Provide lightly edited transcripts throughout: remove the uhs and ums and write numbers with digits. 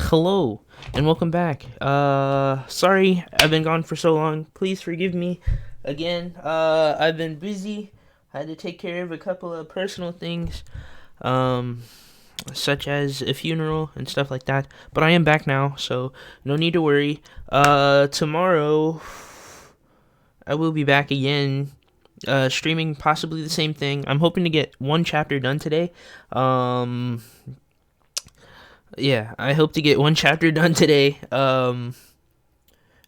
Hello and welcome back. Sorry I've been gone for so long. Please forgive me again. I've been busy. I had to take care of a couple of personal things, um, such as a funeral and stuff like that. But I am back now, so no need to worry. Tomorrow I will be back again, streaming possibly the same thing. I'm hoping to get one chapter done today. Yeah, I hope to get one chapter done today. And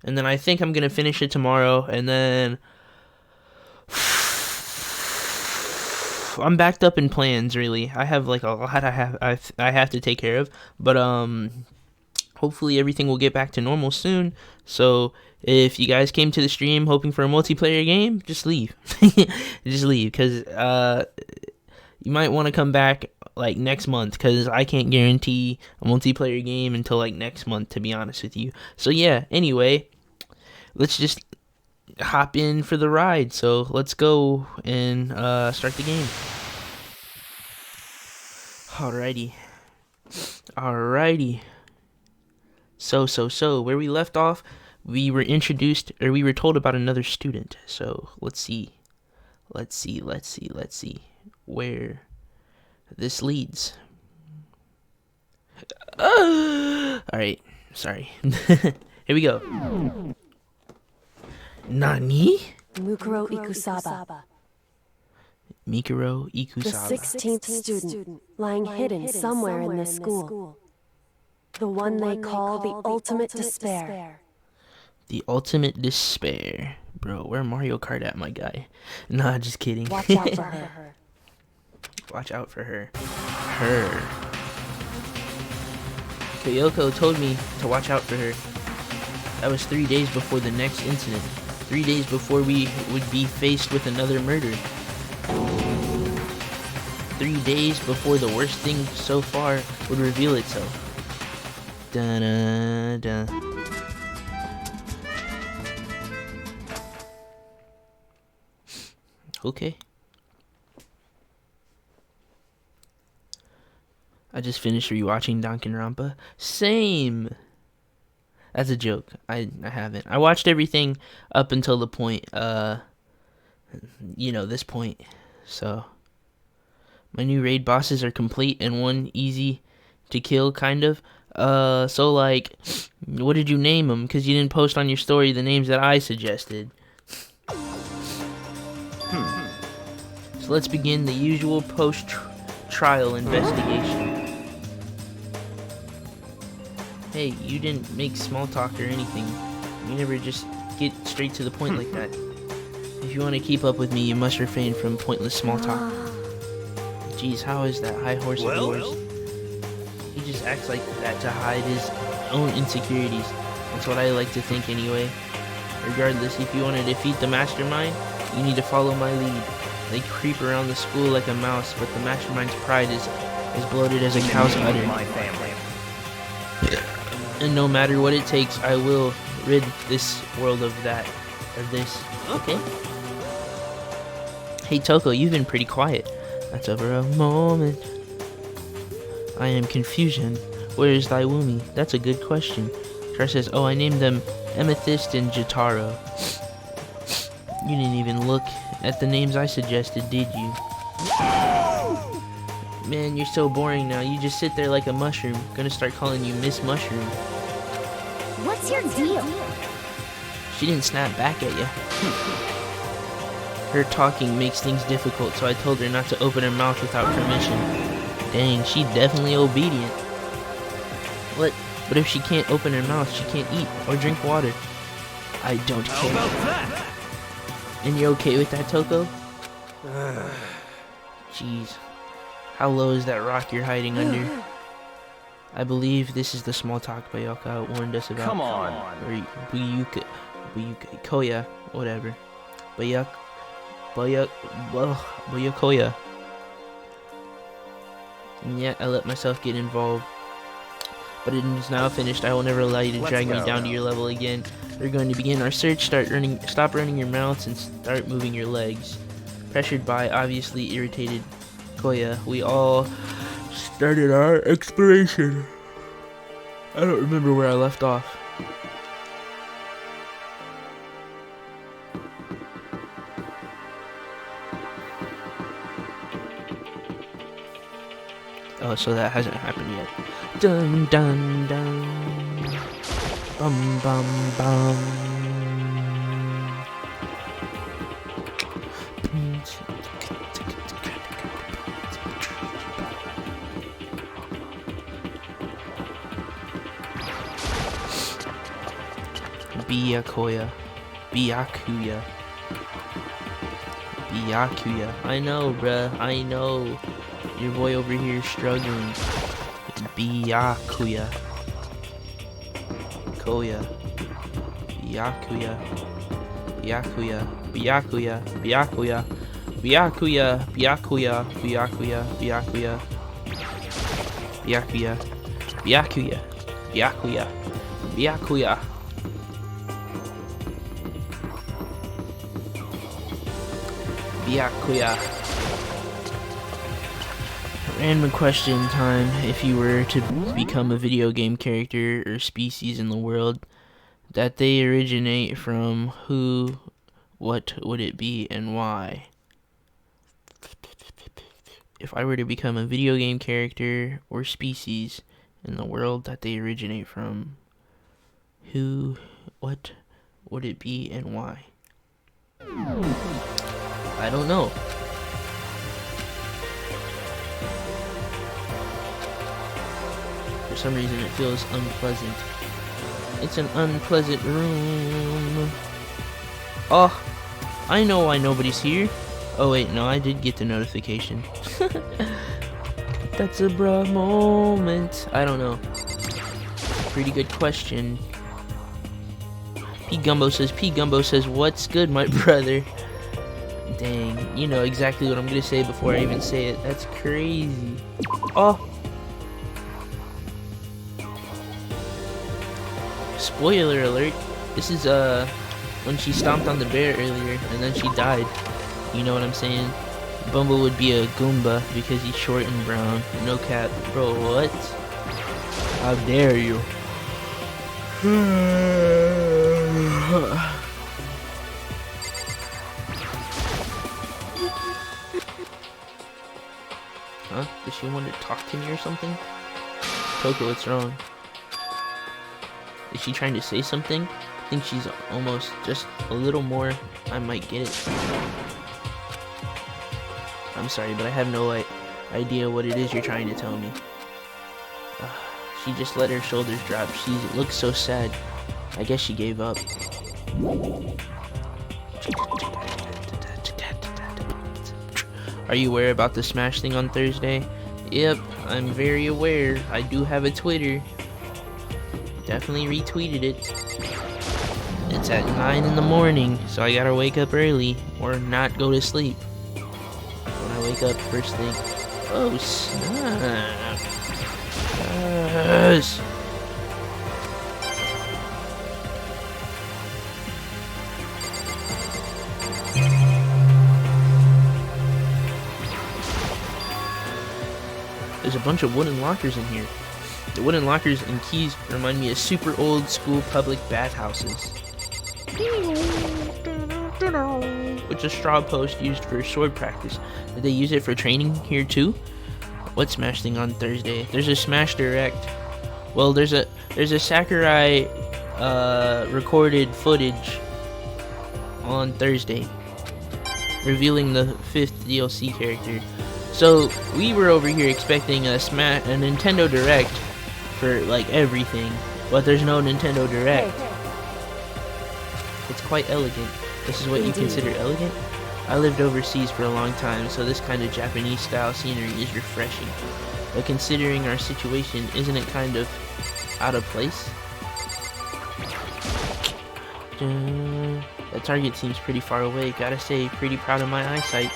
then I think I'm gonna finish it tomorrow, and then I'm backed up in plans. Really, I have like a lot I have to take care of, but hopefully everything will get back to normal soon. So if you guys came to the stream hoping for a multiplayer game, just leave, just leave, cause you might want to come back like next month, because I can't guarantee a multiplayer game until like next month, to be honest with you. So yeah, anyway, let's just hop in for the ride. So let's go and start the game. Alrighty. So where we left off, we were introduced, or we were told about another student. So let's see where this leads. Alright, sorry. Here we go. Nani? Mikuro Ikusaba, Mikuro the Ikusaba. 16th student, lying hidden somewhere in this school. The one they call the ultimate despair. The ultimate despair. Bro, where Mario Kart at, my guy? Nah, just kidding. Watch out for her. Watch out for her. Kyoko told me to watch out for her. That was 3 days before the next incident. 3 days before we would be faced with another murder. 3 days before the worst thing so far would reveal itself. Da-da-da. Okay. I just finished rewatching Danganronpa. Same. That's a joke. I haven't. I watched everything up until the point, this point. So, my new raid bosses are complete and one easy to kill, kind of. So like, what did you name them? Because you didn't post on your story the names that I suggested. So let's begin the usual post-trial investigation. Hey, you didn't make small talk or anything. You never just get straight to the point like that. If you want to keep up with me, you must refrain from pointless small talk. Jeez, how is that high horse of yours? He just acts like that to hide his own insecurities. That's what I like to think anyway. Regardless, if you want to defeat the mastermind, you need to follow my lead. They creep around the school like a mouse, but the mastermind's pride is as bloated as a cow's udder. My family. And no matter what it takes, I will rid this world of this. Okay? Hey Toko, you've been pretty quiet. That's over a moment. I am confusion. Where is thy Wumi? That's a good question. Char says, oh, I named them Amethyst and Jotaro. You didn't even look at the names I suggested, did you? Man, you're so boring now. You just sit there like a mushroom. Gonna start calling you Miss Mushroom. What's your deal? She didn't snap back at you. Her talking makes things difficult, so I told her not to open her mouth without permission. Dang, she definitely obedient. What? But if she can't open her mouth, she can't eat or drink water. I don't care. How about that? And you're okay with that, Toko? Jeez. How low is that rock you're hiding under? I believe this is the small talk Bayoka warned us about. Come on. Or Koya, whatever. Bayokoya. And yet I let myself get involved. But it is now finished. I will never allow you to drag me down to your level again. We're going to begin our search. Stop running your mouths and start moving your legs. Pressured by obviously irritated Koya, we all started our exploration. I don't remember where I left off. Oh, so that hasn't happened yet. Dun dun dun. Bum bum bum. Byakuya. Byakuya. Byakuya. I know, bruh. I know. Your boy over here struggling. Byakuya. Koya. Byakuya. Byakuya. Byakuya. Byakuya. Byakuya. Byakuya. Byakuya. Byakuya. Byakuya. Byakuya. Byakuya. Byakuya. Byakuya. Random question time. If you were to become a video game character or species in the world that they originate from, who, what would it be, and why? If I were to become a video game character or species in the world that they originate from, who, what would it be, and why? I don't know. For some reason it feels unpleasant. It's an unpleasant room. Oh, I know why nobody's here. Oh wait, no, I did get the notification. That's a bruh moment. I don't know. Pretty good question. P Gumbo says, what's good, my brother? Dang, you know exactly what I'm gonna say before I even say it. That's crazy. Oh. Spoiler alert. This is when she stomped on the bear earlier and then she died. You know what I'm saying? Bumble would be a Goomba because he's short and brown. No cap. Bro, what? How dare you? Huh? Does she want to talk to me or something? Coco, what's wrong? Is she trying to say something? I think she's almost just a little more. I might get it. I'm sorry, but I have no idea what it is you're trying to tell me. She just let her shoulders drop. She looks so sad. I guess she gave up. Are you aware about the Smash thing on Thursday? Yep, I'm very aware. I do have a Twitter. Definitely retweeted it. It's at 9 in the morning, so I gotta wake up early or not go to sleep. When I wake up first thing. Oh snap! Yes. There's a bunch of wooden lockers in here. The wooden lockers and keys remind me of super old school public bathhouses. Which a straw post used for sword practice. Did they use it for training here too? What Smash thing on Thursday? There's a Smash Direct. Well, there's a Sakurai recorded footage on Thursday revealing the 5th DLC character. So we were over here expecting a Nintendo Direct for like everything, but there's no Nintendo Direct. It's quite elegant. This is what you consider elegant? I lived overseas for a long time, so this kind of Japanese style scenery is refreshing. But considering our situation, isn't it kind of out of place? That target seems pretty far away. Gotta say, pretty proud of my eyesight.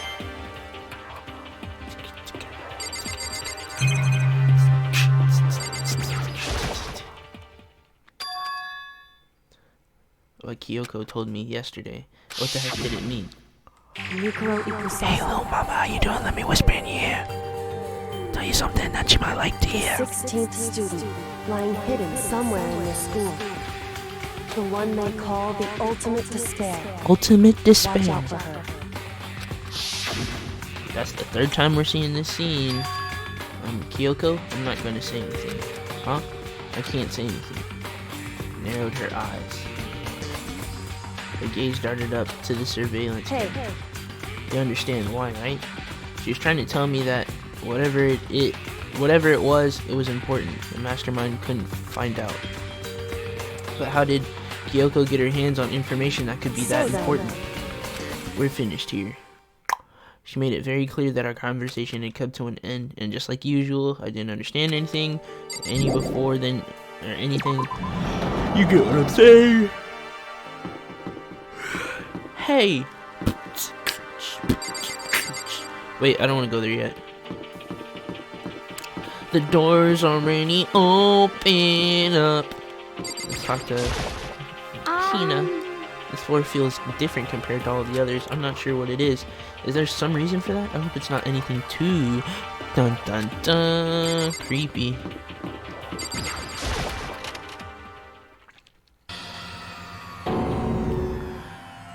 What Kyoko told me yesterday. What the heck did it mean? Hey little mama, how you doing? Let me whisper in your ear. tell you something that you might like to The hear. 16th student, lying hidden somewhere in this school. The one they call the ultimate despair. Ultimate Watch despair. out for her. That's the third time we're seeing this scene. Kyoko, I'm not going to say anything. Huh? I can't say anything. Narrowed her eyes. Her gaze darted up to the surveillance. Hey, You understand why, right? She was trying to tell me that whatever it was important. The mastermind couldn't find out. But how did Kyoko get her hands on information that could be that important? We're finished here. She made it very clear that our conversation had come to an end, and just like usual, I didn't understand anything, any before then, or anything. You get what I'm saying? Hey! Wait, I don't want to go there yet. The door's already open up. Let's talk to Hina. This floor feels different compared to all the others. I'm not sure what it is. Is there some reason for that? I hope it's not anything too dun dun dun creepy.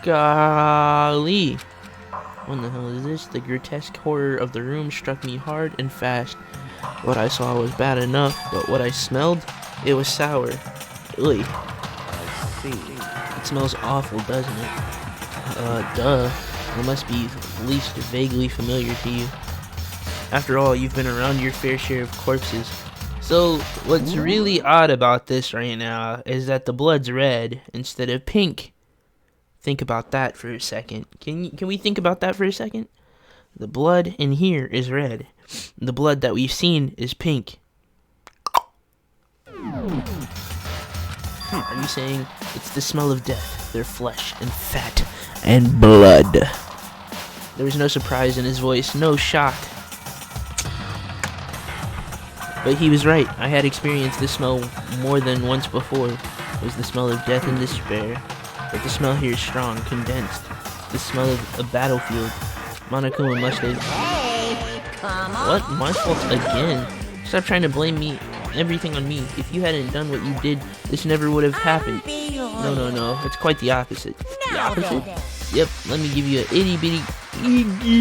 Golly. What the hell is this? The grotesque horror of the room struck me hard and fast. What I saw was bad enough, but what I smelled, it was sour. Ugh. I see. It smells awful, doesn't it? Duh. It must be at least vaguely familiar to you. After all, you've been around your fair share of corpses. So, what's really odd about this right now is that the blood's red instead of pink. Think about that for a second. Can we think about that for a second? The blood in here is red. The blood that we've seen is pink. Are you saying it's the smell of death, their flesh and fat and blood? There was no surprise in his voice, no shock. But he was right. I had experienced this smell more than once before. It was the smell of death and despair. But the smell here is strong, condensed. The smell of a battlefield. Monokuma must have... Hey, come on. What? My fault again? Stop trying to blame me, everything on me. If you hadn't done what you did, this never would have happened. No. It's quite the opposite. The opposite? Yep, let me give you a itty bitty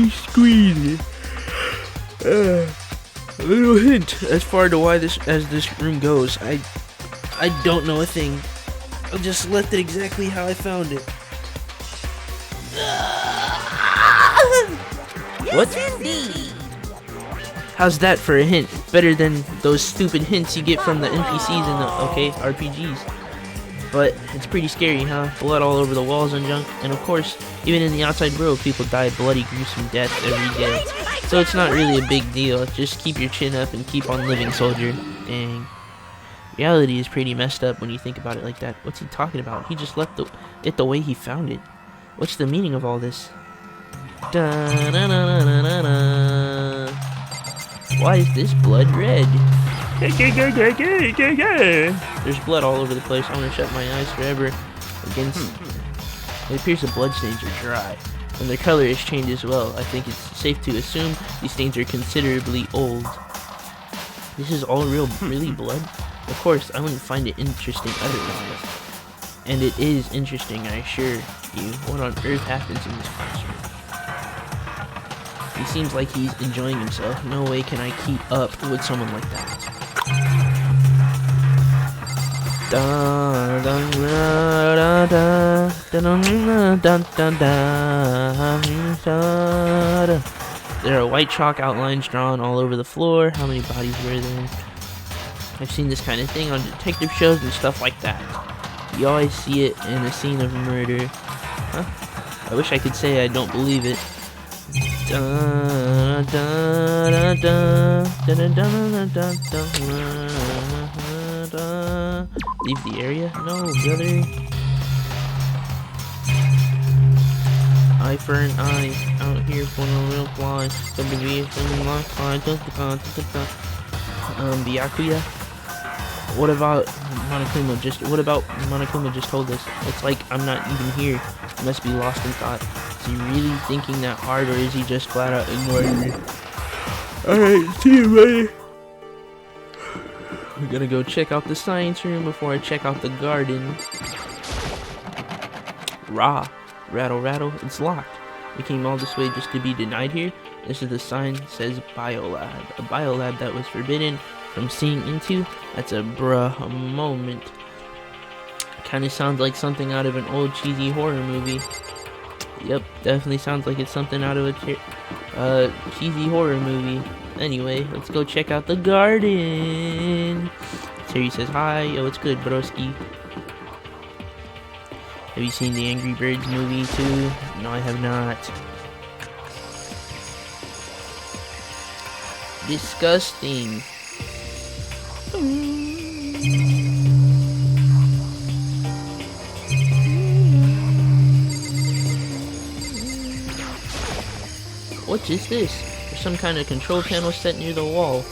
squeeze. A little hint as far to why this room goes. I don't know a thing. I just left it exactly how I found it. What? Indeed. How's that for a hint? Better than those stupid hints you get from the NPCs in the RPGs. But it's pretty scary, huh? Blood all over the walls and junk. And of course, even in the outside world, people die bloody, gruesome deaths every day. So it's not really a big deal. Just keep your chin up and keep on living, soldier. Dang. Reality is pretty messed up when you think about it like that. What's he talking about? He just left it the way he found it. What's the meaning of all this? Da-na-na-na-na-na-na. Why is this blood red? There's blood all over the place. I want to shut my eyes forever against... It appears the blood stains are dry, and their color has changed as well. I think it's safe to assume these stains are considerably old. This is all really blood? Of course, I wouldn't find it interesting otherwise. And it is interesting, I assure you. What on earth happens in this classroom? He seems like he's enjoying himself. No way can I keep up with someone like that. There are white chalk outlines drawn all over the floor. How many bodies were there? I've seen this kind of thing on detective shows and stuff like that. You always see it in a scene of murder. Huh? I wish I could say I don't believe it. Leave the area? No, brother. Eye for an eye. Out here for no real fly. Byakuya? What about Monokuma just told us? It's like I'm not even here. He must be lost in thought. Is he really thinking that hard, or is he just flat out ignoring me? Alright, see you later. We're gonna go check out the science room before I check out the garden. Rah. Rattle, rattle. It's locked. We came all this way just to be denied here. This is the sign that says biolab. A biolab that was forbidden from seeing into. That's a bruh moment. Kinda sounds like something out of an old cheesy horror movie. Yep, definitely sounds like it's something out of a cheesy horror movie. Anyway, let's go check out the garden. Terry says hi. Yo, what's good, broski? Have you seen the Angry Birds movie too? No, I have not. Disgusting. What is this? There's some kind of control panel set near the wall.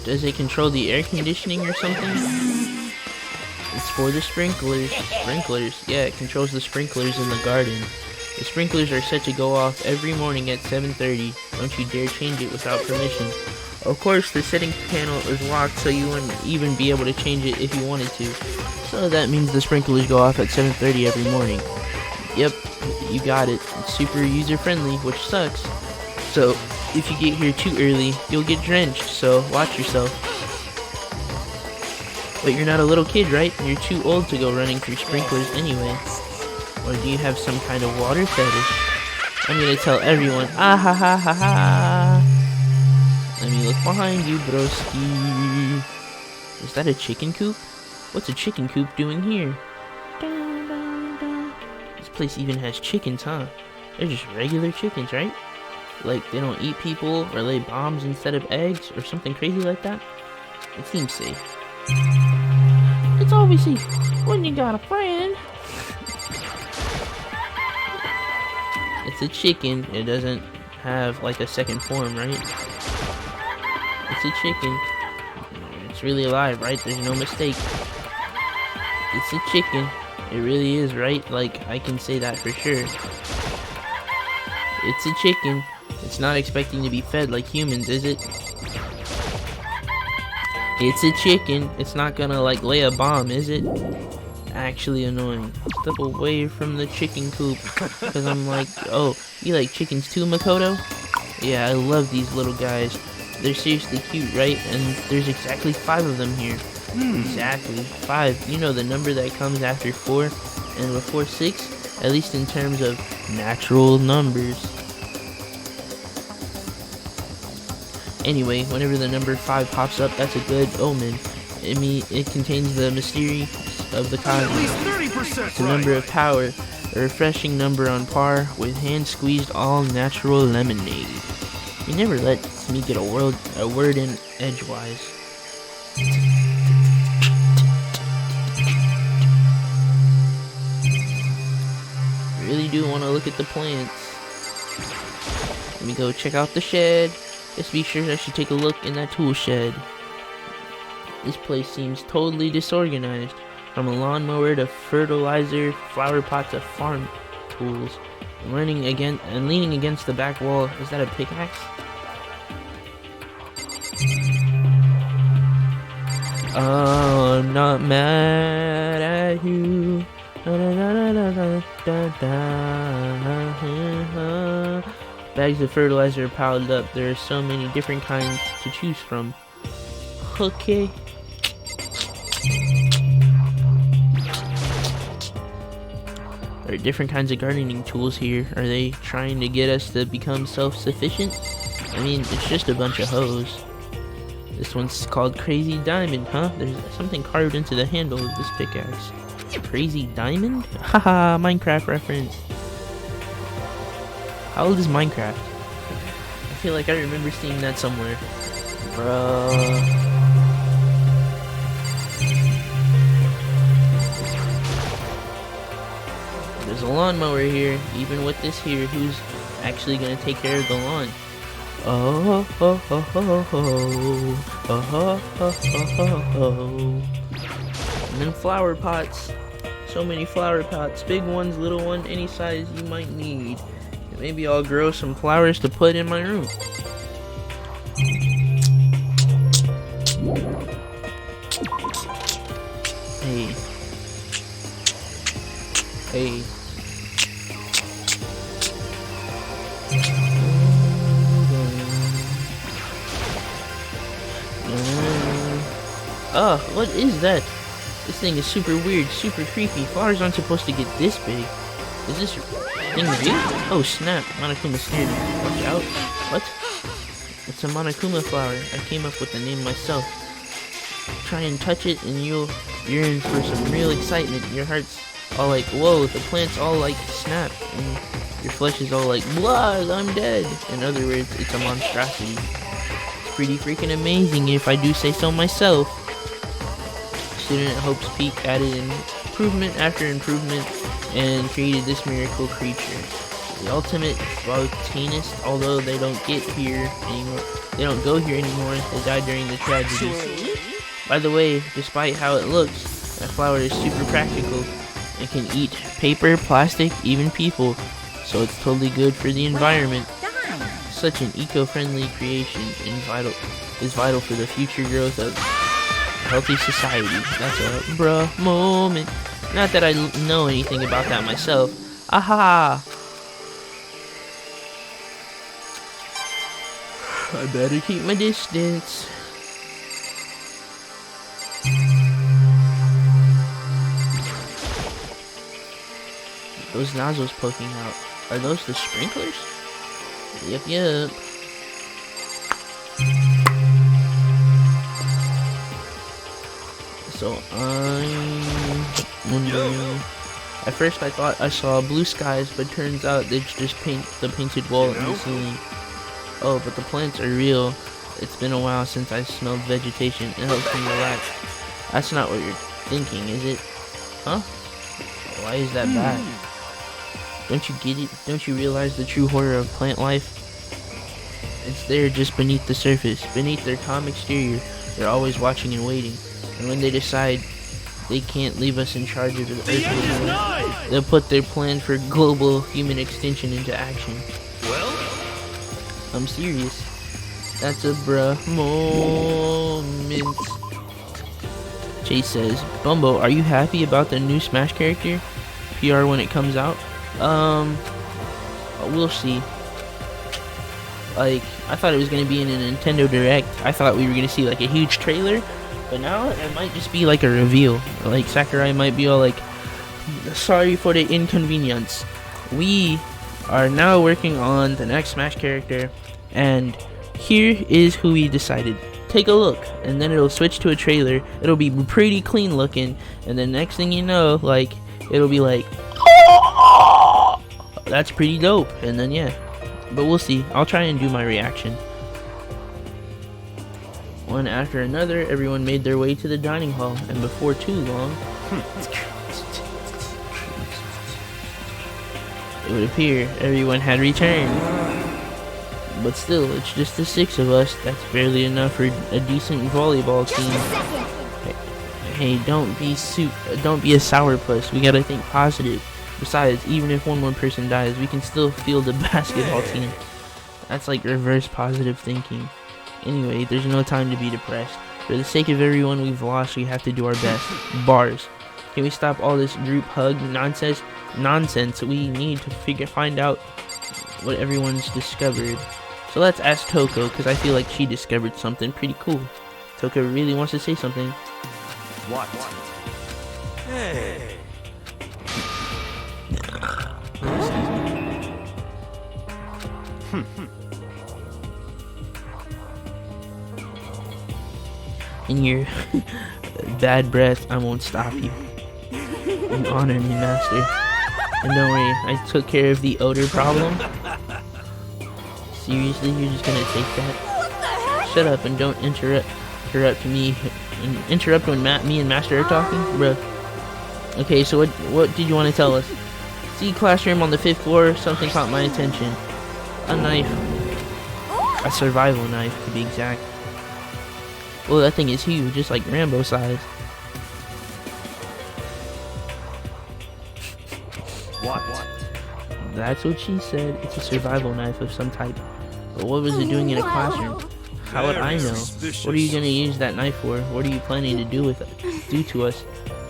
Does it control the air conditioning or something? It's for the sprinklers. Sprinklers? Yeah, it controls the sprinklers in the garden. The sprinklers are set to go off every morning at 7:30. Don't you dare change it without permission. Of course, the setting panel is locked, so you wouldn't even be able to change it if you wanted to. So that means the sprinklers go off at 7:30 every morning. Yep, you got it. It's super user-friendly, which sucks. So, if you get here too early, you'll get drenched, so watch yourself. But you're not a little kid, right? You're too old to go running through sprinklers anyway. Or do you have some kind of water fetish? I'm gonna tell everyone, ah ha ha ha ha. Let me look behind you, broski. Is that a chicken coop? What's a chicken coop doing here? Dun, dun, dun. This place even has chickens, huh? They're just regular chickens, right? Like, they don't eat people or lay bombs instead of eggs or something crazy like that? It seems safe. It's always safe when you got a friend. It's a chicken. It doesn't have, like, a second form, right? It's a chicken. It's really alive, right? There's no mistake. It's a chicken. It really is, right? Like, I can say that for sure. It's a chicken. It's not expecting to be fed like humans, is it? It's a chicken. It's not gonna, like, lay a bomb, is it? Actually annoying. Step away from the chicken coop. Because I'm like, oh, you like chickens too, Makoto? Yeah, I love these little guys. They're seriously cute, right? And there's exactly 5 of them here. Exactly. 5. You know the number that comes after 4 and before 6? At least in terms of natural numbers. Anyway, whenever the number 5 pops up, that's a good omen. I mean, it contains the mystery of the cosmos. It's a number of power, a refreshing number on par with hand-squeezed all-natural lemonade. You never let me get a word in edgewise. I really do want to look at the plants. Let me go check out the shed. Just be sure I should take a look in that tool shed. This place seems totally disorganized. From a lawnmower to fertilizer, flower pot to farm tools. I'm leaning against the back wall. Is that a pickaxe? Oh, I'm not mad at you. Bags of fertilizer are piled up. There are so many different kinds to choose from. Okay. There are different kinds of gardening tools here. Are they trying to get us to become self-sufficient? I mean, it's just a bunch of hose. This one's called Crazy Diamond, huh? There's something carved into the handle of this pickaxe. Crazy Diamond? Haha, Minecraft reference. How old is Minecraft? I feel like I remember seeing that somewhere. Bro. There's a lawnmower here. Even with this here, who's actually gonna take care of the lawn? Oh, ho, ho, ho, ho. Oh, ho, ho, ho, ho. And then flower pots. So many flower pots. Big ones, little one, any size you might need. Maybe I'll grow some flowers to put in my room. Hey. Hey. Oh, what is that? This thing is super weird, super creepy. Flowers aren't supposed to get this big. Is this thing real? Oh snap, Monokuma scared me. Watch out. What? It's a Monokuma flower. I came up with the name myself. Try and touch it and you'll yearn for some real excitement. Your heart's all like, whoa, the plant's all like, snap. And your flesh is all like, blood, I'm dead. In other words, it's a monstrosity. It's pretty freaking amazing if I do say so myself. Student at Hope's Peak added improvement after improvement and created this miracle creature. The ultimate botanist, although they don't get here anymore. They don't go here anymore. They died during the tragedy. By the way, despite how it looks, that flower is super practical. It can eat paper, plastic, even people. So it's totally good for the environment. Such an eco-friendly creation and is vital for the future growth of healthy society. That's a bruh moment. Not that I know anything about that myself. Aha! I better keep my distance. Those nozzles poking out. Are those the sprinklers? Yep. So I'm wondering. At first I thought I saw blue skies, but turns out it's just the painted wall in the ceiling. Oh, but the plants are real. It's been a while since I smelled vegetation. It helps me relax. That's not what you're thinking, is it? Huh? Why is that bad? Don't you get it? Don't you realize the true horror of plant life? It's there just beneath the surface, beneath their calm exterior. They're always watching and waiting. And when they decide they can't leave us in charge of the earth anymore, they'll put their plan for global human extinction into action. Well, I'm serious. That's a bruh moment. Chase says, Bumbo, are you happy about the new Smash character? PR when it comes out? We'll see. Like, I thought it was gonna be in a Nintendo Direct. I thought we were gonna see like a huge trailer, but now it might just be like a reveal. Like Sakurai might be all like, sorry for the inconvenience. We are now working on the next Smash character, and here is who we decided. Take a look, and then it'll switch to a trailer. It'll be pretty clean looking, and then next thing you know, like, it'll be like, oh, that's pretty dope. And then yeah, but we'll see. I'll try and do my reaction. One after another, everyone made their way to the dining hall, and before too long, it would appear everyone had returned. But still, it's just the 6 of us. That's barely enough for a decent volleyball team. Hey, don't be a sourpuss. We gotta think positive. Besides, even if one more person dies, we can still field a basketball team. That's like reverse positive thinking. Anyway, there's no time to be depressed. For the sake of everyone we've lost, we have to do our best. Bars. Can we stop all this group hug nonsense? We need to find out what everyone's discovered. So let's ask Toko, because I feel like she discovered something pretty cool. Toko really wants to say something. what? Hey. In your bad breath, I won't stop you. And honor me, master. And don't worry, I took care of the odor problem. Seriously, you're just gonna take that? Shut up and don't interrupt me. Interrupt when me and Master are talking, bro. Okay, so what did you want to tell us? See classroom on the 5th floor. Something caught my attention. A knife. A survival knife, to be exact. Oh, that thing is huge, just like Rambo size. What? That's what she said. It's a survival knife of some type. But what was it doing in a classroom? How would I know? What are you gonna use that knife for? What are you planning to do to us?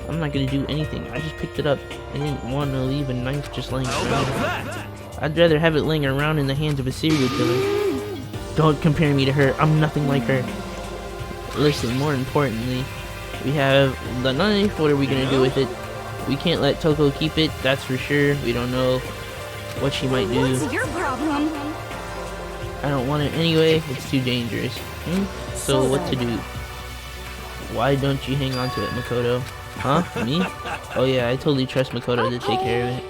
I'm not gonna do anything. I just picked it up. I didn't want to leave a knife just laying How about around. that? I'd rather have it laying around in the hands of a serial killer. Don't compare me to her. I'm nothing like her. Listen, more importantly, we have the knife. What are we gonna do with it? We can't let Toko keep it, that's for sure. We don't know what she might do. What's your problem? I don't want it anyway. It's too dangerous. So what to do? Why don't you hang on to it, Makoto? Huh? Me? Oh yeah, I totally trust Makoto to take care of it.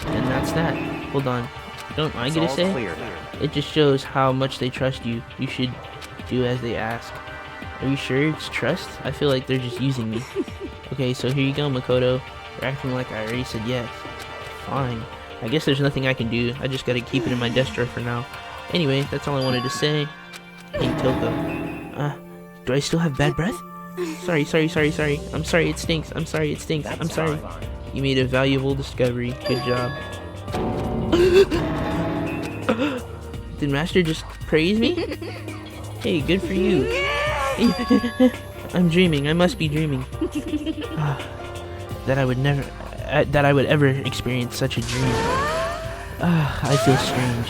And that's that. Hold on. Don't I get to say? Clear. It just shows how much they trust you. You should do as they ask. Are you sure it's trust? I feel like they're just using me. Okay, so here you go, Makoto. You're acting like I already said yes. Fine. I guess there's nothing I can do. I just gotta keep it in my desk drawer for now. Anyway, that's all I wanted to say. Hey, Toko. Do I still have bad breath? Sorry. I'm sorry it stinks. I'm sorry it stinks. I'm sorry. You made a valuable discovery. Good job. Did Master just praise me? Hey, good for you. I'm dreaming. I must be dreaming. That I would ever experience such a dream. I feel strange.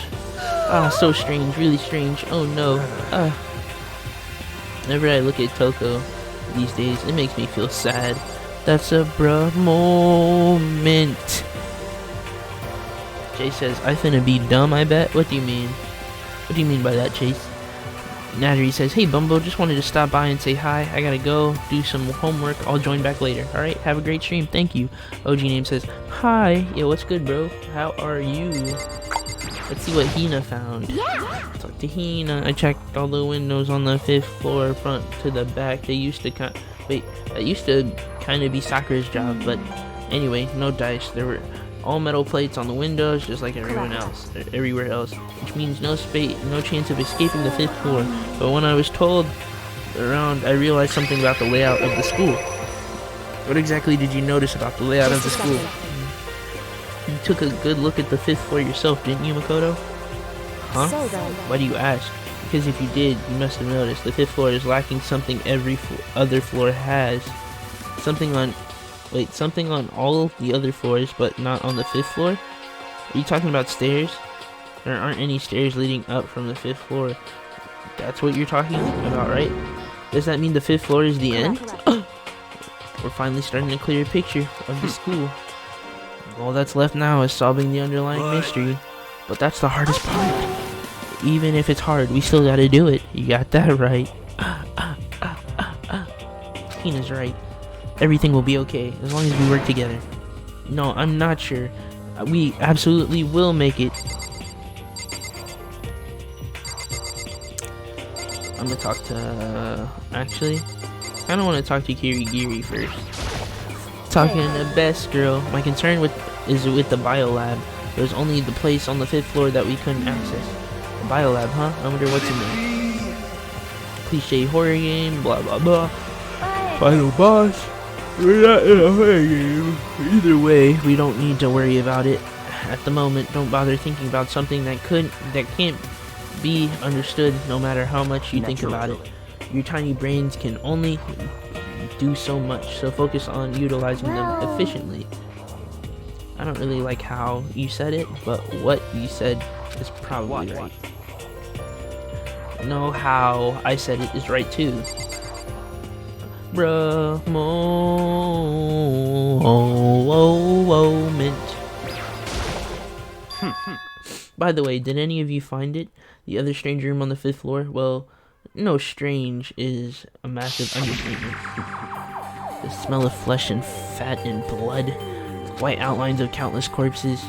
So strange, really strange. Oh no. Whenever I look at Toko these days, it makes me feel sad. That's a bruh moment. Chase says, I finna be dumb, I bet. What do you mean? What do you mean by that, Chase? Nattery says, hey Bumbo, just wanted to stop by and say hi. I gotta go do some homework. I'll join back later. Alright, have a great stream. Thank you. OG Name says, hi. Yeah, what's good, bro? How are you? Let's see what Hina found. Yeah. Talk to Hina. I checked all the windows on the 5th floor, front to the back. They used to that used to kind of be Sakura's job, but anyway, no dice. There were all metal plates on the windows, just like everywhere else, which means no chance of escaping the 5th floor. But when I was told around, I realized something about the layout of the school. What exactly did you notice about the layout of the school? You took a good look at the 5th floor yourself, didn't you, Makoto? Huh? So then, Why do you ask? Because if you did, you must have noticed the 5th floor is lacking something every other floor has. Something on all the other floors, but not on the 5th floor? Are you talking about stairs? There aren't any stairs leading up from the 5th floor. That's what you're talking about, right? Does that mean the 5th floor is the end? We're finally starting to clear a picture of the school. All that's left now is solving the underlying mystery. But that's the hardest part. Even if it's hard, we still gotta do it. You got that right. Hina's right. Everything will be okay as long as we work together. No, I'm not sure. We absolutely will make it. I'm gonna talk to... actually, I don't want to talk to Kirigiri first. Talking to Best Girl. My concern is with the biolab. There's only the place on the 5th floor that we couldn't access. The biolab, huh? I wonder what's in there. Cliche horror game, blah blah blah. Final boss. We're not in a horror game. Either way, we don't need to worry about it. At the moment, don't bother thinking about something that can't be understood no matter how much you think about it. Your tiny brains can only do so much, so focus on utilizing them efficiently. I don't really like how you said it, but what you said is probably right. No, how I said it is right too. Bruh moment. By the way, did any of you find it? The other strange room on the 5th floor? Well, no, strange is a massive understatement. The smell of flesh and fat and blood. White outlines of countless corpses.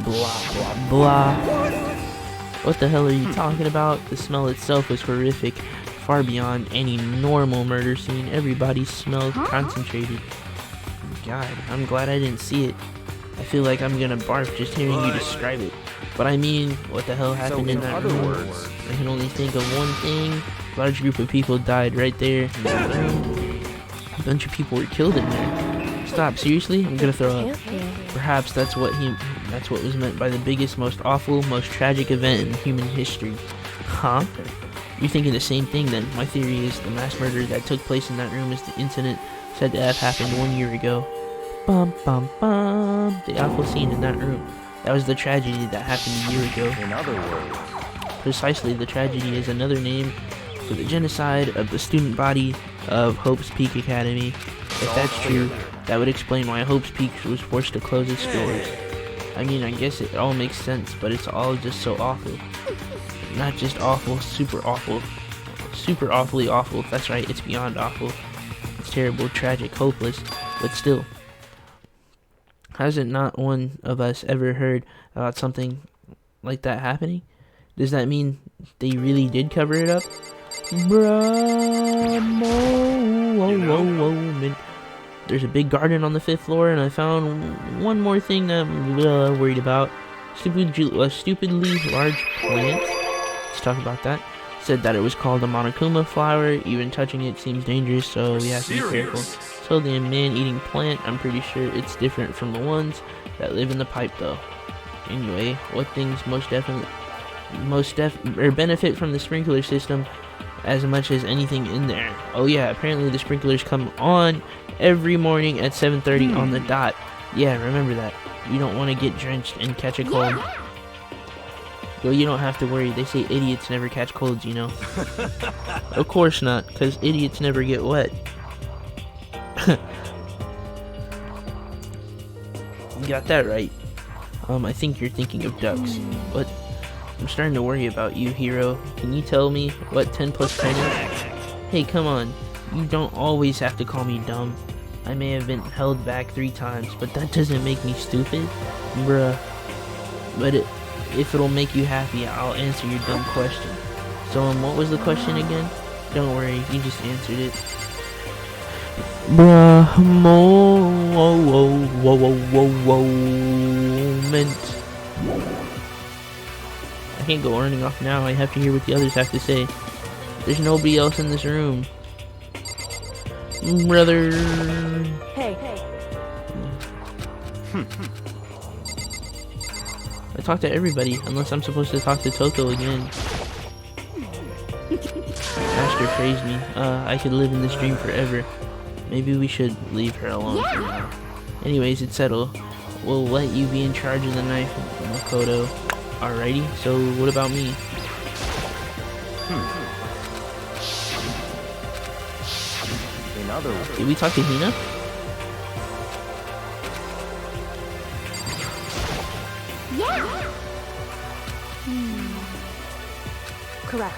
Blah, blah, blah. What the hell are you talking about? The smell itself was horrific. Far beyond any normal murder scene. Everybody's smell concentrated. God, I'm glad I didn't see it. I feel like I'm gonna barf just hearing you describe it. But I mean, what the hell happened in that room? I can only think of one thing. A large group of people died right there in that room. A bunch of people were killed in there. Stop, seriously? I'm gonna throw up. Perhaps that's what was meant by the biggest, most awful, most tragic event in human history. Huh? You're thinking the same thing then. My theory is the mass murder that took place in that room is the incident said to have happened 1 year ago. Bum bum bum. The awful scene in that room. That was the tragedy that happened a year ago. In other words, Precisely, the tragedy is another name for the genocide of the student body of Hope's Peak Academy. If that's true, that would explain why Hope's Peak was forced to close its doors. I mean, I guess it all makes sense, but it's all just so awful. Not just awful, super awful. Super awfully awful. That's right, it's beyond awful. It's terrible, tragic, hopeless, but still. Hasn't not one of us ever heard about something like that happening? Does that mean they really did cover it up? Bruh, man. There's a big garden on the 5th floor, and I found one more thing that I'm worried about. Stupidly large plant. Let's talk about that. Said that it was called a monokuma flower. Even touching it seems dangerous, so we have to be careful. So the man-eating plant, I'm pretty sure it's different from the ones that live in the pipe, though. Anyway, what things benefit from the sprinkler system as much as anything in there? Oh yeah, apparently the sprinklers come on every morning at 7:30 on the dot. Yeah, remember that. You don't want to get drenched and catch a cold. Well, you don't have to worry. They say idiots never catch colds, you know. Of course not, because idiots never get wet. You got that right. I think you're thinking of ducks. What? I'm starting to worry about you, hero. Can you tell me what 10 plus 10 is? Hey, come on. You don't always have to call me dumb. I may have been held back 3 times, but that doesn't make me stupid. Bruh. But if it'll make you happy, I'll answer your dumb question. So, what was the question again? Don't worry, you just answered it. Bruh, moment. I can't go running off now. I have to hear what the others have to say. There's nobody else in this room. Brother. Hey. I talk to everybody, unless I'm supposed to talk to Toko again. Master praised me. I could live in this dream forever. Maybe we should leave her alone for now. Anyways, it's settled. We'll let you be in charge of the knife, Makoto. Alrighty, so what about me? in other words, Did we talk to Hina? Correct.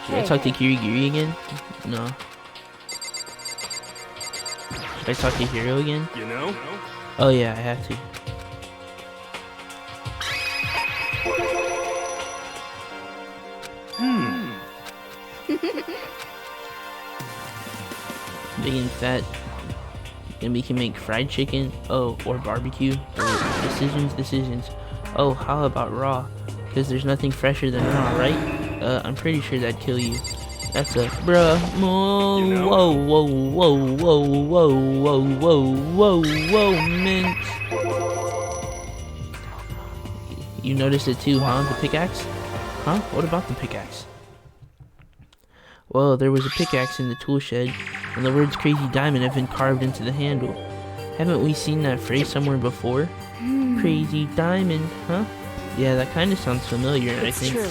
Should I talk to Kirigiri again? No. Should I talk to Hiro again? you know? Oh yeah, I have to. Big and fat. Then we can make fried chicken. Oh, or barbecue. Or decisions. Oh, how about raw? Because there's nothing fresher than raw, right? I'm pretty sure that'd kill you. That's a bruh. Whoa, You know? whoa, mint. You noticed it too, huh? The pickaxe? Huh? What about the pickaxe? Well, there was a pickaxe in the tool shed, and the words Crazy Diamond have been carved into the handle. Haven't we seen that phrase somewhere before? Crazy Diamond, huh? Yeah, that kind of sounds familiar, I It's think. true.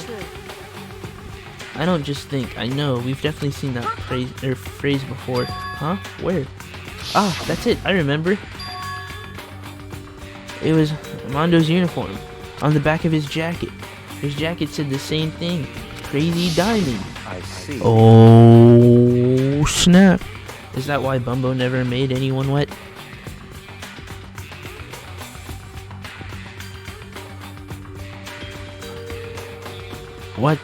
I don't just think, I know, we've definitely seen that phrase before. Huh? Where? Ah, that's it, I remember. It was Mondo's uniform, on the back of his jacket. His jacket said the same thing, Crazy Diamond. I see. Oh, snap. Is that why Bumbo never made anyone wet? What?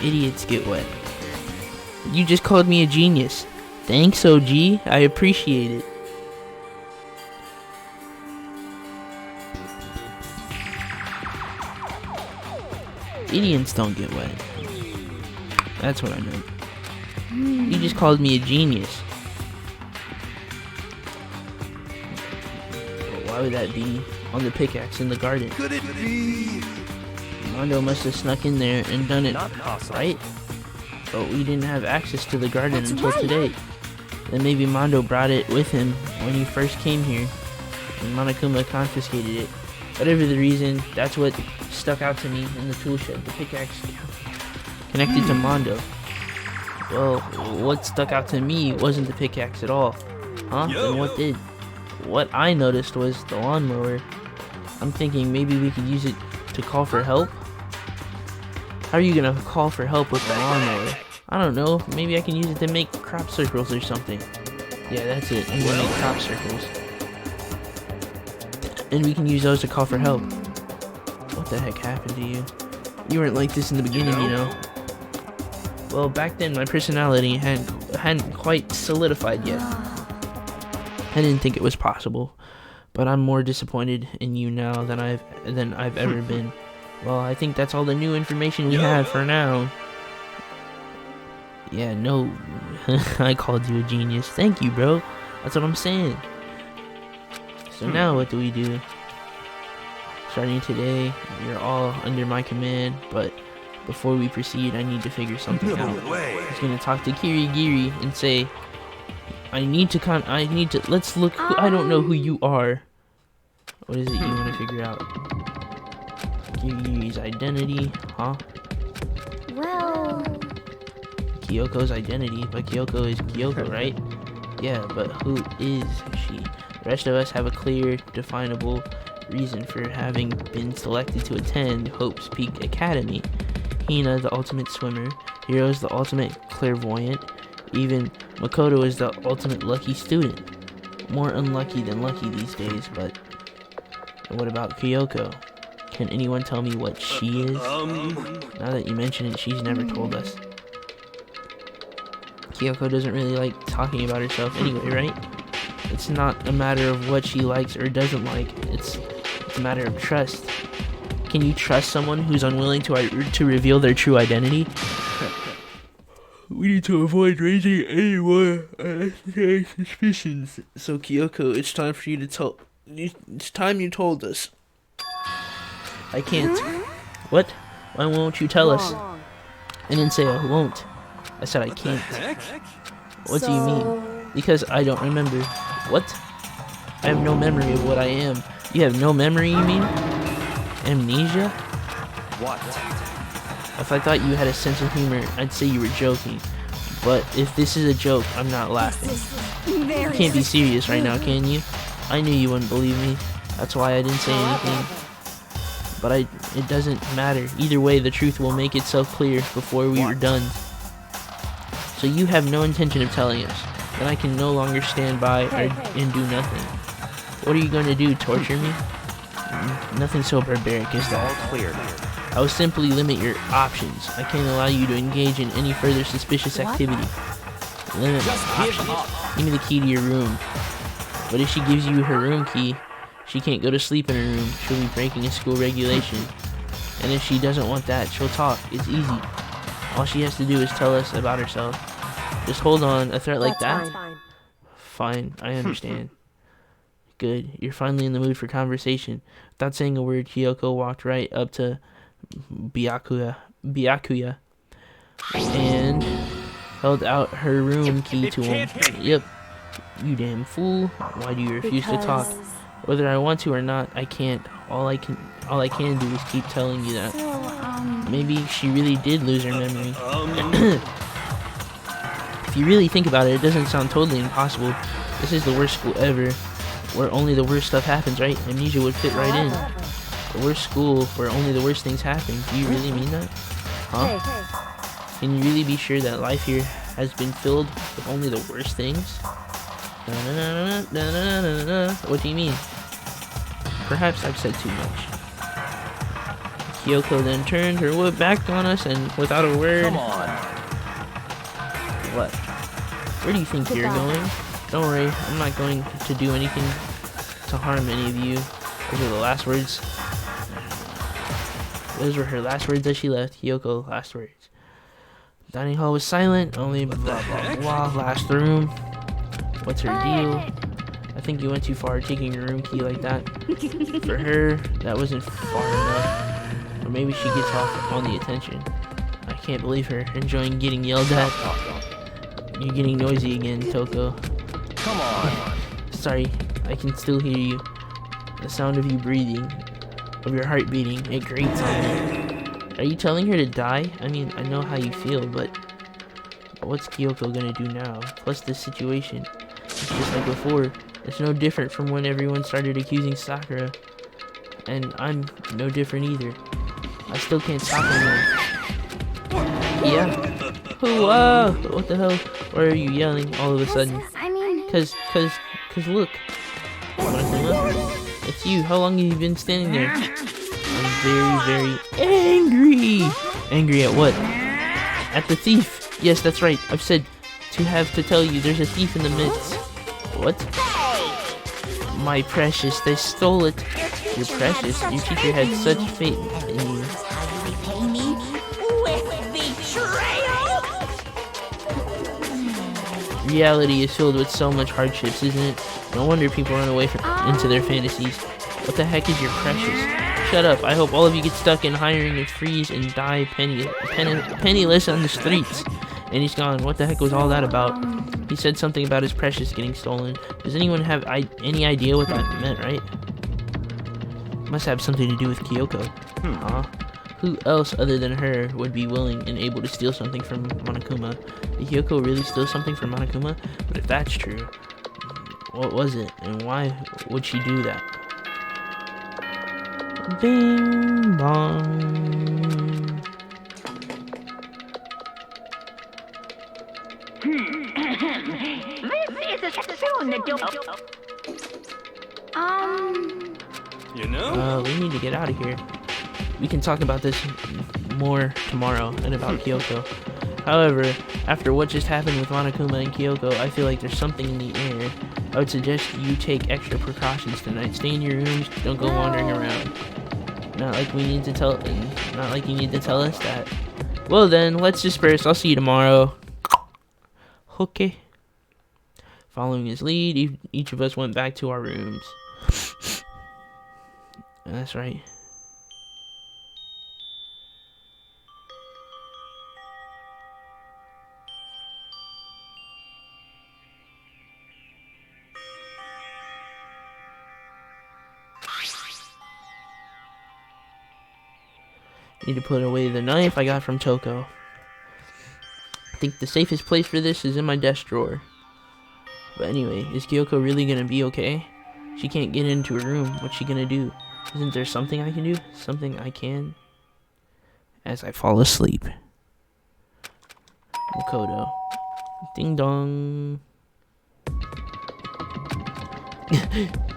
Idiots get wet. You just called me a genius. Thanks, OG. I appreciate it. Idiots don't get wet. That's what I meant. You just called me a genius. Well, why would that be on the pickaxe in the garden? Could it be? Mondo must have snuck in there and done it, Not possible. right? But we didn't have access to the garden That's until right. today. Then maybe Mondo brought it with him when he first came here, and Monokuma confiscated it. Whatever the reason, that's what stuck out to me in the tool shed, the pickaxe connected to Mondo. Well, what stuck out to me wasn't the pickaxe at all. Huh? Then what did? What I noticed was the lawnmower. I'm thinking maybe we could use it to call for help? How are you gonna call for help with the lawnmower? I don't know, maybe I can use it to make crop circles or something. Yeah, that's it, I'm gonna make crop circles. And we can use those to call for help. What the heck happened to you? You weren't like this in the beginning, you know. Well, back then my personality hadn't quite solidified yet. I didn't think it was possible, but I'm more disappointed in you now than I've ever been. Well, I think that's all the new information we have for now. Yeah, no, I called you a genius. Thank you, bro. That's what I'm saying. So now what do we do? Starting today, you're all under my command, but before we proceed, I need to figure something out. I was gonna talk to Kirigiri and say, let's look, I don't know who you are. What is it you want to figure out? Kirigiri's identity, huh? Well, Kyoko's identity, but Kyoko is Kyoko, right? Yeah, but who is she? The rest of us have a clear, definable reason for having been selected to attend Hope's Peak Academy. Hina, the ultimate swimmer. Hiro is the ultimate clairvoyant. Even Makoto is the ultimate lucky student. More unlucky than lucky these days, but... And what about Kyoko? Can anyone tell me what she is? Now that you mention it, she's never told us. Kyoko doesn't really like talking about herself anyway, right? It's not a matter of what she likes or doesn't like. It's a matter of trust. Can you trust someone who's unwilling to reveal their true identity? We need to avoid raising any more suspicions. So Kyoko, it's time for you to tell. It's time you told us. I can't. What? Why won't you tell us? I didn't say I won't. I said I can't. What do you mean? Because I don't remember. What? I have no memory of what I am. You have no memory, you mean? Amnesia? What? If I thought you had a sense of humor, I'd say you were joking. But if this is a joke, I'm not laughing. You can't be serious right now, can you? I knew you wouldn't believe me. That's why I didn't say anything. But it doesn't matter. Either way, the truth will make itself clear before we were done. So you have no intention of telling us. Then I can no longer stand by and do nothing. What are you going to do, torture me? Nothing so barbaric as All that. clear. I will simply limit your options. I can't allow you to engage in any further suspicious activity. Limit my options. Give me the key to your room. But if she gives you her room key, she can't go to sleep in her room. She'll be breaking a school regulation. And if she doesn't want that, she'll talk. It's easy. All she has to do is tell us about herself. Just hold on. A threat like that? Fine, I understand. Good. You're finally in the mood for conversation. Without saying a word, Kyoko walked right up to Byakuya and held out her room key to him. Yep. You damn fool. Why do you refuse to talk? Whether I want to or not, I can't. All I can do is keep telling you that. Maybe she really did lose her memory. If you really think about it, it doesn't sound totally impossible. This is the worst school ever, where only the worst stuff happens, right? Amnesia would fit right in. The worst school where only the worst things happen. Do you really mean that? Huh? Can you really be sure that life here has been filled with only the worst things? What do you mean? Perhaps I've said too much. Kyoko then turned her whip back on us and without a word... Come on. What? Where do you think you're going? Don't worry, I'm not going to do anything to harm any of you. Those were the last words. Those were her last words as she left. Kyoko, last words. Dining hall was silent, only blah blah blah. Last room. What's her deal? I think you went too far taking your room key like that. For her, that wasn't far enough. Or maybe she gets off on the attention. I can't believe her enjoying getting yelled at. You're getting noisy again, Toko. Come on. Sorry, I can still hear you. The sound of you breathing, of your heart beating, it grates on me. Are you telling her to die? I mean, I know how you feel, but what's Kyoko gonna do now? Plus this situation, it's just like before. It's no different from when everyone started accusing Sakura. And I'm no different either. I still can't stop anyone. Yeah. Whoa! What the hell? Why are you yelling all of a sudden? I mean, Cause look. Monokuma, it's you. How long have you been standing there? I'm very, very angry. Angry at what? At the thief. Yes, that's right. I've said to have to tell you there's a thief in the midst. What? My precious, they stole it. You're precious. Your teacher had such faith in you. How you repay me? With betrayal? Reality is filled with so much hardships, isn't it? No wonder people run away into their fantasies. What the heck is your precious? Shut up. I hope all of you get stuck in hiring and freeze and die penniless on the streets. And he's gone. What the heck was all that about? He said something about his precious getting stolen. Does anyone have any idea what that meant, right? Must have something to do with Kyoko. Who else other than her would be willing and able to steal something from Monokuma? Did Kyoko really steal something from Monokuma? But if that's true, what was it? And why would she do that? Bing bong. This is soon the door. You know? We need to get out of here. We can talk about this more tomorrow and about Kyoko. However, after what just happened with Monokuma and Kyoko, I feel like there's something in the air. I would suggest you take extra precautions tonight. Stay in your rooms, don't go wandering around. Not like you need to tell us that. Well then, let's disperse. I'll see you tomorrow. Okay. Following his lead, each of us went back to our rooms. That's right. Need to put away the knife I got from Toko. I think the safest place for this is in my desk drawer. But anyway, is Kyoko really gonna be okay? She can't get into her room. What's she gonna do? Isn't there something I can do? Something I can? As I fall asleep. Makoto. Ding dong.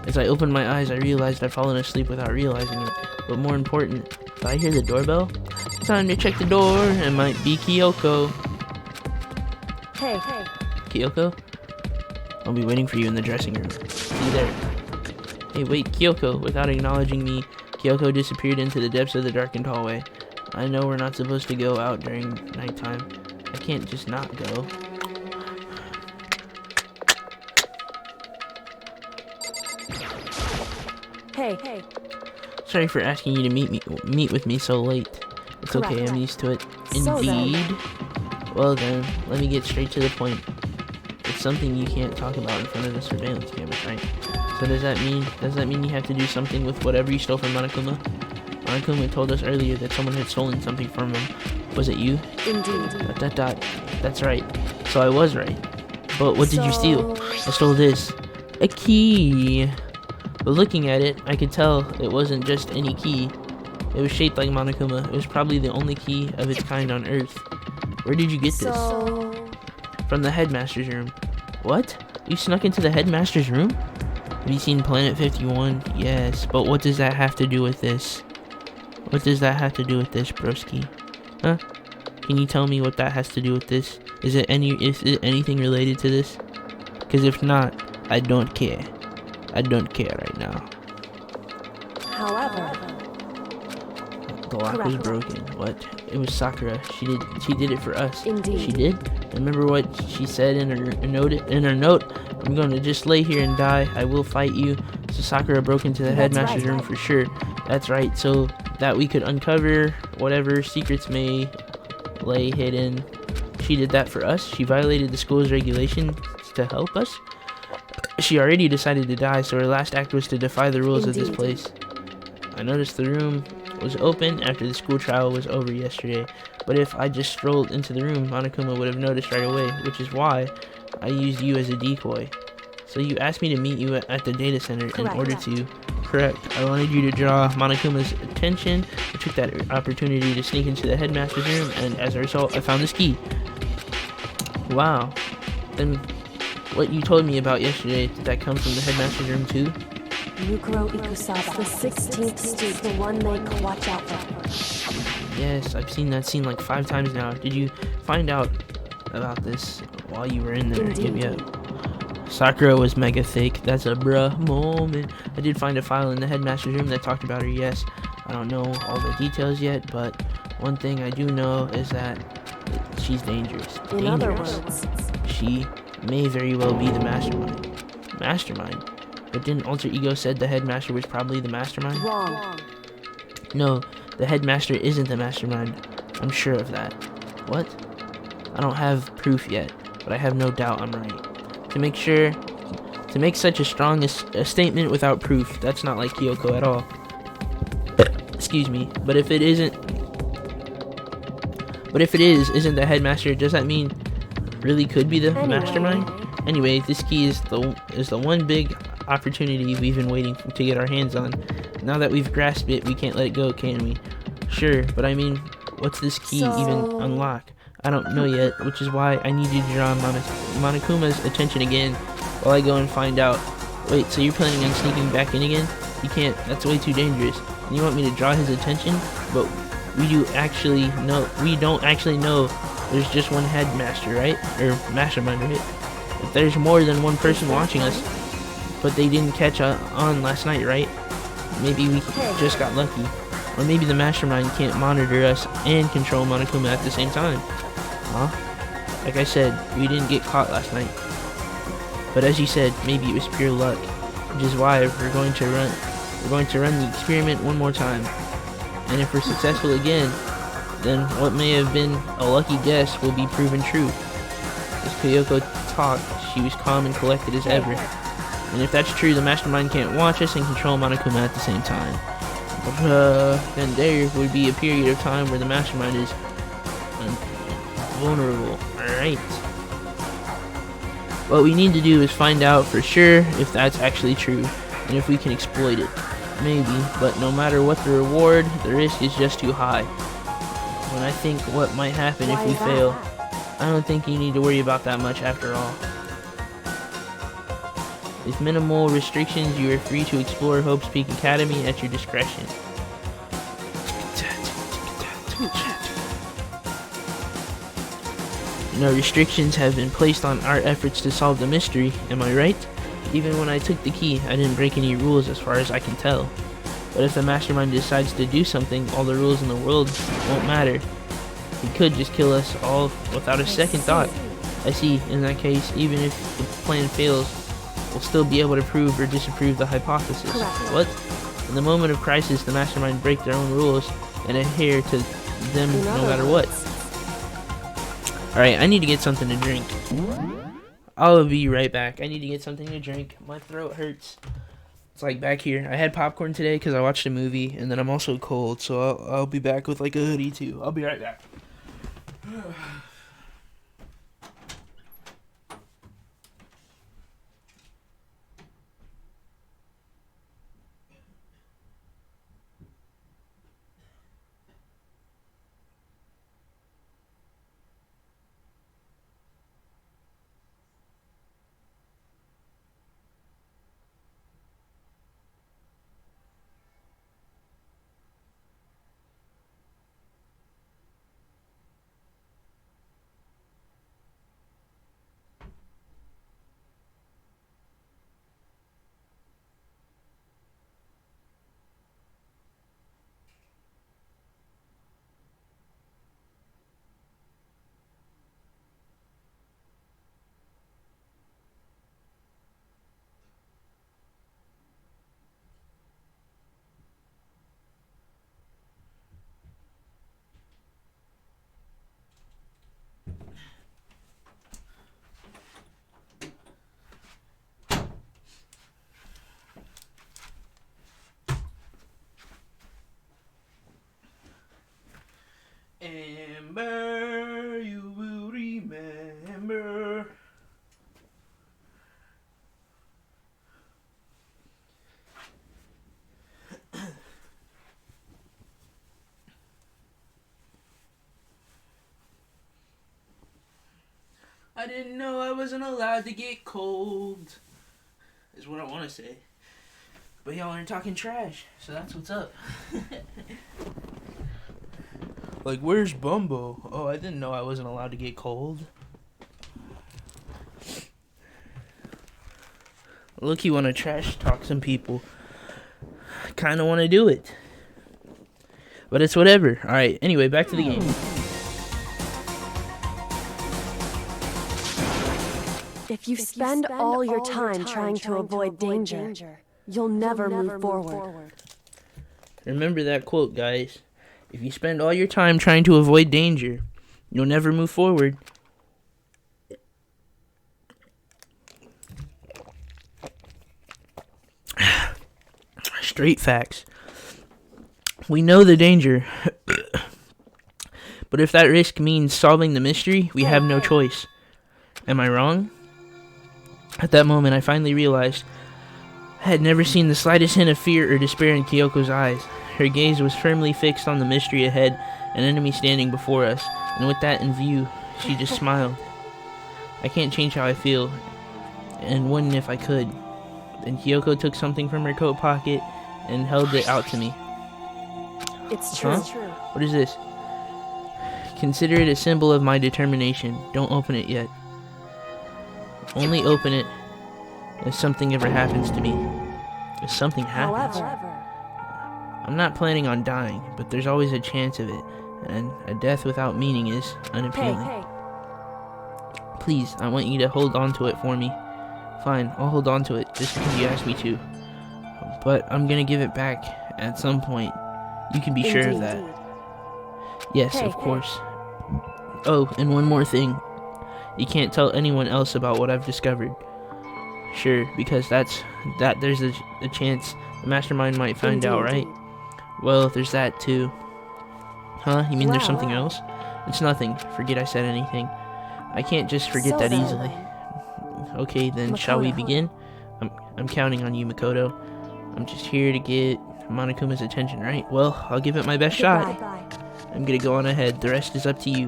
As I opened my eyes, I realized I'd fallen asleep without realizing it. But more important, did I hear the doorbell? Time to check the door. It might be Kyoko. Hey. Kyoko? I'll be waiting for you in the dressing room. See you there. Hey, wait, Kyoko. Without acknowledging me, Kyoko disappeared into the depths of the darkened hallway. I know we're not supposed to go out during nighttime. I can't just not go. Hey. Sorry for asking you to meet with me so late. It's okay, Correct. I'm used to it. So then- Indeed. Well then, let me get straight to the point. It's something you can't talk about in front of the surveillance cameras, right? So does that mean you have to do something with whatever you stole from Monokuma? Monokuma told us earlier that someone had stolen something from him. Was it you? Indeed. That's right. So I was right. But what did you steal? I stole this. A key. But looking at it, I could tell it wasn't just any key. It was shaped like Monokuma. It was probably the only key of its kind on Earth. Where did you get this? From the headmaster's room. What? You snuck into the headmaster's room? Have you seen Planet 51? Yes, but what does that have to do with this? What does that have to do with this, broski? Huh? Can you tell me what that has to do with this? Is it anything related to this? Because if not, I don't care. I don't care right now. However, The lock was broken. What? It was Sakura. She did it for us. Indeed. She did? Remember what she said in her note? I'm gonna just lay here and die. I will fight you. So Sakura broke into the headmaster's room for sure. That's right. So that we could uncover whatever secrets may lay hidden. She did that for us. She violated the school's regulations to help us. She already decided to die, so her last act was to defy the rules of this place. I noticed the room was open after the school trial was over yesterday, but if I just strolled into the room, Monokuma would have noticed right away, which is why I used you as a decoy. So you asked me to meet you at the data center in order to... Correct. I wanted you to draw Monokuma's attention. I took that opportunity to sneak into the headmaster's room, and as a result, I found this key. Wow. Then what you told me about yesterday, did that come from the headmaster's room too? Mukuro Ikusaba, the 16th student, the one they watch out for. Yes, I've seen that scene like 5 times now. Did you find out about this while you were in there? Indeed. Yeah. Sakura was mega fake. That's a bruh moment. I did find a file in the headmaster's room that talked about her, yes. I don't know all the details yet, but one thing I do know is that she's dangerous. In other words, She may very well be the mastermind. Mastermind? But didn't Alter Ego said the headmaster was probably the mastermind? wrong. No, the headmaster isn't the mastermind. I'm sure of that. What? I don't have proof yet, but I have no doubt I'm right. To make such a strong a statement without proof, that's not like Kyoko at all. Excuse me, but if it isn't, isn't the headmaster, does that mean really could be the mastermind? Anyway, this key is the one big opportunity we've been waiting to get our hands on. Now that we've grasped it, we can't let it go, can we? Sure, but I mean, what's this key even unlock? I don't know yet, which is why I need you to draw Monokuma's attention again while I go and find out. Wait, so you're planning on sneaking back in again? You can't, that's way too dangerous. And you want me to draw his attention? But we don't actually know there's just one headmaster, right? Or mastermind, right? If there's more than one person watching us, but they didn't catch on last night, right? Maybe we just got lucky. Or maybe the mastermind can't monitor us and control Monokuma at the same time. Huh? Like I said, we didn't get caught last night. But as you said, maybe it was pure luck. Which is why we're going to run the experiment one more time. And if we're successful again, then what may have been a lucky guess will be proven true. As Kyoko talked, she was calm and collected as ever. And if that's true, the mastermind can't watch us and control Monokuma at the same time. Then there would be a period of time where the mastermind is vulnerable. Alright. What we need to do is find out for sure if that's actually true, and if we can exploit it. Maybe, but no matter what the reward, the risk is just too high. When I think what might happen if we fail, I don't think you need to worry about that much after all. With minimal restrictions, you are free to explore Hope's Peak Academy at your discretion. No restrictions have been placed on our efforts to solve the mystery, am I right? Even when I took the key, I didn't break any rules as far as I can tell. But if the mastermind decides to do something, all the rules in the world won't matter. He could just kill us all without a second thought. I see, in that case, even if the plan fails, we'll still be able to prove or disapprove the hypothesis. What? In the moment of crisis, the mastermind break their own rules and adhere to them no matter what. Alright, I need to get something to drink. I'll be right back. I need to get something to drink. My throat hurts. It's like back here. I had popcorn today because I watched a movie, and then I'm also cold, so I'll be back with like a hoodie too. I'll be right back. remember. I didn't know I wasn't allowed to get cold, is what I want to say. But y'all aren't talking trash, so that's what's up. Like, where's Bumbo? Oh, I didn't know I wasn't allowed to get cold. Look, you want to trash talk some people. I kind of want to do it. But it's whatever. Alright, anyway, back to the game. If you spend all your time trying to avoid danger, you'll never move forward. Remember that quote, guys. If you spend all your time trying to avoid danger, you'll never move forward. Straight facts. We know the danger. But if that risk means solving the mystery, we have no choice. Am I wrong? At that moment, I finally realized I had never seen the slightest hint of fear or despair in Kyoko's eyes. Her gaze was firmly fixed on the mystery ahead, an enemy standing before us, and with that in view, she just smiled. I can't change how I feel, and wouldn't if I could. Then Kyoko took something from her coat pocket and held it out to me. It's true. What is this? Consider it a symbol of my determination. Don't open it yet. Only open it if something ever happens to me. If something happens. However, I'm not planning on dying, but there's always a chance of it, and a death without meaning is unappealing. Please, I want you to hold on to it for me. Fine, I'll hold on to it, just because you asked me to. But I'm gonna give it back at some point. You can be sure of that. Yes, of course. Oh, and one more thing. You can't tell anyone else about what I've discovered. Sure, because there's a chance the mastermind might find out, right? Well, there's that too. Huh? You mean there's something else? It's nothing. Forget I said anything. I can't just forget that easily. Okay, then shall we begin? I'm counting on you, Makoto. I'm just here to get Monokuma's attention, right? Well, I'll give it my best shot. I'm gonna go on ahead. The rest is up to you.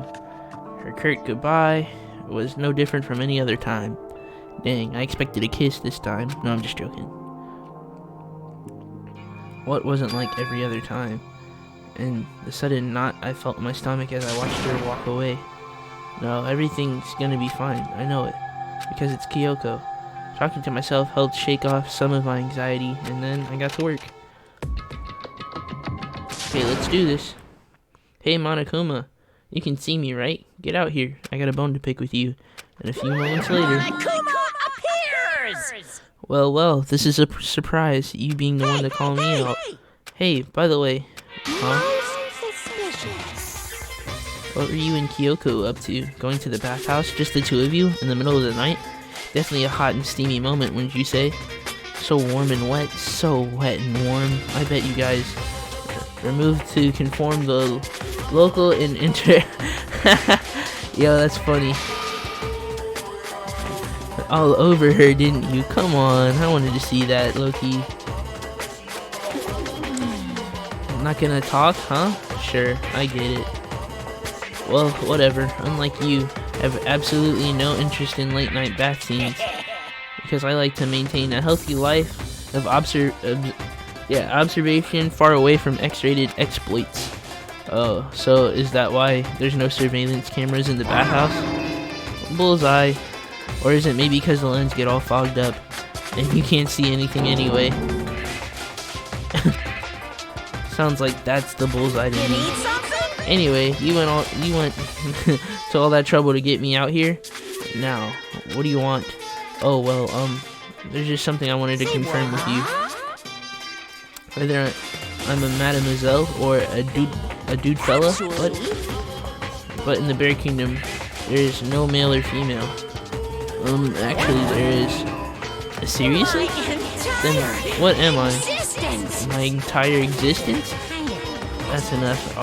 Her curt goodbye was no different from any other time. Dang, I expected a kiss this time. No, I'm just joking. What wasn't like every other time? And the sudden knot I felt in my stomach as I watched her walk away. No, everything's gonna be fine. I know it. Because it's Kyoko. Talking to myself helped shake off some of my anxiety, and then I got to work. Okay, let's do this. Hey, Monokuma. You can see me, right? Get out here. I got a bone to pick with you. And a few moments later... Monokuma appears! Well, this is a surprise, you being the one to call me out. Hey, by the way, what were you and Kyoko up to? Going to the bathhouse? Just the two of you? In the middle of the night? Definitely a hot and steamy moment, wouldn't you say? So warm and wet. So wet and warm. I bet you guys were moved to conform the local and Yo, that's funny. All over her, didn't you? Come on, I wanted to see that, Loki. I'm not gonna talk, huh? Sure, I get it. Well, whatever. Unlike you, I have absolutely no interest in late night bath scenes. Because I like to maintain a healthy life of observation far away from X-rated exploits. Oh, so is that why there's no surveillance cameras in the bathhouse? Bullseye. Or is it maybe because the lens get all fogged up and you can't see anything anyway? Sounds like that's the bullseye to me. Anyway, you went to all that trouble to get me out here. Now, what do you want? Oh well, there's just something I wanted to confirm with you. Whether I'm a mademoiselle or a dude fella, but in the Bear Kingdom, there is no male or female. Actually there is. Seriously? Then what am I? My entire existence? That's enough.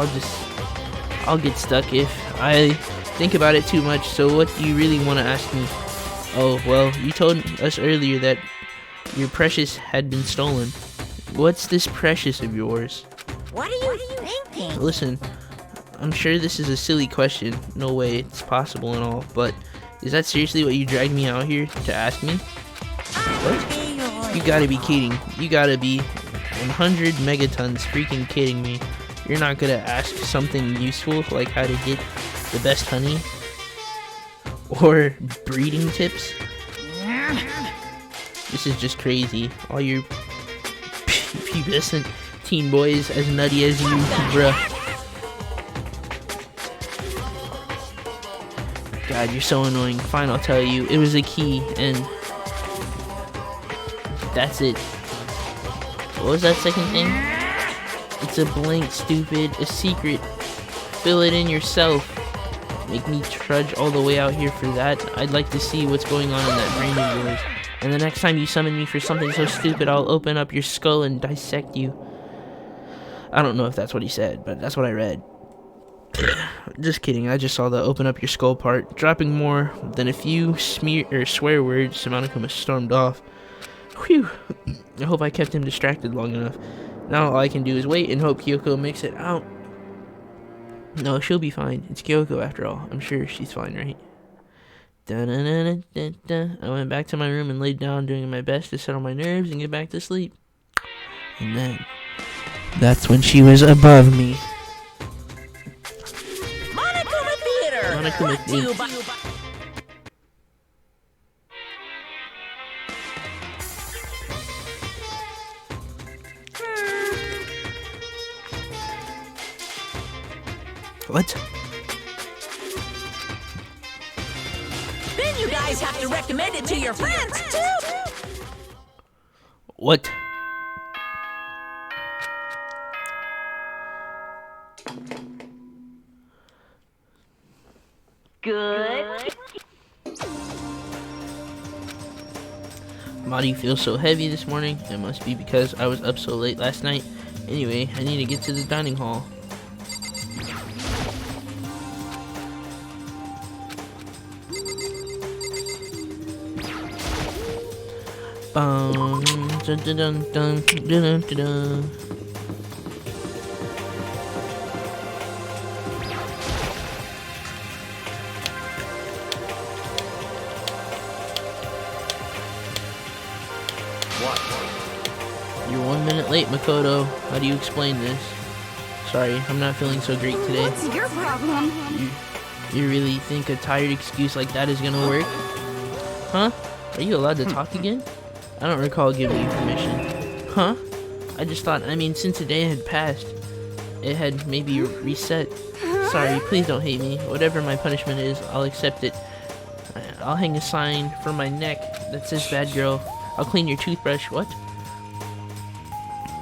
I'll get stuck if I think about it too much, so what do you really want to ask me? Oh, well, you told us earlier that your precious had been stolen. What's this precious of yours? What are you thinking? Listen, I'm sure this is a silly question. No way it's possible and all, but is that seriously what you dragged me out here to ask me? What? You gotta be kidding. You gotta be 100 megatons freaking kidding me. You're not gonna ask something useful like how to get the best honey? Or breeding tips? This is just crazy. All your pubescent teen boys as nutty as you, bruh. God, you're so annoying. Fine, I'll tell you. It was a key, and that's it. What was that second thing? It's a blank, stupid, a secret. Fill it in yourself. Make me trudge all the way out here for that? I'd like to see what's going on in that brain of yours. And the next time you summon me for something so stupid, I'll open up your skull and dissect you. I don't know if that's what he said, but that's what I read. Just kidding, I just saw the open up your skull part. Dropping more than a few swear words, Monokuma stormed off. Whew. I hope I kept him distracted long enough. Now all I can do is wait and hope Kyoko makes it out. No, she'll be fine. It's Kyoko after all. I'm sure she's fine, right? I went back to my room and laid down, doing my best to settle my nerves and get back to sleep. And then, that's when she was above me. Monokuma Theater! Monokuma Brought to you by... What? Then you guys have to recommend it to your friends, too! What? Good. Body feels so heavy this morning. It must be because I was up so late last night. Anyway, I need to get to the dining hall. Dun, dun, dun, dun, dun, dun, dun, dun. What? You're 1 minute late, Makoto. How do you explain this? Sorry, I'm not feeling so great today. What's your problem? You really think a tired excuse like that is gonna work? Huh? Are you allowed to talk again? I don't recall giving you permission. Huh? I just thought, since a day had passed, it had maybe reset. Sorry, please don't hate me. Whatever my punishment is, I'll accept it. I'll hang a sign from my neck that says bad girl. I'll clean your toothbrush. What?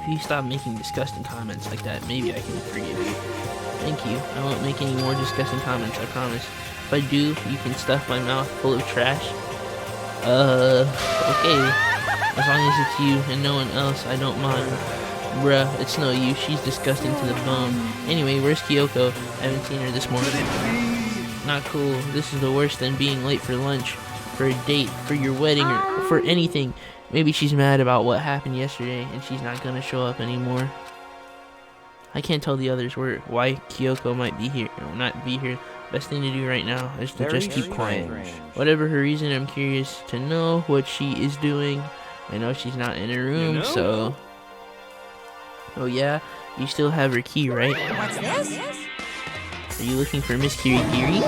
If you stop making disgusting comments like that, maybe I can forgive you. Thank you. I won't make any more disgusting comments, I promise. If I do, you can stuff my mouth full of trash. Okay. As long as it's you and no one else, I don't mind. Bruh, it's no use. She's disgusting to the bone. Anyway, where's Kyoko? I haven't seen her this morning. Not cool. This is the worst than being late for lunch, for a date, for your wedding, or for anything. Maybe she's mad about what happened yesterday and she's not gonna show up anymore. I can't tell the others why Kyoko might be here or not be here. Best thing to do right now is to just keep quiet. Whatever her reason, I'm curious to know what she is doing. I know she's not in her room, so... Oh yeah? You still have her key, right? What's this? Are you looking for Miss Kirigiri?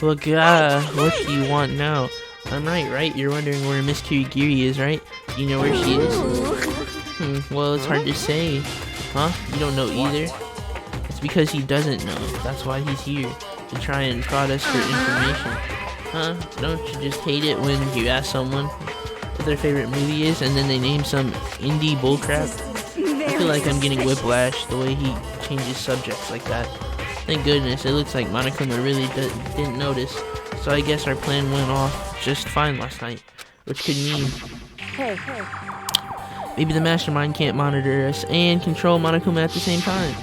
Well, God, what do you want now? I'm right? You're wondering where Miss Kirigiri is, right? Do you know where she is? Well, it's hard to say. Huh? You don't know either? It's because he doesn't know. That's why he's here. To try and prod us for information. Huh? Don't you just hate it when you ask someone what their favorite movie is and then they name some indie bullcrap? I feel like I'm getting whiplash the way he changes subjects like that. Thank goodness, it looks like Monokuma really didn't notice. So I guess our plan went off just fine last night. Which could mean... Hey. Maybe the mastermind can't monitor us and control Monokuma at the same time.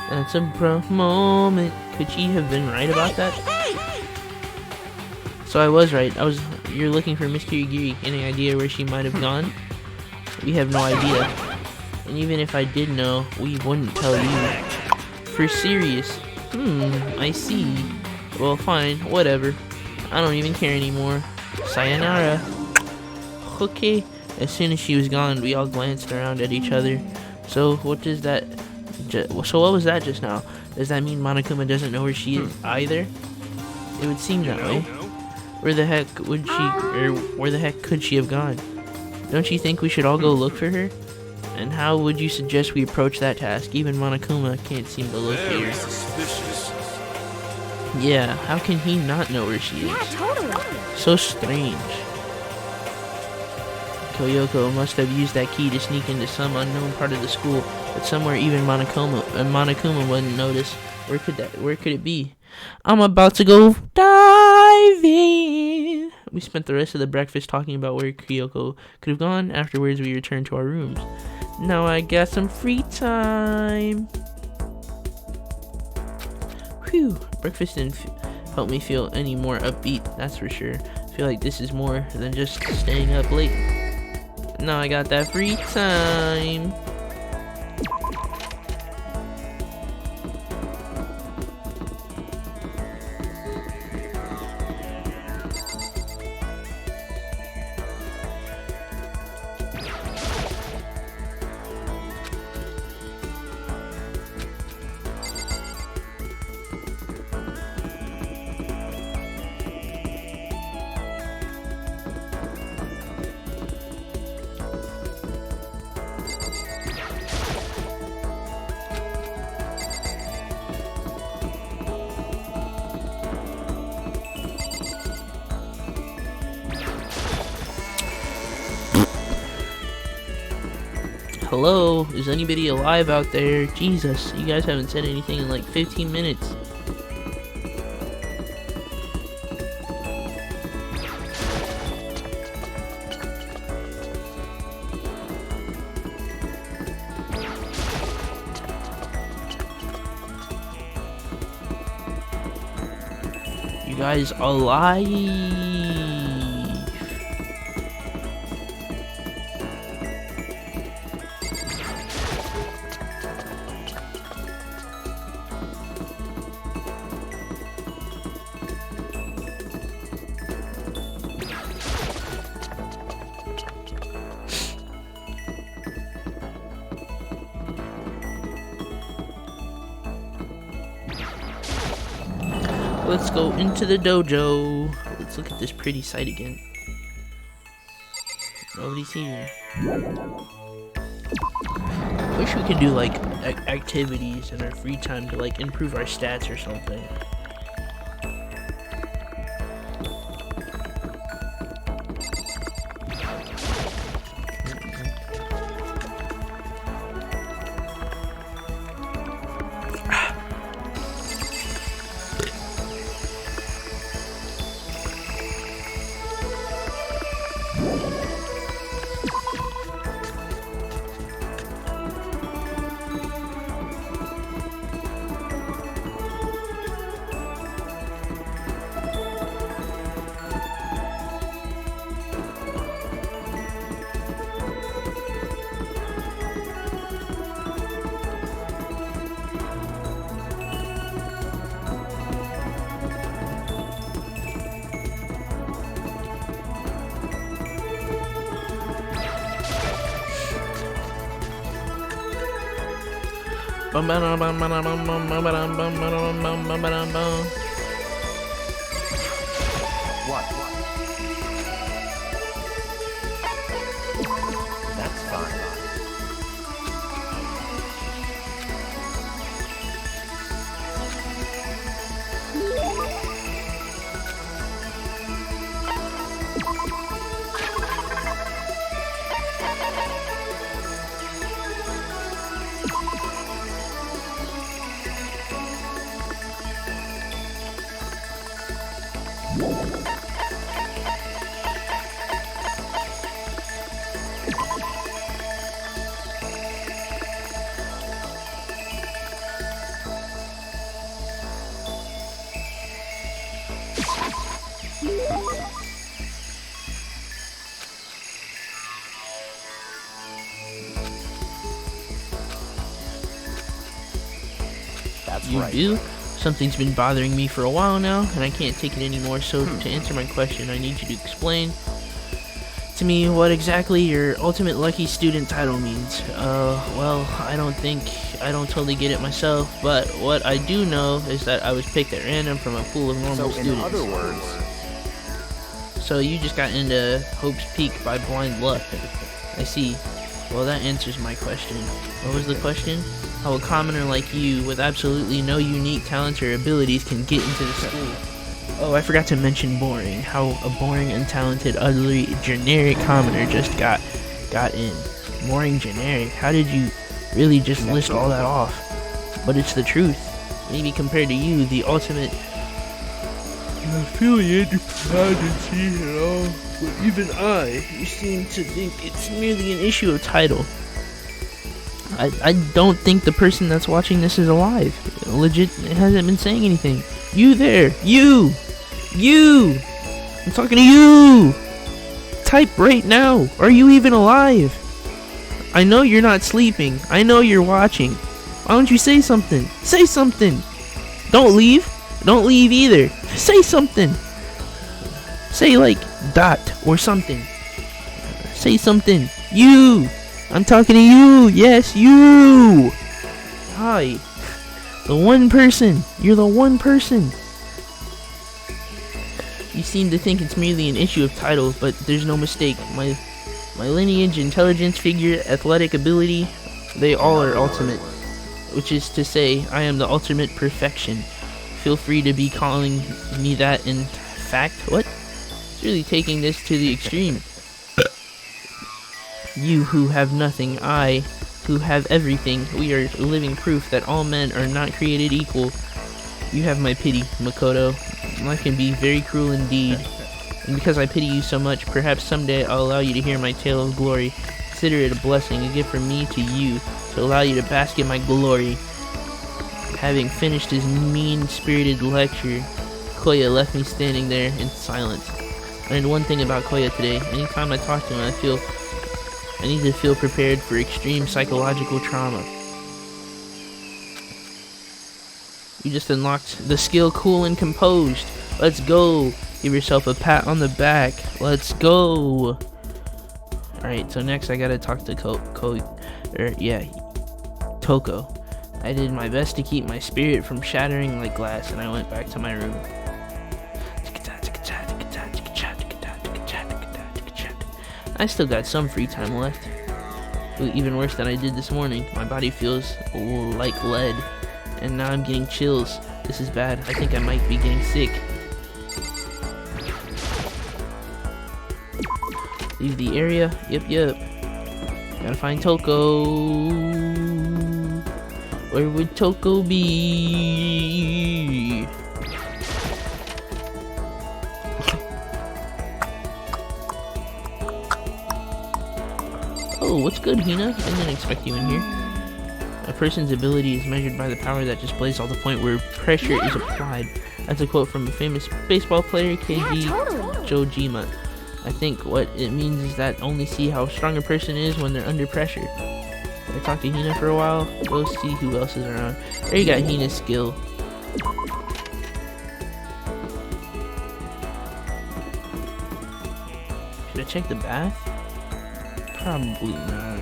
That's a pro moment. Could she have been right about that? Hey! So I was right. You're looking for Miss Kirigiri. Any idea where she might have gone? We have no idea. And even if I did know, we wouldn't tell you. For serious. I see. Well, fine. Whatever. I don't even care anymore. Sayonara. Okay. As soon as she was gone, we all glanced around at each other. So what does that... So what was that just now? Does that mean Monokuma doesn't know where she is either? It would seem that way. Where the heck would she... Or where the heck could she have gone? Don't you think we should all go look for her? And how would you suggest we approach that task? Even Monokuma can't seem to locate Very her. suspicious. Yeah, how can he not know where she is? Yeah, totally. So strange. Koyoko must have used that key to sneak into some unknown part of the school, but somewhere even Monokuma wouldn't notice. Where could it be? I'm about to go diving. We spent the rest of the breakfast talking about where Kyoko could have gone. Afterwards, we returned to our rooms. Now I got some free time. Whew, breakfast didn't help me feel any more upbeat, that's for sure. I feel like this is more than just staying up late. Now I got that free time. Hello? Is anybody alive out there? Jesus, you guys haven't said anything in like 15 minutes. You guys alive? Let's go into the dojo. Let's look at this pretty sight again. Nobody's here. Wish we could do like activities in our free time to like improve our stats or something. What? That's fine. You right. do? Something's been bothering me for a while now, and I can't take it anymore, so to answer my question, I need you to explain to me what exactly your ultimate lucky student title means. Well, I don't totally get it myself, but what I do know is that I was picked at random from a pool of normal So in students. other words, So you just got into Hope's Peak by blind luck. I see. Well, that answers my question. What was the question? How a commoner like you, with absolutely no unique talents or abilities, can get into the school. Oh, I forgot to mention boring. How a boring, untalented, utterly generic commoner just got in. Boring, generic. How did you really just list all that off? But it's the truth. Maybe compared to you, the ultimate affiliated prodigy and all, but even you seem to think it's merely an issue of title. I don't think the person that's watching this is alive. Legit hasn't been saying anything. You there, you! I'm talking to you! Type right now. Are you even alive? I know you're not sleeping. I know you're watching. Why don't you say something? Say something! Don't leave. Don't leave either. Say something. Say like dot or something. Say something. You! I'm talking to you! Yes, you! Hi. The one person. You're the one person. You seem to think it's merely an issue of title, but there's no mistake. My lineage, intelligence, figure, athletic ability, they all are ultimate. Which is to say, I am the ultimate perfection. Feel free to be calling me that in fact. What? It's really taking this to the extreme. You who have nothing, I who have everything, we are living proof that all men are not created equal. You have my pity, Makoto. Life can be very cruel indeed. And because I pity you so much, perhaps someday I'll allow you to hear my tale of glory. Consider it a blessing, a gift from me to you, to allow you to bask in my glory. Having finished his mean-spirited lecture, Koya left me standing there in silence. I learned one thing about Koya today. Anytime I talk to him, I need to feel prepared for extreme psychological trauma. You just unlocked the skill Cool and Composed. Let's go. Give yourself a pat on the back. Let's go. Alright, so next I gotta talk to Toko. I did my best to keep my spirit from shattering like glass, and I went back to my room. I still got some free time left. Even worse than I did this morning. My body feels like lead, and now I'm getting chills. This is bad. I think I might be getting sick. Leave the area. Yep. Gotta find Toko. Where would Toko be? Oh, what's good, Hina? I didn't expect you in here. A person's ability is measured by the power that displays all the point where pressure is applied. That's a quote from a famous baseball player, KG Jojima. I think what it means is that only see how strong a person is when they're under pressure. I talked to Hina for a while. Go see who else is around. There you got Hina's skill. Should I check the bath? Probably not.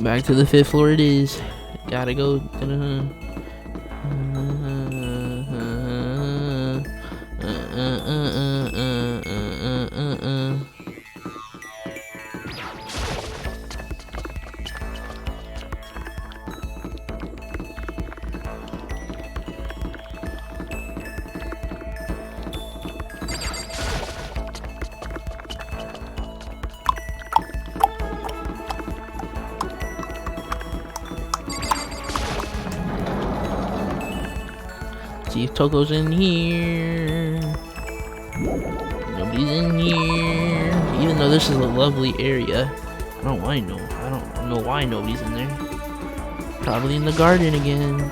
Back to the 5th floor it is. Gotta go. See if Toko's in here. Nobody's in here. Even though this is a lovely area, I don't know why nobody's in there. Probably in the garden again.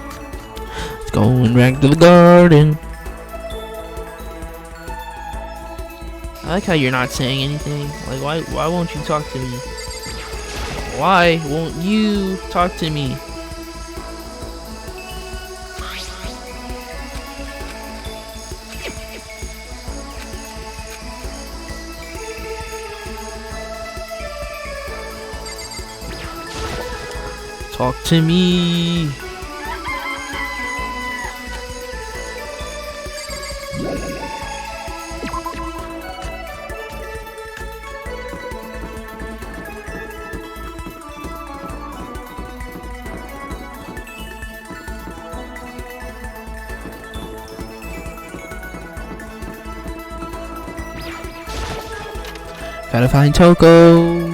It's going back to the garden. I like how you're not saying anything. Like, why won't you talk to me? Why won't you talk to me? Talk to me. Gotta find Toko.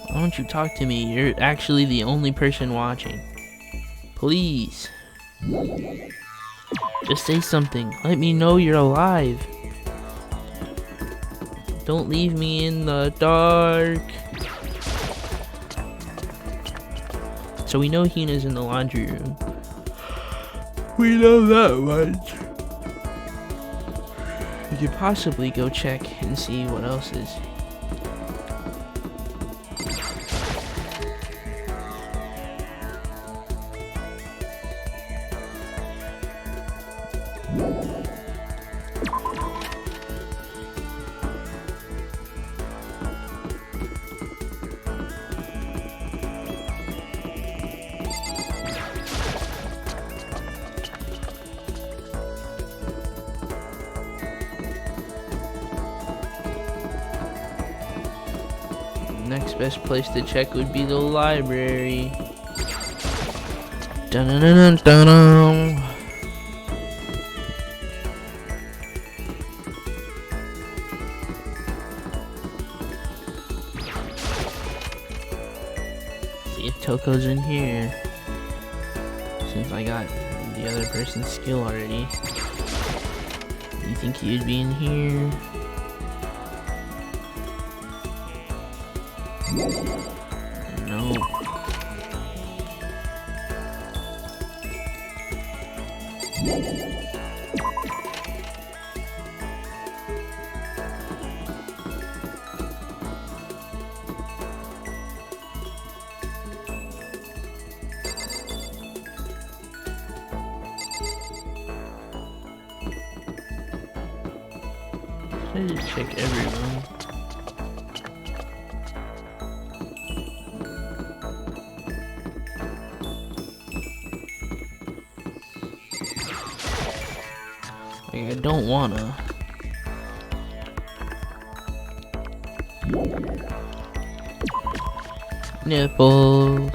Why don't you talk to me? You're actually the only person watching. Please. Just say something. Let me know you're alive. Don't leave me in the dark. So we know Hina's in the laundry room. We know that much. We could possibly go check and see what else is. Next best place to check would be the library. Dun dun dun dun dun. See if Toko's in here. Since I got the other person's skill already. You think he'd be in here? No. I just check every room. Like, I don't wanna. Nipples.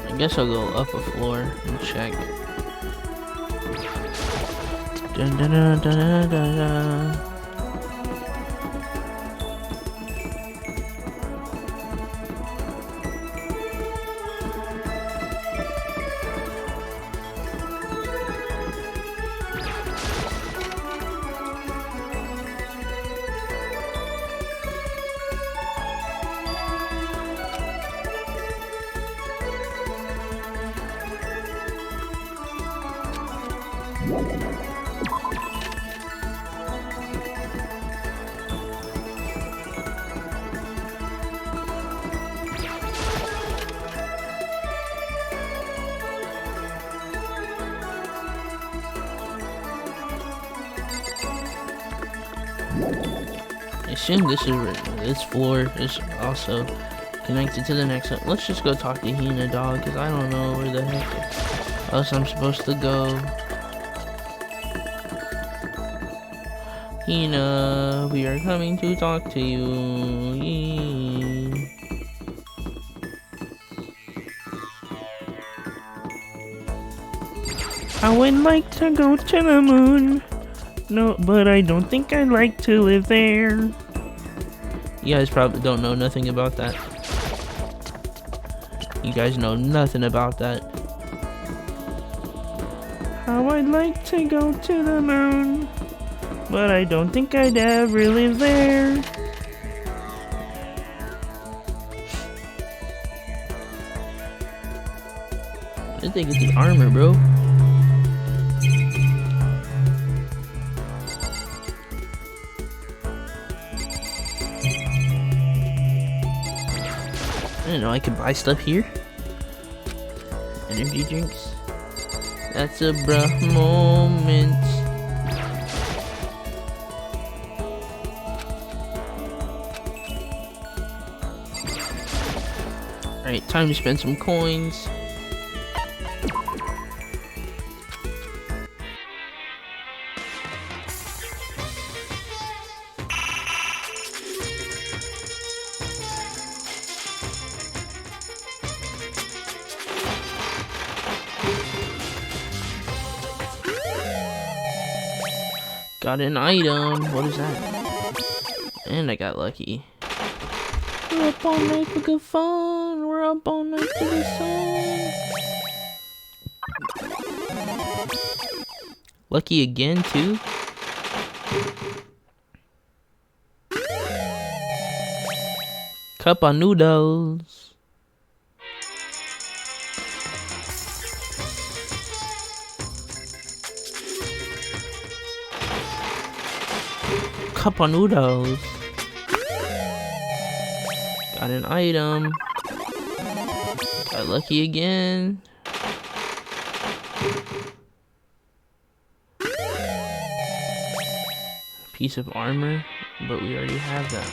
I guess I'll go up a floor and check. Dun, dun, dun, dun, dun, dun. I assume this floor is also connected to the next one. Let's just go talk to Hina, dog, because I don't know where the heck else I'm supposed to go. Hina, we are coming to talk to you. Yee. I would like to go to the moon. No, but I don't think I'd like to live there. You guys probably don't know nothing about that. You guys know nothing about that. How I'd like to go to the moon, but I don't think I'd ever live there. Where did they get the armor, bro? I didn't know I could buy stuff here. Energy drinks. That's a bruh moment. Alright, time to spend some coins. Got an item. What is that? And I got lucky. We're up all night for good fun. We're up all night for the sun. Lucky again, too? Cup of noodles. Cup of noodles. Got an item. Got lucky again. Piece of armor, but we already have that.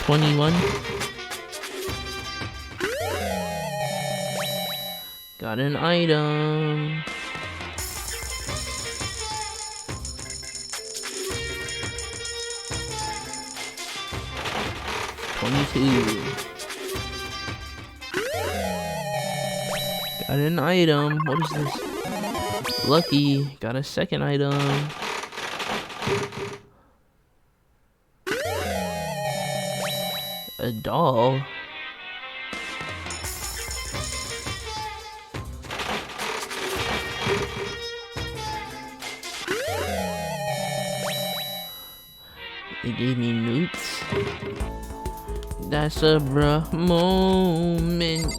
$21. Got an item. $22. Got an item. What is this? Lucky. Got a second item. A doll. They gave me newts. That's a bruh moment.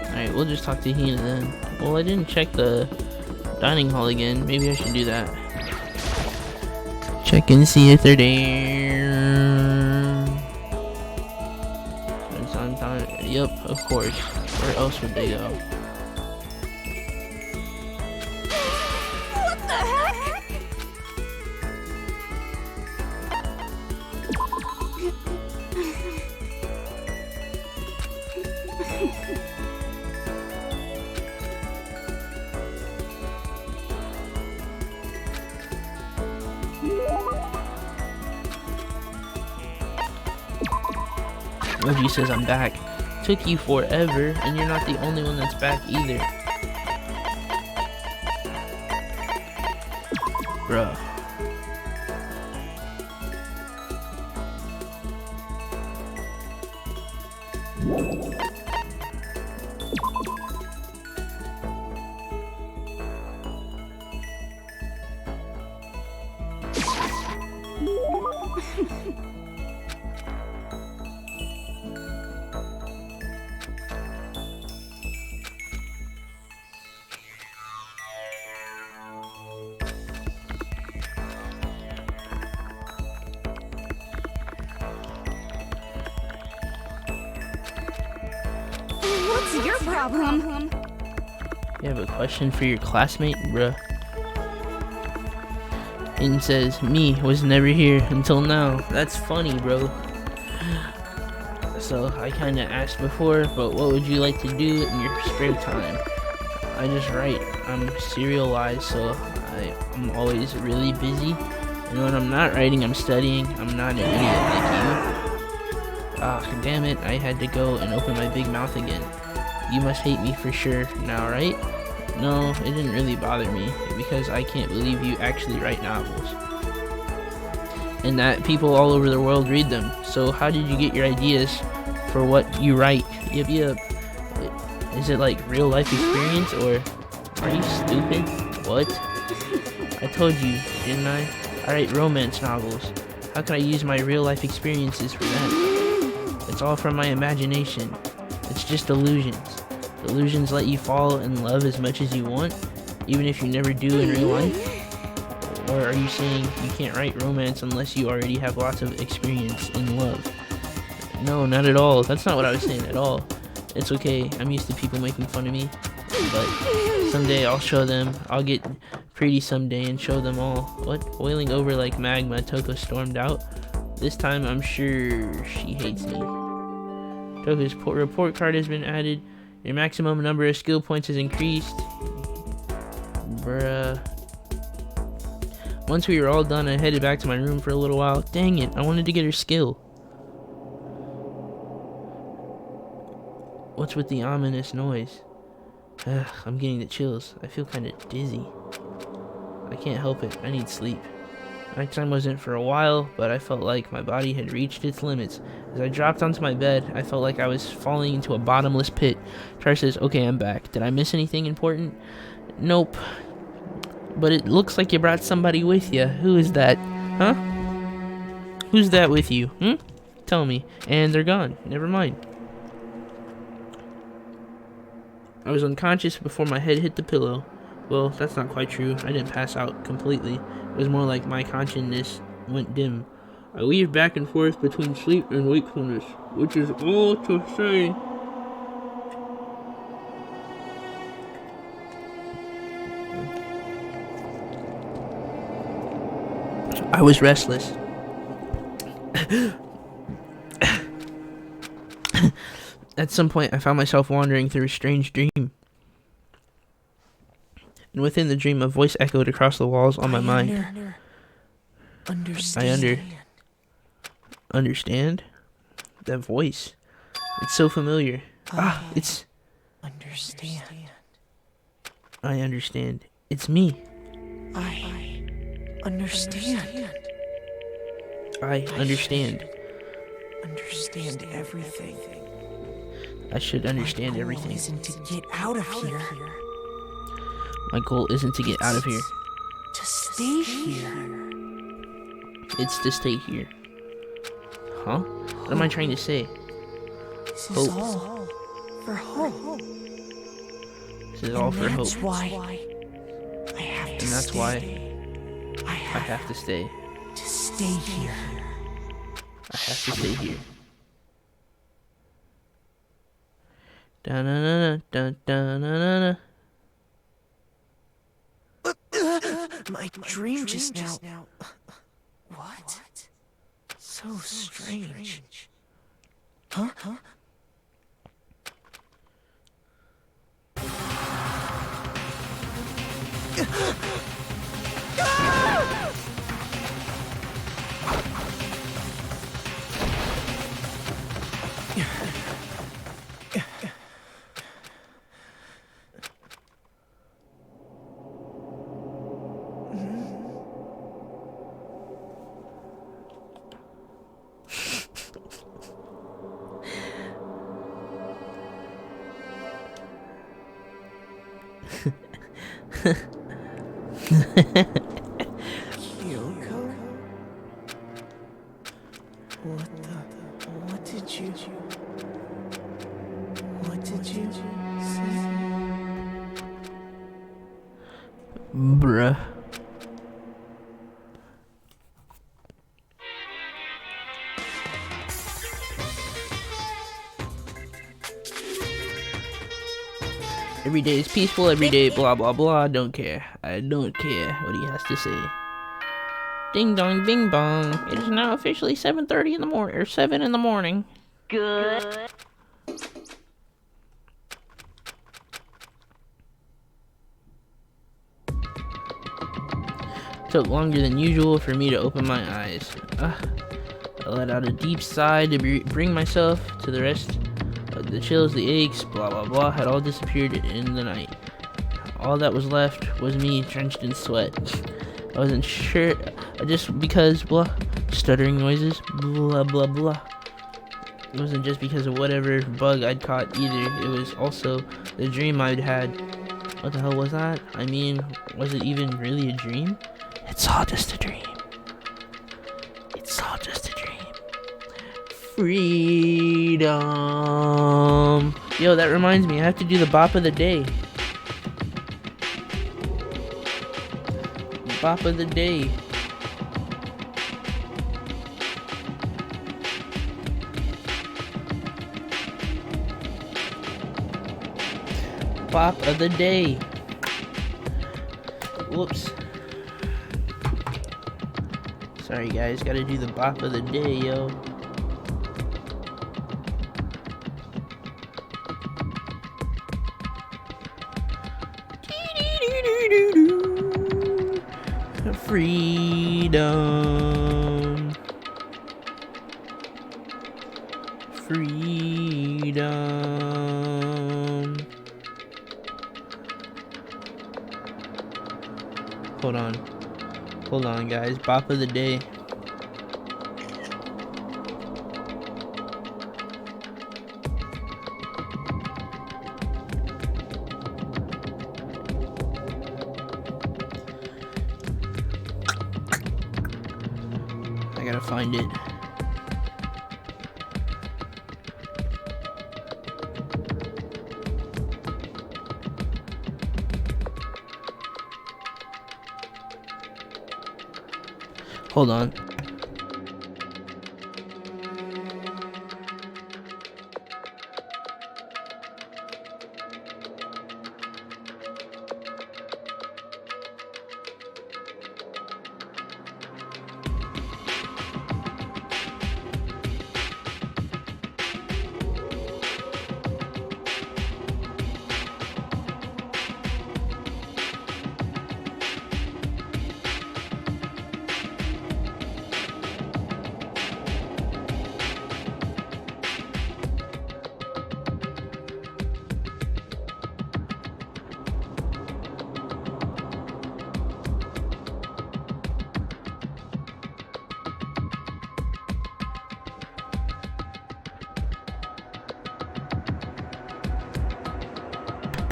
Alright, we'll just talk to Hina then. Well, I didn't check the dining hall again. Maybe I should do that. Check and see if they're there. Spend some time. Yep, of course. Where else would they go? What the heck? Reggie says I'm back. Took you forever, and you're not the only one that's back either. Bruh. What's your problem? You have a question for your classmate, bruh? Hayden says, me was never here until now. That's funny, bro. So, I kinda asked before, but what would you like to do in your spare time? I just write. I'm serialized, so I'm always really busy. And when I'm not writing, I'm studying. I'm not an idiot like you. Ah, damn it, I had to go and open my big mouth again. You must hate me for sure now, right? No, it didn't really bother me, because I can't believe you actually write novels. And that people all over the world read them. So how did you get your ideas for what you write? Yep. Is it like real life experience, or are you stupid? What? I told you, didn't I? I write romance novels. How can I use my real life experiences for that? It's all from my imagination. It's just illusions. Illusions let you fall in love as much as you want, even if you never do in real life? Or are you saying you can't write romance unless you already have lots of experience in love? No, not at all. That's not what I was saying at all. It's okay. I'm used to people making fun of me. But someday I'll show them. I'll get pretty someday and show them all. What? Boiling over like magma, Toko stormed out. This time I'm sure she hates me. Toko's report card has been added. Your maximum number of skill points has increased. Bruh. Once we were all done, I headed back to my room for a little while. Dang it, I wanted to get her skill. What's with the ominous noise? Ugh, I'm getting the chills. I feel kinda dizzy. I can't help it, I need sleep. Nighttime wasn't for a while, but I felt like my body had reached its limits. As I dropped onto my bed, I felt like I was falling into a bottomless pit. Char says, okay, I'm back. Did I miss anything important? Nope. But it looks like you brought somebody with you. Who is that? Huh? Who's that with you? Tell me. And they're gone. Never mind. I was unconscious before my head hit the pillow. Well, that's not quite true. I didn't pass out completely. It was more like my consciousness went dim. I weaved back and forth between sleep and wakefulness, which is all to say. I was restless. At some point, I found myself wandering through a strange dream. And within the dream, a voice echoed across the walls on my mind. Understand? That voice. It's so familiar. It's... Understand. I understand. It's me. I understand. I understand. Understand everything. I should understand everything. Isn't to get out of here. My goal isn't to get out of here. To stay here. It's to stay here. Huh? What am I trying to say? This is Hope. all for hope. This is all for hope. That's why I have to And that's stay. why I I have to stay. to stay here. I have to stay here. Da-na-na-na, da-da-na-na-na. My dream just now. What? So strange. Huh? Kyoko? What did you say? Bruh. Every day is peaceful, every day blah blah blah, don't care. I don't care what he has to say. Ding dong bing bong. It is now officially 7:30 in the morning, or 7 in the morning. Good. Took longer than usual for me to open my eyes. I let out a deep sigh to bring myself to the rest. The chills, the aches, blah blah blah, had all disappeared in the night. All that was left was me drenched in sweat. I wasn't sure, just because, blah, stuttering noises, blah blah blah. It wasn't just because of whatever bug I'd caught either, it was also the dream I'd had. What the hell was that? I mean, was it even really a dream? It's all just a dream. It's all just a dream. Freedom. Yo, that reminds me, I have to do the bop of the day. Bop of the day. Bop of the day. Whoops. Sorry guys, gotta do the bop of the day, yo. Freedom. Freedom. Hold on. Hold on, guys. Bop of the day. I gotta find it. Hold on.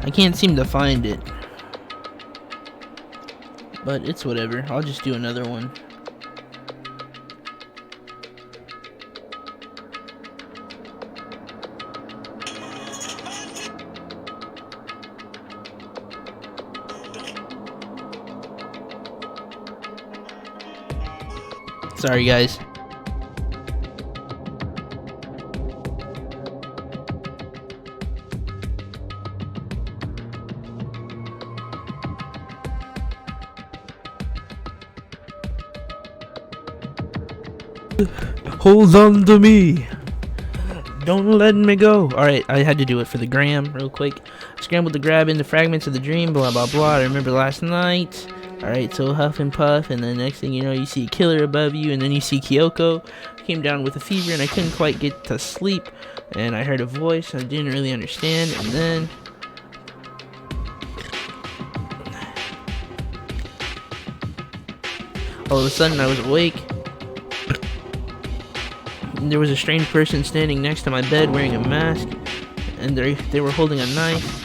I can't seem to find it. But it's whatever. I'll just do another one. Sorry, guys. Hold on to me. Don't let me go. Alright, I had to do it for the gram real quick. Scrambled to grab into fragments of the dream, blah blah blah. I remember last night. Alright, so huff and puff, and then next thing you know, you see a killer above you, and then you see Kyoko. Came down with a fever, and I couldn't quite get to sleep. And I heard a voice I didn't really understand, and then all of a sudden I was awake. There was a strange person standing next to my bed wearing a mask, and they were holding a knife.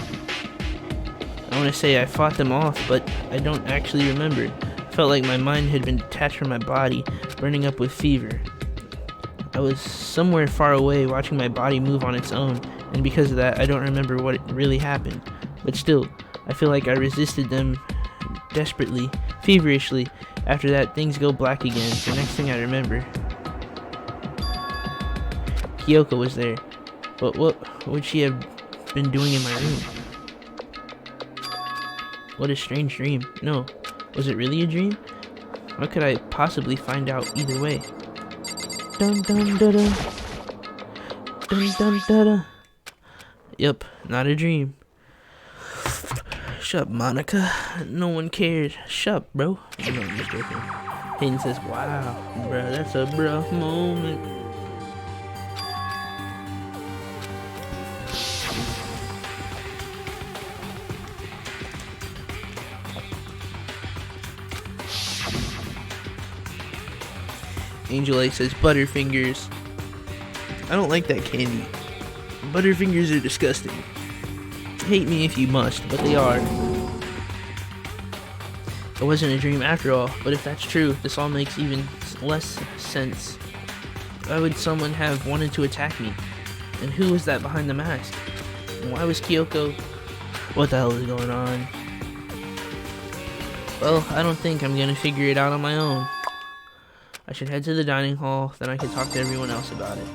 I want to say I fought them off, but I don't actually remember. It felt like my mind had been detached from my body, burning up with fever. I was somewhere far away watching my body move on its own, and because of that, I don't remember what really happened. But still, I feel like I resisted them desperately, feverishly. After that, things go black again. The next thing I remember, Kyoko was there. But what would she have been doing in my room? What a strange dream. No, was it really a dream? What could I possibly find out either way? Dun dun da da. Dun dun da da. Yep, not a dream. Shut up, Monica. No one cares. Shut up, bro. No, I'm just joking. Hayden says, wow, bro, that's a rough moment. Angel A says, Butterfingers. I don't like that candy. Butterfingers are disgusting. Hate me if you must, but they are. It wasn't a dream after all, but if that's true, this all makes even less sense. Why would someone have wanted to attack me? And who was that behind the mask? And why was Kyoko? What the hell is going on? Well, I don't think I'm gonna figure it out on my own. I should head to the dining hall, then I can talk to everyone else about it.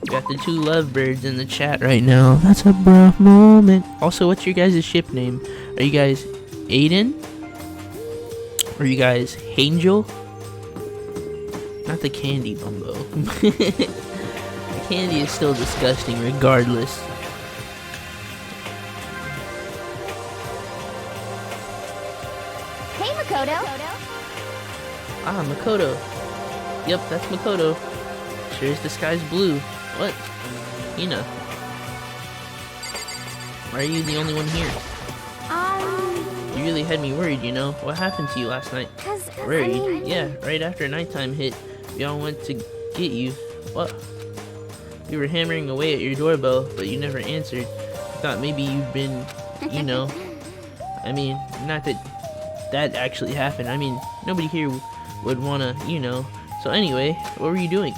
We got the two lovebirds in the chat right now. That's a rough moment. Also, what's your guys' ship name? Are you guys Aiden? Or are you guys Angel? Not the candy, Bumbo. The candy is still disgusting regardless. Hey, Makoto. Ah, Makoto. Yep, that's Makoto. Sure as the sky's blue. What? Hina. Why are you the only one here? You really had me worried, you know? What happened to you last night? Worried? Yeah, right after nighttime hit, we all went to get you. What? We were hammering away at your doorbell, but you never answered. I thought maybe you'd been, you know. I mean, not that that actually happened. I mean, nobody here would wanna, you know. So anyway, what were you doing?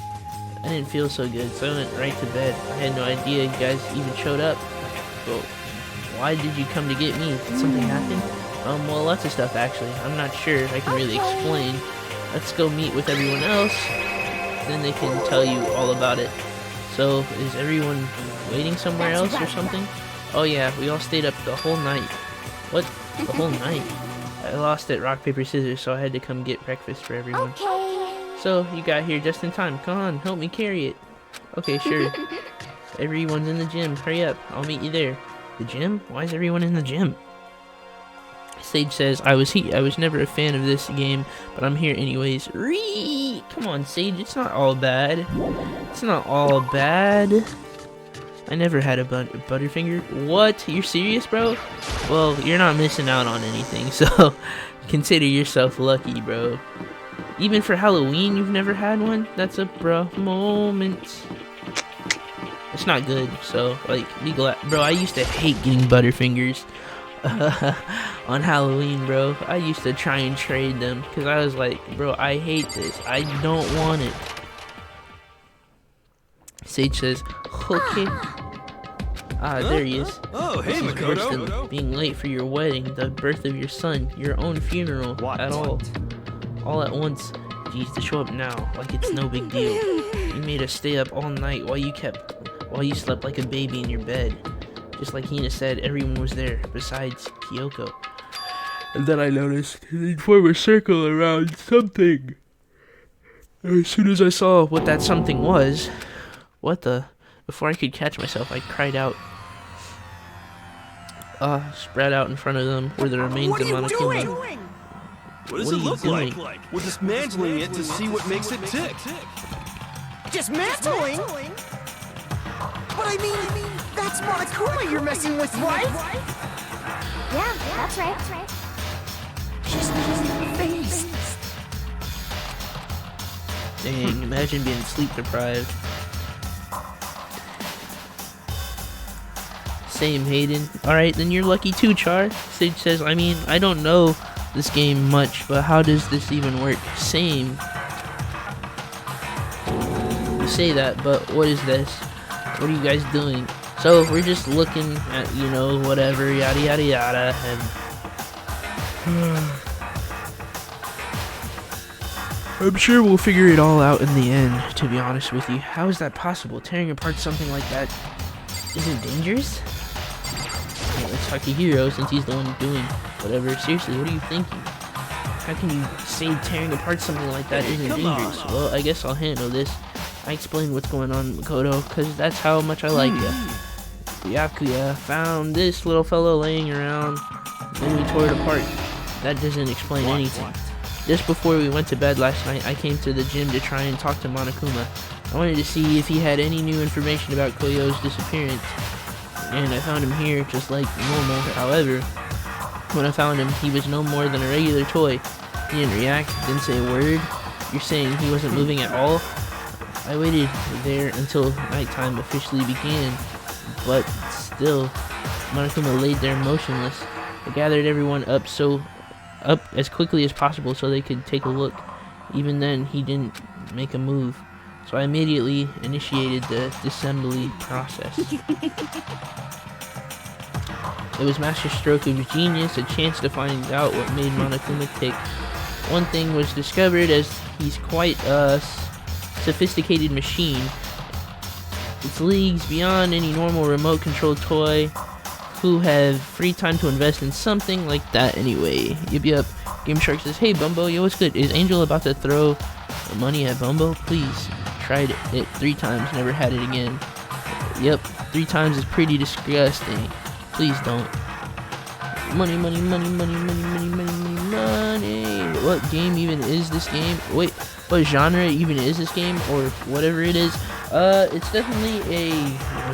I didn't feel so good, so I went right to bed. I had no idea you guys even showed up. Well, why did you come to get me? Did something happen? Well, lots of stuff actually. I'm not sure I can really explain. Let's go meet with everyone else, then they can tell you all about it. So, is everyone waiting somewhere else or something? Oh yeah, we all stayed up the whole night. What? The whole night? I lost at rock, paper, scissors, so I had to come get breakfast for everyone. So, you got here just in time. Come on, help me carry it. Okay, sure. Everyone's in the gym. Hurry up. I'll meet you there. The gym? Why is everyone in the gym? Sage says, I was never a fan of this game, but I'm here anyways. Come on, Sage. It's not all bad. It's not all bad. I never had a Butterfinger. What? You're serious, bro? Well, you're not missing out on anything, so consider yourself lucky, bro. Even for Halloween, you've never had one? That's a rough moment. It's not good, so, like, be glad. Bro, I used to hate getting Butterfingers on Halloween, bro. I used to try and trade them, because I was like, bro, I hate this. I don't want it. Sage says, okay. Ah, there he is. Oh, hey, This is worse Makoto. than being late for your wedding, the birth of your son, your own funeral, at all. All at once. Geez, to show up now, like it's no big deal. You made us stay up all night while you slept like a baby in your bed. Just like Hina said, everyone was there, besides Kyoko. And then I noticed they'd form a circle around something. As soon as I saw what that something was, what the? Before I could catch myself, I cried out. Spread out in front of them were the remains of Monokuma. What does it look like? We're dismantling it to see what makes it tick. Dismantling? But I mean, that's Monokuma you're messing with, right? Yeah, that's right. She's losing her face. Dang, imagine being sleep deprived. Same, Hayden. Alright, then you're lucky too, Char. Sage says, I mean, I don't know this game much, but how does this even work? Same. You say that, but what is this? What are you guys doing? So, we're just looking at, you know, whatever, yada yada yada, and... I'm sure we'll figure it all out in the end, to be honest with you. How is that possible? Tearing apart something like that isn't dangerous? Yeah, let's talk to Hero since he's the one doing whatever. Seriously, what are you thinking? How can you say tearing apart something like that isn't dangerous? Well, I guess I'll handle this. I explained what's going on, Makoto, because that's how much I like ya. Byakuya found this little fellow laying around, then we tore it apart. That doesn't explain anything. Just before we went to bed last night, I came to the gym to try and talk to Monokuma. I wanted to see if he had any new information about Koyo's disappearance, and I found him here just like normal. However, when I found him, he was no more than a regular toy. He didn't react, didn't say a word. You're saying he wasn't moving at all? I waited there until nighttime officially began, but still, Monokuma laid there motionless. I gathered everyone up as quickly as possible so they could take a look. Even then, he didn't make a move. So I immediately initiated the disassembly process. It was Master Stroke of Genius, a chance to find out what made Monokuma tick. One thing was discovered, as he's quite a sophisticated machine. It's leagues beyond any normal remote-controlled toy. Who have free time to invest in something like that anyway? Yep. Game Shark says, hey Bumbo, yo, what's good? Is Angel about to throw money at Bumbo? Please. Tried it 3 times, never had it again. Yep, 3 times is pretty disgusting. Please don't. Money. What game even is this game? Wait, what genre even is this game? Or whatever it is. It's definitely a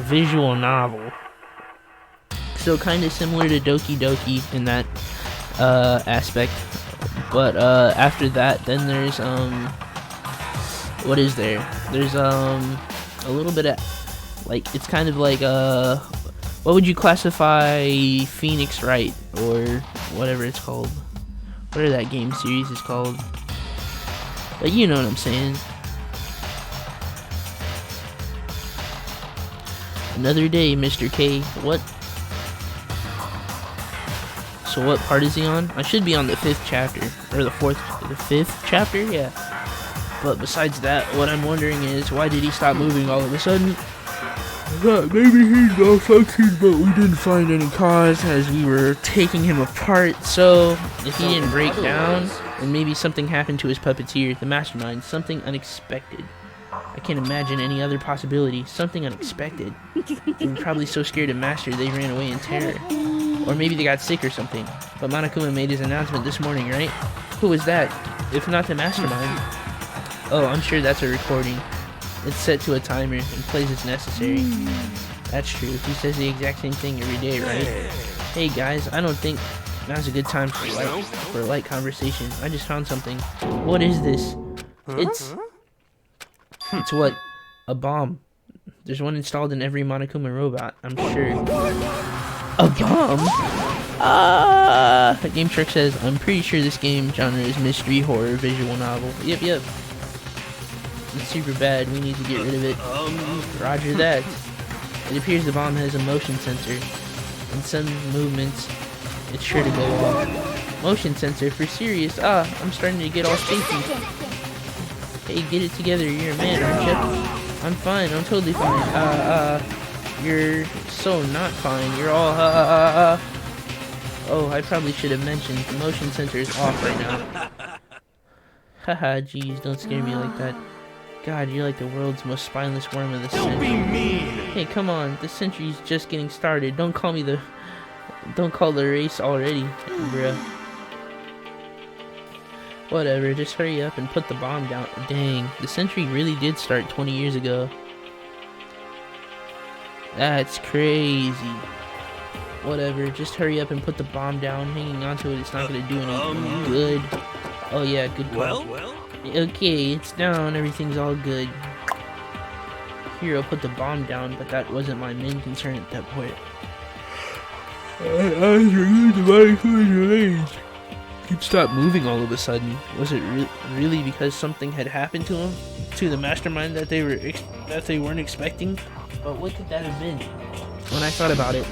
visual novel. So kind of similar to Doki Doki in that aspect, but after that, then there's what is there? There's a little bit of like, it's kind of like what would you classify Phoenix Wright or whatever it's called? Whatever that game series is called. But you know what I'm saying. Another day, Mr. K. What? So what part is he on? I should be on the 5th chapter, or the 5th chapter, yeah. But besides that, what I'm wondering is, why did he stop moving all of a sudden? I thought maybe he'd malfunctioned, but we didn't find any cause as we were taking him apart. So if he didn't break down, then maybe something happened to his puppeteer, the mastermind, something unexpected. I can't imagine any other possibility. Something unexpected. They were probably so scared of Master they ran away in terror. Or maybe they got sick or something. But Monokuma made his announcement this morning, right? Who was that? If not the mastermind. Oh, I'm sure that's a recording. It's set to a timer and plays as necessary. That's true. He says the exact same thing every day, right? Hey guys, I don't think now's a good time for a light conversation. I just found something. What is this? It's what? A bomb. There's one installed in every Monokuma robot, I'm sure. A bomb? Game Shark says, I'm pretty sure this game genre is mystery, horror, visual novel. Yep. It's super bad, we need to get rid of it. Roger that. It appears the bomb has a motion sensor. In some movements, it's sure to go off. Motion sensor for serious? I'm starting to get all spacey. Hey, get it together, you're a man, aren't you? I'm fine, I'm totally fine. You're so not fine. You're all, Oh, I probably should have mentioned the motion sensor is off right now. Haha, jeez, don't scare me like that. God, you're like the world's most spineless worm of the century. Don't be mean! Hey, come on, the century's just getting started. Don't call the race already, bruh. Whatever, just hurry up and put the bomb down. Dang, the century really did start 20 years ago. That's crazy. Whatever, just hurry up and put the bomb down. Hanging onto it, it's not gonna do any good. Oh yeah, good call. Well? Okay, it's down. Everything's all good. Hero put the bomb down, but that wasn't my main concern at that point. I was removed the range. He'd stopped moving all of a sudden. Was it really because something had happened to him, to the mastermind that they weren't expecting? But what could that have been? When I thought about it,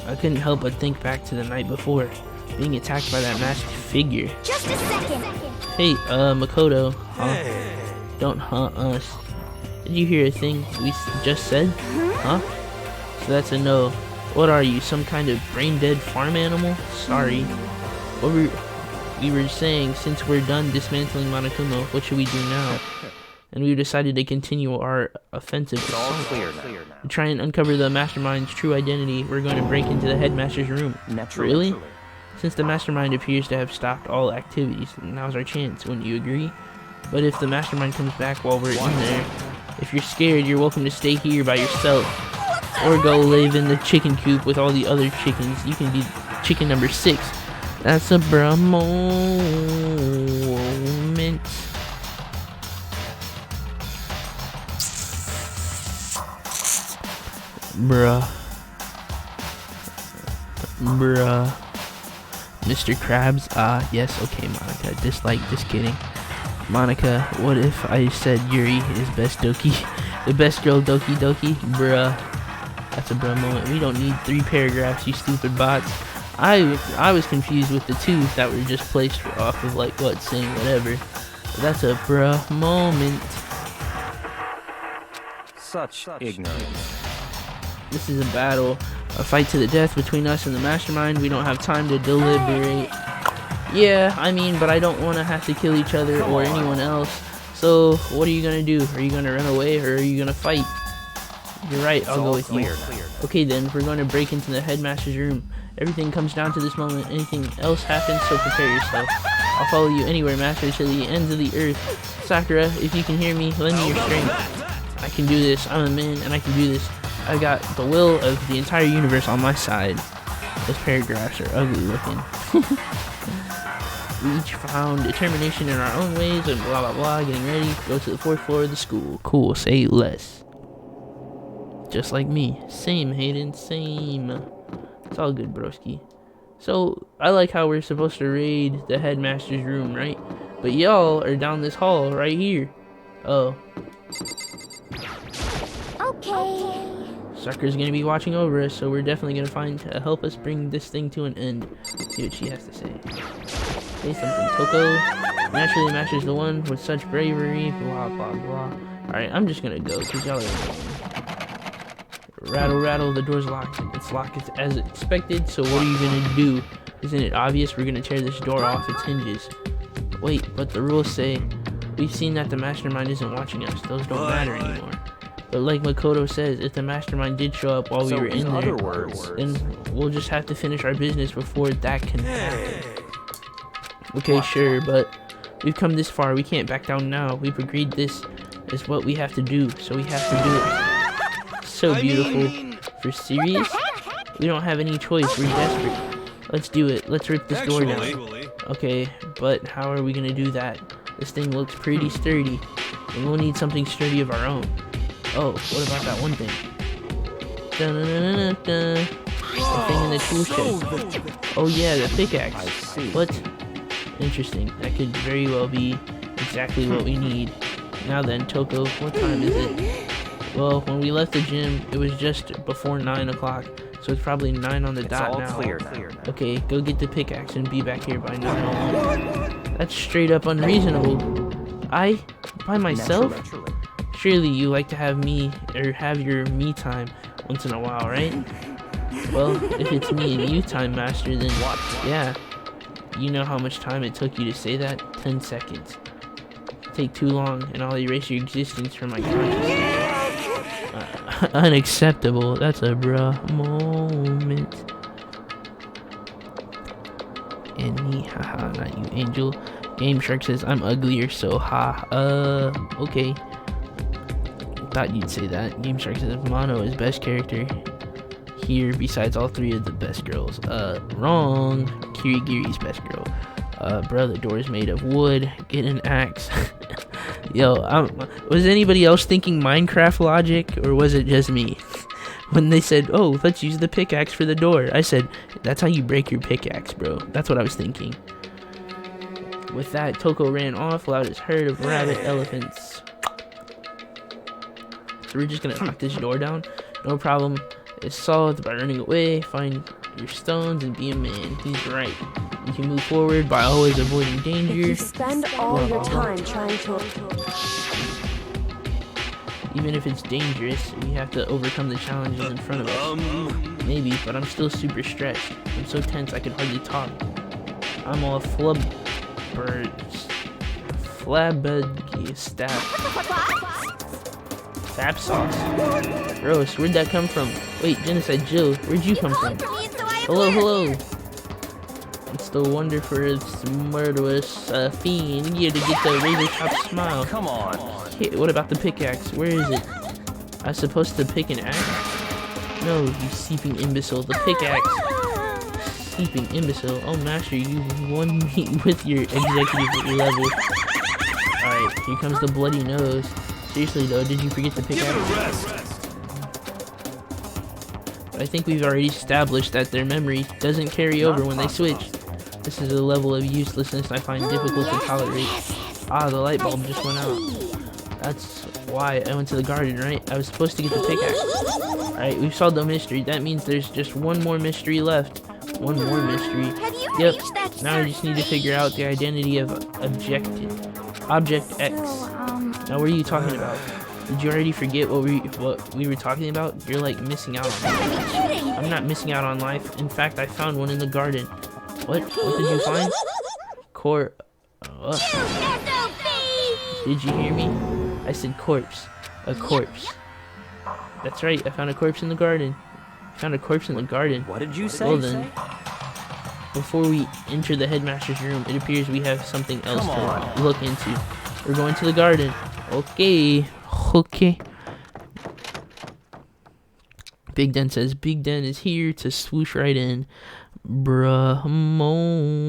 I couldn't help but think back to the night before, being attacked by that masked figure. Just a second. Hey, Makoto, don't hunt us. Did you hear a thing we just said? Huh? So that's a no. What are you, some kind of brain-dead farm animal? Sorry. We were saying, since we're done dismantling Monokuma, what should we do now? And we decided to continue our offensive assault. To try and uncover the mastermind's true identity, we're going to break into the headmaster's room. Really? Since the mastermind appears to have stopped all activities, now's our chance, wouldn't you agree? But if the mastermind comes back while we're in there, if you're scared, you're welcome to stay here by yourself. Or go live in the chicken coop with all the other chickens. You can be chicken number 6. That's a bruh moment. Bruh. Mr. Krabs? Yes, okay, Monica. Just kidding. Monica, what if I said Yuri is best Doki? The best girl Doki Doki? Bruh. That's a bruh moment. We don't need 3 paragraphs, you stupid bots. I was confused with the 2 that were just placed off of saying whatever. But that's a bruh moment. Such ignorance. This is a battle, a fight to the death between us and the mastermind. We don't have time to deliberate. Yeah, I mean, but I don't want to have to kill each other or anyone else. So, what are you gonna do? Are you gonna run away or are you gonna fight? You're right, I'll go with you. Okay then, we're going to break into the headmaster's room. Everything comes down to this moment. Anything else happens, so prepare yourself. I'll follow you anywhere, master, to the ends of the earth. Sakura, if you can hear me, lend me your strength. I can do this. I'm a man and I can do this. I got the will of the entire universe on my side. Those paragraphs are ugly looking. We each found determination in our own ways and blah blah blah. Getting ready to go to the 4th floor of the school. Cool, say less. Just like me. Same, Hayden, same. It's all good, broski. So, I like how we're supposed to raid the headmaster's room, right? But y'all are down this hall right here. Oh. Okay. Sakura's gonna be watching over us, so we're definitely gonna find to help us bring this thing to an end. See what she has to say. Say something, Toko. Naturally, Master's the one with such bravery. Blah blah blah. Alright, I'm just gonna go, because y'all are annoying. Rattle, rattle, the door's locked. It's locked as expected, so what are you gonna do? Isn't it obvious we're gonna tear this door off its hinges? Wait, but the rules say we've seen that the mastermind isn't watching us. Those don't matter anymore. But like Makoto says, if the mastermind did show up while we were in there, then we'll just have to finish our business before that can happen. Okay, sure, but we've come this far. We can't back down now. We've agreed this is what we have to do, so we have to do it. So beautiful. For serious? We don't have any choice. We're desperate. Let's do it. Let's rip this door down. Okay, but how are we gonna do that? This thing looks pretty sturdy, and we'll need something sturdy of our own. Oh, what about that one thing? The thing in the tool shed. Oh yeah, the pickaxe. What? Interesting. That could very well be exactly what we need. Now then, Toko, what time is it? Well, when we left the gym, it was just before 9 o'clock, so it's probably 9 on the dot now. Okay, go get the pickaxe and be back here by 9:01. That's straight up unreasonable. I? By myself? Surely you like to have me, or have your me time once in a while, right? Well, if it's me and you time, Master, then yeah. You know how much time it took you to say that? 10 seconds. Take too long, and I'll erase your existence from my consciousness. Unacceptable. That's a bruh moment. And me, haha, not you, Angel. Game Shark says I'm uglier, so ha. Okay. Thought you'd say that. Game Shark says Mono is best character. here besides all three of the best girls. Wrong. Kirigiri's best girl. Bro, the door is made of wood. Get an axe. Yo, was anybody else thinking Minecraft logic, or was it just me? When they said, oh, let's use the pickaxe for the door, I said, that's how you break your pickaxe, bro. That's what I was thinking. With that, Toko ran off, loud as herd of rabbit elephants. So we're just gonna knock this door down. No problem. It's solved by running away. Find your stones and be a man. He's right. You can move forward by always avoiding danger. If you spend all your time trying to... Even if it's dangerous, we have to overcome the challenges in front of us. Maybe, but I'm still super stressed. I'm so tense I can hardly talk. I'm all Sap sauce. Gross, where'd that come from? Wait, Genocide Jill, where'd you come from? Hello, hello. It's the wonder for its murderous fiend here to get the razor sharp smile. Come on. Hey, what about the pickaxe? Where is it? I was supposed to pick an axe? No, you seeping imbecile. The pickaxe. Seeping imbecile. Oh, master, you won me with your executive level. Alright, here comes the bloody nose. Seriously though, did you forget the pickaxe? I think we've already established that their memory doesn't carry over when they switch. This is a level of uselessness I find difficult to tolerate. Ah, the light bulb just went out. That's why I went to the garden, right? I was supposed to get the pickaxe. Alright, we've solved the mystery. That means there's just one more mystery left. One more mystery. Yep, now I just need to figure out the identity of Object X. Now what are you talking about? Did you already forget what we were talking about? You're like missing out on life. I'm not missing out on life. In fact, I found one in the garden. What? What did you find? Did you hear me? I said corpse. A corpse. That's right, I found a corpse in the garden. I found a corpse in the garden. What did you say? Well then, before we enter the headmaster's room, it appears we have something else to look into. We're going to the garden. Okay. Okay. Big Den says, Big Den is here to swoosh right in. Bruh, moment.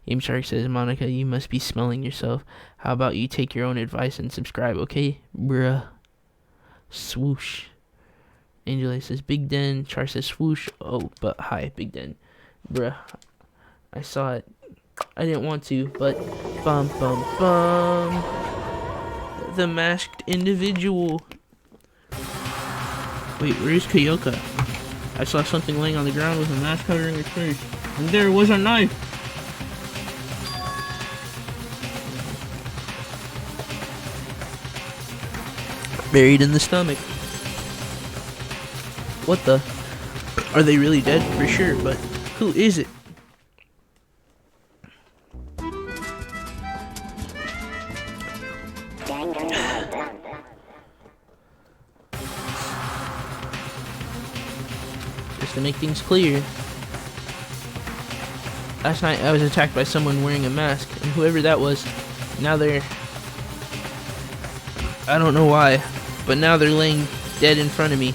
Game Shark says, Monica, you must be smelling yourself. How about you take your own advice and subscribe, okay? Bruh. Swoosh. Angela says, Big Den. Char says, swoosh. Oh, but hi, Big Den. Bruh. I saw it. I didn't want to, but bum bum bum. The masked individual. Wait, where's Kyoka? I saw something laying on the ground with a mask covering its face. And there was a knife. Buried in the stomach. What the? Are they really dead? For sure, but who is it? Just to make things clear, last night I was attacked by someone wearing a mask, and whoever that was, now they're... I don't know why, but now they're laying dead in front of me.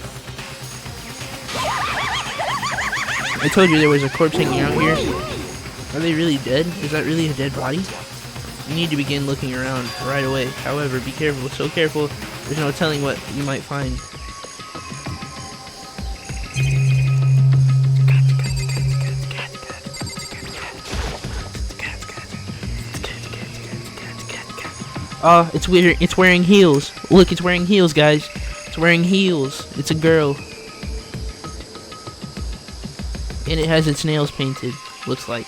I told you there was a corpse hanging out here. Are they really dead? Is that really a dead body? You need to begin looking around right away. However, be careful, so careful, there's no telling what you might find. Oh, it's wearing heels. Look, it's wearing heels, guys. It's wearing heels. It's a girl. And it has its nails painted, looks like.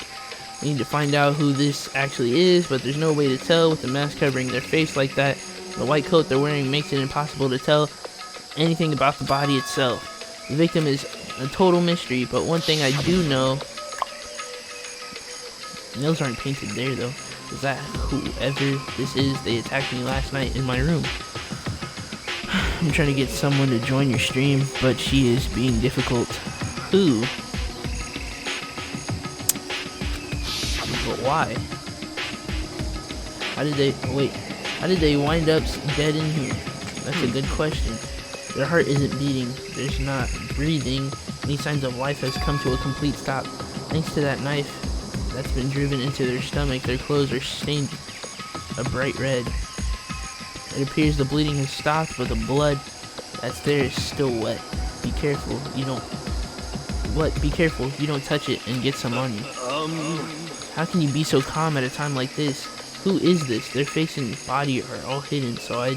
We need to find out who this actually is, but there's no way to tell with the mask covering their face like that. The white coat they're wearing makes it impossible to tell anything about the body itself. The victim is a total mystery, but one thing I do know... Nails aren't painted there, though. Is that whoever this is, they attacked me last night in my room. I'm trying to get someone to join your stream, but she is being difficult. Who? But why? How did they wind up dead in here? That's a good question. Their heart isn't beating. There's not breathing. Any signs of life has come to a complete stop. Thanks to that knife that's been driven into their stomach, their clothes are stained a bright red. It appears the bleeding has stopped, but the blood that's there is still wet. Be careful. You don't... What? Be careful. You don't touch it and get some on you. How can you be so calm at a time like this? Who is this? Their face and body are all hidden, so I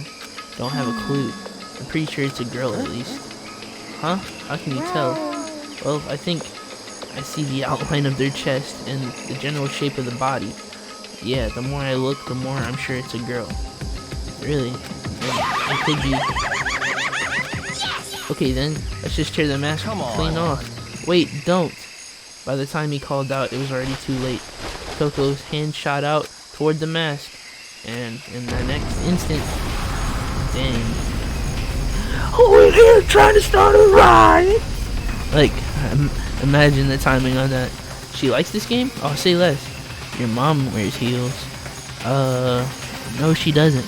don't have a clue. I'm pretty sure it's a girl at least. Huh? How can you tell? Well, I think I see the outline of their chest and the general shape of the body. Yeah, the more I look, the more I'm sure it's a girl. Really? It could be. Okay then, let's just tear the mask clean off. Wait, don't! By the time he called out, it was already too late. Coco's hand shot out toward the mask, and in the next instant, dang. Who in here trying to start a riot? Like, imagine the timing on that. She likes this game? Oh, say less. Your mom wears heels. No she doesn't.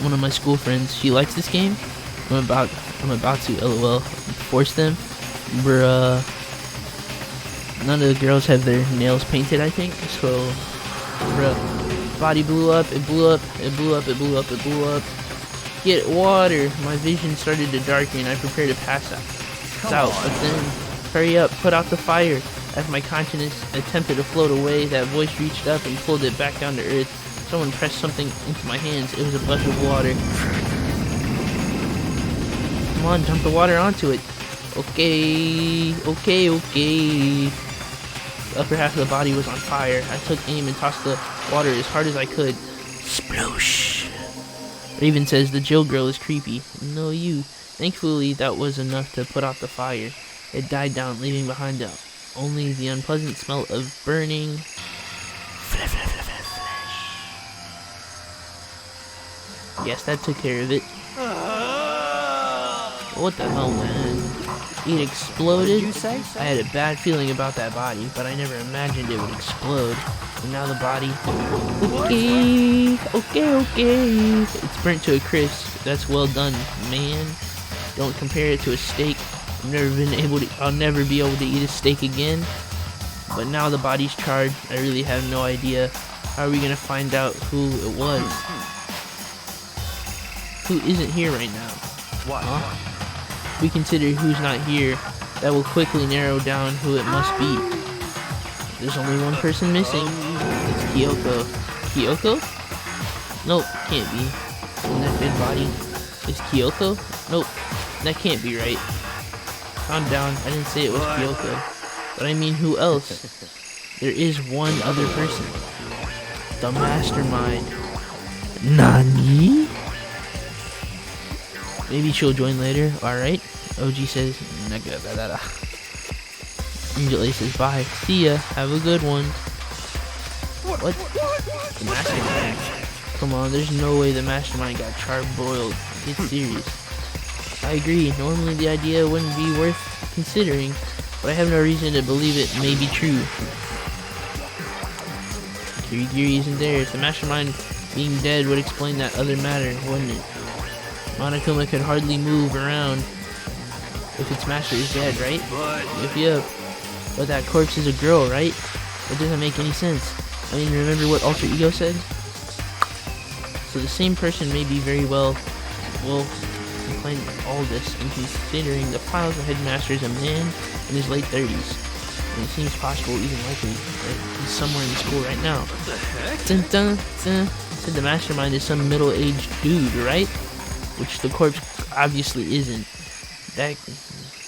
One of my school friends, she likes this game. I'm about to LOL force them. Bruh. None of the girls have their nails painted, I think. So, bruh. Body blew up, it blew up, it blew up, it blew up, it blew up. Get water. My vision started to darken. I prepared to pass out. But then, hurry up, put out the fire. As my consciousness attempted to float away, that voice reached up and pulled it back down to earth. Someone pressed something into my hands. It was a bucket of water. Come on, dump the water onto it. Okay. The upper half of the body was on fire. I took aim and tossed the water as hard as I could. Sploosh. Raven says the Jill girl is creepy. No, you. Thankfully, that was enough to put out the fire. It died down, leaving behind only the unpleasant smell of burning flesh. Yes, that took care of it. What the hell, man? It exploded. I had a bad feeling about that body, but I never imagined it would explode. And now the body... Okay. It's burnt to a crisp. That's well done, man. Don't compare it to a steak. I'll never be able to eat a steak again. But now the body's charred. I really have no idea. How are we gonna find out who it was? Who isn't here right now? What? Huh? If we consider who's not here, that will quickly narrow down who it must be. There's only one person missing. It's Kyoko. Kyoko? Nope, can't be. In that dead body. Is Kyoko? Nope, that can't be right. Calm down, I didn't say it was Kyoko. But I mean, who else? There is one other person. The mastermind. Nani? Maybe she'll join later, alright? OG says, Nagadadada. Angel A says, bye. See ya, have a good one. What? The mastermind? Come on, there's no way the mastermind got charbroiled. Get serious. I agree, normally the idea wouldn't be worth considering, but I have no reason to believe it may be true. Kirigiri isn't there. If the mastermind being dead would explain that other matter, wouldn't it? Monokuma could hardly move around if its master is dead, right? Yep. But that corpse is a girl, right? That doesn't make any sense. I mean, remember what Alter Ego said? So the same person may be very well inclined all this, and considering the files, the headmaster is a man in his late 30s. And it seems possible, even likely, that he's somewhere in school right now. What the heck? Dun, dun, dun. Said the mastermind is some middle-aged dude, right? Which the corpse obviously isn't.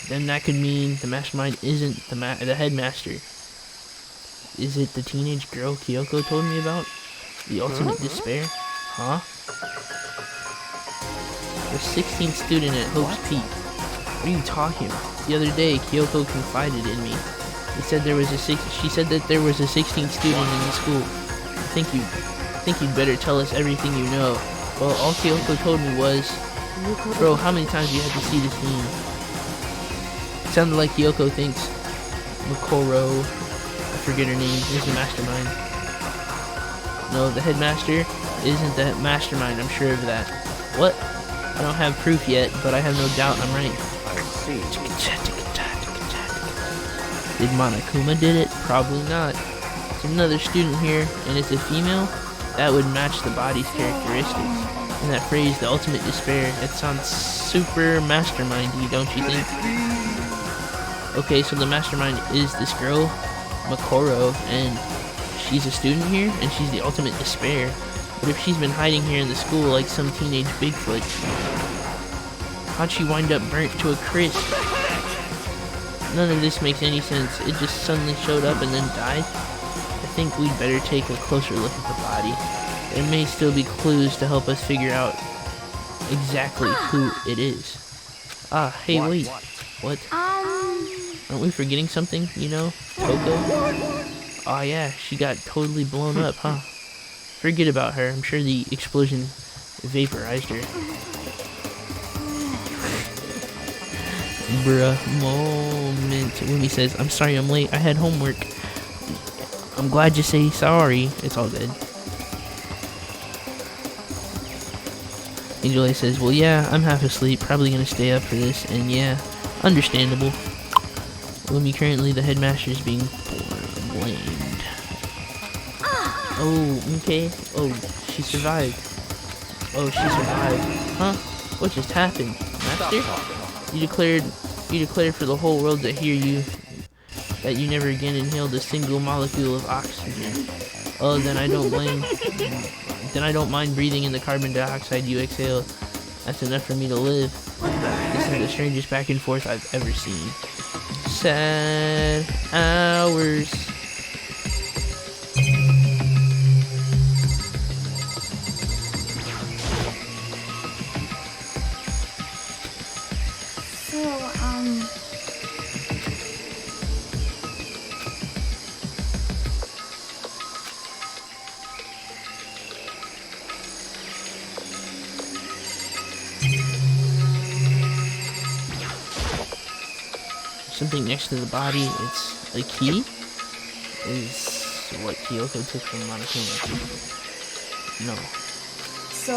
Then that could mean the mastermind isn't the headmaster. Is it the teenage girl Kyoko told me about? The ultimate despair? Huh? The 16th student at Hope's Peak. What are you talking about? The other day, Kyoko confided in me. She said that there was a 16th student in the school. I think you'd better tell us everything you know. Well, all Kyoko told me was, bro, how many times do you have to see this scene? It sounded like Kyoko thinks Makoro, I forget her name, is the mastermind. No, the headmaster isn't the mastermind, I'm sure of that. What? I don't have proof yet, but I have no doubt I'm right. I see. Did Monokuma did it? Probably not. It's another student here, and it's a female? That would match the body's characteristics. And that phrase, the ultimate despair, it sounds super mastermindy, don't you think? Okay, so the mastermind is this girl, Makoro, and she's a student here, and she's the ultimate despair. But if she's been hiding here in the school like some teenage Bigfoot, how'd she wind up burnt to a crisp? None of this makes any sense. It just suddenly showed up and then died. I think we'd better take a closer look at the body. There may still be clues to help us figure out exactly who it is. Ah, hey, wait. What? Aren't we forgetting something, you know? Toko? Oh yeah, she got totally blown up, huh? Forget about her. I'm sure the explosion vaporized her. Bruh, moment. When he says, I'm sorry I'm late, I had homework. I'm glad you say sorry. It's all good. Angel A says, well yeah, I'm half asleep, probably gonna stay up for this, and yeah, understandable. Lumi, currently the headmaster is being blamed. Oh, okay. Oh, she survived. Oh, she survived. Huh? What just happened? Master? You declared for the whole world to hear you that you never again inhaled a single molecule of oxygen. Oh, then I don't mind breathing in the carbon dioxide you exhale. That's enough for me to live. This is the strangest back and forth I've ever seen. Sad hours. Something next to the body. It's a key. Is what Kyoko took from Monokuma. No. So...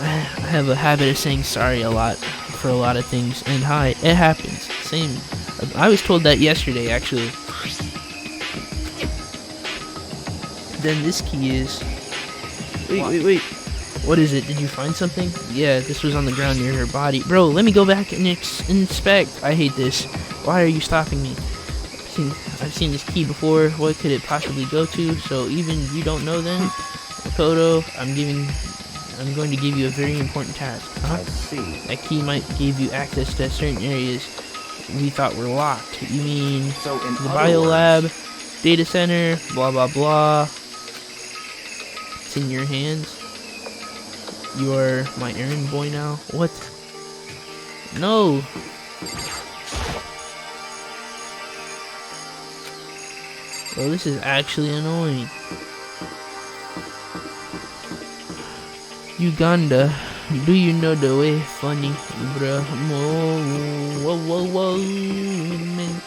I have a habit of saying sorry a lot for a lot of things, and hi, it happens. Same. I was told that yesterday, actually. Then this key is... Wait. What is it? Did you find something? Yeah, this was on the ground near her body. Bro, let me go back and inspect. I hate this. Why are you stopping me? I've seen this key before. What could it possibly go to? So even you don't know then? Kodo, I'm going to give you a very important task. I see. That key might give you access to certain areas we thought were locked. You mean So in the other bio words- lab, data center, blah blah blah. It's in your hands. You are my errand boy now. What? No. Well, this is actually annoying. Uganda, do you know the way? Funny, bruh. Whoa, mint.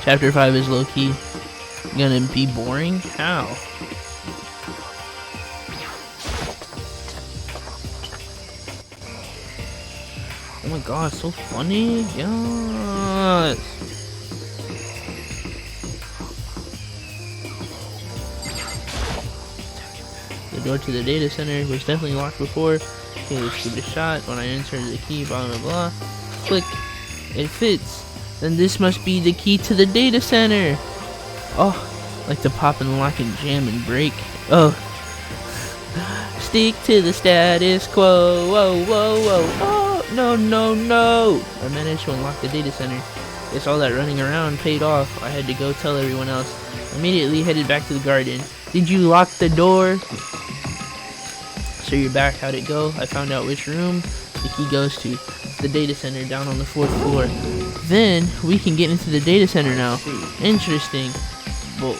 Chapter 5 is low-key gonna be boring? How? Oh my god, so funny! Yes! The door to the data center was definitely locked before. Okay, let's give it a shot. When I inserted the key, blah blah blah. Click. It fits. Then this must be the key to the data center. Oh, like to pop and lock and jam and break. Oh. Stick to the status quo. Whoa. Oh, no. I managed to unlock the data center. Guess all that running around paid off. I had to go tell everyone else. Immediately headed back to the garden. Did you lock the door? So you're back. How'd it go? I found out which room the key goes to. the data center down on the 4th floor. Then we can get into the data center now. Interesting. Well,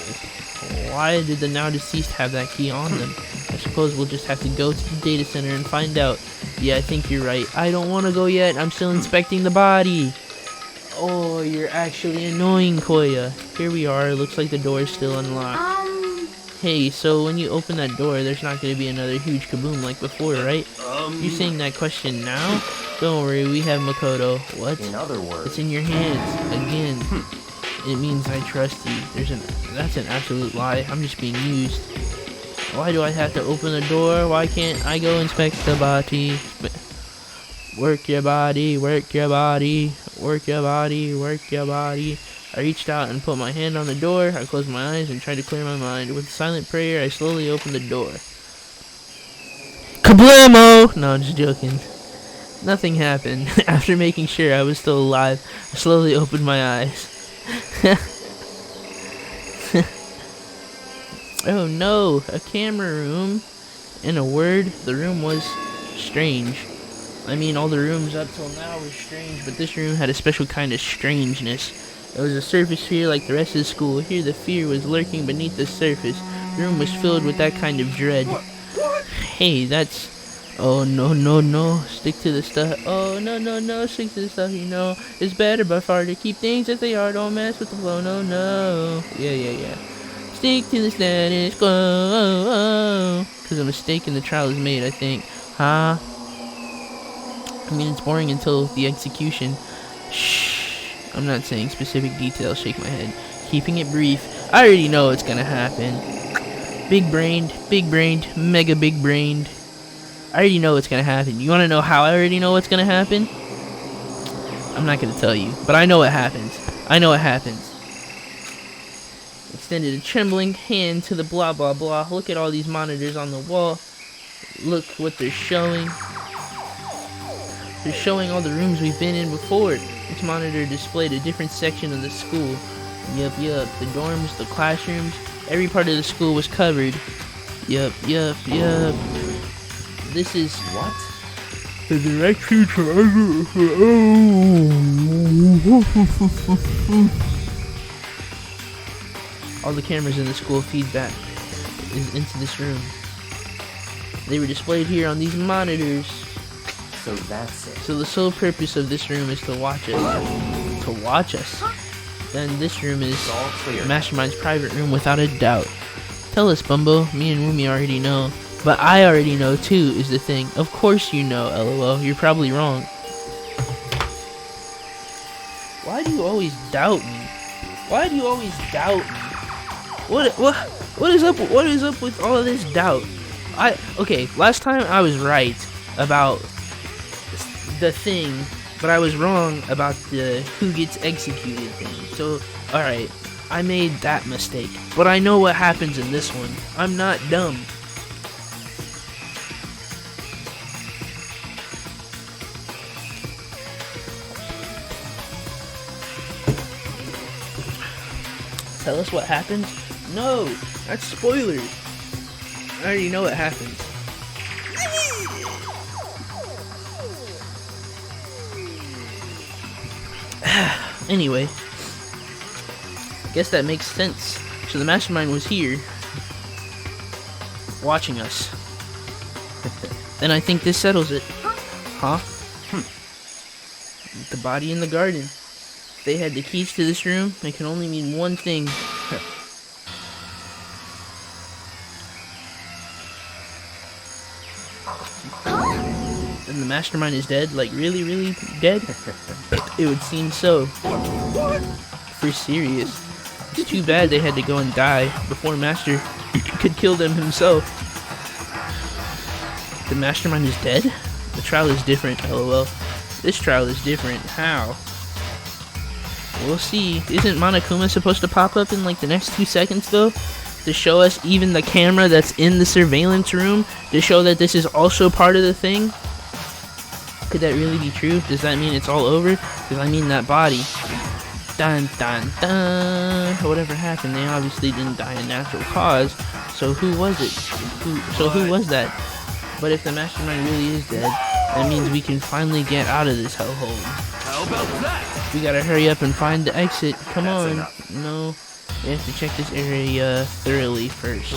why did the now deceased have that key on them? I suppose we'll just have to go to the data center and find out. Yeah, I think you're right. I don't want to go yet. I'm still inspecting the body. Oh, you're actually annoying, Koya. Here we are. Looks like the door is still unlocked. Hey, so when you open that door, there's not going to be another huge kaboom like before, right? You saying that question now? Don't worry, we have Makoto. What? In other words, It's in your hands. Again. It means I trust you. That's an absolute lie. I'm just being used. Why do I have to open the door? Why can't I go inspect the body? Work your body, work your body, work your body, work your body. I reached out and put my hand on the door. I closed my eyes and tried to clear my mind. With a silent prayer, I slowly opened the door. Kablamo! No, I'm just joking. Nothing happened. After making sure I was still alive, I slowly opened my eyes. Oh no, a camera room. In a word, the room was strange. I mean, all the rooms up till now were strange, but this room had a special kind of strangeness. It was a surface fear like the rest of the school. Here the fear was lurking beneath the surface. The room was filled with that kind of dread. Hey, that's... Oh, no, no, no. Stick to the stuff. Oh, no, no, no. Stick to the stuff you know. It's better by far to keep things as they are. Don't mess with the flow. No, no. Yeah. Stick to the status quo. Because a mistake in the trial is made, I think. Huh? I mean, it's boring until the execution. Shh. I'm not saying specific details. Shake my head. Keeping it brief. I already know what's gonna happen. Big brained, mega big brained. I already know what's gonna happen. You wanna know how I already know what's gonna happen? I'm not gonna tell you, but I know what happens. I know what happens. Extended a trembling hand to the blah blah blah. Look at all these monitors on the wall. Look what they're showing. They're showing all the rooms we've been in before. Each monitor displayed a different section of the school. Yup. The dorms, the classrooms, every part of the school was covered. Yup. This is what? The direct future. All the cameras in the school feedback is into this room. They were displayed here on these monitors. so that's it. So the sole purpose of this room is to watch us. To watch us. Then this room is It's all clear. Mastermind's private room without a doubt. Tell us, Bumbo. Me and Rumi already know. But I already know too, is the thing. Of course you know, LOL. You're probably wrong. Why do you always doubt me? Why do you always doubt me? What is up with all of this doubt? Okay, last time I was right about the thing, but I was wrong about the who gets executed thing. So, alright, I made that mistake. But I know what happens in this one. I'm not dumb. Tell us what happens? No, that's spoilers. I already know what happens. Anyway, I guess that makes sense. So the mastermind was here, watching us. Then I think this settles it. Huh? The body in the garden. If they had the keys to this room, it can only mean one thing. Then the mastermind is dead? Like, really, really dead? It would seem so. For serious. It's too bad they had to go and die before Master could kill them himself. The mastermind is dead? The trial is different, lol. This trial is different. How? We'll see. Isn't Monokuma supposed to pop up in like the next 2 seconds though? To show us even the camera that's in the surveillance room? To show that this is also part of the thing? Could that really be true? Does that mean it's all over? Because I mean that body. Dun dun dun. Whatever happened, they obviously didn't die a natural cause. So who was it? Who was that? But if the mastermind really is dead, That means we can finally get out of this hellhole. How about that? We gotta hurry up and find the exit. Come That's on. enough. No. We have to check this area thoroughly first.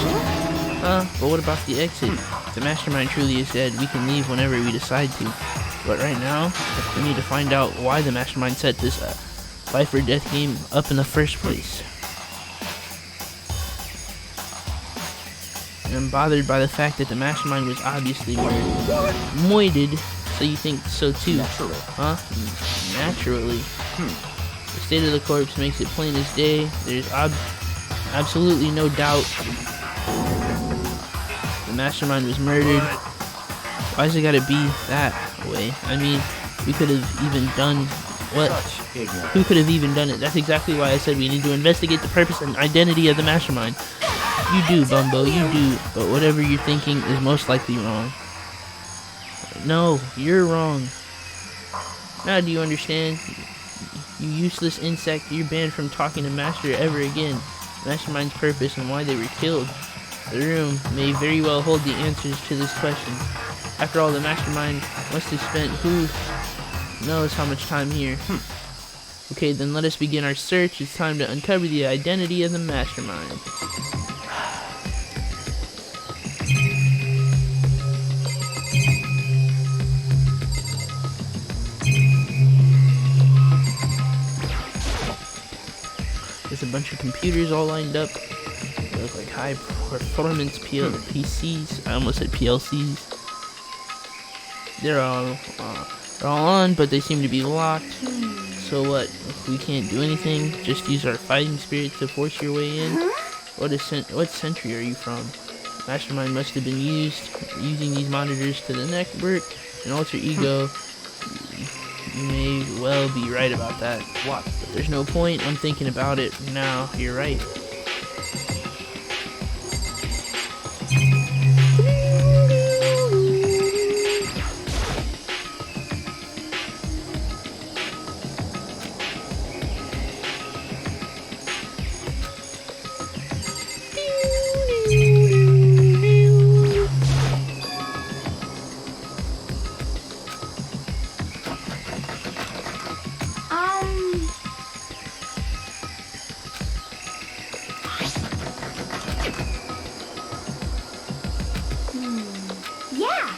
But what about the exit? If the mastermind truly is dead, we can leave whenever we decide to. But right now, we need to find out why the mastermind set this life or death game up in the first place. And I'm bothered by the fact that the mastermind was obviously murdered. Moided, so you think so too? Naturally. Huh? Naturally. The state of the corpse makes it plain as day. There's absolutely no doubt the mastermind was murdered. Why's it gotta be that way? I mean, we could have even done what? Such ignorance. Who could have even done it? That's exactly why I said we need to investigate the purpose and identity of the mastermind. You do, Bumbo, you do. But whatever you're thinking is most likely wrong. No, you're wrong. Now do you understand? You useless insect, you're banned from talking to Master ever again. Mastermind's purpose and why they were killed. The room may very well hold the answers to this question. After all, the Mastermind must have spent who knows how much time here. Okay, then let us begin our search. It's time to uncover the identity of the Mastermind. There's a bunch of computers all lined up. They look like high performance PCs. I almost said PLCs. They're all on, but they seem to be locked. So what? If we can't do anything, just use our fighting spirit to force your way in. What century are you from? Mastermind must have been using these monitors to the network. An alter ego. You may well be right about that. What? But there's no point. I'm thinking about it now. You're right. Yeah.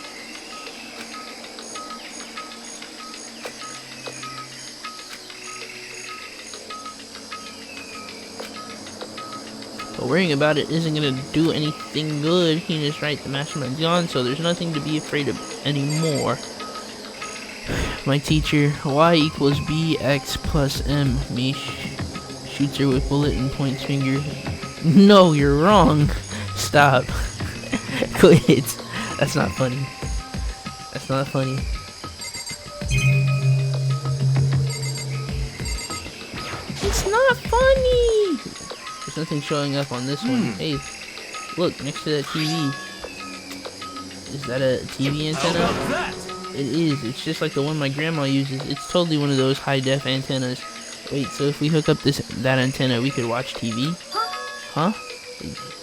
But worrying about it isn't gonna do anything good. Hina's right, the mastermind's gone, so there's nothing to be afraid of anymore. My teacher, y equals bx plus m. Me shoots her with bullet and points finger. No, you're wrong. Stop. Quit. That's not funny. That's not funny. It's not funny. There's nothing showing up on this one. Hey, look, next to that TV. Is that a TV How antenna? about that? It is. It's just like the one my grandma uses. It's totally one of those high-def antennas. Wait, so if we hook up that antenna, we could watch TV? Huh?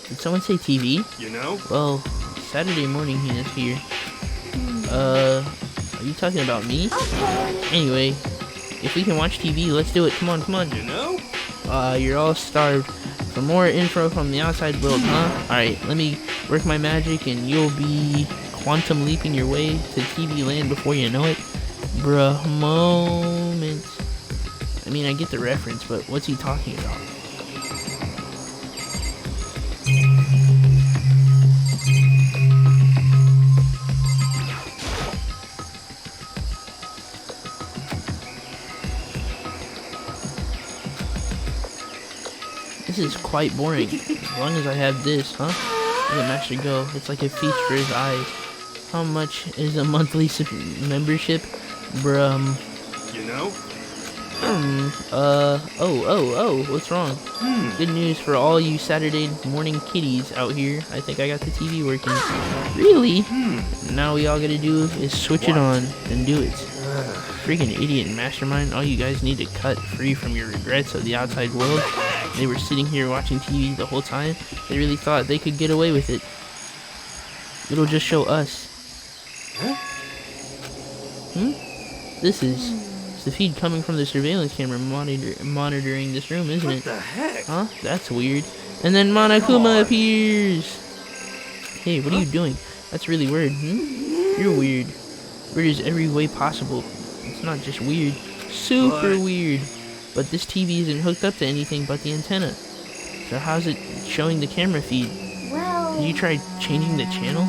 Did someone say TV? You know? Well, Saturday morning he is here. Are you talking about me? Anyway, if we can watch TV, let's do it. Come on, come on. You know? You're all starved for more info from the outside world, huh? Alright, let me work my magic and you'll be quantum leaping your way to TV land before you know it. Bruh, moment. I mean, I get the reference, but what's he talking about? This is quite boring. As long as I have this, huh? Let the master go. It's like a feast for his eyes. How much is a monthly membership? Bruh, You know? oh, what's wrong? Good news for all you Saturday morning kiddies out here. I think I got the TV working. Really? Now we all gotta do is switch it on, then do it. Freaking idiot mastermind. All you guys need to cut free from your regrets of the outside world. They were sitting here watching TV the whole time. They really thought they could get away with it. It'll just show us. This is it's the feed coming from the surveillance camera monitoring this room, isn't What it? the heck? Huh? That's weird. And then Monokuma appears. Hey, what are you doing? That's really weird. You're weird. Weird is every way possible. It's not just weird. Super weird. But this TV isn't hooked up to anything but the antenna. So how's it showing the camera feed? Well... Did you try changing the channel?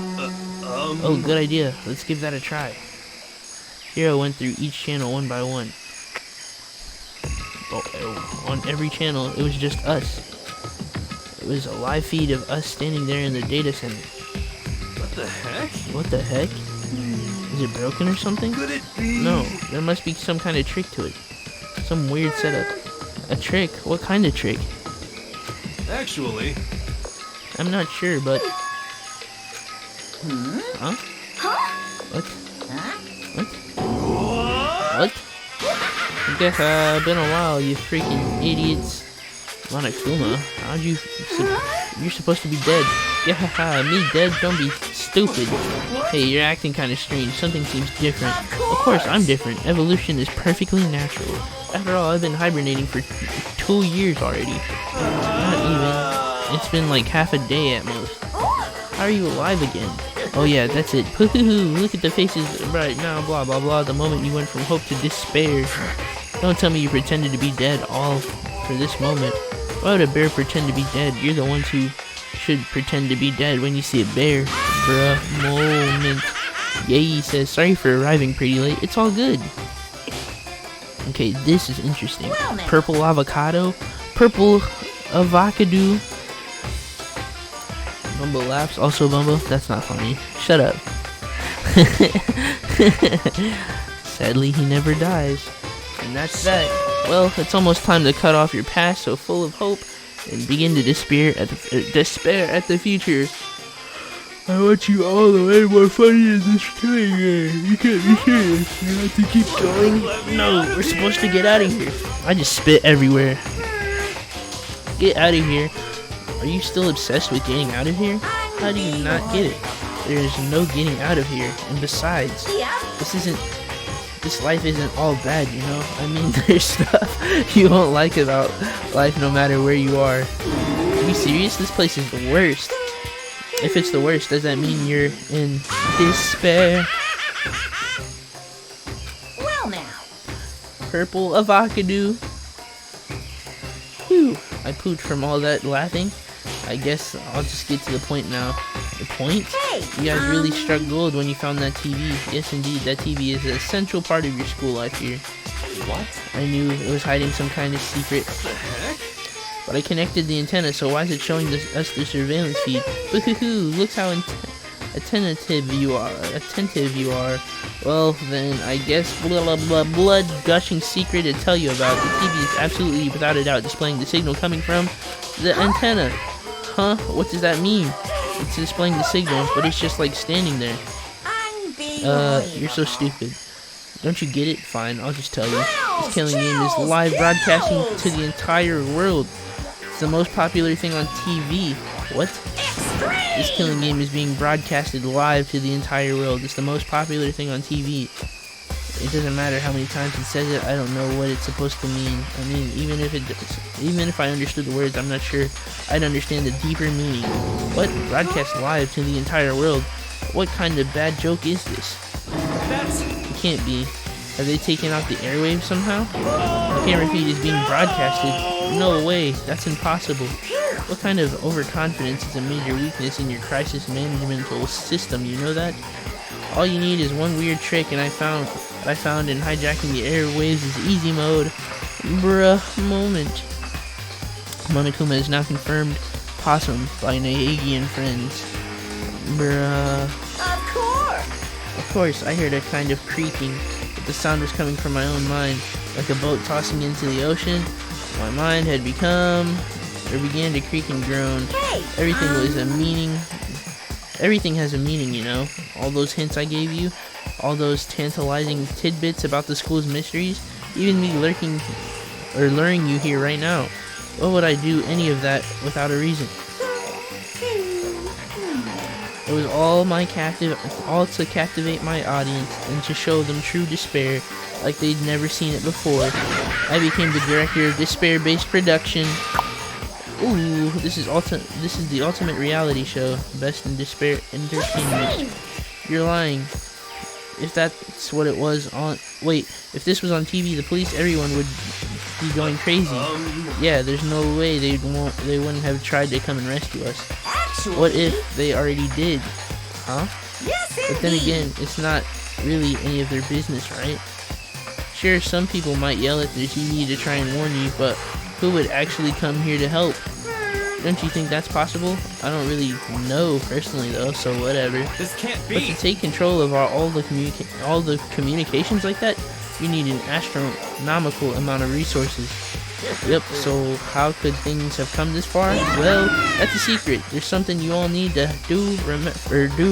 Oh, good idea. Let's give that a try. Hiro went through each channel one by one. On every channel, it was just us. It was a live feed of us standing there in the data center. What the heck? What the heck? Is it broken or something? Could it be? No, there must be some kind of trick to it. Some weird setup. A trick? What kind of trick? Actually, I'm not sure, but... Huh? What? What? What? I guess been a while, you freaking idiots. Monokuma, how'd you... You're supposed to be dead. Yeah, me dead? Don't be stupid. Hey, you're acting kind of strange. Something seems different. Of course, I'm different. Evolution is perfectly natural. After all, I've been hibernating for 2 years already. Not even. It's been like half a day at most. How are you alive again? Oh yeah, that's it. Look at the faces right now, blah blah blah. The moment you went from hope to despair. Don't tell me you pretended to be dead all for this moment. Why would a bear pretend to be dead? You're the ones who should pretend to be dead when you see a bear. Bruh, moment. Yay says, sorry for arriving pretty late. It's all good. Okay, this is interesting. Purple avocado. Purple avocado. Bumble laughs. Also Bumble. That's not funny. Shut up. Sadly, he never dies. And that's that. Well, it's almost time to cut off your past so full of hope and begin to despair at the future. I want you all the way more funny than this killing game. You can't be serious. You have to keep going. No, we're supposed to get out of here. I just spit everywhere. Get out of here. Are you still obsessed with getting out of here? How do you not get it? There is no getting out of here. And besides, this life isn't all bad, you know? I mean, there's stuff you won't like about life no matter where you are. Are you serious? This place is the worst. If it's the worst, does that mean you're in despair? Well now. Purple avocado. Phew. I pooped from all that laughing. I guess I'll just get to the point now. The point? You guys really struck gold when you found that TV. Yes, indeed, that TV is a central part of your school life here. What? I knew it was hiding some kind of secret. What the heck? But I connected the antenna, so why is it showing us the surveillance feed? Boo-hoo-hoo, look how attentive you are. Well, then, I guess blood gushing secret to tell you about. The TV is absolutely, without a doubt, displaying the signal coming from the antenna. Huh? What does that mean? It's displaying the signal, but it's just like standing there. You're so stupid. Don't you get it? Fine, I'll just tell you. This killing game is live broadcasting to the entire world. It's the most popular thing on TV. What? This killing game is being broadcasted live to the entire world. It's the most popular thing on TV. It doesn't matter how many times it says it. I don't know what it's supposed to mean. I mean, even if I understood the words, I'm not sure I'd understand the deeper meaning. What? Broadcast live to the entire world? What kind of bad joke is this? It can't be. Have they taken out the airwaves somehow? The camera feed is being broadcasted. No way. That's impossible. What kind of overconfidence is a major weakness in your crisis managemental system? You know that? All you need is one weird trick, and I found in hijacking the airwaves is easy mode. Bruh, moment. Monokuma is now confirmed possum by Naegi and friends. Bruh. Of course, I heard a kind of creaking, but the sound was coming from my own mind, like a boat tossing into the ocean. My mind had began to creak and groan. Everything has a meaning, you know. All those hints I gave you, all those tantalizing tidbits about the school's mysteries, even me luring you here right now. What would I do any of that without a reason? It was all to captivate my audience and to show them true despair like they'd never seen it before. I became the director of despair-based production. Ooh, this is the ultimate reality show, best in despair entertainment. You're lying. If that's what it was on, wait, if this was on TV, the police, everyone would be going crazy. Yeah, there's no way they wouldn't have tried to come and rescue us. Actually, What if they already did? Huh? yes, But then indeed. again, it's not really any of their business, right? Sure, some people might yell at their TV to try and warn you, but who would actually come here to help? Don't you think that's possible? I don't really know personally though, so whatever. This can't But to be. take control of all the communications like that, you need an astronomical amount of resources. Yep, so how could things have come this far? Well, that's a secret. There's something you all need to do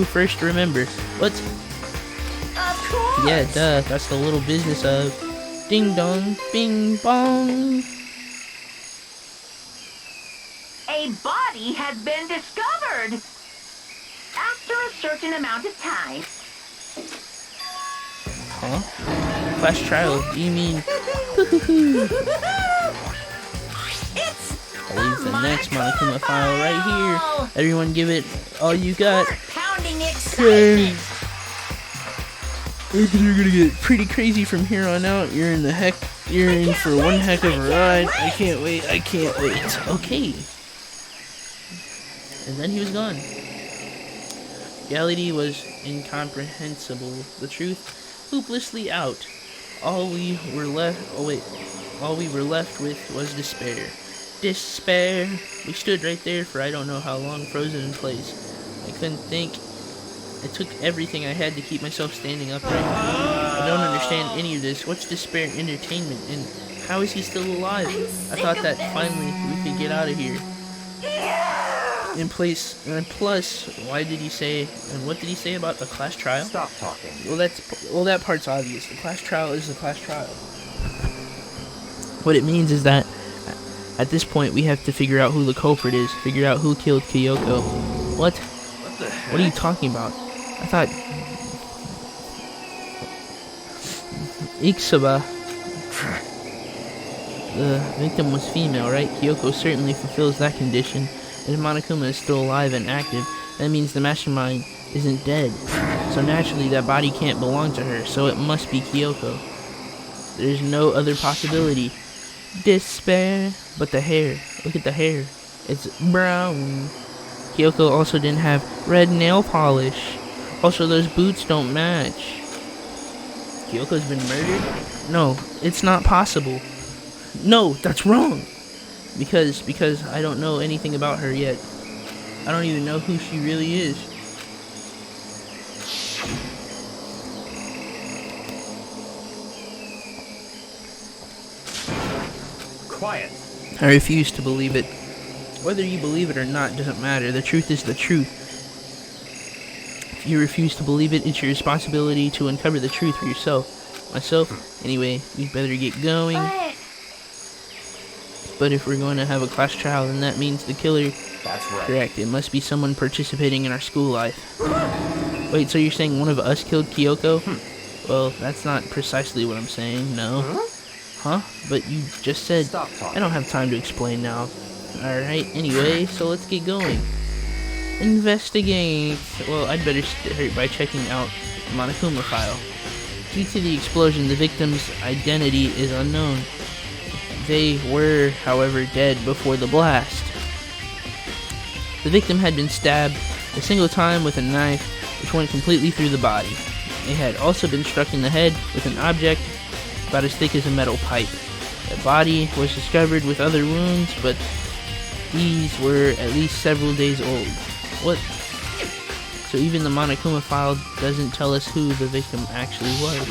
first remember. What? Of course. Yeah, duh, that's the little business of ding dong, bing bong. A body has been discovered. After a certain amount of time. Huh? Class trial, do you mean? It's I'll leave the next Monokuma file right here. Everyone give it all you got. Pounding excitement. You're gonna get pretty crazy from here on out. You're in for one heck of a ride. I can't wait. Okay. And then he was gone. Reality was incomprehensible. The truth, hopelessly out. All we were left with was despair. Despair. We stood right there for I don't know how long, frozen in place. I couldn't think. It took everything I had to keep myself standing upright. I don't understand any of this. What's despair entertainment? And how is he still alive? I thought that finally we could get out of here. And plus, why did he say, and what did he say about the class trial? Stop talking. Well, that part's obvious. The class trial is the class trial. What it means is that at this point we have to figure out who the culprit is, figure out who killed Kyoko. What? What the heck? What are you talking about? I thought Ixaba, the victim, was female, right? Kyoko certainly fulfills that condition. And if Monokuma is still alive and active, that means the mastermind isn't dead. So naturally that body can't belong to her, so it must be Kyoko. There's no other possibility. Despair. But the hair. Look at the hair. It's brown. Kyoko also didn't have red nail polish. Also, those boots don't match. Kyoko's been murdered? No, it's not possible. No, that's wrong. Because I don't know anything about her yet. I don't even know who she really is. Quiet. I refuse to believe it. Whether you believe it or not doesn't matter. The truth is the truth. If you refuse to believe it, it's your responsibility to uncover the truth for yourself. Myself? Anyway, we'd better get going. But if we're going to have a class trial, then that means the killer... That's right. Correct. It must be someone participating in our school life. Wait, so you're saying one of us killed Kyoko? Well, that's not precisely what I'm saying, no. Huh? But you just said... Stop talking. I don't have time to explain now. Alright, anyway, so let's get going. Investigate. Well, I'd better start by checking out the Monokuma file. Due to the explosion, the victim's identity is unknown. They were, however, dead before the blast. The victim had been stabbed a single time with a knife, which went completely through the body. It had also been struck in the head with an object about as thick as a metal pipe. The body was discovered with other wounds, but these were at least several days old. What? So even the Monokuma file doesn't tell us who the victim actually was.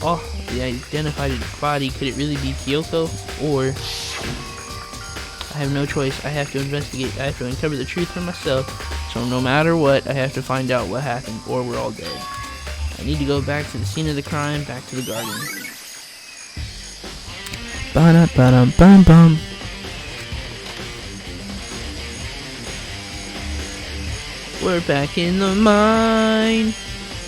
Oh, the identified body, could it really be Kyoko? Or... I have no choice. I have to investigate. I have to uncover the truth for myself. So no matter what, I have to find out what happened, or we're all dead. I need to go back to the scene of the crime, back to the garden. Ba-da-ba-dum-bum-bum. We're back in the mine.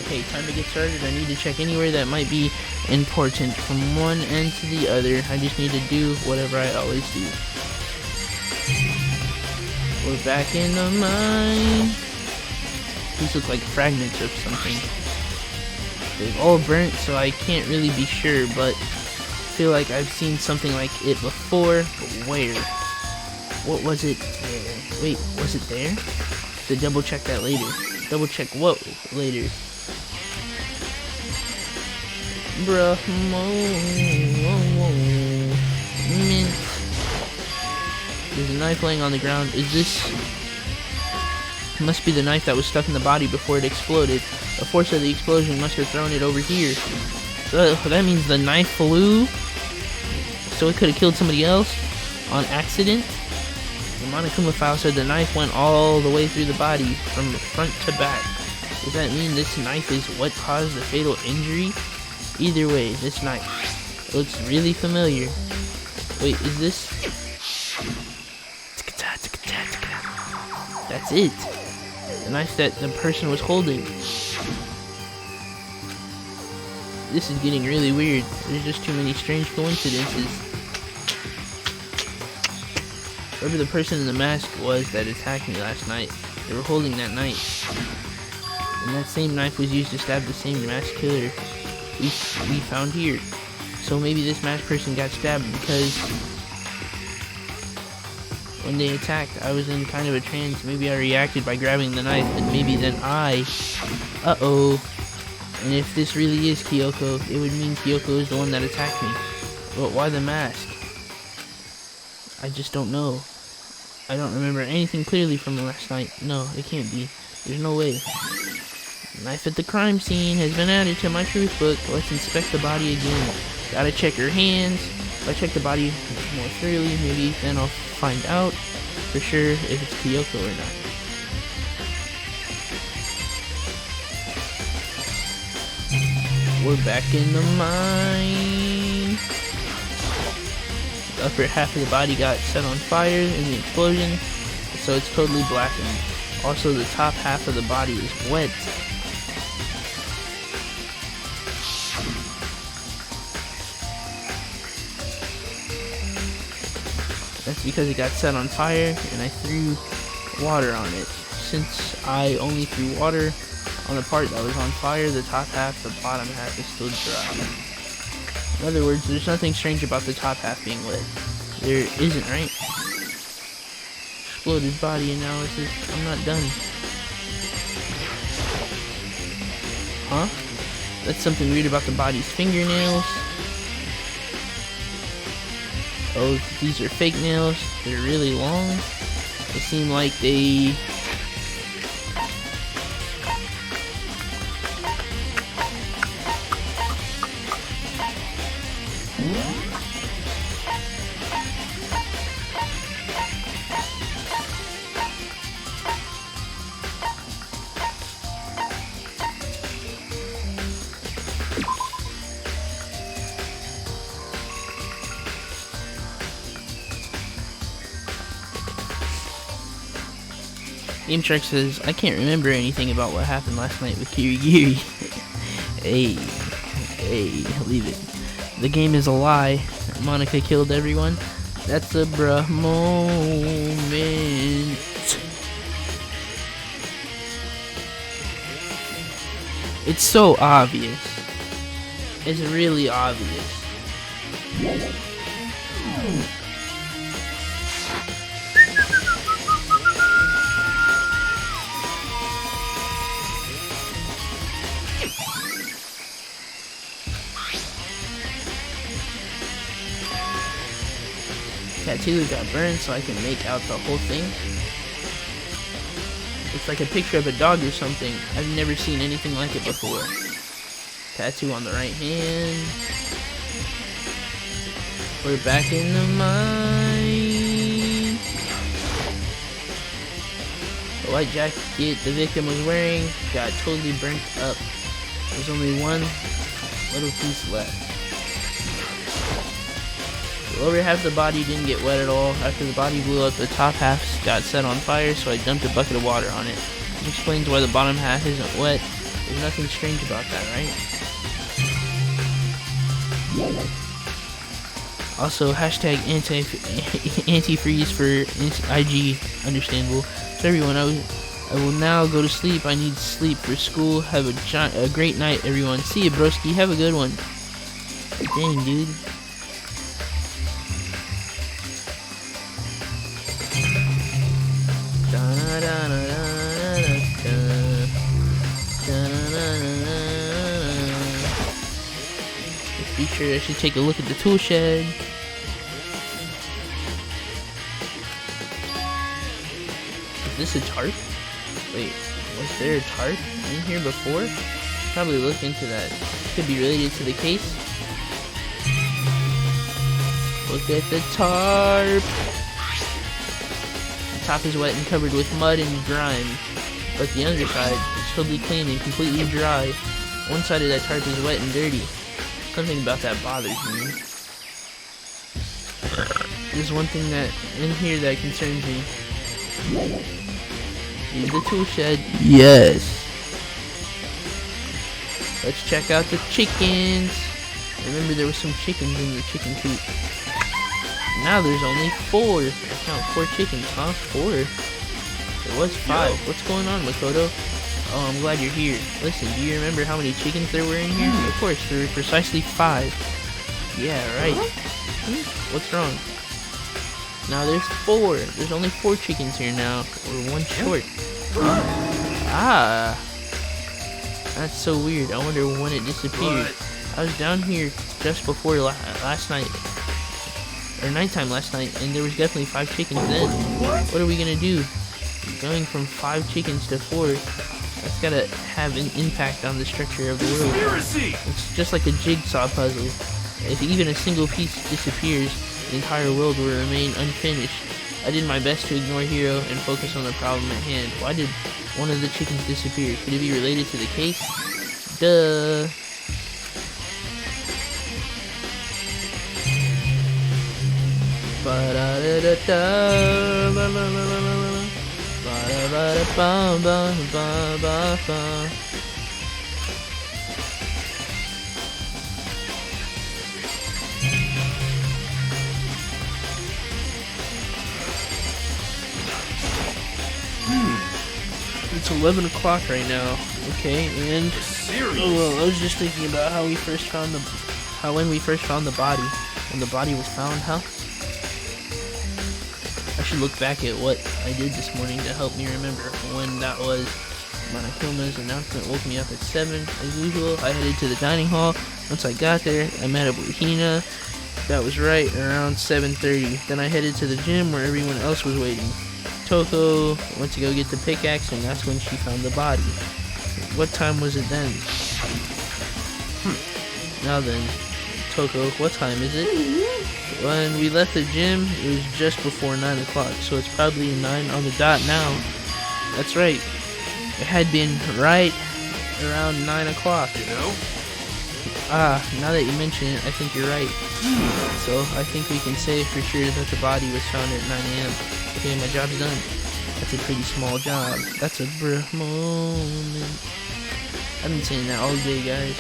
Okay, time to get started. I need to check anywhere that might be important from one end to the other. I just need to do whatever I always do. We're back in the mine. These look like fragments of something. They've all burnt, so I can't really be sure, but I feel like I've seen something like it before. But where? What was it there? Wait, was it there? To double check that later. Double check what later? Bruh, mint. There's a knife laying on the ground. Is this? Must be the knife that was stuck in the body before it exploded. The force of the explosion must have thrown it over here. That means the knife flew. So it could have killed somebody else on accident. The Monokuma file said the knife went all the way through the body from front to back. Does that mean this knife is what caused the fatal injury? Either way, this knife looks really familiar. Wait, is this? That's it. The knife that the person was holding. This is getting really weird. There's just too many strange coincidences. Whoever the person in the mask was that attacked me last night, they were holding that knife. And that same knife was used to stab the same masked killer we found here. So maybe this masked person got stabbed because when they attacked, I was in kind of a trance. Maybe I reacted by grabbing the knife, and maybe then uh-oh. And if this really is Kyoko, it would mean Kyoko is the one that attacked me. But why the mask? I just don't know. I don't remember anything clearly from last night. No, it can't be. There's no way. Knife at the crime scene has been added to my truth book. Let's inspect the body again. Gotta check her hands. If I check the body more thoroughly, maybe then I'll find out for sure if it's Kyoko or not. We're back in the mine. The upper half of the body got set on fire in the explosion, so it's totally blackened. Also, the top half of the body is wet. That's because it got set on fire and I threw water on it. Since I only threw water on the part that was on fire, the top half, the bottom half is still dry. In other words, there's nothing strange about the top half being lit. There isn't, right? Exploded body analysis. I'm not done. Huh? That's something weird about the body's fingernails. Oh, these are fake nails. They're really long. They seem like they... Game Shark says, I can't remember anything about what happened last night with Kirigiri. Hey, leave it. The game is a lie. Monica killed everyone. That's a bruh moment. It's so obvious. It's really obvious. Tattoo got burned so I can make out the whole thing. It's like a picture of a dog or something. I've never seen anything like it before. Tattoo on the right hand. We're back in the mine. The white jacket the victim was wearing got totally burnt up. There's only one little piece left. The lower half of the body didn't get wet at all. After the body blew up, the top half got set on fire, so I dumped a bucket of water on it. There's explains why the bottom half isn't wet. There's nothing strange about that, right? Also, hashtag antifreeze for IG, understandable. So everyone, I will now go to sleep. I need sleep for school. Have a great night, everyone. See you, broski. Have a good one. Dang, dude. Feature. I should take a look at the tool shed. Is this a tarp? Wait, was there a tarp in here before? Probably look into that. Could be related to the case. Look at the tarp. The top is wet and covered with mud and grime, but the underside is totally clean and completely dry. One side of that tarp is wet and dirty. Something about that bothers me. There's one thing that in here that concerns me. Is the tool shed? Yes. Let's check out the chickens. Remember there were some chickens in the chicken coop. Now there's only 4. I count 4 chickens, huh? 4. There was 5. What's going on, Makoto? Oh, I'm glad you're here. Listen, do you remember how many chickens there were in here? Of course, there were precisely 5. Yeah, right. What's wrong? Now there's 4. There's only 4 chickens here now. We're 1 short. Ah. That's so weird. I wonder when it disappeared. I was down here just before last night. Or nighttime last night, and there was definitely 5 chickens then. What are we gonna do? Going from 5 chickens to 4. That's gotta have an impact on the structure of the world. It's just like a jigsaw puzzle. If even a single piece disappears, the entire world will remain unfinished. I did my best to ignore Hiro and focus on the problem at hand. Why did one of the chickens disappear? Could it be related to the case? Duh. Ba-da-da-da-da, ba-la-la-la-la-la. Ba-da-ba-da-ba-ba-ba-ba. It's 11 o'clock right now. Okay, and oh well, I was just thinking about how when we first found the body, when the body was found, huh? I should look back at what I did this morning to help me remember when that was. Monokoma's announcement woke me up at 7. As usual, I headed to the dining hall. Once I got there, I met up with Hina. That was right around 7:30. Then I headed to the gym where everyone else was waiting. Toko went to go get the pickaxe, and that's when she found the body. What time was it then? Now then, Toko, what time is it? When we left the gym, it was just before 9 o'clock, so it's probably 9 on the dot now. That's right. It had been right around 9 o'clock. You know? Now that you mention it, I think you're right. So, I think we can say for sure that the body was found at 9 a.m. Okay, my job's done. That's a pretty small job. That's a bruh moment. I've been saying that all day, guys.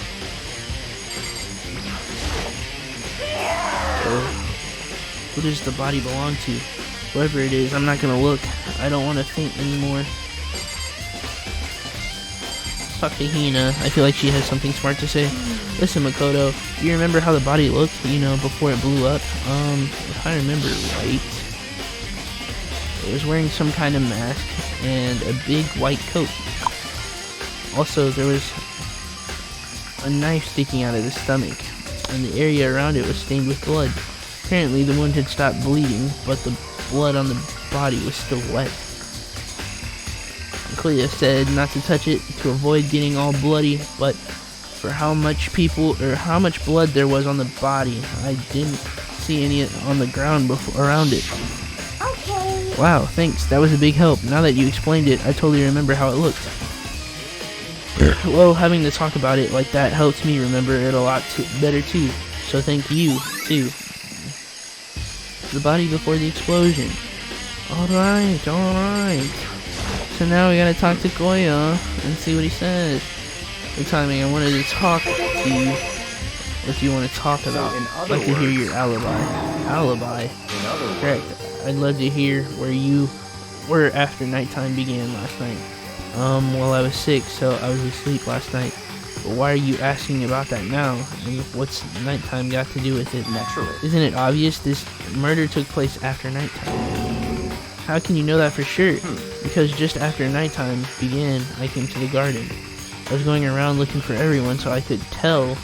So, who does the body belong to? Whoever it is, I'm not gonna look. I don't want to think anymore. Talk to Hina. I feel like she has something smart to say. Listen, Makoto, do you remember how the body looked, before it blew up? If I remember right, it was wearing some kind of mask and a big white coat. Also, there was a knife sticking out of the stomach, and the area around it was stained with blood. Apparently, the wound had stopped bleeding, but the blood on the body was still wet. Clea said not to touch it to avoid getting all bloody, but for how much blood there was on the body, I didn't see any on the ground around it. Okay. Wow, thanks. That was a big help. Now that you explained it, I totally remember how it looked. Well, having to talk about it like that helps me remember it a lot better too. So thank you too. The body before the explosion. Alright. So now we gotta talk to Goya and see what he says. The timing, I wanted to talk to you. What do you want to talk about? I'd like to hear your alibi. Alibi? Correct. I'd love to hear where you were after nighttime began last night. Well, I was sick, so I was asleep last night. But why are you asking about that now? And what's nighttime got to do with it? Naturally. Isn't it obvious this murder took place after nighttime? How can you know that for sure? Because just after nighttime began, I came to the garden. I was going around looking for everyone so I could tell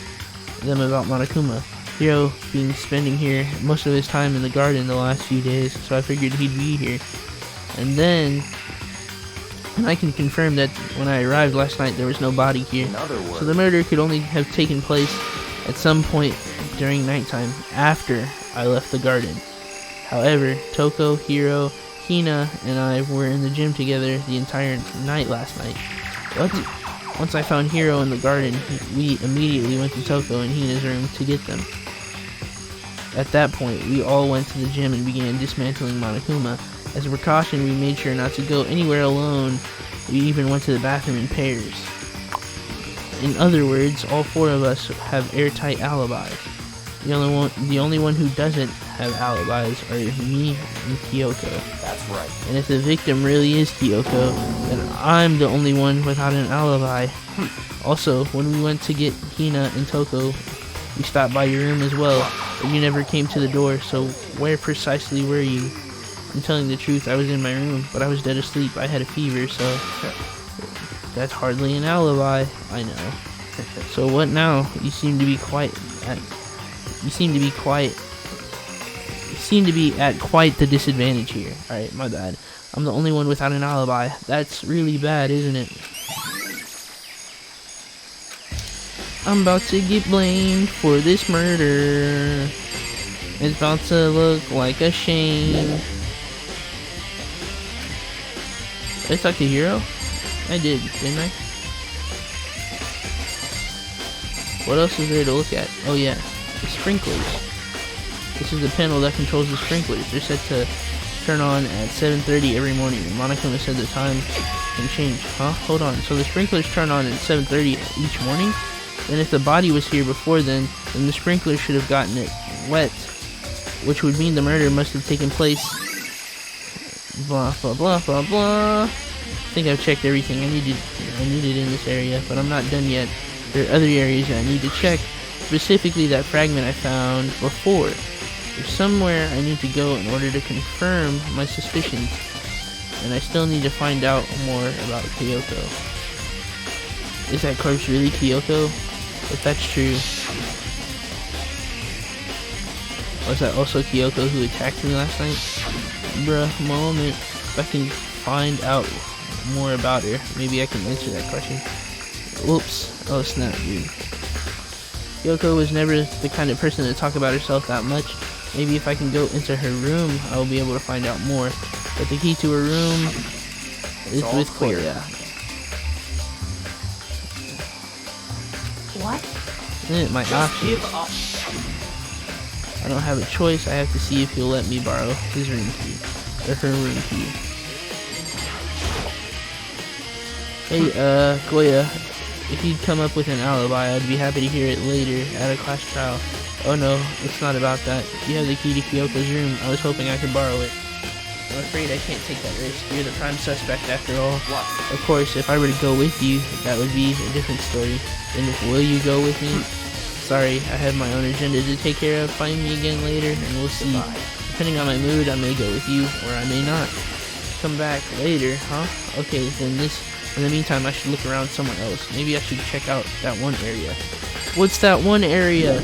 them about Monokuma. Hiro being spending here most of his time in the garden the last few days, so I figured he'd be here. And I can confirm that when I arrived last night there was no body here. So the murder could only have taken place at some point during nighttime after I left the garden. However, Toko, Hiro, Hina, and I were in the gym together the entire night last night. Once I found Hiro in the garden, we immediately went to Toko and Hina's room to get them. At that point, we all went to the gym and began dismantling Monokuma. As a precaution, we made sure not to go anywhere alone. We even went to the bathroom in pairs. In other words, all four of us have airtight alibis. The only one who doesn't have alibis are me and Kyoko. That's right. And if the victim really is Kyoko, then I'm the only one without an alibi. Also, when we went to get Hina and Toko, we stopped by your room as well, but you never came to the door, so where precisely were you? I'm telling the truth, I was in my room, but I was dead asleep. I had a fever, so that's hardly an alibi. I know. So what now? You seem to be at quite the disadvantage here. Alright, my bad. I'm the only one without an alibi. That's really bad, isn't it? I'm about to get blamed for this murder. It's about to look like a shame. Did I talk to Hiro? I did, didn't I? What else is there to look at? Oh yeah, the sprinklers. This is the panel that controls the sprinklers. They're set to turn on at 7:30 every morning. And Monokuma said the time can change. Huh? Hold on. So the sprinklers turn on at 7:30 each morning? Then if the body was here before then the sprinklers should have gotten it wet. Which would mean the murder must have taken place. Blah, blah, blah, blah, blah. I think I've checked everything I needed in this area, but I'm not done yet. There are other areas that I need to check. Specifically that fragment I found before. There's somewhere I need to go in order to confirm my suspicions, and I still need to find out more about Kyoko. Is that corpse really Kyoko? If that's true, was that also Kyoko who attacked me last night? Bruh, moment. If I can find out more about her, maybe I can answer that question. Whoops. Oh snap, dude. Kyoko was never the kind of person to talk about herself that much. Maybe if I can go into her room, I will be able to find out more. But the key to her room is with Koya. What? My options. I don't have a choice. I have to see if he'll let me borrow his room key. Or her room key. Hey, Koya. If you'd come up with an alibi, I'd be happy to hear it later at a class trial. Oh no, it's not about that. You have the key to Kyoko's room. I was hoping I could borrow it. I'm afraid I can't take that risk. You're the prime suspect after all. What? Of course, if I were to go with you, that would be a different story. Then will you go with me? Sorry, I have my own agenda to take care of. Find me again later, and we'll see. Depending on my mood, I may go with you, or I may not. Come back later, huh? Okay, then in the meantime, I should look around somewhere else. Maybe I should check out that one area. What's that one area?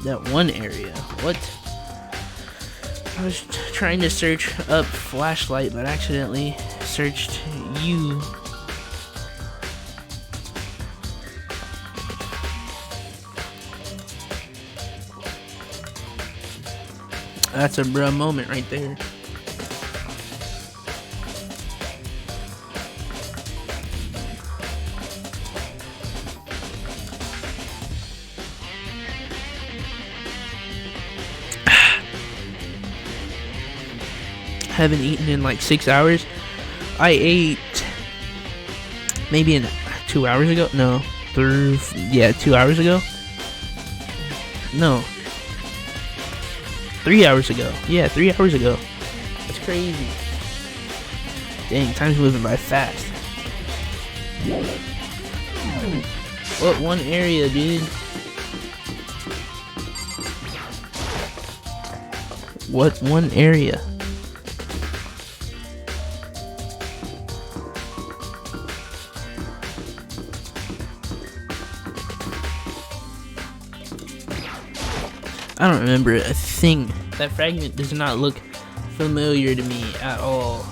That one area. What? I was trying to search up flashlight, but accidentally searched you. That's a bruh moment right there. Haven't eaten in like 6 hours. I ate maybe 2 hours ago. No, 2 hours ago. No, 3 hours ago. Yeah, 3 hours ago. That's crazy. Dang, time's moving by fast. What one area, dude? What one area? I don't remember a thing. That fragment does not look familiar to me at all.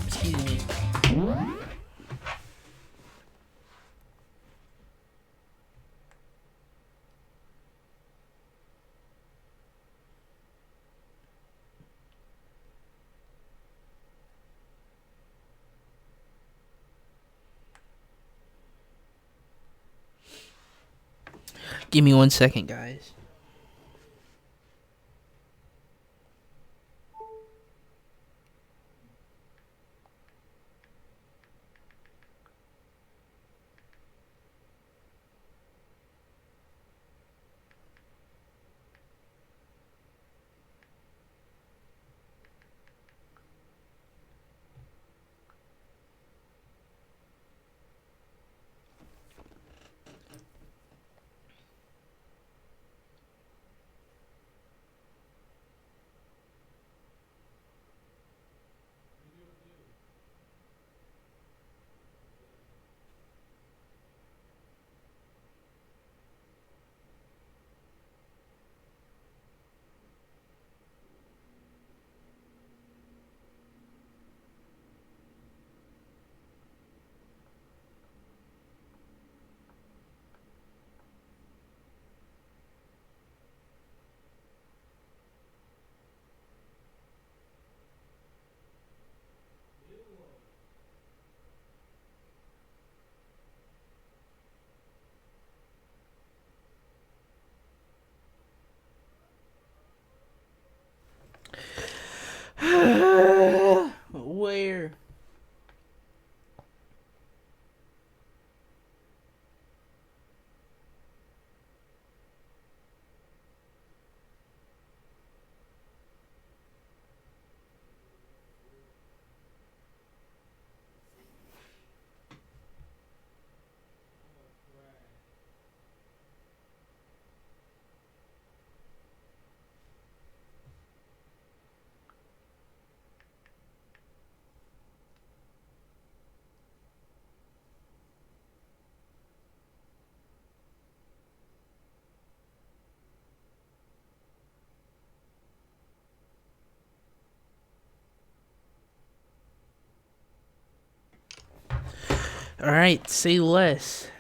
Excuse me. Give me 1 second, guys. Where? Alright, say less.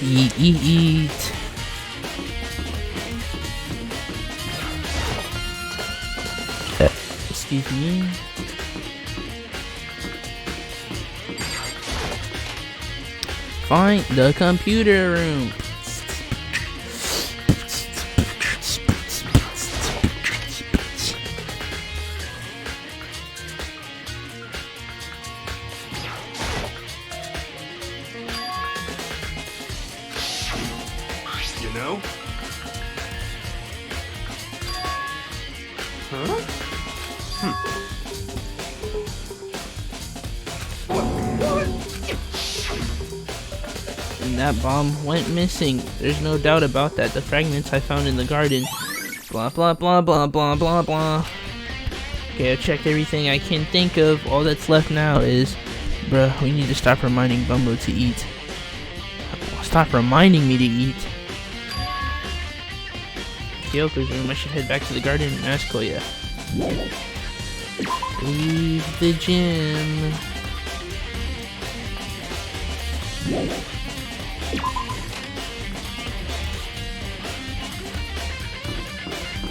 Eat. Excuse me. Find the computer room. You know? And that bomb went missing. There's no doubt about that. The fragments I found in the garden. Blah blah blah blah blah blah blah. Okay, I've checked everything I can think of. All that's left now is, bruh, we need to stop reminding Bumbo to eat. Stop reminding me to eat. Kyoko's room. I should head back to the garden and ask Koya. Leave the gym.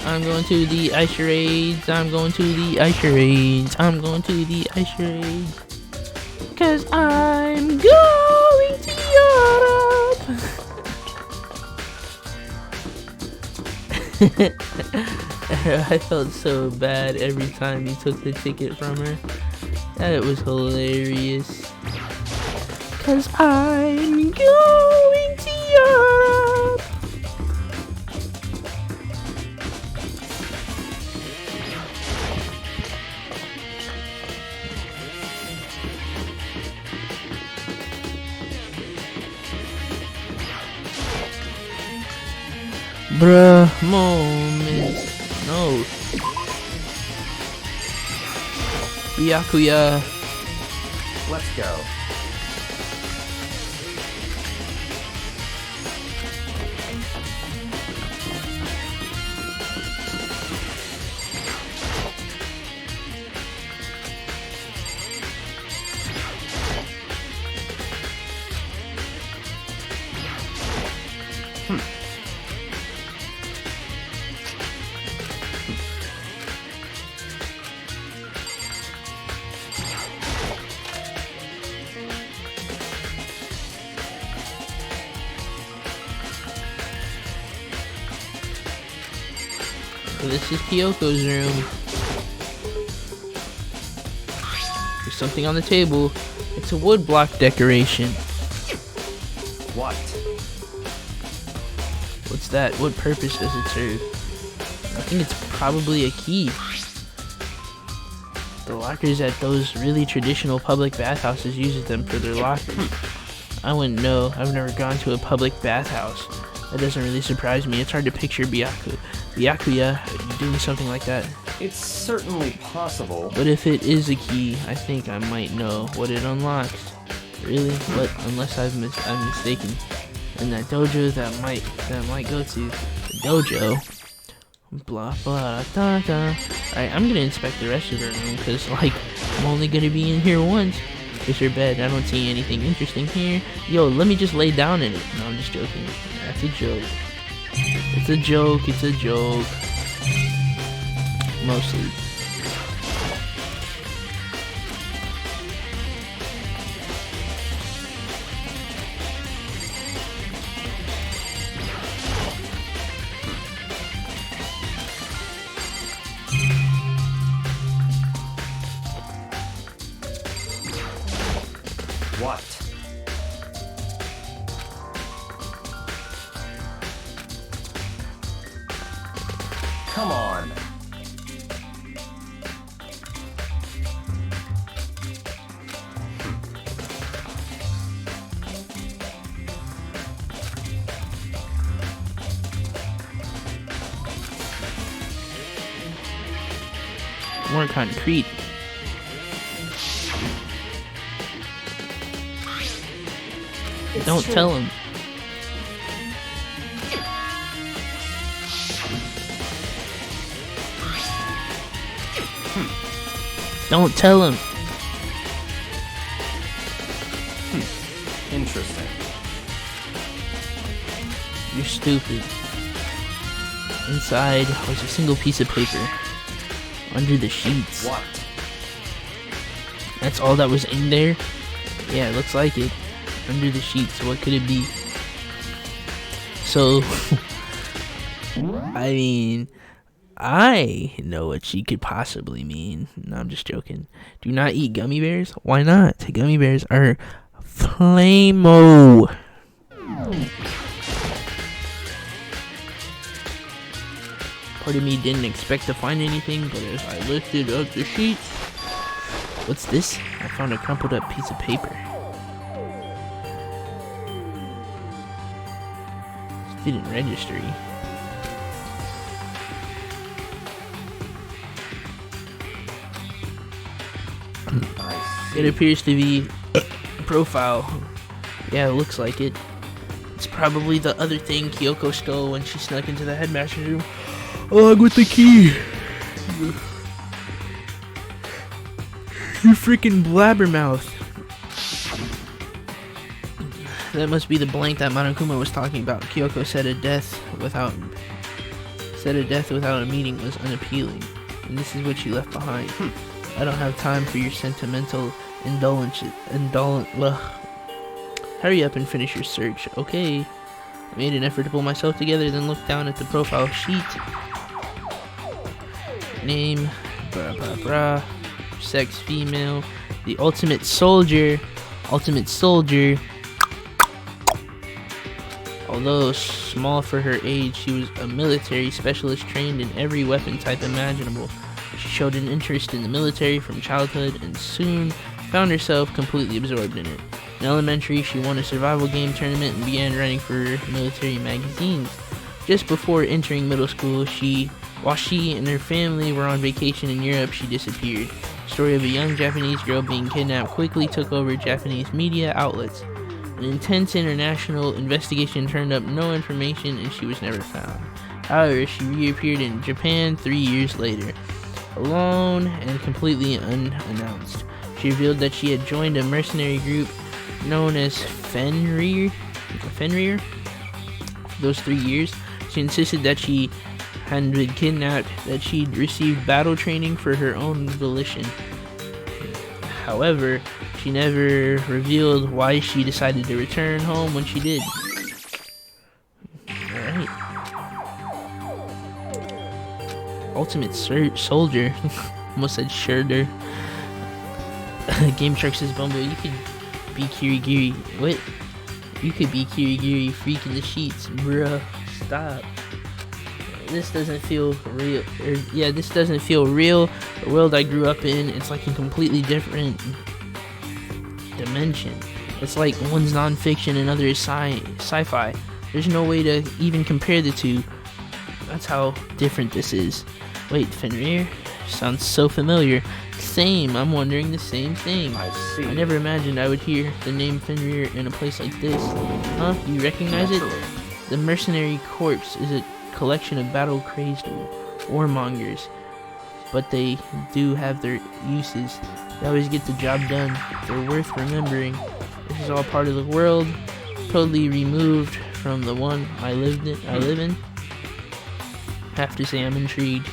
I'm going to the ice charades. I'm going to the ice charades. I'm going to the ice charades. 'Cause I'm going to Europe. I felt so bad every time he took the ticket from her. That was hilarious. 'Cause I'm going to Europe. Bruh, moments. No. Byakuya. Let's go. So this is Kyoko's room. There's something on the table. It's a wood block decoration. What? What's that? What purpose does it serve? I think it's probably a key. The lockers at those really traditional public bathhouses uses them for their lockers. I wouldn't know. I've never gone to a public bathhouse. That doesn't really surprise me. It's hard to picture Byakuya doing something like that. It's certainly possible. But if it is a key, I think I might know what it unlocks. Really? But unless I'm mistaken. And that dojo that might go to the dojo. Blah blah da da. Alright, I'm gonna inspect the rest of her room because like I'm only gonna be in here once. It's her bed. I don't see anything interesting here. Yo, let me just lay down in it. No, I'm just joking. That's a joke. It's a joke. It's a joke. Mostly. What? Come on. More concrete. Don't tell him. Don't tell him. Interesting. You're stupid. Inside was a single piece of paper. Under the sheets. What? That's all that was in there? Yeah, it looks like it. Under the sheets, what could it be? So, I mean, I know what she could possibly mean. No, I'm just joking. Do not eat gummy bears? Why not? Gummy bears are flame-o. Part of me didn't expect to find anything, but as I lifted up the sheets... What's this? I found a crumpled up piece of paper. Student registry. It appears to be a profile. Yeah, it looks like it. It's probably the other thing Kyoko stole when she snuck into the headmaster's room, along with the key. You freaking blabbermouth. That must be the blank that Monokuma was talking about. Kyoko said a death without a meaning was unappealing, and this is what she left behind. I don't have time for your sentimental indulgence. Hurry up and finish your search, okay? I made an effort to pull myself together, then looked down at the profile sheet. Name, blah blah blah. Sex, female. The ultimate soldier. Although small for her age, she was a military specialist trained in every weapon type imaginable. She showed an interest in the military from childhood and soon found herself completely absorbed in it. In elementary, she won a survival game tournament and began writing for military magazines. Just before entering middle school, while she and her family were on vacation in Europe, she disappeared. The story of a young Japanese girl being kidnapped quickly took over Japanese media outlets. An intense international investigation turned up no information and she was never found. However, she reappeared in Japan 3 years later, alone and completely unannounced. She revealed that she had joined a mercenary group known as Fenrir. For those 3 years, she insisted that she hadn't been kidnapped, that she'd received battle training for her own volition. However, she never revealed why she decided to return home when she did. Alright. Ultimate soldier. Almost said Shirder. Game Shark says, Bumble, you could be Kirigiri. What? You could be Kirigiri freak in the sheets. Bruh. Stop. This doesn't feel real. This doesn't feel real. The world I grew up in, it's like a completely different dimension. It's like one's non-fiction and other is sci-fi. There's no way to even compare the two. That's how different this is. Wait, Fenrir? Sounds so familiar. Same, I'm wondering the same thing. I see. I never imagined I would hear the name Fenrir in a place like this. Huh? You recognize it? The Mercenary Corps is a collection of battle-crazed warmongers, but they do have their uses. They always get the job done. They're worth remembering. This is all part of the world, totally removed from the one I live in. Have to say I'm intrigued.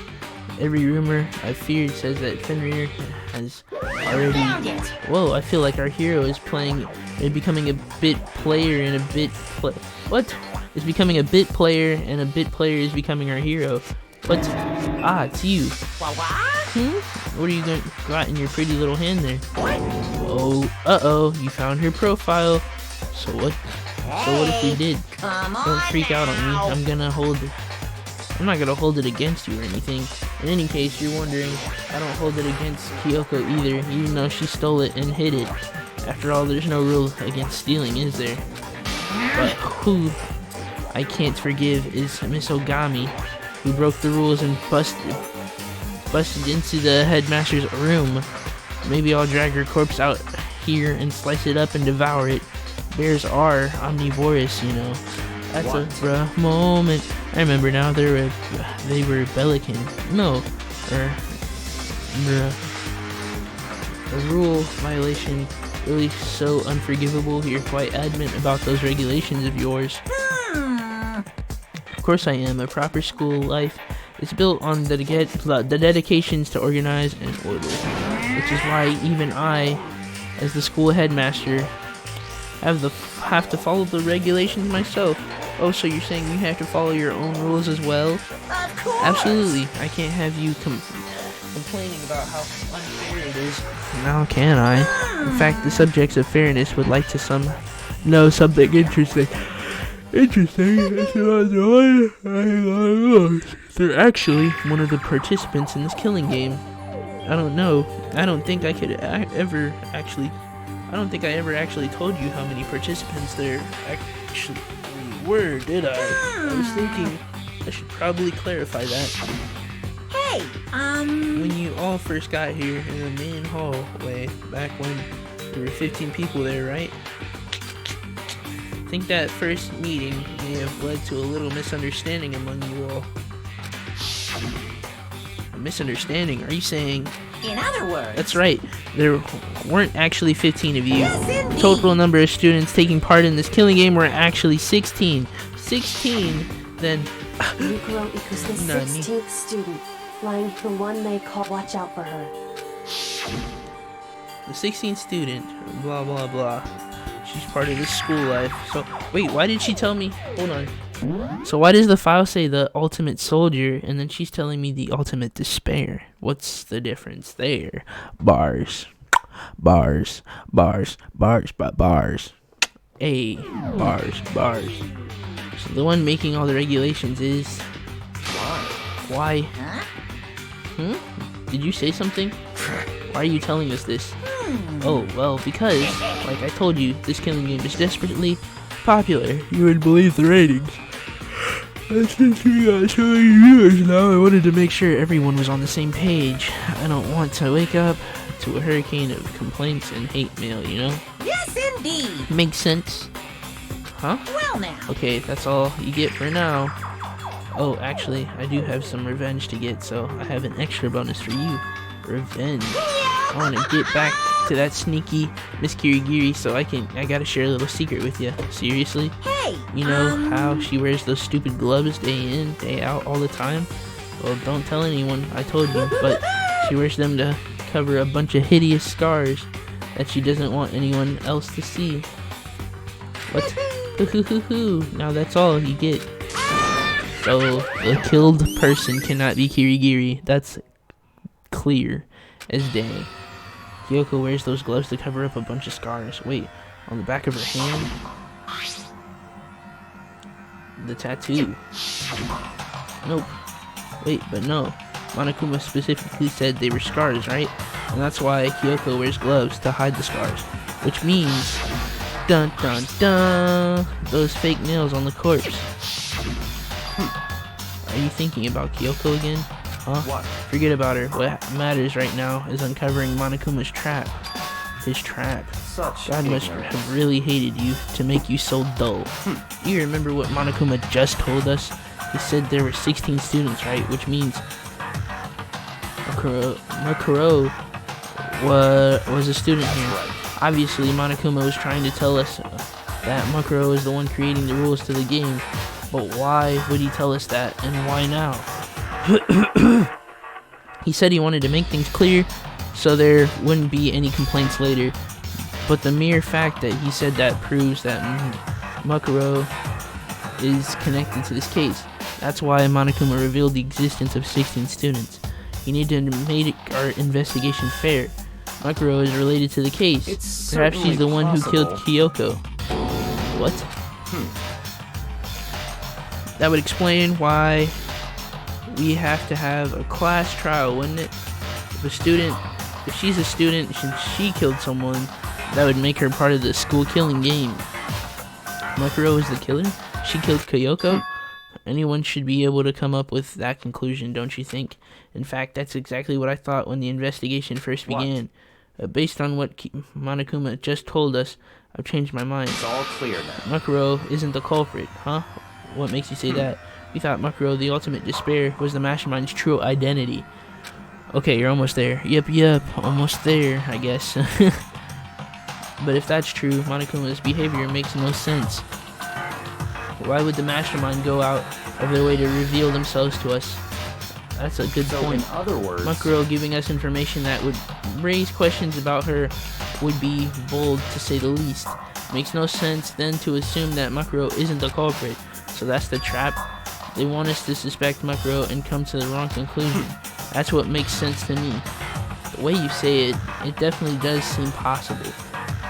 Every rumor I've feared says that Fenrir has already... Whoa, I feel like our hero is becoming a bit player and a bit... What? Is becoming a bit player and a bit player is becoming our hero. What? Ah, it's you. What are you got in your pretty little hand there? Oh, uh-oh, you found her profile. So what if we did? Don't freak out on me. I'm not gonna hold it against you or anything. In any case, you're wondering, I don't hold it against Kyoko either, even though she stole it and hid it. After all, there's no rule against stealing, is there? But who I can't forgive is Miss Ogami, who broke the rules and busted into the headmaster's room. Maybe I'll drag her corpse out here and slice it up and devour it. Bears are omnivorous, you know. That's a bruh moment. I remember now, they were Bellican. No, bruh. A rule violation, really so unforgivable. You're quite adamant about those regulations of yours. Of course I am. A proper school life is built on the dedications to organize and order, which is why even I, as the school headmaster, have to follow the regulations myself. Oh, so you're saying you have to follow your own rules as well? Of course! Absolutely. I can't have you complaining about how unfair it is. Now can I? In fact, the subjects of fairness would like to know something interesting. Interesting? They're actually one of the participants in this killing game. I don't know. I don't think I ever actually told you how many participants there actually were, did I? I was thinking I should probably clarify that. Hey, When you all first got here in the main hallway, back when there were 15 people there, right? I think that first meeting may have led to a little misunderstanding among you all. A misunderstanding? Are you saying... in other words... That's right. There weren't actually 15 of you. Yes, indeed. Total number of students taking part in this killing game were actually 16. 16, then... Mikuro equals the Nani. 16th student, flying the one they call. Watch out for her. The 16th student, blah blah blah. She's part of this school life. So, wait, why did she tell me? Hold on. So why does the file say the ultimate soldier, and then she's telling me the ultimate despair? What's the difference there? Bars. Bars. Bars. Bars. Bars. A. Bars. Bars. So the one making all the regulations is... Why? Did you say something? Why are you telling us this? Oh, well, because, like I told you, this killing game is desperately popular. You wouldn't believe the ratings. Since we got so many viewers now, I wanted to make sure everyone was on the same page. I don't want to wake up to a hurricane of complaints and hate mail, you know? Yes, indeed. Makes sense. Huh? Well now. Okay, that's all you get for now. Oh, actually, I do have some revenge to get, so I have an extra bonus for you. Revenge. I want to get back to that sneaky Miss Kirigiri, so I gotta share a little secret with you. Seriously? Hey, You know how she wears those stupid gloves day in, day out, all the time? Well, don't tell anyone, I told you, but she wears them to cover a bunch of hideous scars that she doesn't want anyone else to see. What? Now that's all you get. So, the killed person cannot be Kirigiri. That's clear as day. Kyoko wears those gloves to cover up a bunch of scars. Wait, on the back of her hand? The tattoo. Nope. Wait, but no. Monokuma specifically said they were scars, right? And that's why Kyoko wears gloves to hide the scars. Which means... dun dun dun! Those fake nails on the corpse. Are you thinking about Kyoko again? Huh? What? Forget about her. What matters right now is uncovering Monokuma's trap. His trap. Such God must ignorance. have really hated you to make you so dull. You remember what Monokuma just told us? He said there were 16 students, right? Which means Makuro was a student here. Obviously, Monokuma was trying to tell us that Makuro is the one creating the rules to the game. But why would he tell us that, and why now? He said he wanted to make things clear so there wouldn't be any complaints later. But the mere fact that he said that proves that Makuro is connected to this case. That's why Monokuma revealed the existence of 16 students. He needed to make our investigation fair. Makuro is related to the case. It's Perhaps she's the one who killed Kyoko. What? That would explain why we have to have a class trial, wouldn't it? If she's a student and she killed someone, that would make her part of the school killing game. Makuro is the killer? She killed Kyoko? Anyone should be able to come up with that conclusion, don't you think? In fact, that's exactly what I thought when the investigation first began. Based on what Monokuma just told us, I've changed my mind. It's all clear now. Makuro isn't the culprit, huh? What makes you say that? We thought Makuro, the ultimate despair, was the mastermind's true identity. Okay, you're almost there. Yep, almost there, I guess. But if that's true, Monokuma's behavior makes no sense. Why would the mastermind go out of their way to reveal themselves to us? That's a good So point. in other words, Makuro giving us information that would raise questions about her would be bold, to say the least. Makes no sense then to assume that Makuro isn't the culprit. So that's the trap. They want us to suspect Makuro and come to the wrong conclusion. That's what makes sense to me. The way you say it, it definitely does seem possible.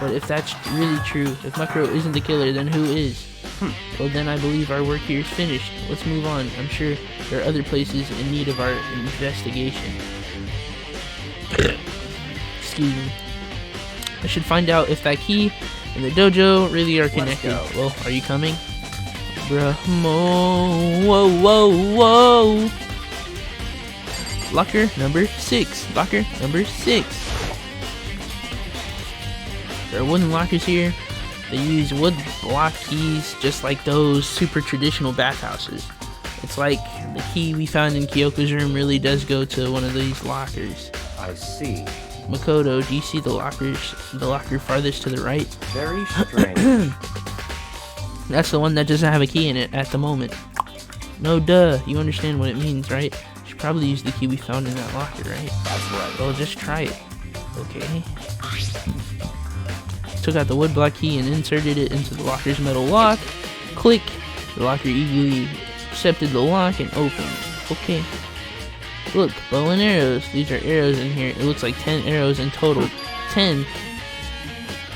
But if that's really true, if Makuro isn't the killer, then who is? Well, then I believe our work here is finished. Let's move on. I'm sure there are other places in need of our investigation. Excuse me. I should find out if that key and the dojo really are connected. Well, are you coming? Bruh. Whoa, whoa, whoa. Locker number 6. Locker number 6. There are wooden lockers here. They use wood block keys just like those super traditional bathhouses. It's like the key we found in Kyoko's room really does go to one of these lockers. I see. Makoto, do you see the locker farthest to the right? Very strange. That's the one that doesn't have a key in it at the moment. No duh, you understand what it means, right? You should probably use the key we found in that locker, right? That's right. Well, just try it. Okay. Took out the wood block key and inserted it into the locker's metal lock. Click. The locker eagerly accepted the lock and opened. Okay. Look, bow and arrows. These are arrows in here. It looks like 10 arrows in total. 10.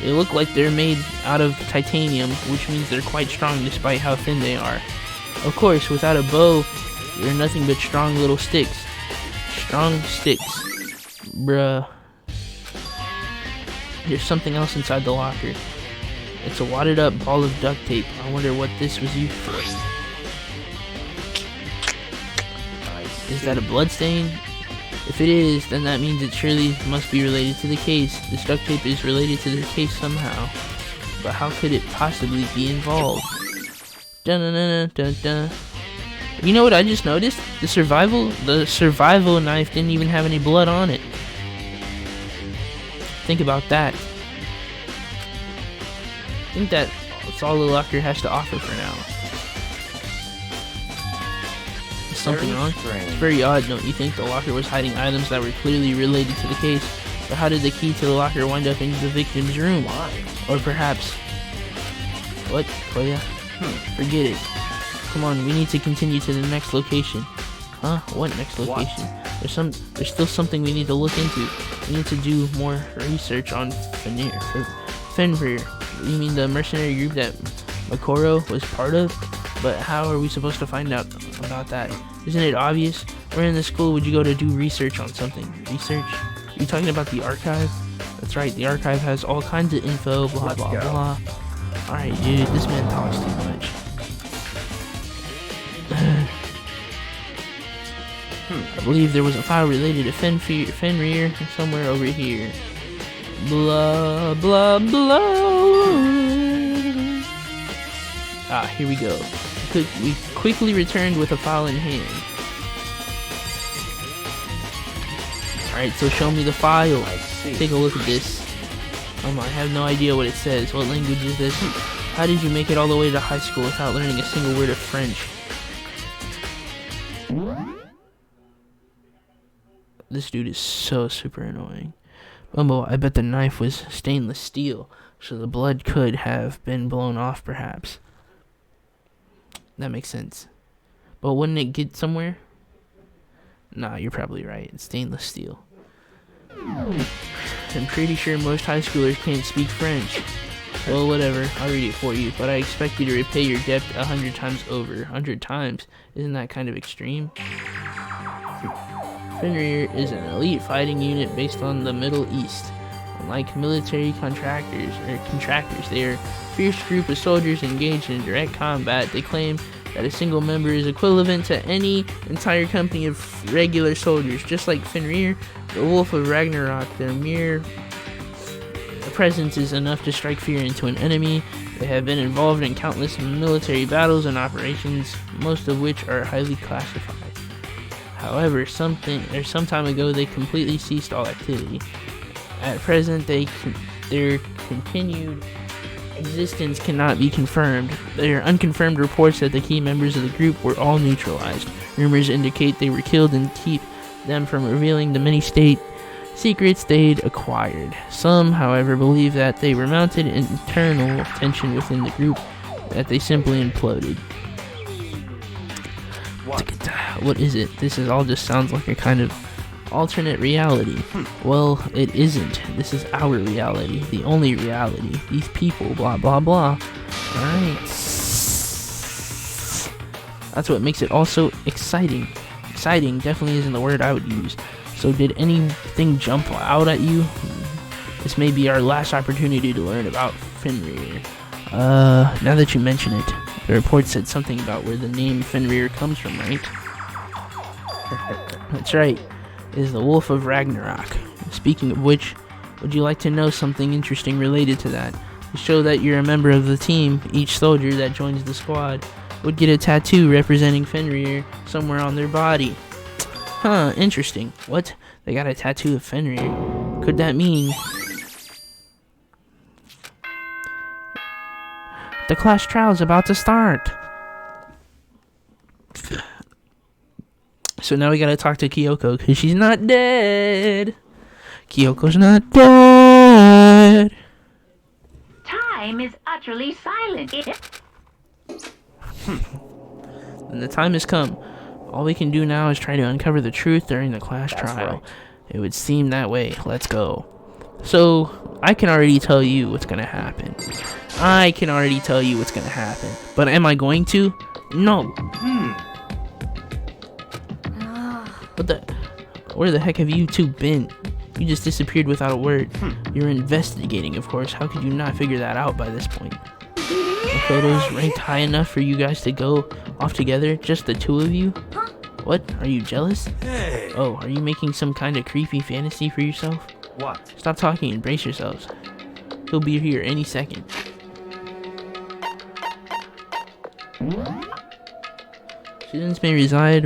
They look like they're made out of titanium, which means they're quite strong despite how thin they are. Of course, without a bow, they're nothing but strong little sticks. Strong sticks. Bruh. There's something else inside the locker. It's a wadded up ball of duct tape. I wonder what this was used for. Is that a blood stain? If it is, then that means it surely must be related to the case. This duct tape is related to the case somehow. But how could it possibly be involved? Dun dun dun dun dun. You know what I just noticed? The survival knife didn't even have any blood on it. Think about that. I think that's all the locker has to offer for now. Is something wrong? It's very odd, don't you think? The locker was hiding items that were clearly related to the case. But how did the key to the locker wind up in the victim's room? Or perhaps... What, Koya? Forget it. Come on, we need to continue to the next location. Huh? What next location? There's still something we need to look into. We need to do more research on Fenrir. You mean the mercenary group that Makoro was part of? But how are we supposed to find out about that? Isn't it obvious? Where in the school would you go to do research on something? Research? Are you talking about the archive? That's right, the archive has all kinds of info, blah blah blah. Alright dude, this man talks too much. I believe there was a file related to Fenrir somewhere over here. Blah, blah, blah. Ah, here we go. We quickly returned with a file in hand. Alright, so show me the file. Take a look at this. I have no idea what it says. What language is this? How did you make it all the way to high school without learning a single word of French? This dude is so super annoying. Bumbo, I bet the knife was stainless steel, so the blood could have been blown off perhaps. That makes sense. But wouldn't it get somewhere? Nah, you're probably right. It's stainless steel. I'm pretty sure most high schoolers can't speak French. Well, whatever. I'll read it for you. But I expect you to repay your debt 100 times over. 100 times? Isn't that kind of extreme? Fenrir is an elite fighting unit based on the Middle East. Unlike military contractors, they are a fierce group of soldiers engaged in direct combat. They claim that a single member is equivalent to any entire company of regular soldiers. Just like Fenrir, the Wolf of Ragnarok, their mere presence is enough to strike fear into an enemy. They have been involved in countless military battles and operations, most of which are highly classified. However, some time ago they completely ceased all activity. At present, their continued existence cannot be confirmed. There are unconfirmed reports that the key members of the group were all neutralized. Rumors indicate they were killed and keep them from revealing the many state secrets they'd acquired. Some, however, believe that they were mounted internal tension within the group, that they simply imploded. What is it? This all just sounds like a kind of alternate reality. Well, it isn't. This is our reality, the only reality. These people, blah blah blah. Alright. That's what makes it all so exciting. Exciting definitely isn't the word I would use. So did anything jump out at you? This may be our last opportunity to learn about Fenrir. Now that you mention it, the report said something about where the name Fenrir comes from, right? That's right. It is the Wolf of Ragnarok. Speaking of which, would you like to know something interesting related to that? To show that you're a member of the team, each soldier that joins the squad would get a tattoo representing Fenrir somewhere on their body. Huh, interesting. What? They got a tattoo of Fenrir. Could that mean the class trial's about to start? So now we gotta talk to Kyoko, because she's not dead. Kyoko's not dead. Time is utterly silent. And the time has come. All we can do now is try to uncover the truth during the class trial. right. It would seem that way. Let's go. So, I can already tell you what's gonna happen. But am I going to? No. Where the heck have you two been? You just disappeared without a word. You're investigating, of course. How could you not figure that out by this point? The photos ranked high enough for you guys to go off together? Just the two of you? What? Are you jealous? Hey. Oh, are you making some kind of creepy fantasy for yourself? What? Stop talking and brace yourselves. He'll be here any second. Students may reside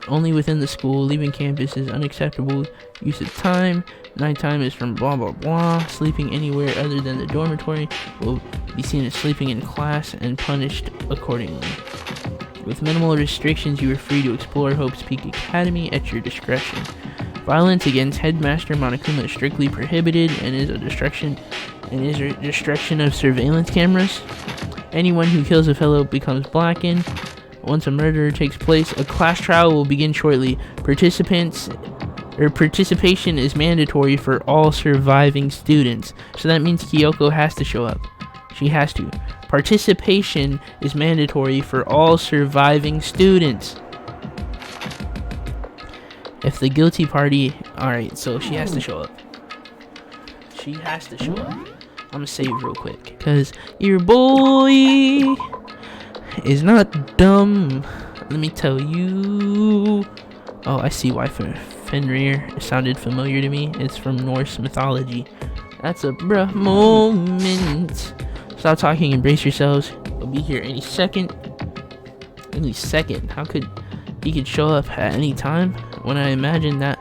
only within the school. Leaving campus is unacceptable use of time. Nighttime is from blah blah blah. Sleeping anywhere other than the dormitory will be seen as sleeping in class and punished accordingly. With minimal restrictions, you are free to explore Hope's Peak Academy at your discretion. Violence against Headmaster Monokuma is strictly prohibited and is a destruction of surveillance cameras. Anyone who kills a fellow becomes blackened. Once a murder takes place, a class trial will begin shortly. Participation is mandatory for all surviving students. So that means Kyoko has to show up. She has to. Participation is mandatory for all surviving students. If the guilty party... Alright, so she has to show up. I'm gonna save real quick, because your boy is not dumb. Let me tell you. Oh, I see why Fenrir sounded familiar to me. It's from Norse mythology. That's a bruh moment. Stop talking and brace yourselves. We'll be here any second. Any second. How could he could show up at any time? When I imagined that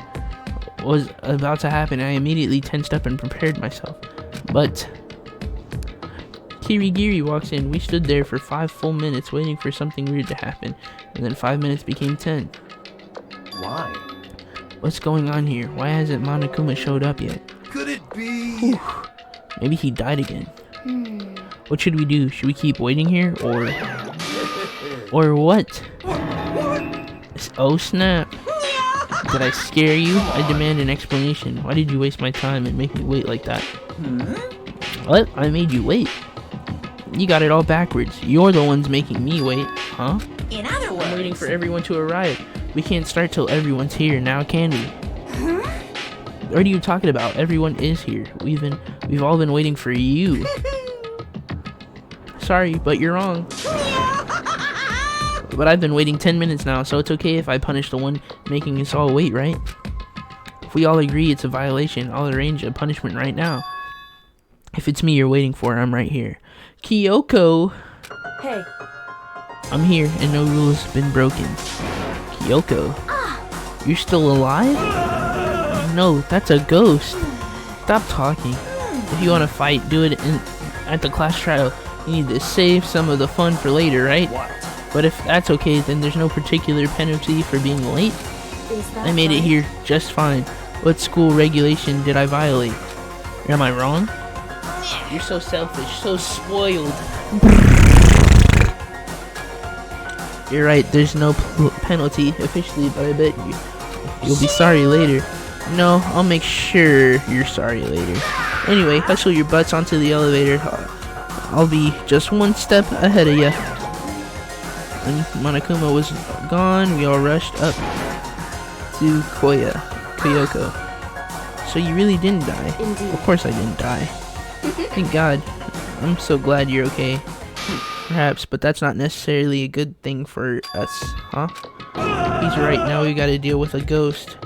was about to happen, I immediately tensed up and prepared myself. But Kirigiri walks in. We stood there for 5 full minutes waiting for something weird to happen, and then 5 minutes became 10. Why? What's going on here? Why hasn't Monokuma showed up yet? Could it be? Whew. Maybe he died again. What should we do? Should we keep waiting here, or what? Oh snap! Did I scare you? I demand an explanation. Why did you waste my time and make me wait like that? What? I made you wait? You got it all backwards. You're the ones making me wait, huh? In other words, I'm waiting for everyone to arrive. We can't start till everyone's here now, can we? What are you talking about? Everyone is here. We've all been waiting for you. Sorry, but you're wrong. But I've been waiting 10 minutes now, so it's okay if I punish the one making us all wait, right? If we all agree it's a violation, I'll arrange a punishment right now. If it's me you're waiting for, I'm right here. Kyoko! Hey, I'm here, and no rules have been broken. Kyoko? You're still alive? No, that's a ghost. Stop talking. If you want to fight, do it at the class trial. You need to save some of the fun for later, right? But if that's okay, then there's no particular penalty for being late. I made it here just fine. What school regulation did I violate? Am I wrong? You're so selfish, so spoiled. You're right, there's no penalty officially, but I bet you'll be sorry later. No, I'll make sure you're sorry later. Anyway, hustle your butts onto the elevator. I'll be just one step ahead of you. When Monokuma was gone, we all rushed up to Kyoko. So you really didn't die? Indeed. Of course I didn't die. Thank God. I'm so glad you're okay. Perhaps, but that's not necessarily a good thing for us, huh? He's right, now we gotta deal with a ghost.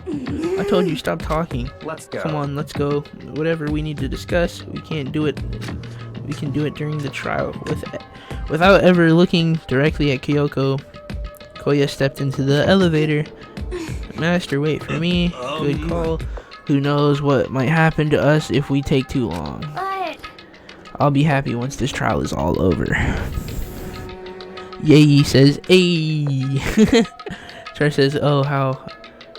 I told you, stop talking. Let's go. Come on, let's go. Whatever we need to discuss, we can't do it. We can do it during the trial. Without ever looking directly at Kyoko, Koya stepped into the elevator. Master, wait for me. Good call. Who knows what might happen to us if we take too long. But I'll be happy once this trial is all over. Yay says, ayy. Char says, oh, how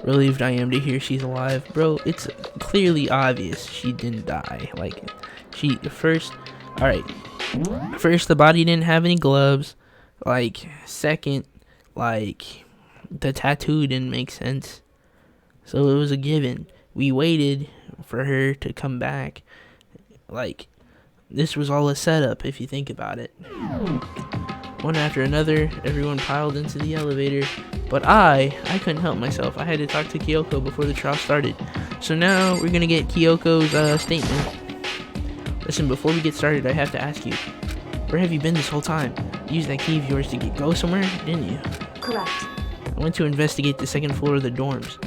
relieved I am to hear she's alive. Bro, it's clearly obvious she didn't die. Like, alright. First, the body didn't have any gloves. Like, second, like, the tattoo didn't make sense. So it was a given. We waited for her to come back. Like, this was all a setup if you think about it. One after another, everyone piled into the elevator, but I couldn't help myself. I had to talk to Kyoko before the trial started. So now we're gonna get Kyoko's statement. Listen, before we get started, I have to ask you, where have you been this whole time? You used that key of yours to go somewhere, didn't you? Correct. I went to investigate the second floor of the dorms.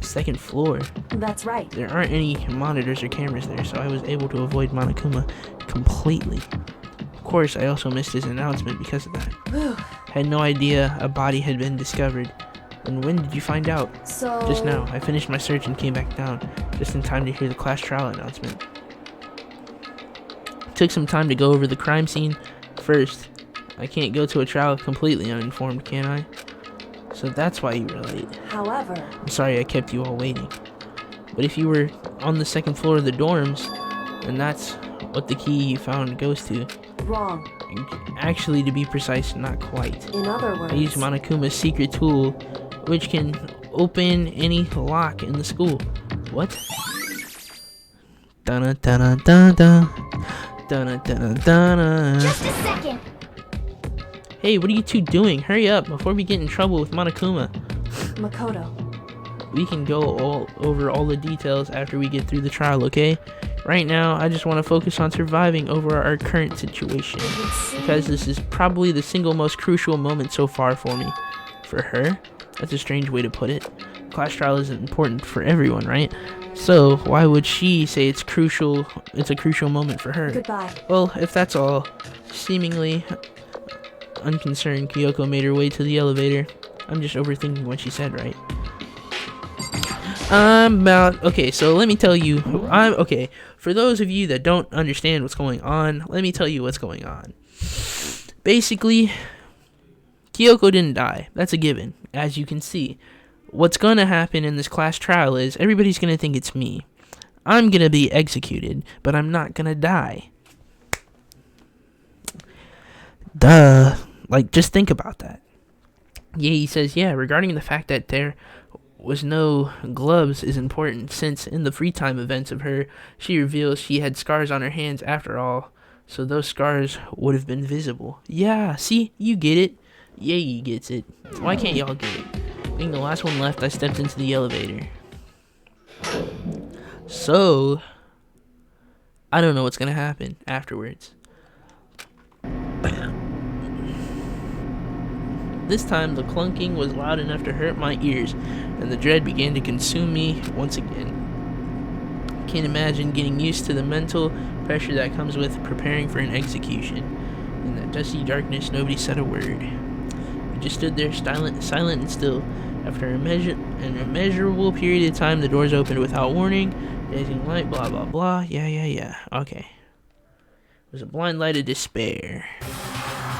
Second floor? That's right. There aren't any monitors or cameras there, so I was able to avoid Monokuma completely. Of course, I also missed his announcement because of that. Had no idea a body had been discovered. And when did you find out? So... Just now. I finished my search and came back down, just in time to hear the class trial announcement. Took some time to go over the crime scene. First, I can't go to a trial completely uninformed, can I? So that's why you were late. However... I'm sorry I kept you all waiting. But if you were on the second floor of the dorms, then that's what the key you found goes to. Wrong. Actually, to be precise, not quite. In other words... I used Monokuma's secret tool, which can open any lock in the school. What? Dun dun dun dun dun dun dun. just a second. Hey, what are you two doing? Hurry up before we get in trouble with Monokuma. Makoto. We can go over all the details after we get through the trial, okay? Right now, I just want to focus on surviving over our current situation, because this is probably the single most crucial moment so far for me. For her? That's a strange way to put it. Class trial is important for everyone, right? So, why would she say it's a crucial moment for her? Goodbye. Well, if that's all, seemingly unconcerned, Kyoko made her way to the elevator. I'm just overthinking what she said, right? Okay, so let me tell you, okay, for those of you that don't understand what's going on, let me tell you what's going on. Basically, Kyoko didn't die. That's a given, as you can see. What's gonna happen in this class trial is everybody's gonna think it's me. I'm gonna be executed, but I'm not gonna die. Duh. Like, just think about that. Yeah, he says, yeah, regarding the fact that there was no gloves is important, since in the free time events of her, she reveals she had scars on her hands after all, so those scars would have been visible. Yeah, see, you get it. Yeah, he gets it. Why can't y'all get it? Being the last one left, I stepped into the elevator. So, I don't know what's gonna happen afterwards. This time, the clunking was loud enough to hurt my ears, and the dread began to consume me once again. Can't imagine getting used to the mental pressure that comes with preparing for an execution. In that dusty darkness, nobody said a word. We just stood there silent and still. After an immeasurable period of time, the doors opened without warning. Dazing light, blah blah blah. Yeah. Okay. It was a blind light of despair.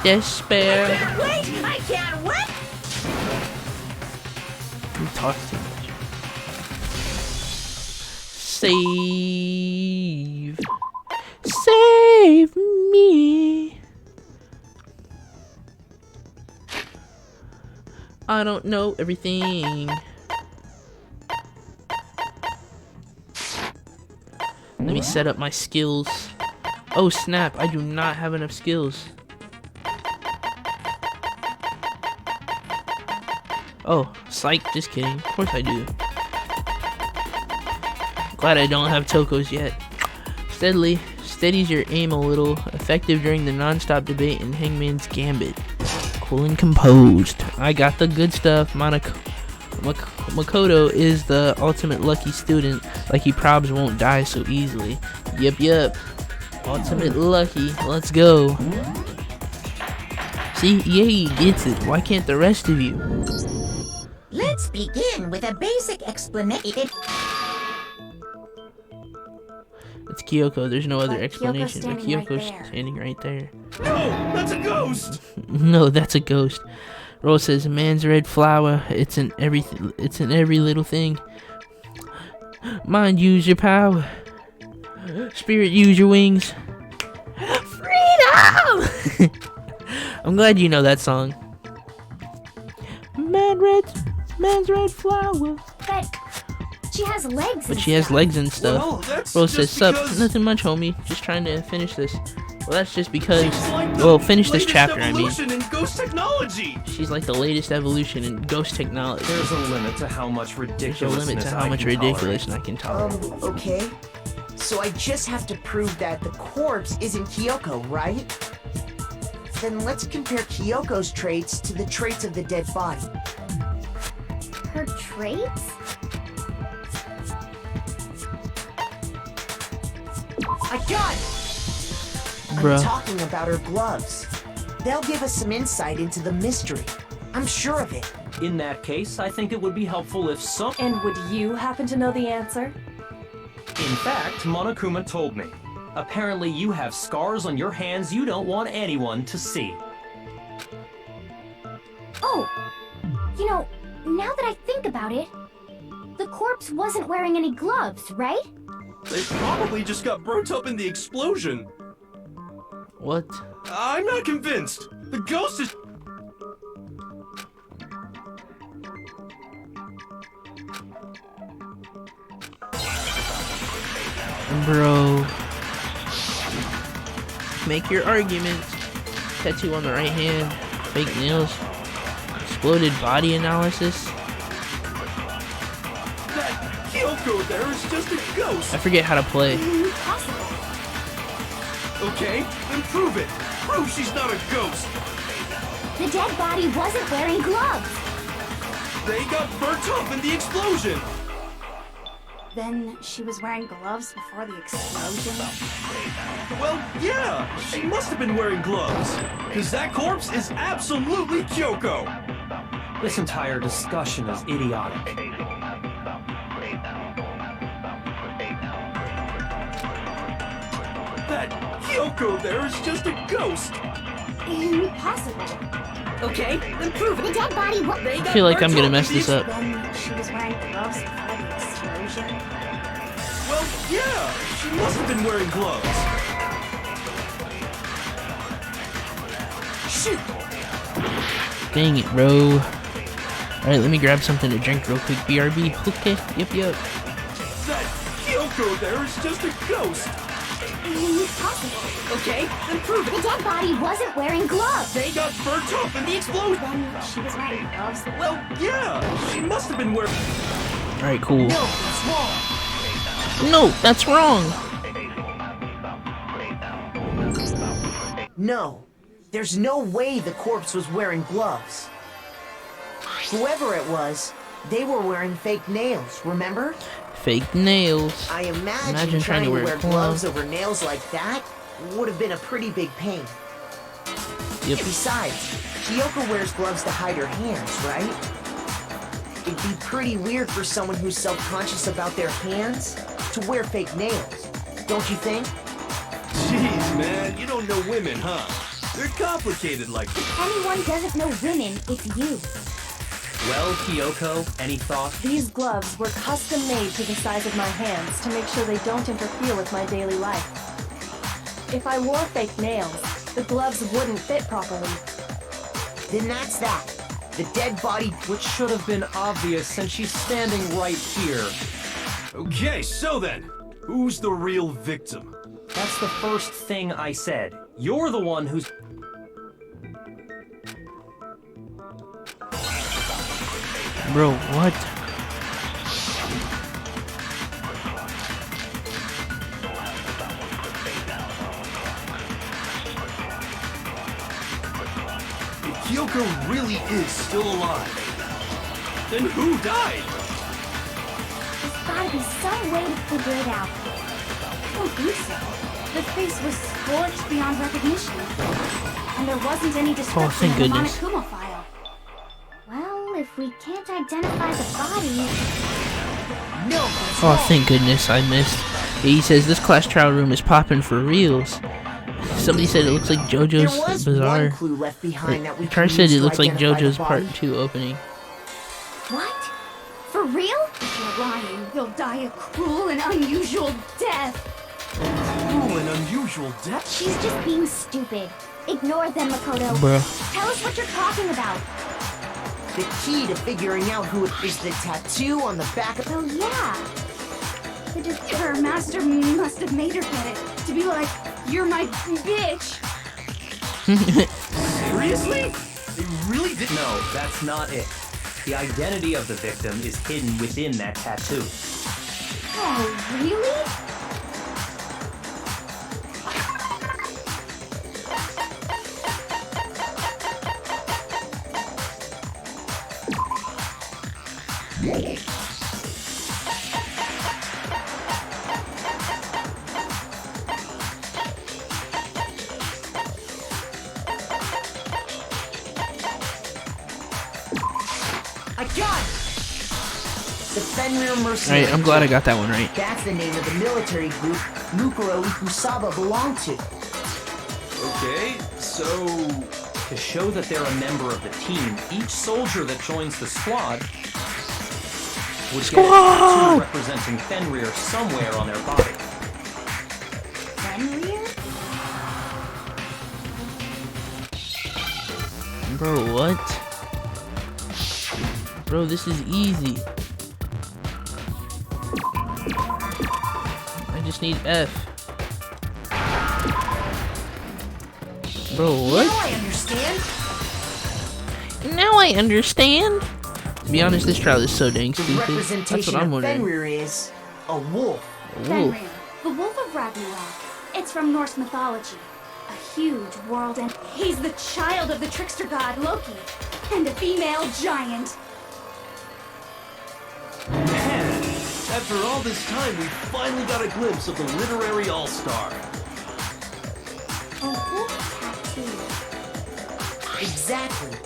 Despair. I can't wait! You talk too much. Save me. I don't know everything. Let me set up my skills. Oh snap, I do not have enough skills. Oh, psych, just kidding. Of course I do. Glad I don't have Toko's yet. Steadies your aim a little. Effective during the non-stop debate in Hangman's Gambit. Cool and composed. I got the good stuff. Makoto is the ultimate lucky student. Lucky probs won't die so easily. Yep. Ultimate lucky. Let's go. See, EA gets it. Why can't the rest of you? Let's begin with a basic explanation. It's Kyoko. There's no other But explanation. But Kyoko's Kyoko's standing right standing there. right there. No, that's a ghost! No, that's a ghost. Rose says, "Man's red flower. It's in everything. It's in every little thing. Mind, use your power. Spirit, use your wings. Freedom!" I'm glad you know that song. Man's red flower. But she has legs. But she has legs and stuff. Well, that's Rose says, just "Sup? because Nothing much, homie. Just trying to finish this." Well, that's just because. she's like the Well, finish this latest chapter. I mean, evolution in ghost technology. she's like the latest evolution in ghost technology. There's a limit to how much There's a ridiculousness limit to how I much can ridiculous tolerate. I can tolerate. Okay. So I just have to prove that the corpse isn't Kyoko, right? Then let's compare Kyoko's traits to the traits of the dead body. Her traits? I got it! Bruh. I'm talking about her gloves. They'll give us some insight into the mystery. I'm sure of it. In that case, I think it would be helpful if some... And would you happen to know the answer? In fact, Monokuma told me. Apparently you have scars on your hands you don't want anyone to see. Oh, you know, now that I think about it, the corpse wasn't wearing any gloves, right? They probably just got burnt up in the explosion. What? I'm not convinced. The ghost is... Bro. Make your arguments. Tattoo on the right hand. Fake nails. Exploded body analysis. That Kyoko there is just a ghost. I forget how to play. Impossible. Okay, then prove it. Prove she's not a ghost. The dead body wasn't wearing gloves. They got burnt up in the explosion. Then she was wearing gloves before the explosion? Well, yeah, she must have been wearing gloves. Because that corpse is absolutely Kyoko. This entire discussion is idiotic. That Kyoko there is just a ghost. Impossible. Okay, then prove The it. dead body was. They I got feel like burnt I'm gonna up mess in the this up. Then she was wearing gloves before the explosion? Well, yeah, she must have been wearing gloves. Shoot! Dang it, bro. Alright, let me grab something to drink real quick. BRB. Okay, yep. That Kyoko there is just a ghost. Impossible. Okay, then prove The it. dead body wasn't wearing gloves. They got burnt up in the explosion. Then she was wearing gloves. Well, yeah, she must have been wearing... Alright, cool. No, that's wrong. No, that's wrong. No, there's no way the corpse was wearing gloves. Whoever it was, they were wearing fake nails, remember? Fake nails. I imagine, Imagine trying to wear gloves. gloves over nails like that would have been a pretty big pain. Yep. Besides, Kyoko wears gloves to hide her hands, right? It'd be pretty weird for someone who's self-conscious about their hands to wear fake nails, don't you think? Jeez, man, you don't know women, huh? They're complicated like that. Anyone doesn't know women, it's you. Well, Kyoko, any thoughts? These gloves were custom made to the size of my hands to make sure they don't interfere with my daily life. If I wore fake nails, the gloves wouldn't fit properly. Then that's that. The dead body... Which should have been obvious since she's standing right here. Okay, so then, who's the real victim? That's the first thing I said. You're the one who's... Bro, what? If Kyoko really is still alive, then who died? There's gotta be some way to figure it out. I don't think so. The face was scorched beyond recognition. And there wasn't any description thank in the goodness. Monokuma file. Well, if we can't identify the body... No, Oh, thank goodness I missed. He says this class trial room is popping for reals. Somebody said it looks like there JoJo's was Bizarre. one clue left behind that we Tar can said use it to looks like identify the JoJo's body. Part 2 opening. What? For real? If you're lying, you'll die a cruel and unusual death. Cruel and unusual death? She's just being stupid. Ignore them, Makoto. Bruh. Tell us what you're talking about. The key to figuring out who it is the tattoo on the back of... Oh, yeah. Her master must have made her get it. To be like, you're my bitch. Seriously? They really did. No, that's not it. The identity of the victim is hidden within that tattoo. Oh, really? I got it! The Fenrir Mercenary. Alright, I'm glad I got that one right. That's the name of the military group Mukuro Ikusaba belonged to. Okay, so To show that they're a member of the team, each soldier that joins the squad would get a tattoo representing Fenrir somewhere on their body. Fenrir? Bro, what? Bro, this is easy. I just need F. Bro, what? Now I understand. Now I understand. To be honest, this trial is so dang The stupid. That's representation what I'm of wondering. Fenrir is a wolf. Wolf. Fenrir, the wolf of Ragnarok. It's from Norse mythology. A huge world, and he's the child of the trickster god Loki, and a female giant. man, after all this time, we finally got a glimpse of the literary all-star. A wolf tattoo. Exactly.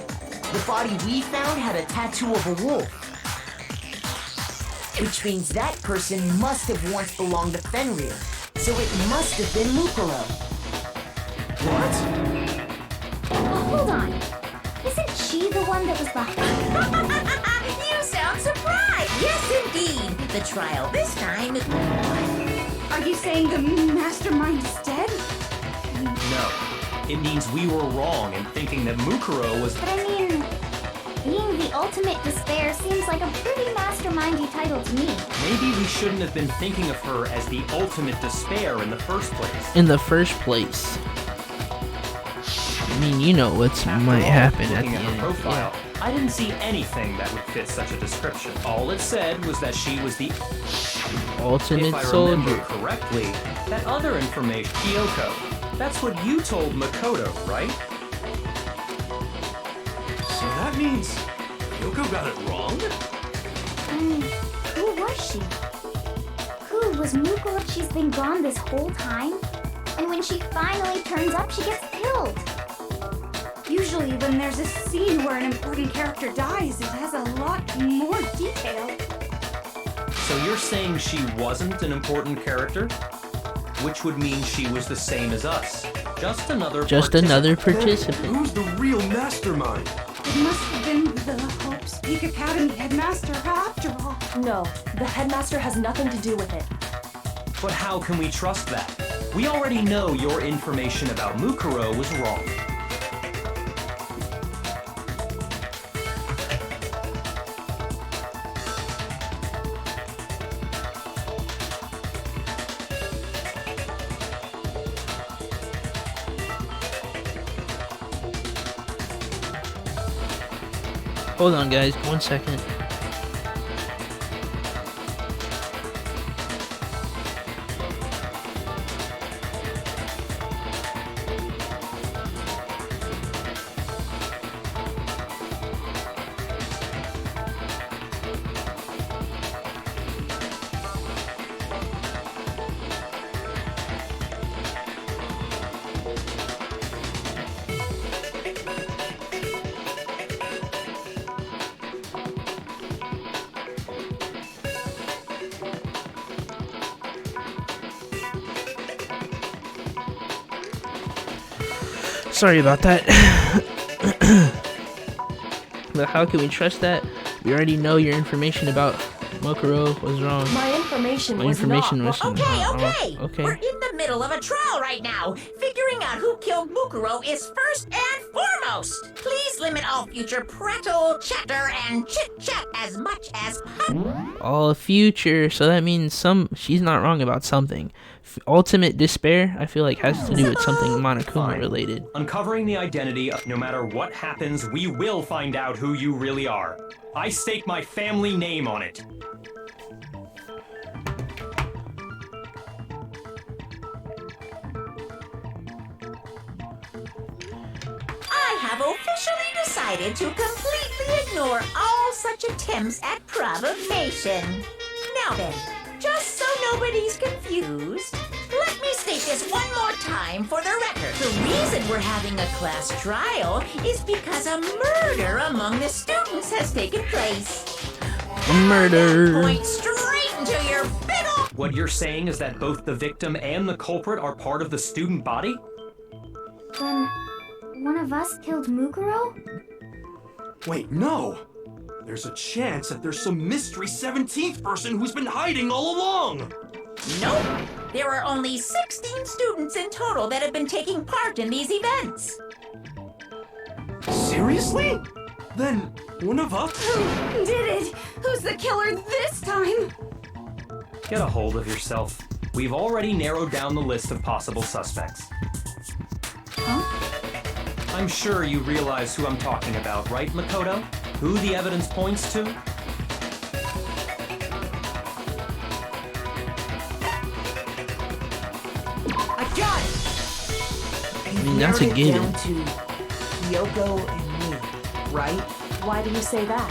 The body we found had a tattoo of a wolf. Which means that person must have once belonged to Fenrir. So it must have been Mukuro. What? Oh, hold on. Isn't she the one that was behind? You sound surprised! Yes, indeed! The trial this time is... Are you saying the mastermind is dead? No. It means we were wrong in thinking that Mukuro was... But I mean, being the ultimate despair seems like a pretty mastermindy title to me. Maybe we shouldn't have been thinking of her as the ultimate despair in the first place. In the first place. I mean, you know what might happen at Looking the at her end. profile, I didn't see anything that would fit such a description. All it said was that she was the... Ultimate If I remember soldier. correctly, that other information... Kyoko. That's what you told Makoto, right? So that means Kyoko got it wrong? Who was she? Who was Mukuro if she's been gone this whole time? And when she finally turns up, she gets killed. Usually when there's a scene where an important character dies, it has a lot more detail. So you're saying she wasn't an important character? Which would mean she was the same as us. Just another Another Then participant. who's the real mastermind? It must have been the Hope's Peak Academy headmaster after all. No, the headmaster has nothing to do with it. But how can we trust that? We already know your information about Mukuro was wrong. Hold on, guys. 1 second. Sorry about that. But how can we trust that? We already know your information about Mokuro was wrong. My information My was information not. was Okay. okay. We're in the middle of a trial right now. Figuring out who killed Mukuro is first and foremost. Please limit all future prattle, chatter, and chit-chat as much as possible. All future, so that means she's not wrong about something. Ultimate despair, I feel like, has to do with something Monokuma Fine. related. Uncovering the identity of no matter what happens, we will find out who you really are. I stake my family name on it. I have officially decided to completely ignore all such attempts at provocation. Now then, just so nobody's confused, let me state this one more time for the record. The reason we're having a class trial is because a murder among the students has taken place. Murder. Point straight into your fiddle. What you're saying is that both the victim and the culprit are part of the student body? Then, one of us killed Mukuro? Wait, no! There's a chance that there's some mystery 17th person who's been hiding all along! Nope. There are only 16 students in total that have been taking part in these events. Seriously? Then, one of us? Who did it? Who's the killer this time? Get a hold of yourself. We've already narrowed down the list of possible suspects. I'm sure you realize who I'm talking about, right, Makoto? Who the evidence points to? I got it! I mean, that's a narrowed it given. down to Kyoko and me, right? Why do you say that?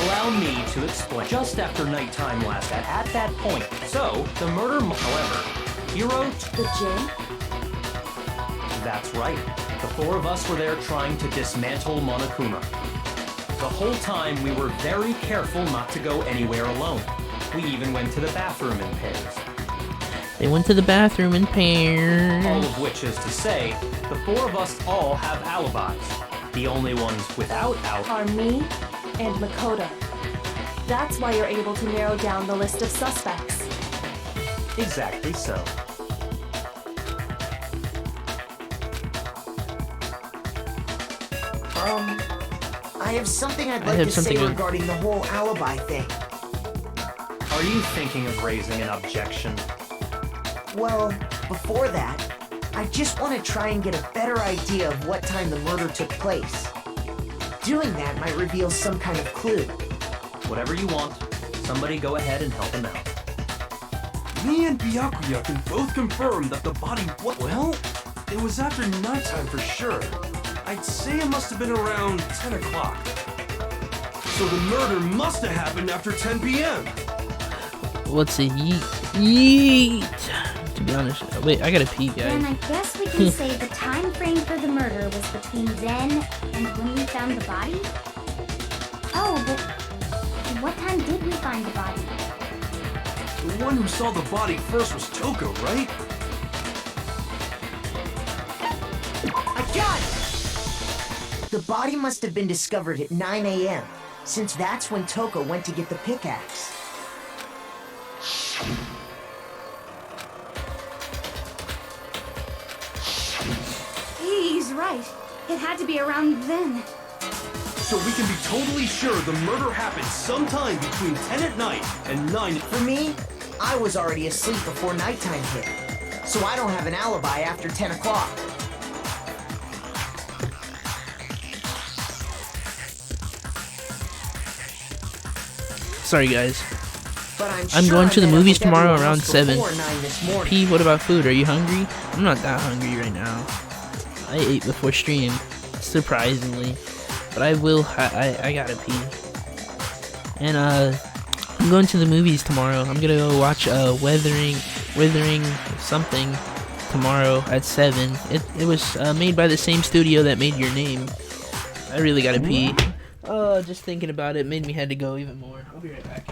Allow me to explain. Just after nighttime last at that point. So, the murder, however, Hiro, The gym? that's right. The four of us were there trying to dismantle Monokuma. The whole time we were very careful not to go anywhere alone. We even went to the bathroom in pairs. They went to the bathroom in All pairs. of which is to say, the four of us all have alibis. The only ones without alibis. Are me and Makoto. That's why you're able to narrow down the list of suspects. Exactly so. I have something I'd I like have to say something I- regarding the whole alibi thing. Are you thinking of raising an objection? Well, before that, I just want to try and get a better idea of what time the murder took place. Doing that might reveal some kind of clue. Whatever you want. Somebody go ahead and help him out. Me and Byakuya can both confirm that the body well, it was after nighttime for sure. I'd say it must have been around 10 o'clock. So the murder must have happened after 10 p.m. What's a yeet? To be honest, wait, I gotta pee, Then guys. I guess we can say the time frame for the murder was between then and when we found the body? Oh, but what time did we find the body? The one who saw the body first was Toko, right? I got it! The body must have been discovered at 9 a.m., since that's when Toko went to get the pickaxe. He's right. It had to be around then. So we can be totally sure the murder happened sometime between 10 at night and 9. For me, I was already asleep before nighttime hit, so I don't have an alibi after 10 o'clock. Sorry, guys. But I'm sure going I to the met up movies with tomorrow everyone around else 7. before 9 this morning. P, what about food? Are you hungry? I'm not that hungry right now. I ate before stream, surprisingly. But I will, I gotta pee. And, I'm going to the movies tomorrow. I'm gonna go watch, Withering something tomorrow at 7. It was, made by the same studio that made Your Name. I really gotta pee. Oh, just thinking about it made me had to go even more. I'll be right back.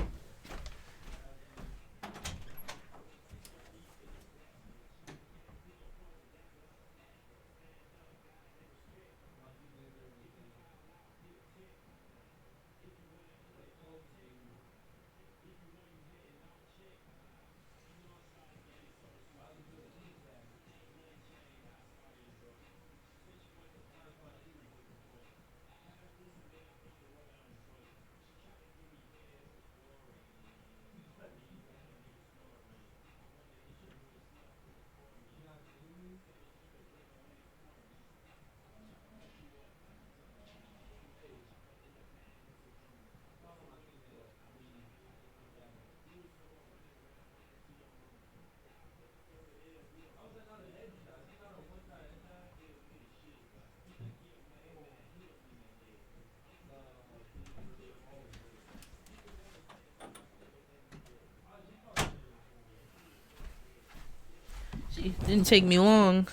Didn't take me long.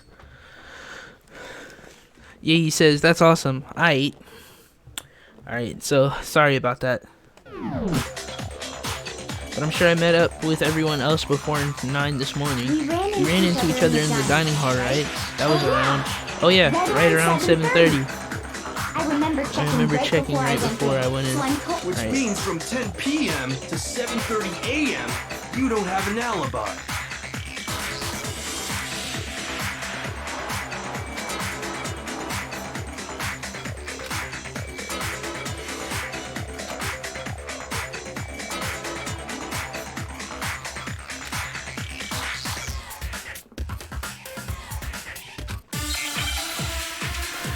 Yeah, he says, that's awesome. Alright, so sorry about that. But I'm sure I met up with everyone else before 9 this morning. We ran into each other in the dining hall, right? That was around, oh yeah, right around 7:30. I remember checking right before I went in. Which Right. means from 10 p.m. to 7:30 a.m., you don't have an alibi.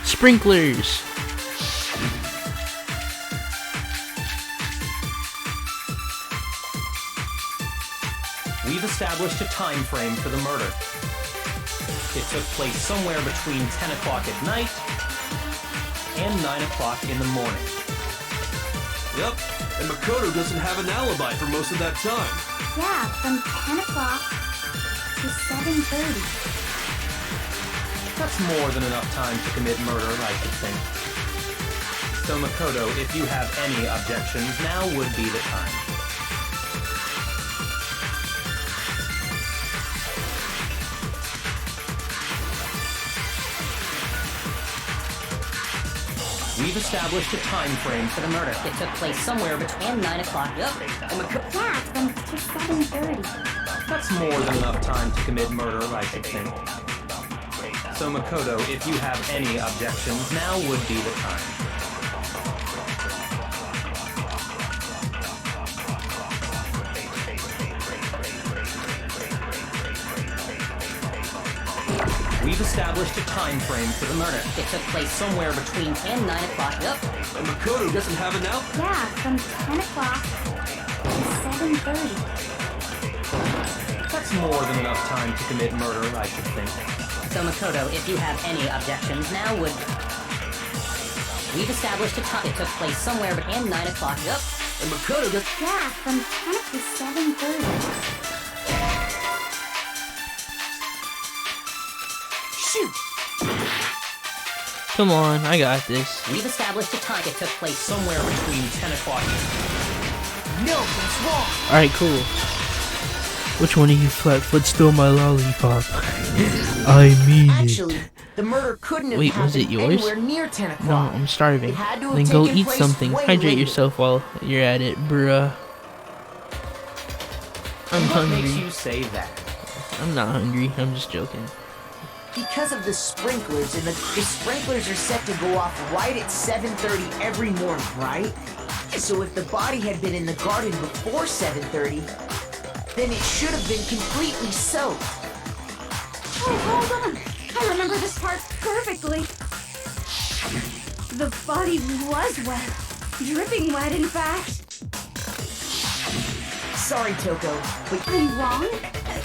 Sprinklers. We've established a time frame for the murder. It took place somewhere between 10 o'clock at night and 9 o'clock in the morning. Yep, and Makoto doesn't have an alibi for most of that time. Yeah, from 10 o'clock to 7:30. That's more than enough time to commit murder, I should think. So Makoto, if you have any objections, now would be the time. We've established a time frame for the murder. It took place somewhere between 9 o'clock. Yep. Yeah, from to 7:30. That's more than enough time to commit murder, I should think. So Makoto, if you have any objections, now would be the time. We've established a time frame for the murder. It took place somewhere between 10 and 9 o'clock. Yep. And Makoto doesn't have an alibi. Yeah, from 10 o'clock to 7:30. That's more than enough time to commit murder, I should think. So Makoto, if you have any objections, now would... We've established a time. It took place somewhere between 9 o'clock. Yep. And Makoto does... Yeah, from 10 to 7:30. Shoot! Come on, I got this. We've established a time. It took place somewhere between 10 o'clock. No, that's wrong. Alright, cool. Which one of you Flatfoot stole my lollipop? I mean Actually, it. the murder couldn't have Wait, was happened it yours? anywhere near 10 No, o'clock. I'm starving. It had to have Then go taken eat place something. way Hydrate later. yourself while you're at it, bruh. I'm What makes hungry. you say that? I'm not hungry. I'm just joking. Because of the sprinklers, and the sprinklers are set to go off right at 7:30 every morning, right? So if the body had been in the garden before 7:30, then it should have been completely soaked. Oh, hold on. I remember this part perfectly. The body was wet. Dripping wet, in fact. Sorry, Toko, but I'm wrong?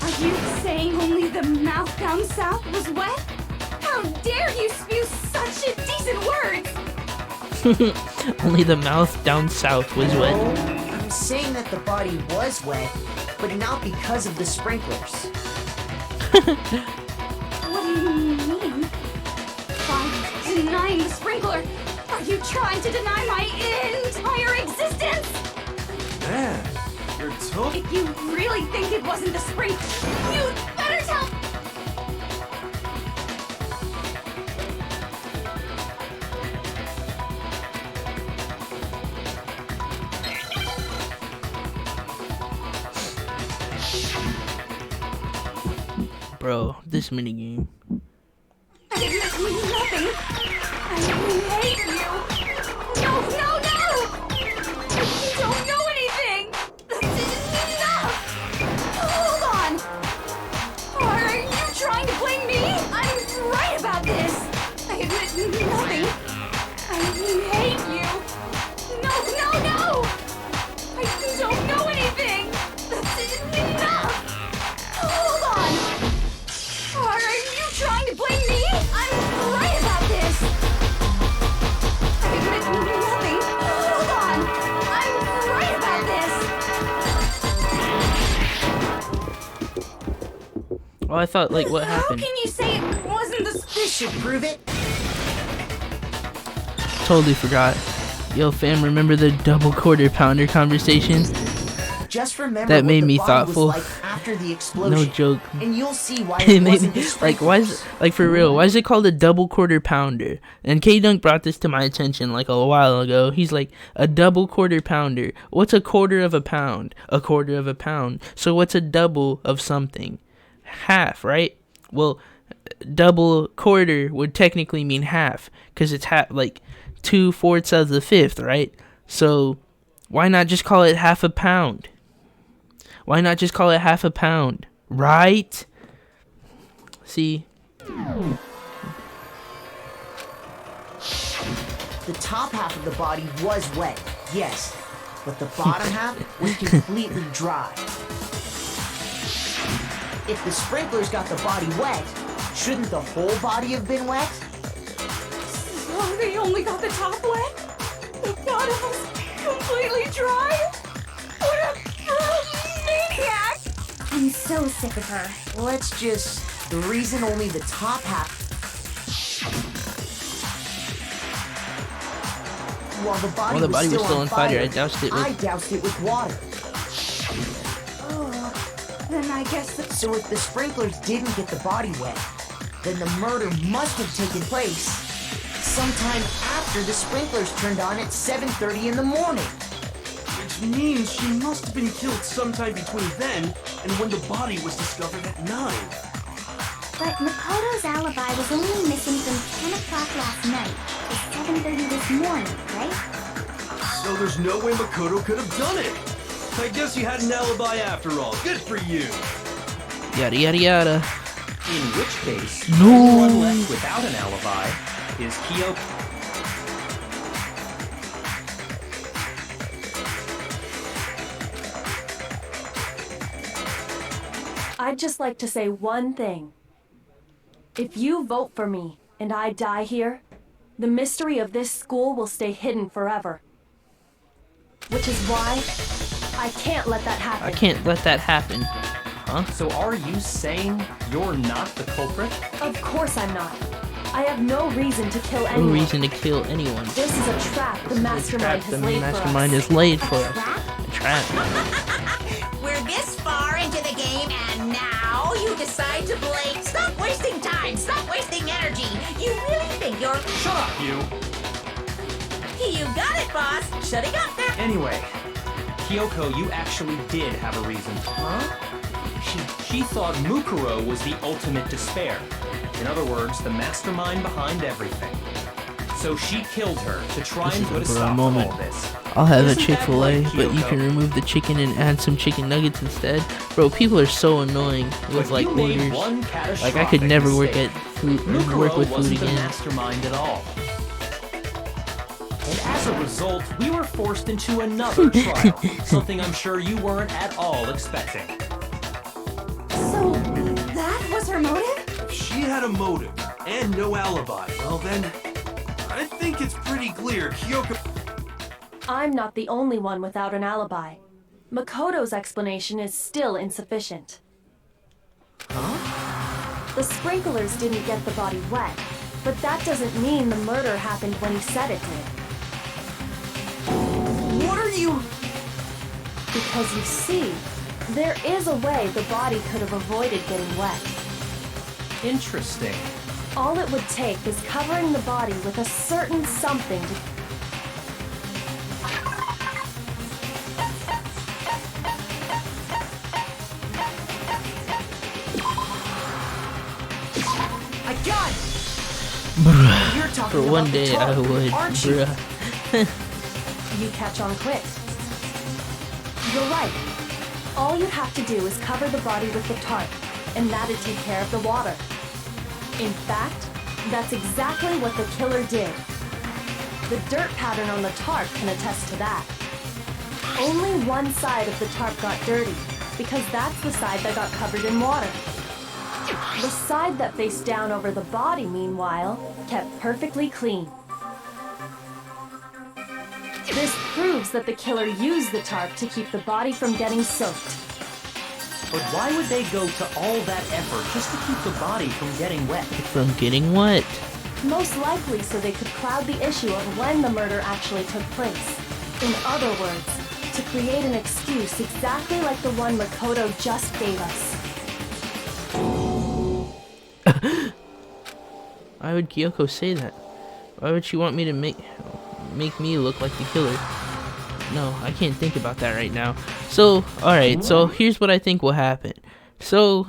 Are you saying only the mouth down south was wet? How dare you spew such indecent words! Only the mouth down south was wet. I'm saying that the body was wet, but not because of the sprinklers. What do you mean? By denying the sprinkler, are you trying to deny my entire existence? Man, you're tough. If you really think it wasn't the sprinkler, you'd better tell... Bro, this minigame. I admit nothing. I hate you. No, no, no! You don't know anything. This isn't enough. Hold on. Are you trying to blame me? I'm right about this. I admit nothing. I hate you. No, no, no! I don't know anything. This isn't enough. Hold on. Are you trying to blame me? I'm right about this. I admit nothing. Oh, I thought, like, what How happened? can you say it wasn't the This should prove it. Totally forgot. Yo, fam, remember the double quarter pounder conversation? Just remember That what made the me body thoughtful. was like after the explosion. No joke. And you'll see why It it made wasn't me, the like, why is, like, for real, why is it called a double quarter pounder? And K-Dunk brought this to my attention, like, a while ago. He's like, a double quarter pounder. What's a quarter of a pound? A quarter of a pound. So what's a double of something? Half, right? Well, double quarter would technically mean half, because it's half, like, 2/4 of the fifth, right? So why not just call it half a pound? Why not just call it half a pound? Right? See? The top half of the body was wet, yes, but the bottom half was completely dry. If the sprinklers got the body wet, shouldn't the whole body have been wet? So they only got the top wet? The bottom was completely dry? What a maniac! I'm so sick of her. The reason only the top half. While the body, was still on fire, I doused it with... I doused it with water. Oh, then I guess the... So if the sprinklers didn't get the body wet, then the murder must have taken place sometime after the sprinklers turned on at 7:30 in the morning. Which means she must have been killed sometime between then and when the body was discovered at 9. But Makoto's alibi was only missing from 10 o'clock last night to 7:30 this morning, right? So there's no way Makoto could have done it. I guess you had an alibi after all. Good for you. Yada yada yada. In which case, No. the only one left without an alibi is Kyoko. I'd just like to say one thing. If you vote for me and I die here, the mystery of this school will stay hidden forever. Which is why I can't let that happen. I can't let that happen. Huh? So are you saying you're not the culprit? Of course I'm not. I have no reason to kill No anyone. reason to kill anyone. This is a trap the mastermind The has laid mastermind for us. has laid for us. A trap. We're this far into the game, and now you decide to play. Stop wasting time. Stop wasting energy. You really think you're... Shut up, you! You got it, boss. Shutting up now. Anyway, Kyoko, you actually did have a reason. Huh? She thought Mukuro was the ultimate despair. In other words, the mastermind behind everything. So she killed her to try This and is put a a bro stop to moment. all this. I'll have a Isn't that Chick-fil-A, right, but you can Kyoko? remove the chicken and add some chicken nuggets instead. Bro, people are so annoying with But like you made orders. one Like I could catastrophic never work mistake. at food, Mukuro work with food wasn't the again. mastermind at all. And as a result, we were forced into another trial, something I'm sure you weren't at all expecting. So that was her motive? If she had a motive and no alibi, well then, I think it's pretty clear Kyoko... I'm not the only one without an alibi. Makoto's explanation is still insufficient. Huh? The sprinklers didn't get the body wet, but that doesn't mean the murder happened when he said it did. What are you... Because you see, there is a way the body could have avoided getting wet. Interesting. All it would take is covering the body with a certain something to... I got it! Bruh. You're talking For about one the day tarp, I would, aren't you? bruh. You catch on quick. You're right. All you have to do is cover the body with the tarp, and that'd take care of the water. In fact, that's exactly what the killer did. The dirt pattern on the tarp can attest to that. Only one side of the tarp got dirty, because that's the side that got covered in water. The side that faced down over the body, meanwhile, kept perfectly clean. This proves that the killer used the tarp to keep the body from getting soaked. But why would they go to all that effort just to keep the body from getting wet? From getting what? Most likely so they could cloud the issue of when the murder actually took place. In other words, to create an excuse exactly like the one Makoto just gave us. Why would Kyoko say that? Why would she want me to make me look like the killer? No, I can't think about that right now. So, alright, so here's what I think will happen. So,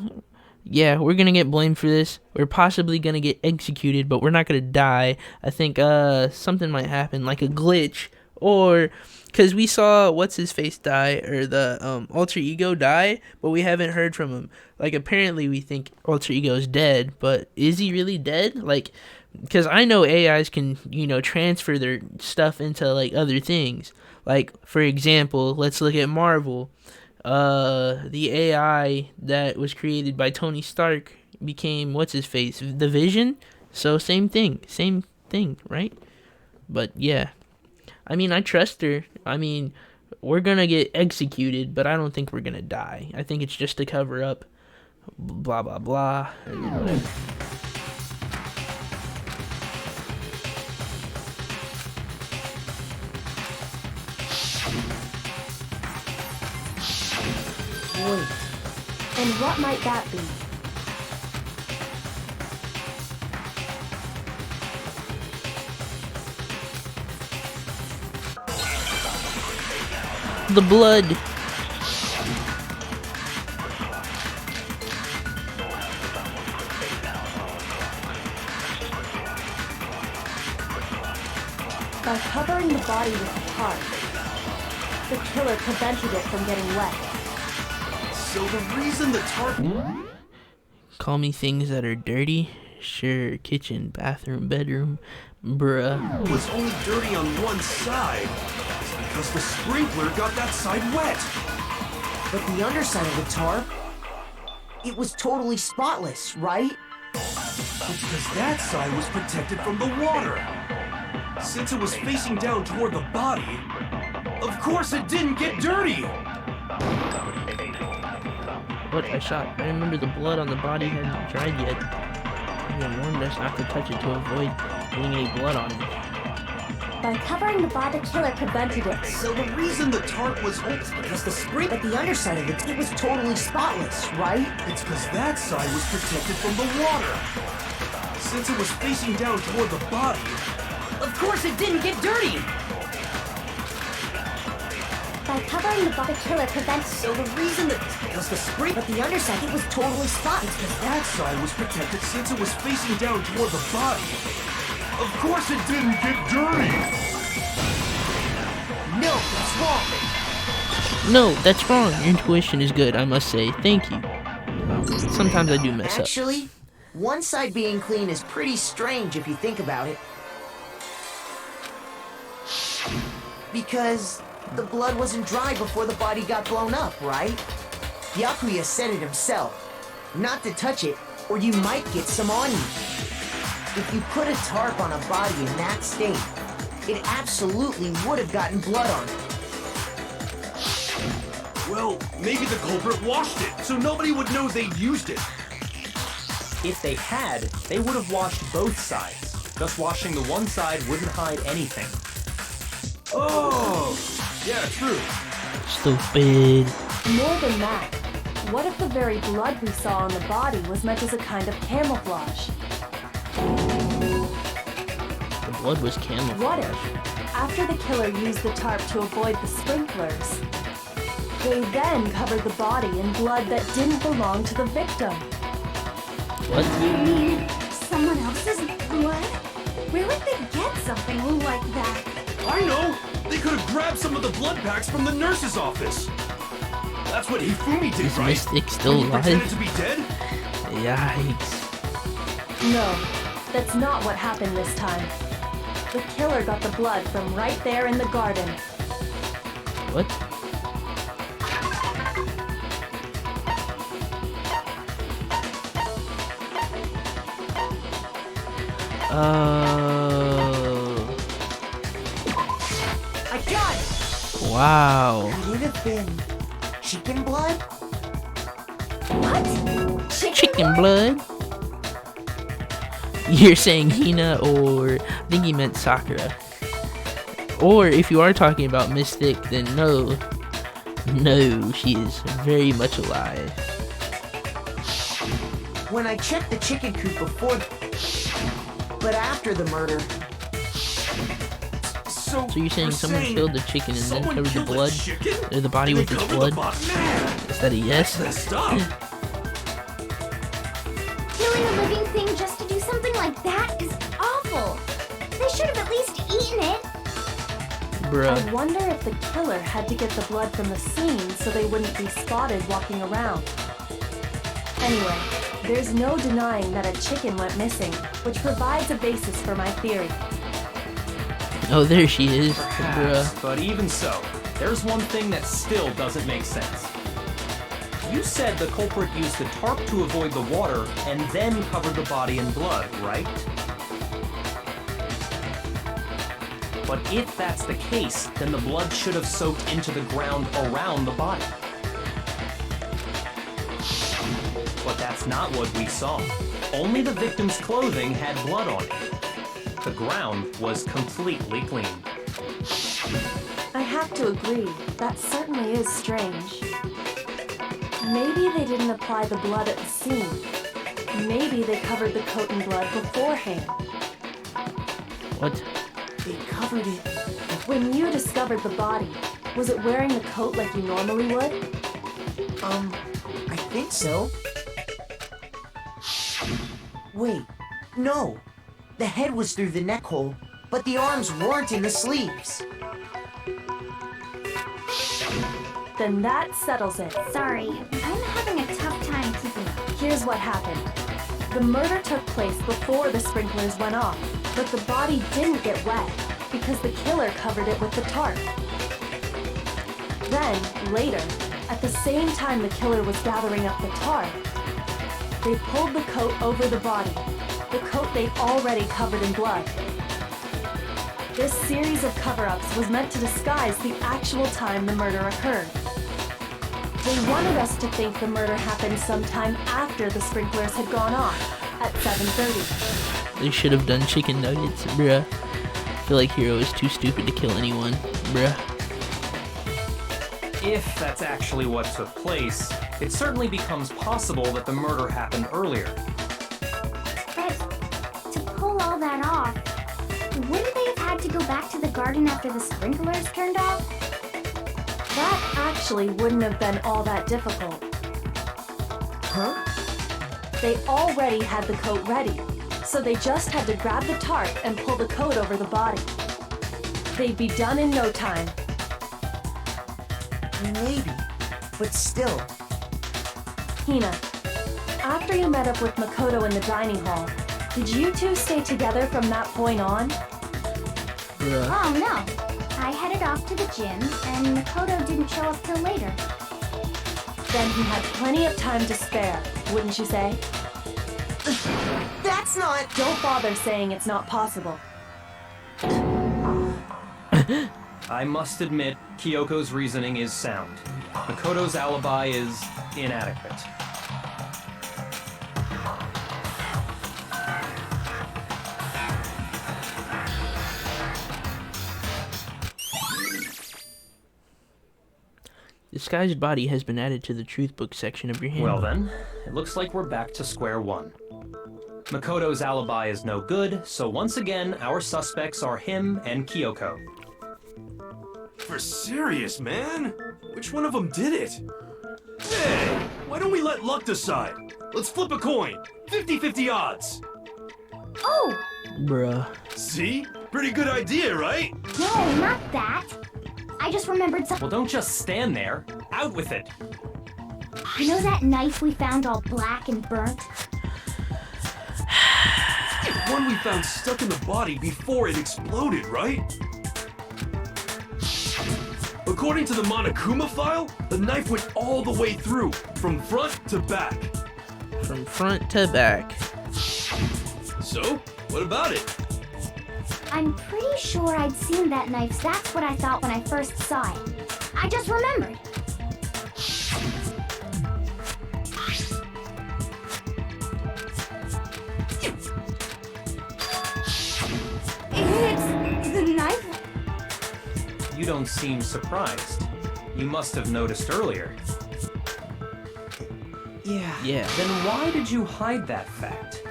yeah, we're gonna get blamed for this. We're possibly gonna get executed, but we're not gonna die. I think something might happen, like a glitch, or because we saw what's his face die, or the alter ego die, but we haven't heard from him. Like, apparently we think alter ego is dead, but is he really dead? Like, because I know AIs can, you know, transfer their stuff into like other things. Like, for example, let's look at Marvel. The AI that was created by Tony Stark became what's his face, the Vision. So same thing, right? But yeah, I mean, I trust her. I mean, we're gonna get executed, but I don't think we're gonna die. I think it's just to cover up. Blah blah blah. Whatever. Wait. And what might that be? The blood. By covering the body with the tarp, the killer prevented it from getting wet. So the reason the tarp... Call me things that are dirty. Sure, kitchen, bathroom, bedroom, bruh. was only dirty on one side because the sprinkler got that side wet. But the underside of the tarp, it was totally spotless, right? Because that side was protected from the water. Since it was facing down toward the body, of course it didn't get dirty. What? I shot. I remember the blood on the body hadn't dried yet. He warned us not to touch it to avoid getting any blood on it. By covering the body, the killer prevented it. So the reason the tarp was because the sprinkler... But the underside of it was totally spotless, right? It's because that side was protected from the water. Since it was facing down toward the body, of course it didn't get dirty. By covering the body, the killer prevents... So the reason that... Because the sprinkler... But the underside, it was totally spotless. Because that side was protected since it was facing down toward the body. Of course it didn't get dirty. No, that's wrong. No, that's wrong. Your intuition is good, I must say. Thank you. Sometimes I do mess up. Actually, one side being clean is pretty strange if you think about it. Because the blood wasn't dry before the body got blown up, right? Byakuya said it himself. Not to touch it, or you might get some on you. If you put a tarp on a body in that state, it absolutely would have gotten blood on it. Well, maybe the culprit washed it, so nobody would know they'd used it. If they had, they would have washed both sides. Just washing the one side wouldn't hide anything. Oh, yeah, true. Stupid. More than that, what if the very blood we saw on the body was meant as a kind of camouflage? The blood was camouflage. What if, after the killer used the tarp to avoid the sprinklers, they then covered the body in blood that didn't belong to the victim? What? You mean someone else's blood? Where would they get something like that? I know! They could have grabbed some of the blood packs from the nurse's office. That's what Hifumi did, Is right? Mystic still When he pretended alive? to be dead? Yikes. No, that's not what happened this time. The killer got the blood from right there in the garden. What? I got it! Wow. Could it have been chicken blood? What? Chicken blood? You're saying Hina, or I think he meant Sakura. Or if you are talking about Mystic, then no. No, she is very much alive. When I checked the chicken coop before, but after the murder. So So you're saying we're someone saying killed the chicken and then someone covered the killed blood? chicken? Or the body And with they its covered blood? the body? Man, Is that a yes? messed up. Killing a living thing just to do something like that is awful. They should have at least eaten it. Bruh. I wonder if the killer had to get the blood from the scene so they wouldn't be spotted walking around. Anyway, there's no denying that a chicken went missing, which provides a basis for my theory. Oh, there she is. Perhaps, Bruh. but even so, there's one thing that still doesn't make sense. You said the culprit used the tarp to avoid the water and then covered the body in blood, right? But if that's the case, then the blood should have soaked into the ground around the body. But that's not what we saw. Only the victim's clothing had blood on it. The ground was completely clean. I have to agree, that certainly is strange. Maybe they didn't apply the blood at the scene. Maybe they covered the coat in blood beforehand. What? They covered it. When you discovered the body, was it wearing the coat like you normally would? I think so. Wait, no. The head was through the neck hole, but the arms weren't in the sleeves. Then that settles it. Sorry, I'm having a tough time keeping up. Here's what happened. The murder took place before the sprinklers went off, but the body didn't get wet because the killer covered it with the tarp. Then, later, at the same time the killer was gathering up the tarp, they pulled the coat over the body, the coat they'd already covered in blood. This series of cover-ups was meant to disguise the actual time the murder occurred. They wanted us to think the murder happened sometime after the sprinklers had gone off, at 7:30. They should have done chicken nuggets, bruh. I feel like Hiro is too stupid to kill anyone, bruh. If that's actually what took place, it certainly becomes possible that the murder happened earlier. But to pull all that off, wouldn't they have had to go back to the garden after the sprinklers turned off? That actually wouldn't have been all that difficult. Huh? They already had the coat ready, so they just had to grab the tarp and pull the coat over the body. They'd be done in no time. Maybe, but still. Hina, after you met up with Makoto in the dining hall, did you two stay together from that point on? Bruh. Oh no. I headed off to the gym, and Makoto didn't show up till later. Then he had plenty of time to spare, wouldn't you say? That's not. Don't bother saying it's not possible. I must admit, Kyoko's reasoning is sound. Makoto's alibi is inadequate. Disguised body has been added to the truth book section of your handbook. Well then, it looks like we're back to square one. Makoto's alibi is no good, so once again, our suspects are him and Kyoko. For serious, man? Which one of them did it? Hey, why don't we let luck decide? Let's flip a coin. 50-50 odds. Oh, Bruh. See? Pretty good idea, right? no, not that. I just remembered something. Well, don't just stand there. Out with it. You know that knife we found all black and burnt? One we found stuck in the body before it exploded, right? According to the Monokuma file, the knife went all the way through, from front to back. From front to back. So, what about it? I'm pretty sure I'd seen that knife. That's what I thought when I first saw it. I just remembered. knife? You don't seem surprised. You must have noticed earlier. Yeah. Yeah. Then why did you hide that fact?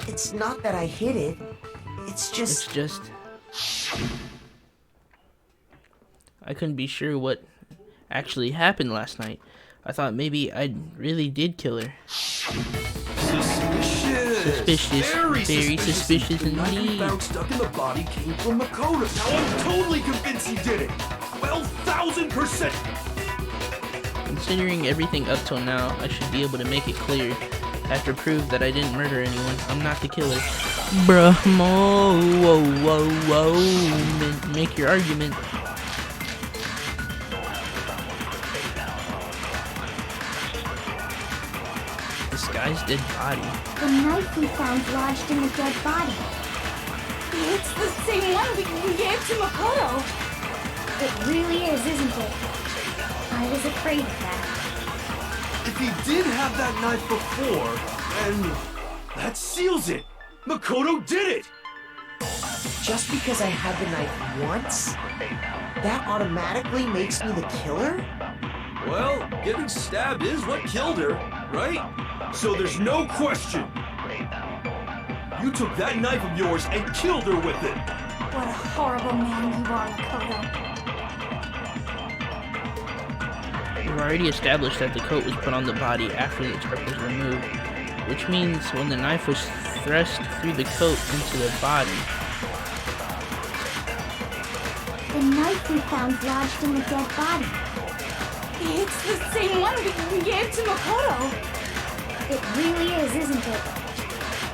It's not that I hid it. It's It's just... just I couldn't be sure what actually happened last night. I thought maybe I really did kill her. Suspicious. Very suspicious The knife we indeed. found stuck in the body came from Makoto. Now I'm totally convinced he did it. 12,000%. Considering everything up till now, I should be able to make it clear. I have to prove that I didn't murder anyone. I'm not the killer. Bruh, whoa. Make your argument. This guy's dead body. The knife we found lodged in the dead body. It's the same one we gave to Makoto. It really is, isn't it? I was afraid of that. If he did have that knife before, then that seals it. Makoto did it. Just because I had the knife once, that automatically makes me the killer? Well, getting stabbed is what killed her, right? So there's no question. You took that knife of yours and killed her with it. What a horrible man you are, Makoto. We've already established that the coat was put on the body after the tarp was removed, which means when the knife was thrust through the coat into the body. The knife we found lodged in the dead body. It's the same one we gave to Makoto. It really is, isn't it?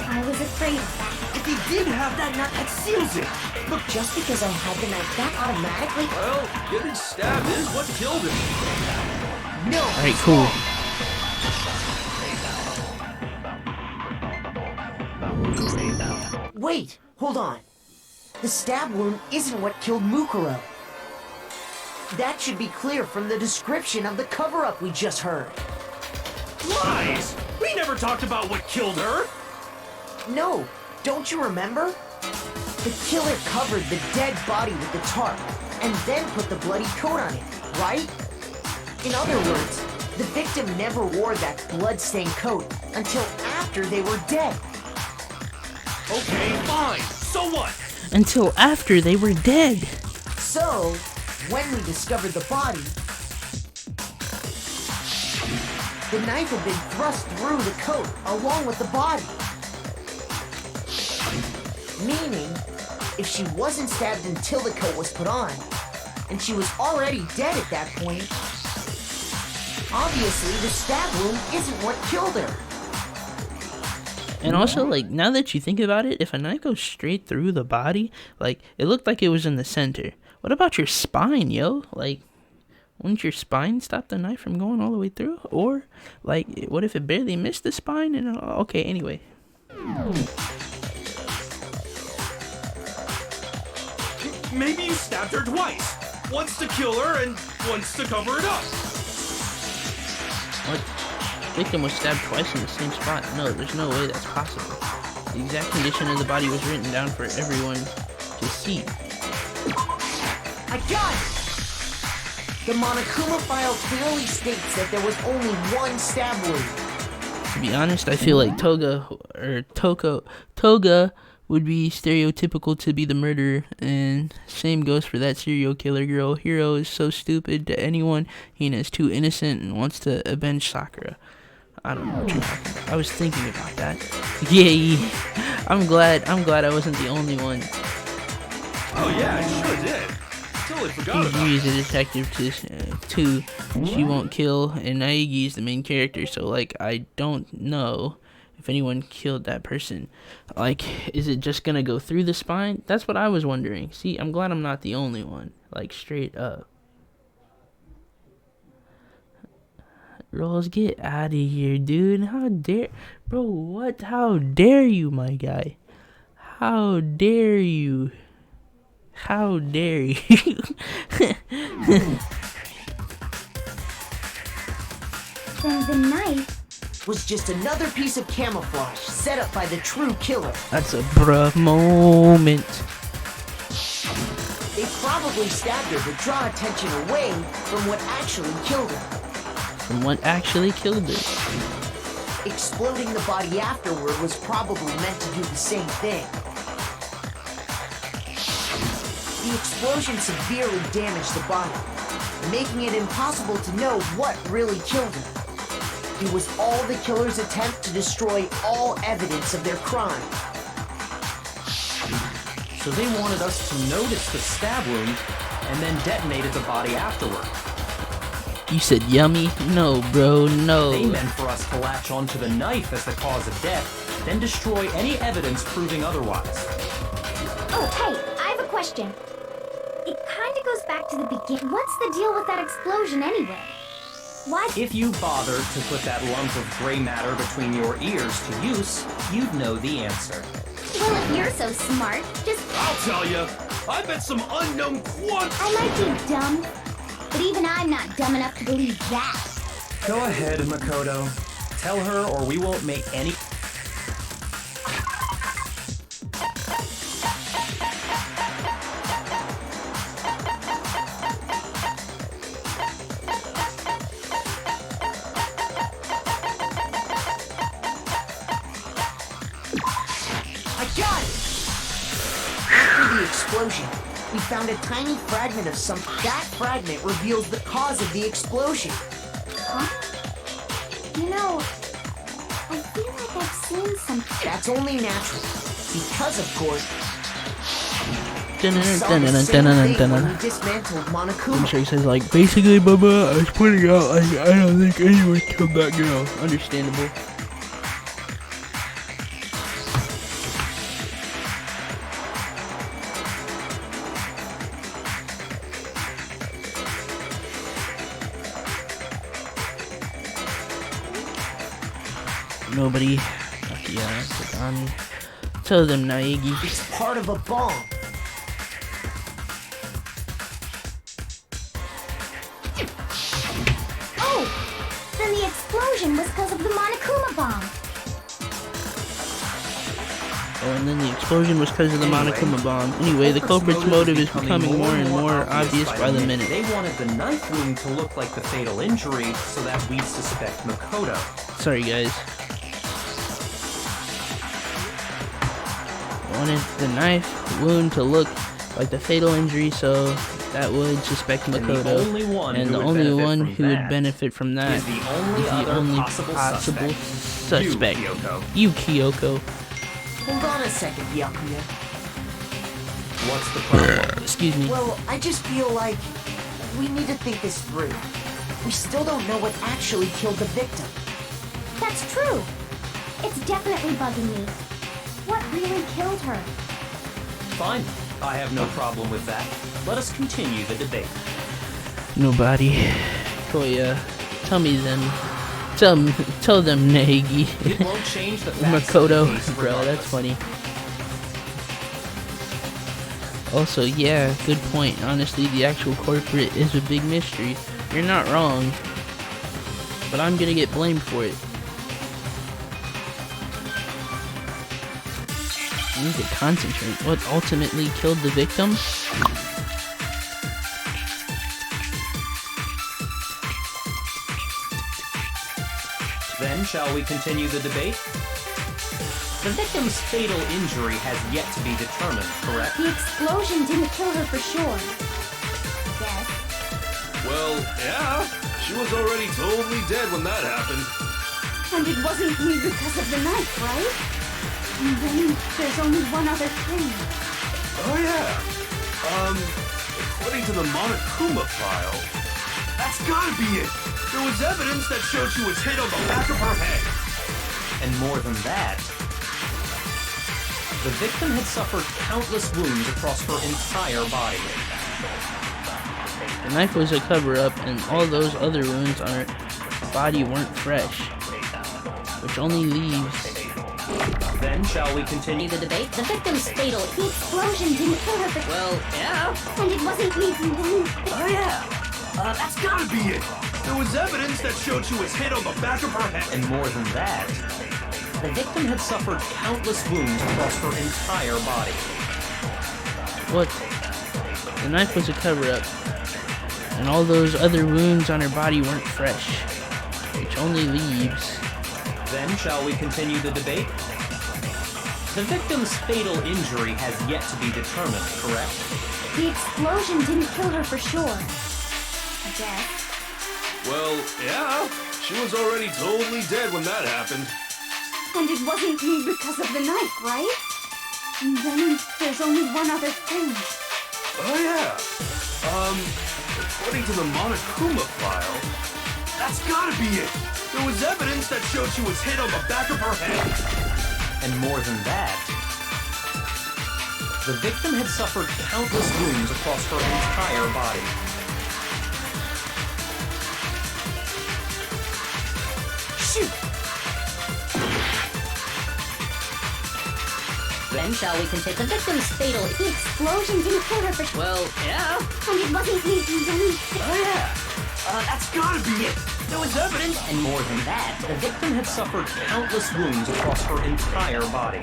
I was afraid of that. If he did have that knife, that seals it. Look, just because I had the knife, that automatically... Well, getting stabbed is what killed him. No! Alright, cool. Wait, hold on. The stab wound isn't what killed Mukuro. That should be clear from the description of the cover-up we just heard. Lies! We never talked about what killed her. No, don't you remember? The killer covered the dead body with the tarp and then put the bloody coat on it, right? In other words, the victim never wore that blood-stained coat until after they were dead. Okay, fine. So what? Until after they were dead. So, when we discovered the body, the knife had been thrust through the coat along with the body. Meaning, if she wasn't stabbed until the coat was put on, and she was already dead at that point, obviously the stab wound isn't what killed her. And also, like, now that you think about it, if a knife goes straight through the body, like, it looked like it was in the center. What about your spine, yo? Like, wouldn't your spine stop the knife from going all the way through? Or, like, what if it barely missed the spine? And okay, anyway. Maybe you stabbed her twice. Once to kill her and once to cover it up. What? Victim was stabbed twice in the same spot. No, there's no way that's possible. The exact condition of the body was written down for everyone to see. I got it! The Monokuma file clearly states that there was only one stab wound. To be honest, I feel like Toga would be stereotypical to be the murderer, and same goes for that serial killer girl. Hiro is so stupid to anyone. Hina is too innocent and wants to avenge Sakura. I don't know what you're talking about. I was thinking about that. Yay! I'm glad I wasn't the only one. Oh yeah, I sure did. Totally forgot about Kiji it. is a detective too. She won't kill, and Naegi is the main character. So like, I don't know if anyone killed that person. Like, is it just gonna go through the spine? That's what I was wondering. See, I'm glad I'm not the only one. Like, straight up. Rolls, get out of here, dude. How dare... Bro, what? How dare you, my guy? How dare you? How dare you? Then the knife Was just another piece of camouflage set up by the true killer. That's a bruh moment. probably stabbed her to draw attention away from what actually killed her. From what actually killed her. Exploding the body afterward was probably meant to do the same thing. The explosion severely damaged the body, making it impossible to know what really killed her. It was all the killer's attempt to destroy all evidence of their crime. So they wanted us to notice the stab wound and then detonated the body afterward. You said yummy? No, bro, no. They meant for us to latch onto the knife as the cause of death, then destroy any evidence proving otherwise. Oh, hey, I have a question. It kind of goes back to the beginning. What's the deal with that explosion anyway? Why? If you bothered to put that lump of gray matter between your ears to use, you'd know the answer. Well, if you're so smart, just... I'll tell you, I bet some unknown I might be dumb, but even I'm not dumb enough to believe that. Go ahead, Makoto. Tell her or we won't make any... Explosion. We found a tiny fragment of something. That fragment reveals the cause of the explosion. Huh? You know, I feel like I've seen something. That's only natural. Because, of course, we dismantled Monokuma. I'm sure he says, like, basically, Bubba, I was pointing out, like, I don't think anyone killed that girl. Understandable. Nobody. Yeah, Takami. Tell them, Naegi. It's part of a bomb. Oh! Then the explosion was because of the Monokuma bomb. Oh, and then the explosion was because of the Monokuma bomb. Anyway, the culprit's motive is becoming more and more obvious by the minute. They wanted the knife wound to look like the fatal injury so that we'd suspect Makoto. Sorry, guys. Wanted the knife wound to look like the fatal injury so that would suspect Makoto. And the only one who would benefit from that is the only possible suspect. Kyoko. You, Kyoko. Hold on a second, Byakuya. What's the problem? Excuse me. Well, I just feel like we need to think this through. We still don't know what actually killed the victim. That's true. It's definitely bugging me. What really killed her? Fine. I have no problem with that. Let us continue the debate. Nobody. Koya, tell me them. Tell them, Naegi. It won't change the facts of Makoto. the case Bro, regardless. that's funny. Also, yeah, good point. Honestly, the actual culprit is a big mystery. You're not wrong. But I'm gonna get blamed for it. I need to concentrate. What ultimately killed the victim? Then, shall we continue the debate? The victim's fatal injury has yet to be determined, correct? The explosion didn't kill her for sure. Yes. Well, yeah. She was already totally dead when that happened. And it wasn't me because of the knife, right? And then there's only one other thing. Oh, yeah. According to the Monokuma file, that's gotta be it. There was evidence that showed she was hit on the back of her head. And more than that, the victim had suffered countless wounds across her entire body. The knife was a cover-up, and all those other wounds on her body weren't fresh. Which only leaves... Then, shall we continue the debate? The victim's fatal. The explosion didn't kill her for... Well, yeah. And it wasn't me from then. Oh, yeah. That's gotta be it. There was evidence that showed she was hit on the back of her head. And more than that, the victim had suffered countless wounds across her entire body. What? The knife was a cover-up, and all those other wounds on her body weren't fresh, which only leaves. Then shall we continue the debate? The victim's fatal injury has yet to be determined, correct? The explosion didn't kill her for sure. I guess. Well, yeah. She was already totally dead when that happened. And it wasn't me because of the knife, right? And then there's only one other thing. Oh, yeah. According to the Monokuma file, that's gotta be it. There was evidence that showed she was hit on the back of her head. And more than that, the victim had suffered countless wounds across her entire body. Shoot! Then shall we continue the victim's fatal... The explosion didn't kill her for sure. Well, yeah. And it wasn't me. Oh, yeah. That's gotta be it. There was evidence. And more than that, the victim had suffered countless wounds across her entire body.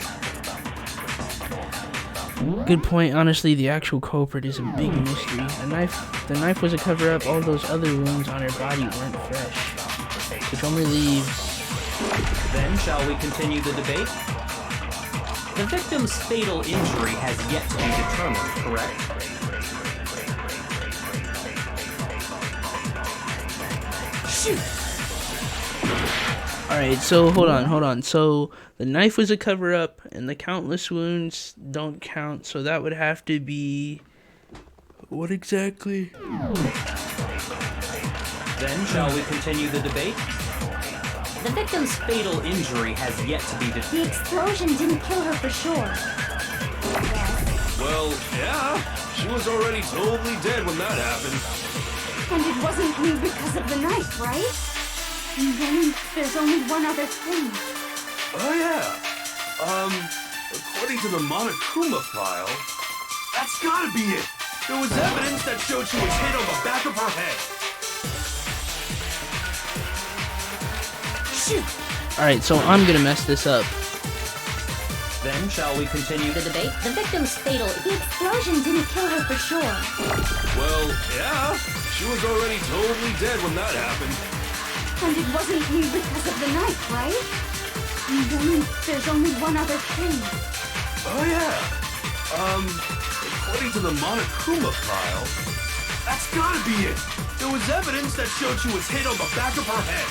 Good point. Honestly, the actual culprit is a big mystery. The knife was a cover-up. All those other wounds on her body weren't fresh, which only leaves. Then shall we continue the debate? The victim's fatal injury has yet to be determined, correct? Shoot! Alright, so hold on. So the knife was a cover-up, and the countless wounds don't count, so that would have to be... What exactly? Then shall we continue the debate? The victim's fatal injury has yet to be determined. The explosion didn't kill her for sure. I guess. Well, yeah. She was already totally dead when that happened. And it wasn't me because of the knife, right? And then there's only one other thing. Oh, yeah. According to the Monokuma file, that's gotta be it. There was evidence that showed she was hit on the back of her head. Shoot! Alright, so I'm gonna mess this up. Then shall we continue the debate? The victim's fatal... The explosion didn't kill her for sure. Well, yeah. She was already totally dead when that happened. And it wasn't me because of the knife, right? And then there's only one other thing. Oh, yeah. According to the Monokuma file, that's gotta be it. There was evidence that showed she was hit on the back of her head.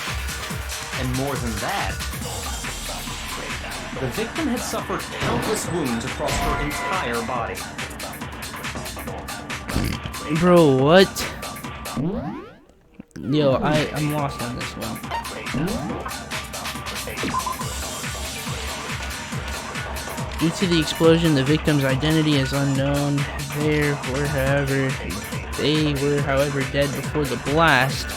And more than that, the victim had suffered countless wounds across her entire body. Bro, what? Yo, I'm lost on this one. Due to the explosion, the victim's identity is unknown. They were, however, dead before the blast.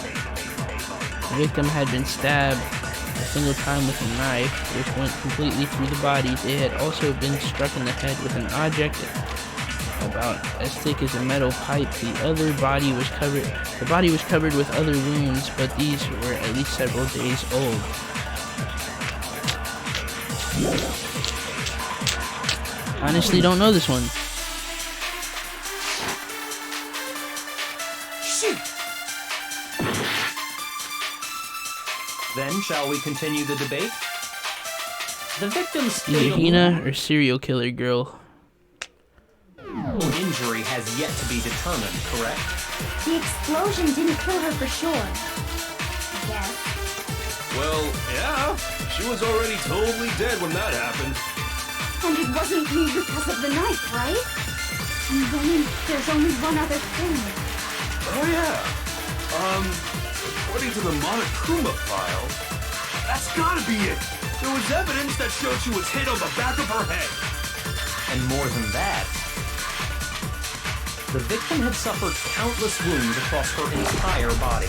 The victim had been stabbed a single time with a knife, which went completely through the body. They had also been struck in the head with an object about as thick as a metal pipe. The body was covered with other wounds, but these were at least several days old. Honestly, don't know this one. Shoot! Then shall we continue the debate? The victim's Either fatal Hina or serial killer girl. injury has yet to be determined, correct? The explosion didn't kill her for sure. I guess. Well, yeah. She was already totally dead when that happened. And it wasn't me because of the knife, right? And then there's only one other thing. Oh, yeah. According to the Monokuma file, that's gotta be it. There was evidence that showed she was hit on the back of her head. And more than that, the victim had suffered countless wounds across her entire body.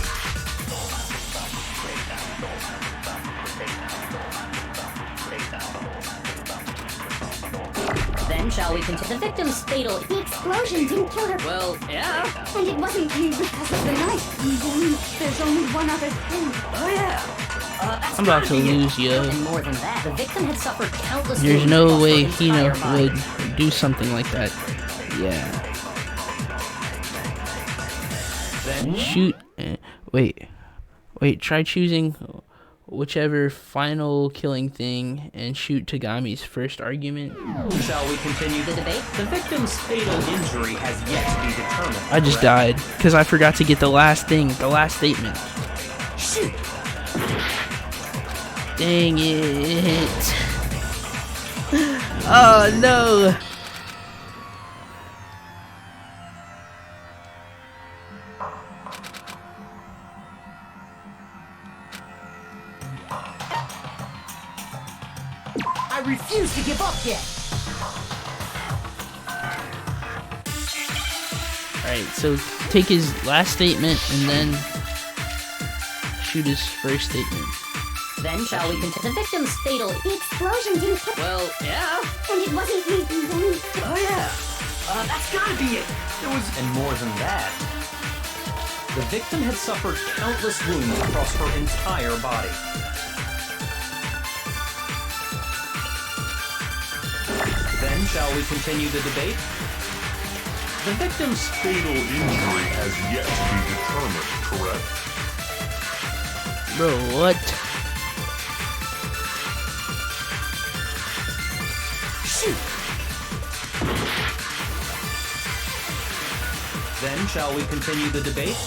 Then shall we continue the victim's fatal... The explosion didn't kill her. Well, yeah. And it wasn't me because of the knife. And then there's only one other thing. Oh, yeah. That's I'm about gotta to be it. lose, yo. And more than that, the victim had suffered countless There's wounds no across way her Hina entire body. would do something like that. Yeah. Shoot. Wait. Try choosing whichever final killing thing and shoot Tagami's first argument. Shall we continue the debate? The victim's fatal injury has yet to be determined. I just died because I forgot to get the last thing, the last statement. Shoot! Dang it. Oh no. I refuse to give up yet! Alright, so take his last statement and then shoot his first statement. Then shall we continue? The victim's fatal. The explosion didn't kill. Well, yeah. And it wasn't me. Oh, yeah. That's gotta be it. There was... And more than that, the victim had suffered countless wounds across her entire body. Then shall we continue the debate? The victim's fatal injury has yet to be determined, correct? Bro, what? Shoot! Then shall we continue the debate?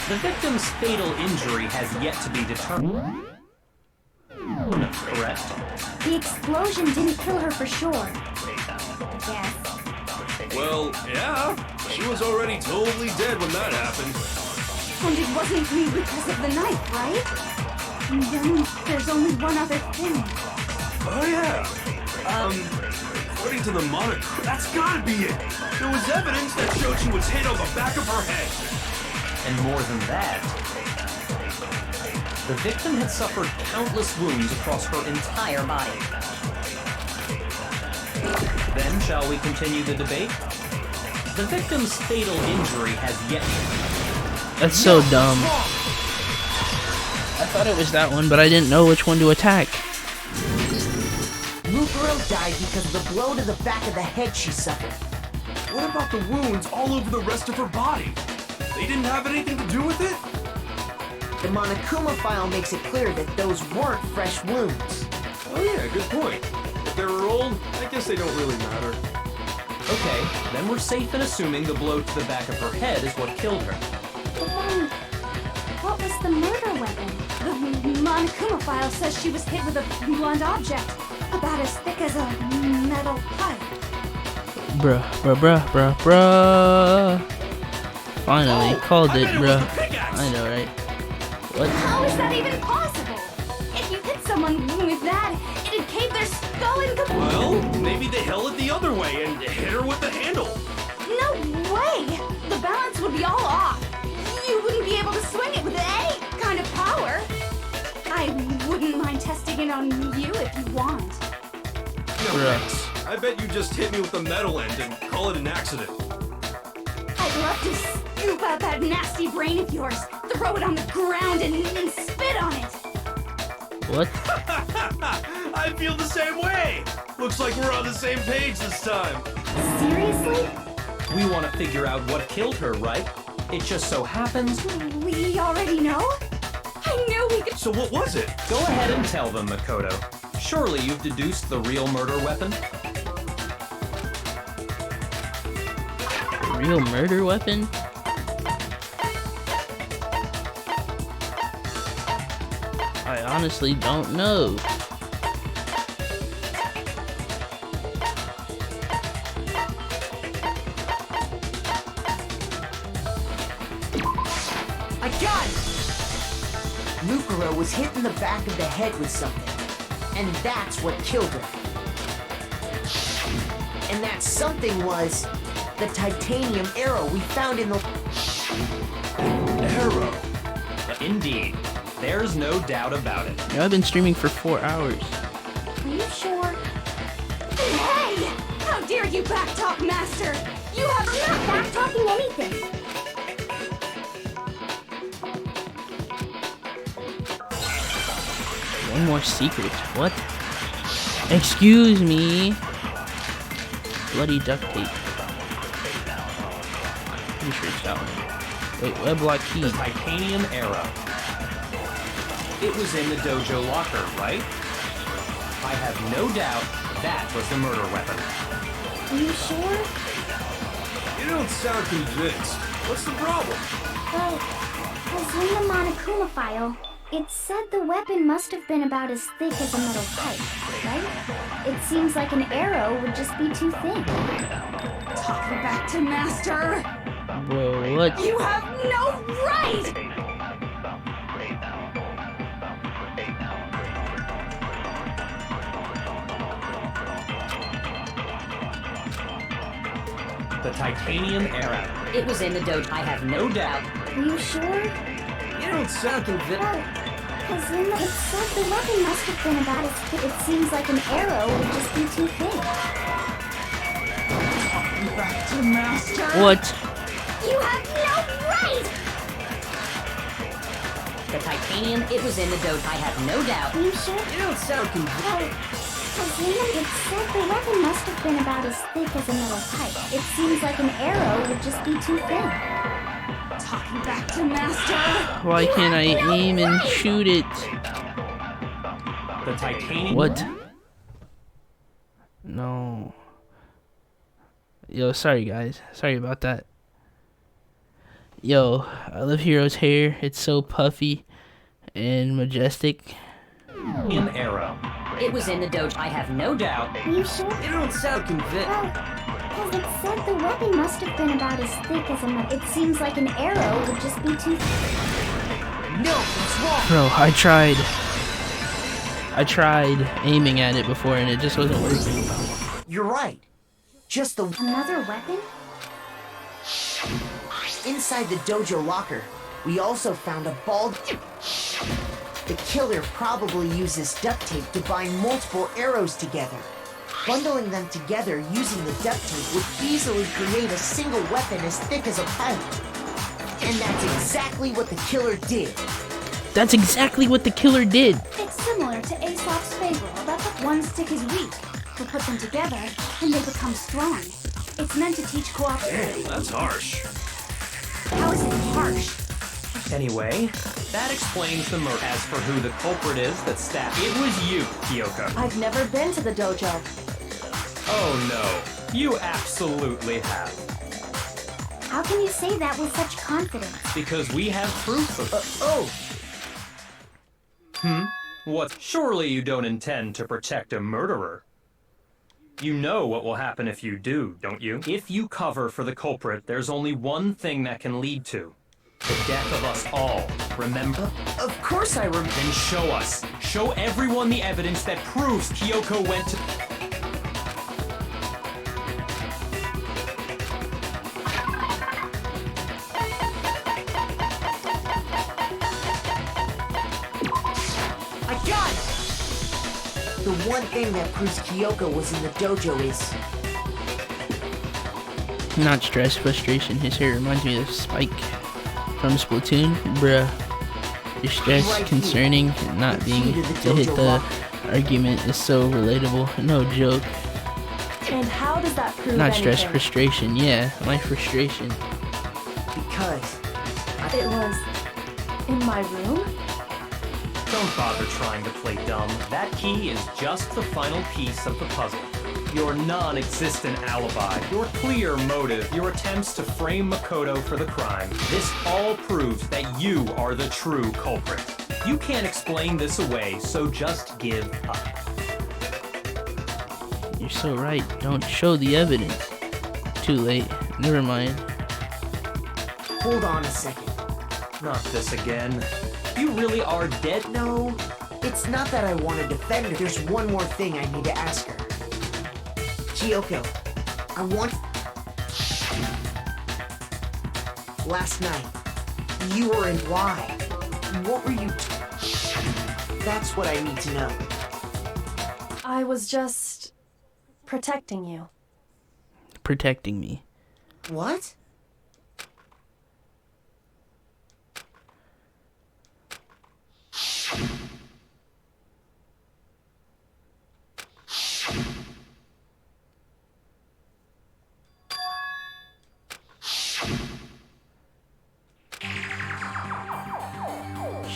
The victim's fatal injury has yet to be determined. Correct? The explosion didn't kill her for sure. Yes. Well, yeah. She was already totally dead when that happened. And it wasn't me because of the knife, right? And then there's only one other thing. Oh, yeah. According to the monitor, that's gotta be it. There was evidence that showed she was hit on the back of her head. And more than that, the victim had suffered countless wounds across her entire body. Then shall we continue the debate? The victim's fatal injury has yet... That's so dumb. I thought it was that one, but I didn't know which one to attack. Mukuro died because of the blow to the back of the head she suffered. What about the wounds all over the rest of her body? They didn't have anything to do with it? The Monokuma file makes it clear that those weren't fresh wounds. Oh yeah, good point. If they were old, I guess they don't really matter. Okay, then we're safe in assuming the blow to the back of her head is what killed her. But then, what was the murder weapon? The Monokuma file says she was hit with a blunt object, about as thick as a metal pipe. Bruh. Finally, called it, bruh. I know, right? What? How is that even possible? If you hit someone with that, it'd cave their skull in complete. Well, maybe they held it the other way and hit her with the handle. No way! The balance would be all off. You wouldn't be able to swing it with any kind of power. I wouldn't mind testing it on you if you want. No thanks. I bet you just hit me with the metal end and call it an accident. I'd love to scoop out that nasty brain of yours, throw it on the ground, and spit on it. What? I feel the same way. Looks like we're on the same page this time. Seriously? We want to figure out what killed her, right? It just so happens... We already know? I knew we could. So what was it? Go ahead and tell them, Makoto. Surely you've deduced the real murder weapon? Real murder weapon? I honestly don't know. I got it! Mukuro was hit in the back of the head with something. And that's what killed her. And that something was the titanium arrow we found in the... Arrow. Indeed. There's no doubt about it. You know, I've been streaming for 4 hours. Are you sure? Hey! How dare you backtalk, Master! You have. I'm not back-talking anything. One more secret. What? Excuse me. Bloody duct tape. Pretty sure it's that one. Wait, web lock key. The titanium arrow. It was in the dojo locker, right? I have no doubt that was the murder weapon. Are you sure? You don't sound convinced. What's the problem? Well, because in the Monokuma file, it said the weapon must have been about as thick as a metal pipe, right? It seems like an arrow would just be too thin. Talking back to Master! Bro, what? You have no right! The titanium arrow. It was in the dojo. I have no doubt. Are you sure? You don't sound convinced. Well, because in the, it said the weapon must have been about as thick. It seems like an arrow would just be too thin. Back to Master! What? You have no right! The titanium, it was in the dojo. I have no doubt. Are you sure? You don't sound convinced. Well, because in the, it said the weapon must have been about as thick as a metal pipe. It seems like an arrow would just be too thin. Talking back to Master! Why can't I aim and shoot it? The titanium. What? No. Yo, sorry guys. Sorry about that. Yo, I love Hero's hair. It's so puffy and majestic. Titanium arrow. It was in the dojo. I have no doubt. Are you sure? You don't sound convinced. Well, because it said the weapon must have been about as thick as a metal. It seems like an arrow would just be too thin. No, it's wrong. Bro, I tried aiming at it before and it just wasn't working. You're right. Just the Another weapon? inside the dojo locker, we also found a bald. The killer probably uses duct tape to bind multiple arrows together. Bundling them together using the duct tape would easily create a single weapon as thick as a pipe. And that's exactly what the killer did. That's exactly what the killer did. It's similar to Aesop's fable about the one stick is weak, but put them together and they become strong. It's meant to teach cooperation. Dang, that's harsh. How is it harsh? Anyway, that explains the murder. As for who the culprit is that stabbed, it was you, Kyoko. I've never been to the dojo. Oh no, you absolutely have. How can you say that with such confidence? Because we have proof of. What? Surely you don't intend to protect a murderer. You know what will happen if you do, don't you? If you cover for the culprit, there's only one thing that can lead to the death of us all. Remember? Of course I remember. Then show us. Show everyone the evidence that proves Kyoko went to. I got it! The one thing that proves Kyoko was in the dojo is Not stress, frustration. His hair reminds me of Spike from Splatoon. Bruh. Your stress Right concerning not being to the to hit dojo the locker. argument is so relatable. No joke. And how does that prove Not stress, anything? frustration. Yeah, my frustration. because It was in my room? Don't bother trying to play dumb. That key is just the final piece of the puzzle. Your non-existent alibi, your clear motive, your attempts to frame Makoto for the crime. This all proves that you are the true culprit. You can't explain this away, so just give up. You're so right. Don't show the evidence. Too late. Never mind. hold on a second. Not this again. You really are dead? No, it's not that I want to defend her. There's one more thing I need to ask her. Kyoko, I want... Last night, you were in why? What were you... That's what I need to know. I was just protecting you. Protecting me. What?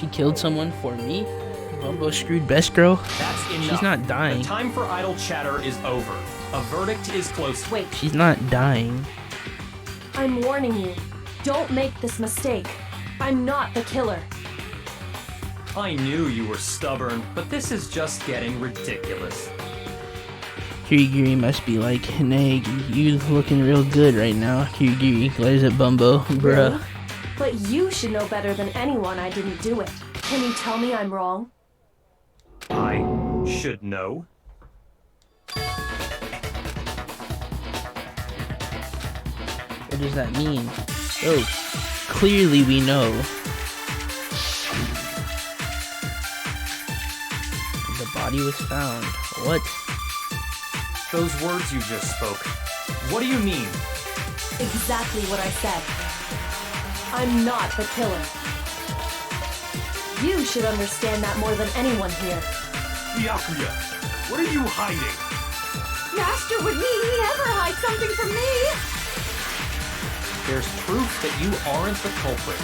She killed someone for me? Bumbo screwed best girl? That's enough. She's not dying. The time for idle chatter is over. A verdict is close. Wait, She's not dying. I'm warning you. Don't make this mistake. I'm not the killer. I knew you were stubborn, but this is just getting ridiculous. Kirigiri must be like, Nag, you looking real good right now. Kirigiri glares at Bumbo. Bruh. But you should know better than anyone I didn't do it. Can you tell me I'm wrong? I should know. What does that mean? Oh, clearly we know. The body was found. What? Those words you just spoke. What do you mean? Exactly what I said. I'm not the killer. You should understand that more than anyone here. Byakuya, what are you hiding? Master would never hide something from me. There's proof that you aren't the culprit.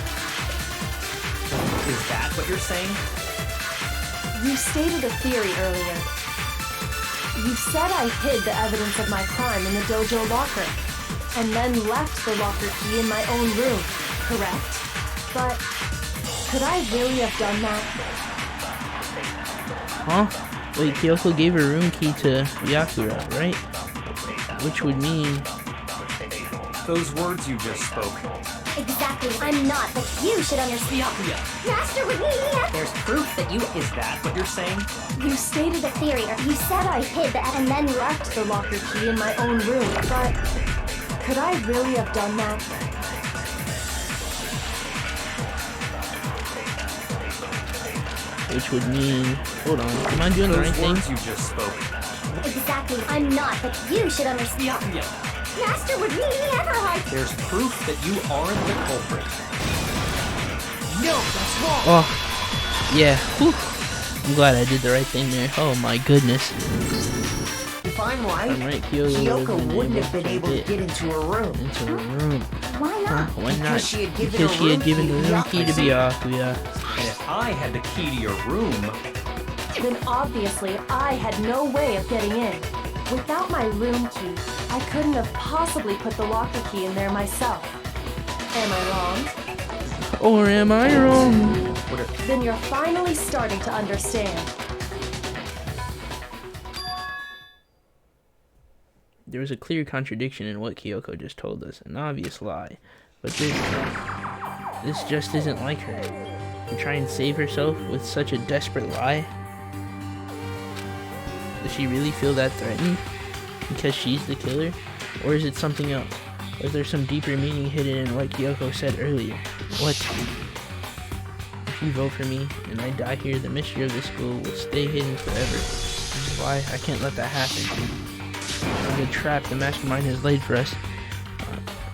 Is that what you're saying? You stated a theory earlier. You said I hid the evidence of my crime in the dojo locker, and then left the locker key in my own room, correct? But could I really have done that? Huh? Wait, Kyoko gave her room key to Yakura, right? Which would mean... Those words you just spoke. Exactly. I'm not, but you should understand. Master would never. There's proof that you... Is that what you're saying? You stated a theory, or you said I hid the and then left the locker key in my own room, but could I really have done that? Which would mean... Hold on, am I doing the right Those thing? words you just spoke. Exactly. I'm not, but you should understand. Master would never hide. There's proof that you aren't the culprit. No, that's wrong. Oh, yeah. Whew. I'm glad I did the right thing there. Oh my goodness. If I'm right, I'm right, Kyoko wouldn't have been able to get into her room. into her room. Why not? Why not? Because she had given Because her she had room given key the to room key to Byakuya. Byakuya. And if I had the key to your room, Then obviously I had no way of getting in. Without my room key, I couldn't have possibly put the locker key in there myself. Am I wrong? Or am I wrong? Then you're finally starting to understand. There was a clear contradiction in what Kyoko just told us, an obvious lie. But this just isn't like her. To try and save herself with such a desperate lie? Does she really feel that threatened? Because she's the killer? Or is it something else? Or is there some deeper meaning hidden in what Kyoko said earlier? What? If you vote for me, and I die here, the mystery of this school will stay hidden forever. Which is why I can't let that happen. The trap the mastermind has laid for us.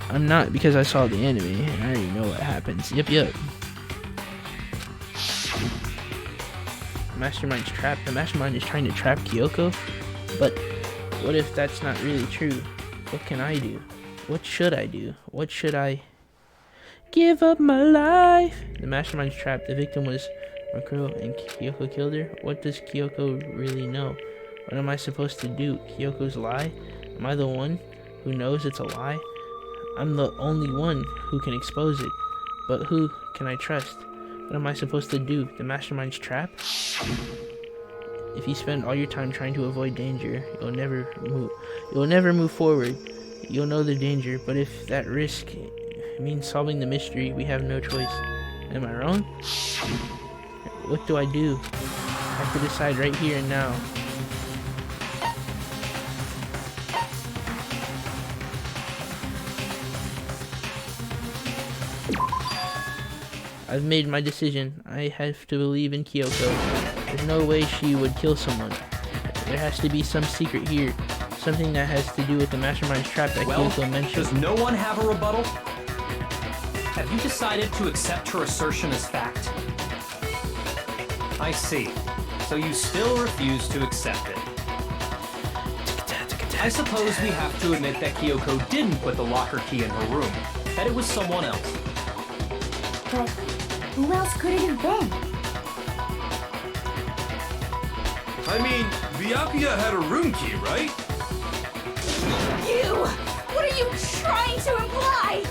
I'm not, because I saw the anime, and I already know what happens. Yep. Mastermind's trapped. The mastermind is trying to trap Kyoko? But what if that's not really true? What can I do? What should I do? What should I... Give up my life! The mastermind's trapped. The victim was Makuro, and Kyoko killed her? What does Kyoko really know? What am I supposed to do? Kyoko's lie? Am I the one who knows it's a lie? I'm the only one who can expose it. But who can I trust? What am I supposed to do? The mastermind's trap? If you spend all your time trying to avoid danger, you'll never move forward. You'll know the danger, but if that risk means solving the mystery, we have no choice. Am I wrong? What do I do? I have to decide right here and now. I've made my decision. I have to believe in Kyoko. There's no way she would kill someone. There has to be some secret here. Something that has to do with the mastermind's trap that Kyoko mentioned. Does no one have a rebuttal? Have you decided to accept her assertion as fact? I see. So you still refuse to accept it. I suppose we have to admit that Kyoko didn't put the locker key in her room. That it was someone else. But who else could it have been? I mean, Byakuya had a room key, right? You! What are you trying to imply?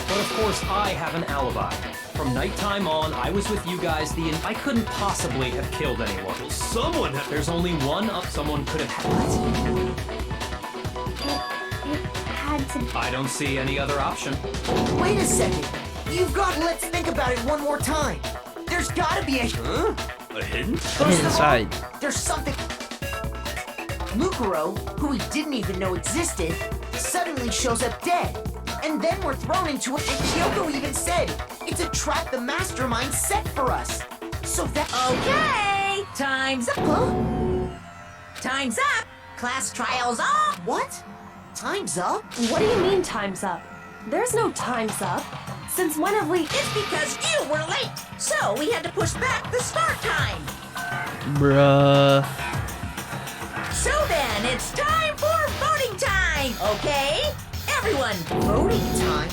But of course, I have an alibi. From nighttime on, I was with you guys I couldn't possibly have killed anyone. Well, someone had... There's only one someone could have Had to. I don't see any other option. Wait a second. You've got. Let's think about it one more time. There's gotta be a. Huh? A hidden? Hidden side. There's something. Mukuro, who we didn't even know existed, suddenly shows up dead. And then we're thrown into it. And Kyoko even said it's a trap the mastermind set for us. So that. Okay, time's up. Huh? Time's up. Class trials off. What? Time's up? What do you mean time's up? There's no time's up. Since when have we... It's because you were late, so we had to push back the start time. Bruh. So then, it's time for voting time, okay? Everyone, voting time.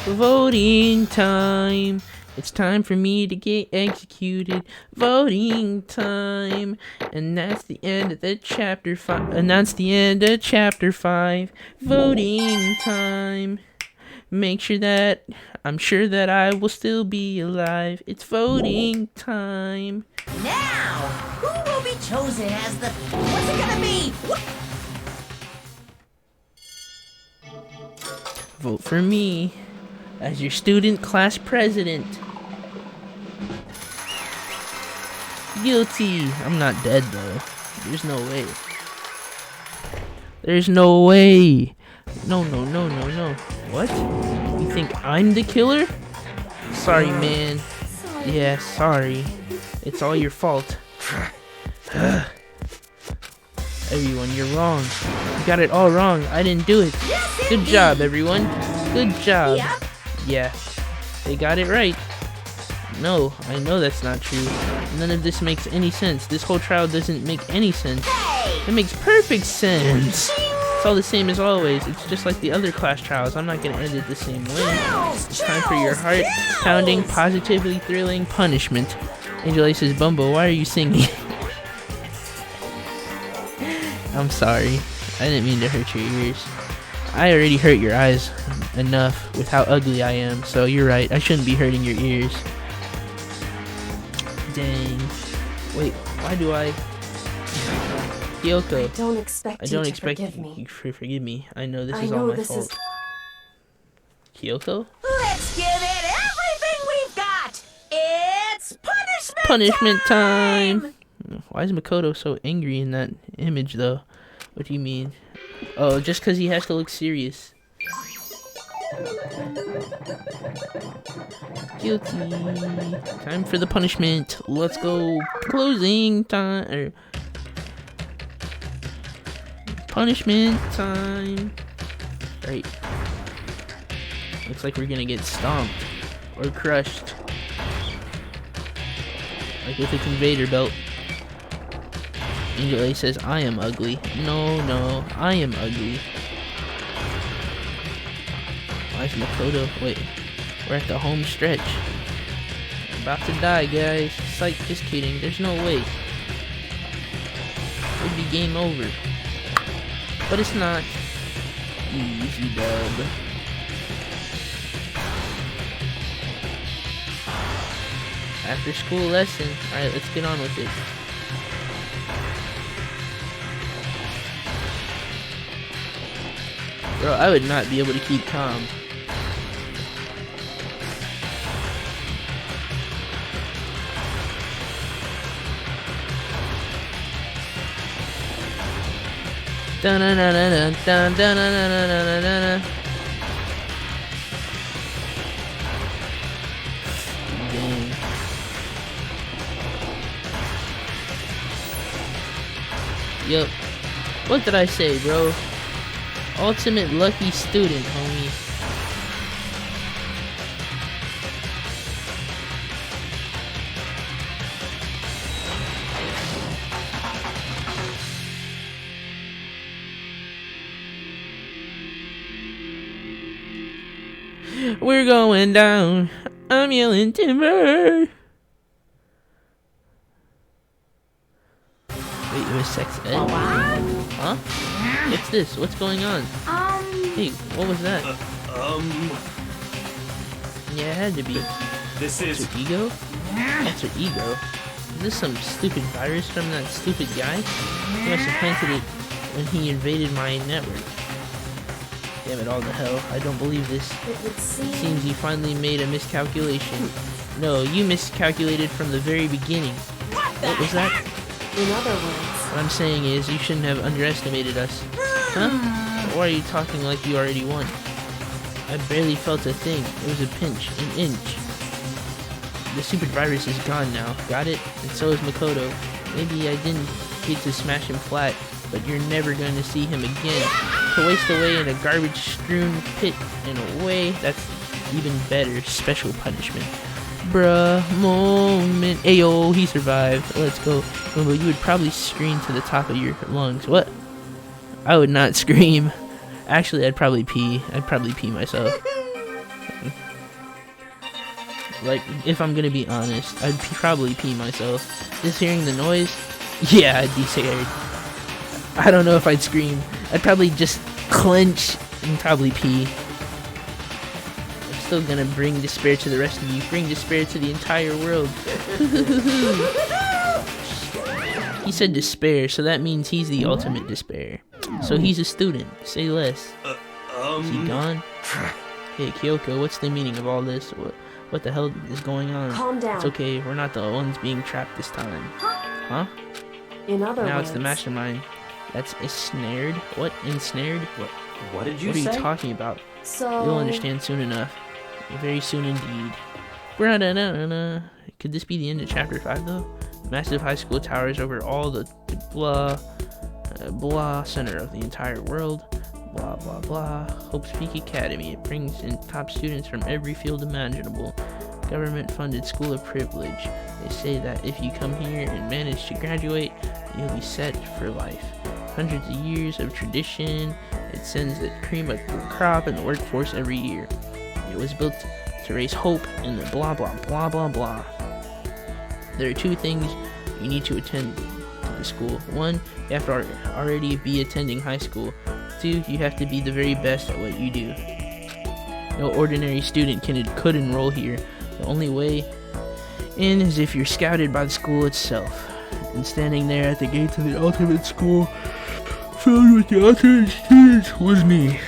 Voting time. It's time for me to get executed. Voting time. And that's the end of the chapter 5. And that's the end of chapter 5. Voting time. Make sure that I'm sure that I will still be alive. It's voting time. Now, who will be chosen as the... What's it gonna be? Vote for me as your student class president. Guilty. I'm not dead though. There's no way. There's no way. No. What? You think I'm the killer? Sorry, man. Sorry. Yeah, sorry. It's all your fault. Everyone, you're wrong. You got it all wrong. I didn't do it. Good job, everyone. Good job. Yep. Yeah, they got it right. No, I know that's not true. None of this makes any sense. This whole trial doesn't make any sense. It makes perfect sense. It's all the same as always. It's just like the other class trials. I'm not gonna end it the same way. It's time for your heart-pounding, positively thrilling punishment. Angel A says, Bumbo, why are you singing? I'm sorry. I didn't mean to hurt your ears. I already hurt your eyes enough with how ugly I am, so you're right. I shouldn't be hurting your ears. Dang. Wait, why do I... Kyoko. I don't expect you to forgive me. You to forgive me. I know this I is know all my this fault. is... Let's Kyoko? give it everything we've got. It's punishment Punishment time! Why is Makoto so angry in that image, though? What do you mean? Oh, just because he has to look serious. Guilty. Time for the punishment. Let's go. Closing time. Punishment time. Right. Looks like we're gonna get stomped. Or crushed. Like with a conveyor belt. Angel A says, I am ugly. No, I am ugly. Why is Makoto? Wait, we're at the home stretch. I'm about to die, guys. Psych, just kidding. There's no way. It would be game over. But it's not. Easy dub. After school lesson. Alright, let's get on with it. Bro, I would not be able to keep calm. Dun-dun-dun-dun-dun-dun-dun-dun-dun-dun. Dang. Yup. What did I say, bro? Ultimate lucky student, homie. We're going down. I'm yelling timber. Wait, it was sex ed? Huh? What's this? What's going on? Hey, what was that? Yeah, it had to be. This is... Alter ego? Alter ego? Is this some stupid virus from that stupid guy? He must have planted it when he invaded my network. Damn it all to hell. I don't believe this. It seems you finally made a miscalculation. No, you miscalculated from the very beginning. What was that? In other words, What I'm saying is, you shouldn't have underestimated us. Huh? Why are you talking like you already won? I barely felt a thing. It was a pinch, an inch. The stupid virus is gone now. Got it? And so is Makoto. Maybe I didn't get to smash him flat, but you're never going to see him again. To waste away in a garbage-strewn pit in a way that's even better. Special punishment. Bruh, moment. Ayo, he survived. Let's go. Well, you would probably scream to the top of your lungs. What? I would not scream. Actually, I'd probably pee. I'd probably pee myself. Like, if I'm gonna be honest, I'd probably pee myself. Just hearing the noise? Yeah, I'd be scared. I don't know if I'd scream. I'd probably just clench and probably pee. I'm still gonna bring despair to the rest of you. Bring despair to the entire world. He said despair, so that means he's the ultimate despair. So he's a student. Say less. Is he gone? Hey, Kyoko, what's the meaning of all this? What the hell is going on? calm down. It's okay, we're not the ones being trapped this time. Huh? In other Now words, it's the mastermind. That's ensnared? What? Ensnared? What did you What are say? you talking about? so You'll understand soon enough. Very soon indeed. Bra-da-da-da-da. Could this be the end of chapter 5 though? Massive high school towers over all the blah center of the entire world. Blah blah blah. Hope's Peak Academy. It brings in top students from every field imaginable. Government funded school of privilege. They say that if you come here and manage to graduate, you'll be set for life. Hundreds of years of tradition. It sends the cream of the crop in the workforce every year. It was built to raise hope in the blah blah blah blah blah. There are two things you need to attend to the school. One, you have to already be attending high school. Two, you have to be the very best at what you do. No ordinary student could enroll here. The only way in is if you're scouted by the school itself. And standing there at the gates of the ultimate school, filled with the ultimate students, was me.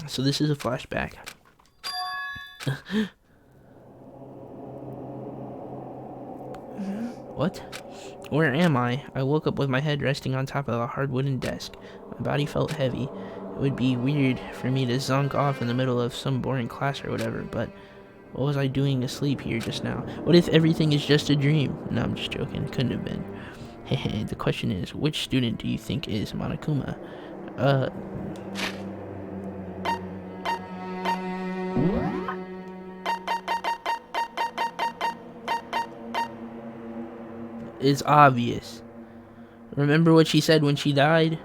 So this is a flashback. What? Where am I? I woke up with my head resting on top of a hard wooden desk. My body felt heavy. It would be weird for me to zonk off in the middle of some boring class or whatever, but what was I doing asleep here just now? What if everything is just a dream? No, I'm just joking. Couldn't have been. Hehe, the question is, which student do you think is Monokuma? It's obvious. Remember what she said when she died?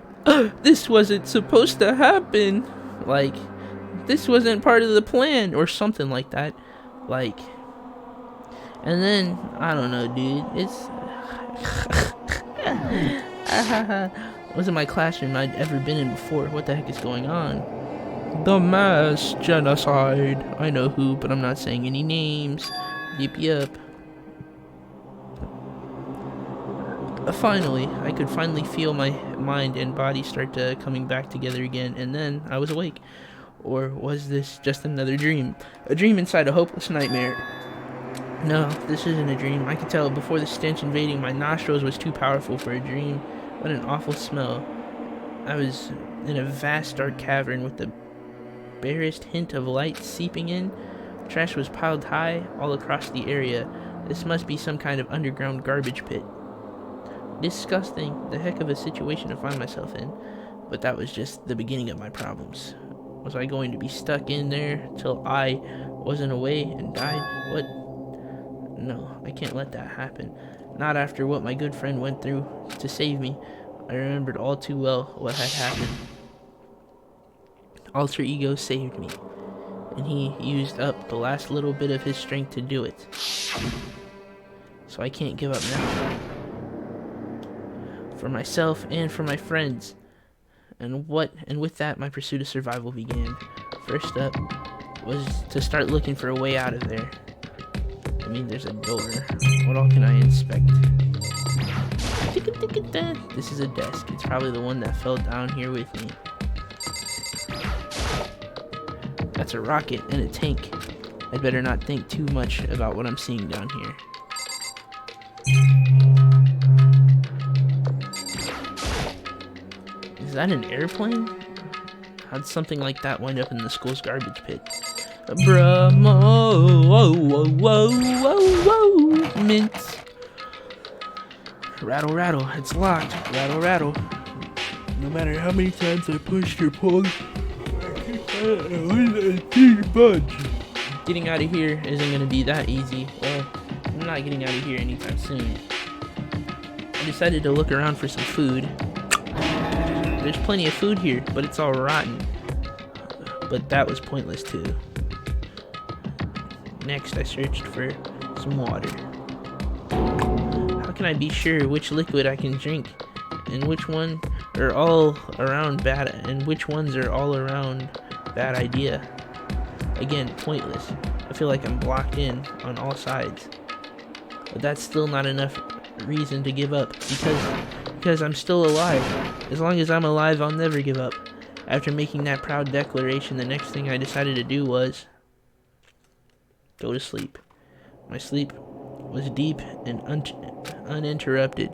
This wasn't supposed to happen. Like, this wasn't part of the plan, or something like that. Like, and then, I don't know, dude. It's wasn't my classroom I'd ever been in before. What the heck is going on? The mass genocide. I know who, but I'm not saying any names. Yep. Finally, I could finally feel my mind and body start coming back together again, and then I was awake. Or was this just another dream? A dream inside a hopeless nightmare. No, this isn't a dream. I could tell before the stench invading my nostrils was too powerful for a dream. What an awful smell. I was in a vast dark cavern with the barest hint of light seeping in. Trash was piled high all across the area. This must be some kind of underground garbage pit. Disgusting. The heck of a situation to find myself in. But that was just the beginning of my problems. Was I going to be stuck in there till I wasn't away and died? What? No, I can't let that happen. Not after what my good friend went through to save me. I remembered all too well what had happened. Alter Ego saved me, and he used up the last little bit of his strength to do it. So I can't give up now. for myself and for my friends. And with that, my pursuit of survival began. First up was to start looking for a way out of there. I mean, there's a door. What all can I inspect? This is a desk. It's probably the one that fell down here with me. That's a rocket and a tank. I'd better not think too much about what I'm seeing down here. Is that an airplane? How'd something like that wind up in the school's garbage pit? Bruh, whoa, whoa, whoa, whoa, whoa, mint. Rattle, rattle, it's locked. Rattle, rattle. No matter how many times I pushed or pulled, I can't budge. Getting out of here isn't gonna be that easy. Well, I'm not getting out of here anytime soon. I decided to look around for some food. There's plenty of food here, but it's all rotten. But that was pointless too. Next, I searched for some water. How can I be sure which liquid I can drink, and which one are all around bad, and which ones are all around bad idea? Again, pointless. I feel like I'm blocked in on all sides. But that's still not enough reason to give up, because I'm still alive. As long as I'm alive, I'll never give up. After making that proud declaration, the next thing I decided to do was go to sleep. My sleep was deep and uninterrupted.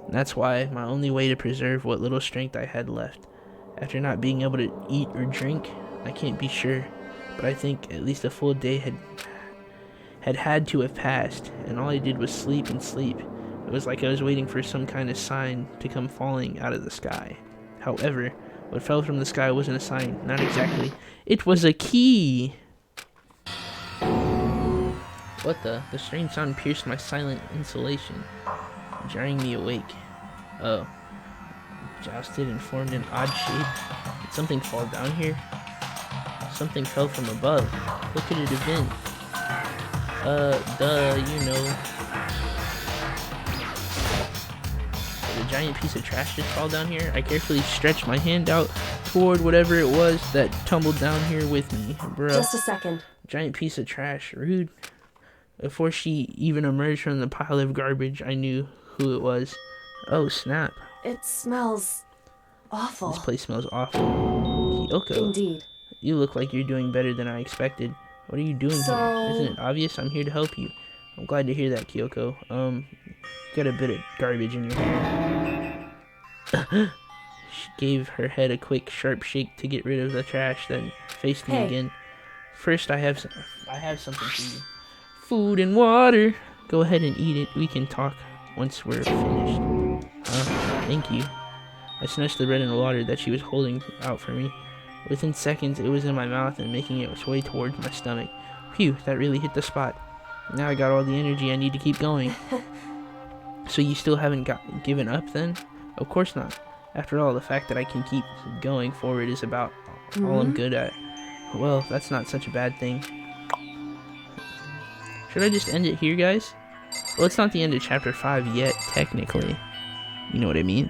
That's why my only way to preserve what little strength I had left. After not being able to eat or drink, I can't be sure, but I think at least a full day had to have passed, and all I did was sleep and sleep. It was like I was waiting for some kind of sign to come falling out of the sky. However, what fell from the sky wasn't a sign, not exactly. It was a key! What the? The strange sound pierced my silent insulation, jarring me awake. Oh. Jousted and formed an odd shape. Did something fall down here? Something fell from above. What could it have been? You know. Did a giant piece of trash just fall down here? I carefully stretched my hand out toward whatever it was that tumbled down here with me. Bruh. Just a second. Giant piece of trash. Rude. Before she even emerged from the pile of garbage, I knew who it was. Oh, snap. It smells awful. This place smells awful. Kyoko. Indeed. You look like you're doing better than I expected. What are you doing here? Isn't it obvious? I'm here to help you. I'm glad to hear that, Kyoko. Got a bit of garbage in your hair. She gave her head a quick, sharp shake to get rid of the trash, then faced me again. First, I have something for you. Food and water. Go ahead and eat it. We can talk once we're finished. Thank you. I snatched the bread and water that she was holding out for me. Within seconds, it was in my mouth and making its way towards my stomach. Phew, that really hit the spot. Now I got all the energy I need to keep going. So you still haven't given up then? Of course not. After all, the fact that I can keep going forward is about all I'm good at. Well, that's not such a bad thing. Should I just end it here, guys? Well, it's not the end of chapter 5 yet, technically. You know what I mean?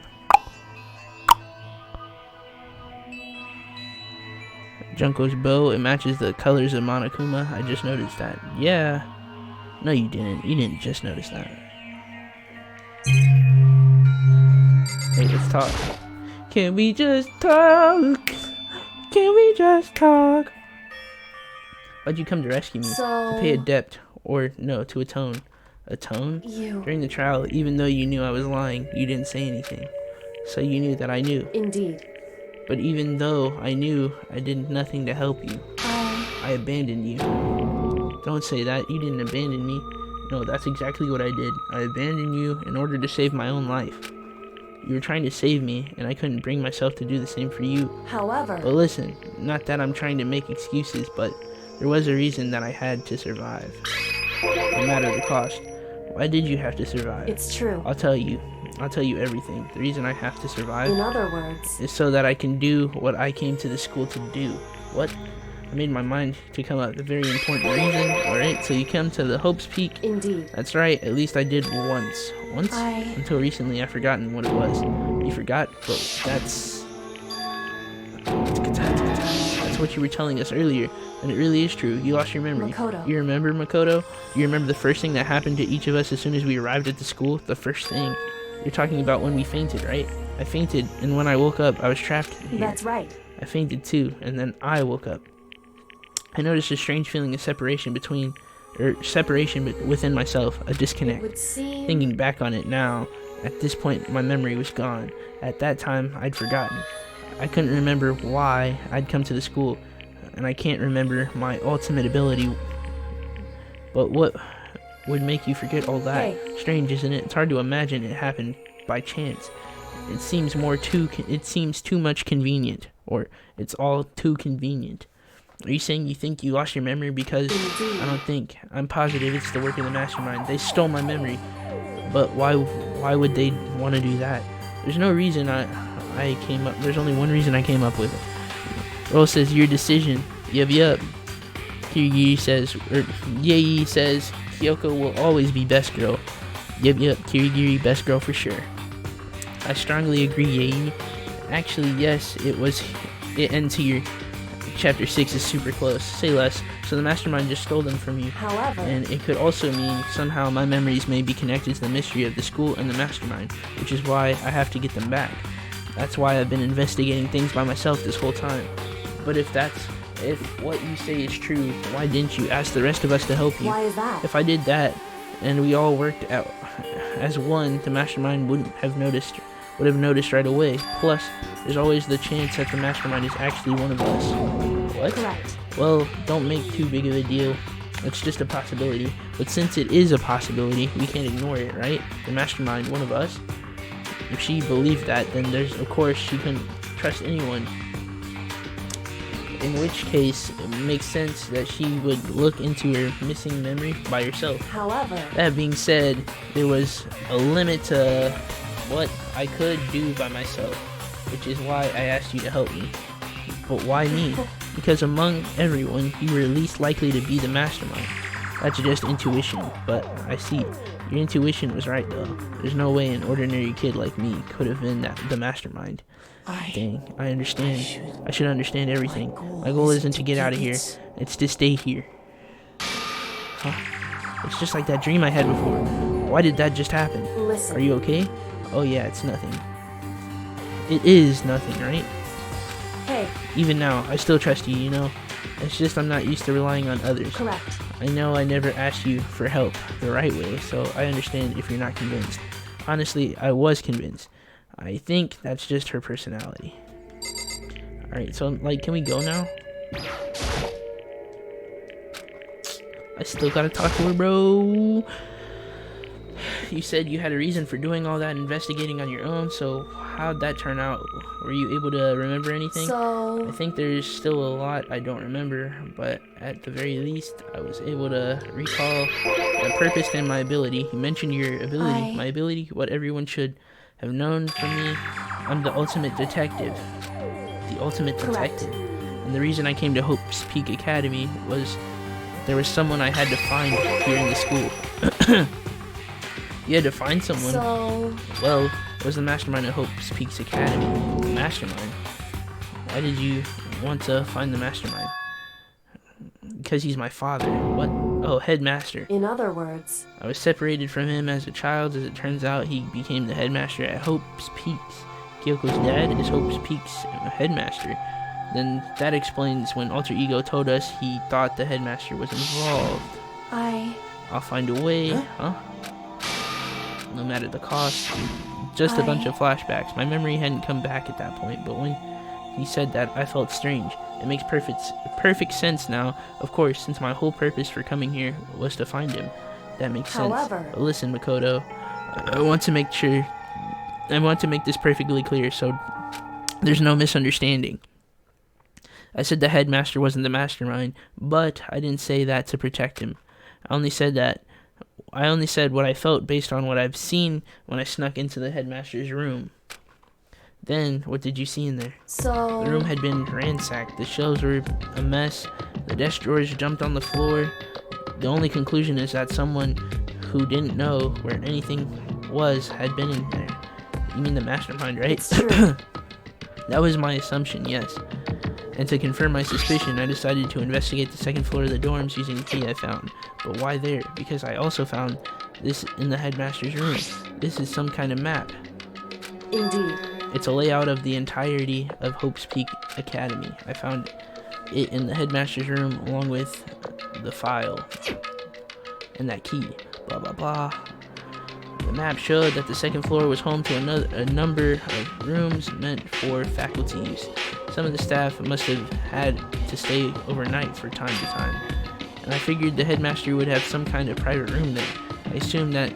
Junko's bow, it matches the colors of Monokuma. I just noticed that. Yeah. No, you didn't. You didn't just notice that. Hey, let's talk. Can we just talk? Can we just talk? Why'd you come to rescue me? To pay a debt. Or, no, to atone. Atone? During the trial, even though you knew I was lying, you didn't say anything. So you knew that I knew. Indeed. But even though I knew, I did nothing to help you. I abandoned you. Don't say that. You didn't abandon me. No, that's exactly what I did. I abandoned you in order to save my own life. You were trying to save me, and I couldn't bring myself to do the same for you. However... But listen, not that I'm trying to make excuses, but there was a reason that I had to survive. No matter the cost. Why did you have to survive? It's true. I'll tell you. I'll tell you everything. The reason I have to survive, in other words, is so that I can do what I came to the school to do. What? I made my mind to come up with a very important reason. Alright, so you come to the Hope's Peak. Indeed. That's right, at least I did once. Once? Until recently, I've forgotten what it was. You forgot? But that's what you were telling us earlier. And it really is true. You lost your memory. Makoto. You remember, Makoto? You remember the first thing that happened to each of us as soon as we arrived at the school? The first thing. You're talking about when we fainted, right? I fainted, and when I woke up, I was trapped here. That's right. I fainted too, and then I woke up. I noticed a strange feeling of separation within myself, a disconnect. It would seem... Thinking back on it now, at this point, my memory was gone. At that time, I'd forgotten. I couldn't remember why I'd come to the school, and I can't remember my ultimate ability. But what would make you forget all that? Hey. Strange, isn't it? It's hard to imagine it happened by chance. It seems too much convenient, or it's all too convenient. Are you saying you think you lost your memory because... I don't think. I'm positive it's the work of the mastermind. They stole my memory. But why would they want to do that? There's no reason there's only one reason I came up with it. Earl says, your decision. Yup. Kirigi says, Yei says, Kyoko will always be best girl. Yup. Kirigiri, best girl for sure. I strongly agree, Yei. Actually, yes, it ends here. Chapter 6 is super close. Say less. So the mastermind just stole them from you. However... And it could also mean somehow my memories may be connected to the mystery of the school and the mastermind, which is why I have to get them back. That's why I've been investigating things by myself this whole time. But if what you say is true, why didn't you ask the rest of us to help you? Why is that? If I did that, and we all worked out as one, the mastermind would have noticed right away. Plus, there's always the chance that the mastermind is actually one of us. What? Correct. Well, don't make too big of a deal. It's just a possibility. But since it is a possibility, we can't ignore it, right? The mastermind, one of us. If she believed that, then of course, she couldn't trust anyone. In which case, it makes sense that she would look into her missing memory by herself. However... That being said, there was a limit to what I could do by myself, which is why I asked you to help me. But why me? Because among everyone, you were least likely to be the mastermind. That's just intuition, but I see. Your intuition was right though. There's no way an ordinary kid like me could have been the mastermind. Dang, I understand. I should understand everything. My goal isn't to get out of here. It's to stay here. Huh? It's just like that dream I had before. Why did that just happen? Listen. Are you okay? Oh yeah, it's nothing. It is nothing, right? Hey. Even now, I still trust you, you know? It's just I'm not used to relying on others. Correct. I know I never asked you for help the right way, so I understand if you're not convinced. Honestly, I was convinced. I think that's just her personality. Alright, so, can we go now? I still gotta talk to her, bro. You said you had a reason for doing all that investigating on your own, so how'd that turn out? Were you able to remember anything? So... I think there's still a lot I don't remember, but at the very least, I was able to recall my purpose and my ability. You mentioned your ability. My ability, what everyone should have known from me. I'm the ultimate detective. The ultimate detective. And the reason I came to Hope's Peak Academy was there was someone I had to find here in the school. You had to find someone. So... Well, it was the mastermind at Hope's Peaks Academy. The mastermind? Why did you want to find the mastermind? Because he's my father. What? Oh, headmaster. In other words... I was separated from him as a child. As it turns out, he became the headmaster at Hope's Peaks. Kyoko's dad is Hope's Peaks headmaster. Then that explains when Alter Ego told us he thought the headmaster was involved. I'll find a way, huh? No matter the cost. Just a bunch of flashbacks. My memory hadn't come back at that point, but when he said that, I felt strange. It makes perfect sense now, of course, since my whole purpose for coming here was to find him. That makes sense. However... But listen, Makoto, I want to make this perfectly clear, so there's no misunderstanding. I said the headmaster wasn't the mastermind, but I didn't say that to protect him. I only said what I felt based on what I've seen when I snuck into the headmaster's room. Then, what did you see in there? So... The room had been ransacked. The shelves were a mess. The desk drawers jumped on the floor. The only conclusion is that someone who didn't know where anything was had been in there. You mean the mastermind, right? It's true. That was my assumption, yes. And to confirm my suspicion, I decided to investigate the second floor of the dorms using the key I found. But why there? Because I also found this in the headmaster's room. This is some kind of map. Indeed. It's a layout of the entirety of Hope's Peak Academy. I found it in the headmaster's room along with the file and that key. Blah blah blah. The map showed that the second floor was home to a number of rooms meant for faculty use. Some of the staff must have had to stay overnight from time to time, and I figured the headmaster would have some kind of private room there. I assumed that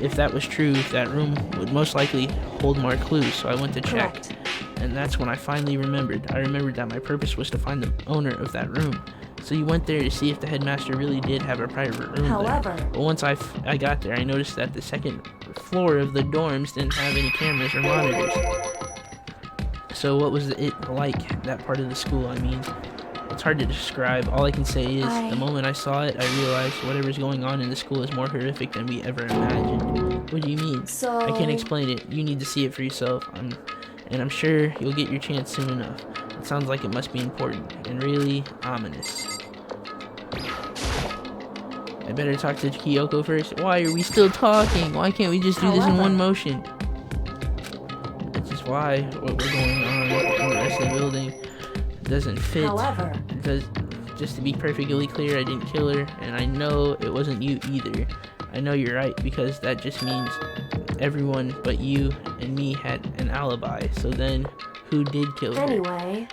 if that was true, that room would most likely hold more clues, so I went to check. Correct. And that's when I finally remembered. I remembered that my purpose was to find the owner of that room. So you went there to see if the headmaster really did have a private room However... there. But once I got there, I noticed that the second floor of the dorms didn't have any cameras or monitors. So what was it like, that part of the school? I mean, it's hard to describe. All I can say is, the moment I saw it, I realized whatever's going on in the school is more horrific than we ever imagined. What do you mean? So... I can't explain it. You need to see it for yourself. And I'm sure you'll get your chance soon enough. It sounds like it must be important and really ominous. I better talk to Kyoko first. Why are we still talking? Why can't we just do this in one motion? Which is why what we're going on in the rest of the building doesn't fit. However... Because, just to be perfectly clear, I didn't kill her, and I know it wasn't you either. I know you're right, because that just means everyone but you and me had an alibi. So then, who did kill her? Anyway...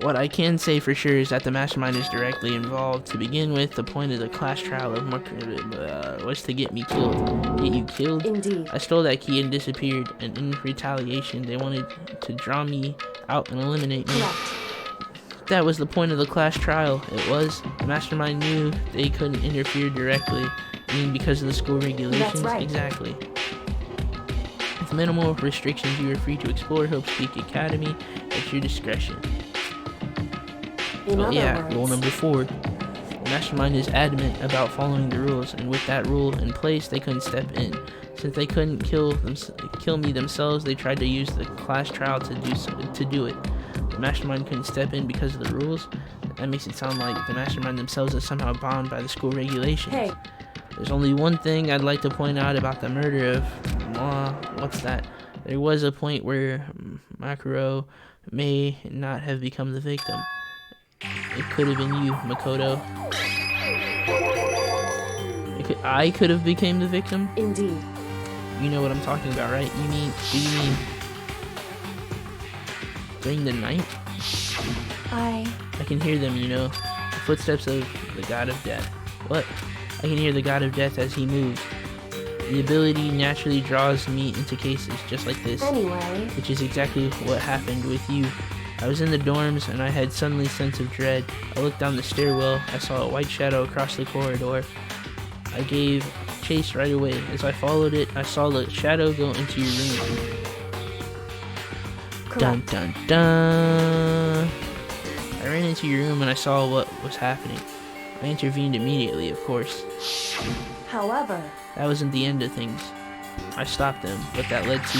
What I can say for sure is that the mastermind is directly involved. To begin with, the point of the class trial of was to get me killed. Get you killed? Indeed. I stole that key and disappeared, and in retaliation, they wanted to draw me out and eliminate me. Correct. That was the point of the class trial. It was. The mastermind knew they couldn't interfere directly. I mean, because of the school regulations? That's right. Exactly. With minimal restrictions, you are free to explore Hope's Peak Academy at your discretion. In other words... Rule number 4. The mastermind is adamant about following the rules, and with that rule in place, they couldn't step in. Since they couldn't kill me themselves, they tried to use the class trial to do it. The mastermind couldn't step in because of the rules. That makes it sound like the mastermind themselves is somehow bound by the school regulations. Hey. There's only one thing I'd like to point out about the murder of... what's that? There was a point where Makuro may not have become the victim. It could have been you, Makoto. I could have became the victim? Indeed. You know what I'm talking about, right? Do you mean during the night? I can hear them, the footsteps of the god of death. What? I can hear the god of death as he moves. The ability naturally draws me into cases just like this. Anyway. Which is exactly what happened with you. I was in the dorms and I had suddenly sense of dread. I looked down the stairwell. I saw a white shadow across the corridor. I gave chase right away. As I followed it, I saw the shadow go into your room. Correct. Dun dun dun. I ran into your room and I saw what was happening. I intervened immediately, of course. However... That wasn't the end of things. I stopped them, but that led to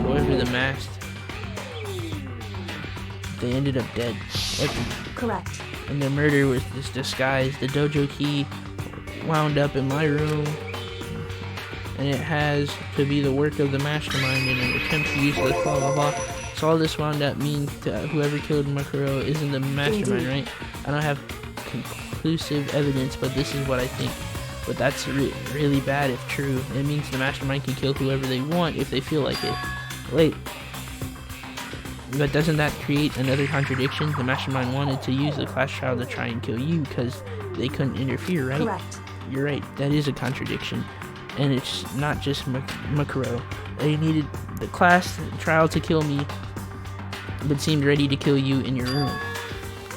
whoever the masked. They ended up dead. Correct. And their murder was this disguise. The dojo key wound up in my room, and it has to be the work of the mastermind in an attempt to use the blah blah blah. So all this wound up means that whoever killed Makuro isn't the mastermind, right? I don't have conclusive evidence, but this is what I think. But that's really bad if true. It means the mastermind can kill whoever they want if they feel like it. Wait. But doesn't that create another contradiction? The mastermind wanted to use the class trial to try and kill you because they couldn't interfere, right? Correct. You're right. That is a contradiction. And it's not just Makuro. They needed the class trial to kill me, but seemed ready to kill you in your room.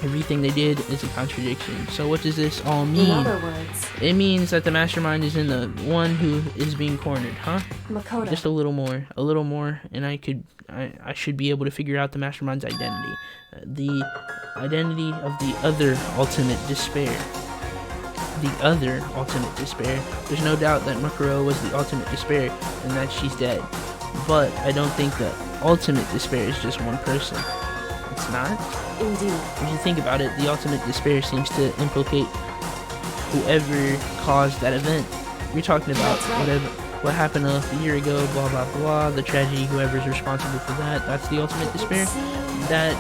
Everything they did is a contradiction. So what does this all In mean? other words, It means that the mastermind is in the one who is being cornered, huh? Makoto. Just a little more, and I should be able to figure out the mastermind's identity. The identity of the other ultimate despair. The other ultimate despair. There's no doubt that Makuro was the ultimate despair, and that she's dead. But I don't think that ultimate despair is just one person. It's not. Indeed. If you think about it, the ultimate despair seems to implicate whoever caused that event. You're talking about That's right. what happened a year ago, blah blah blah, the tragedy, whoever's responsible for that. That's the ultimate despair. That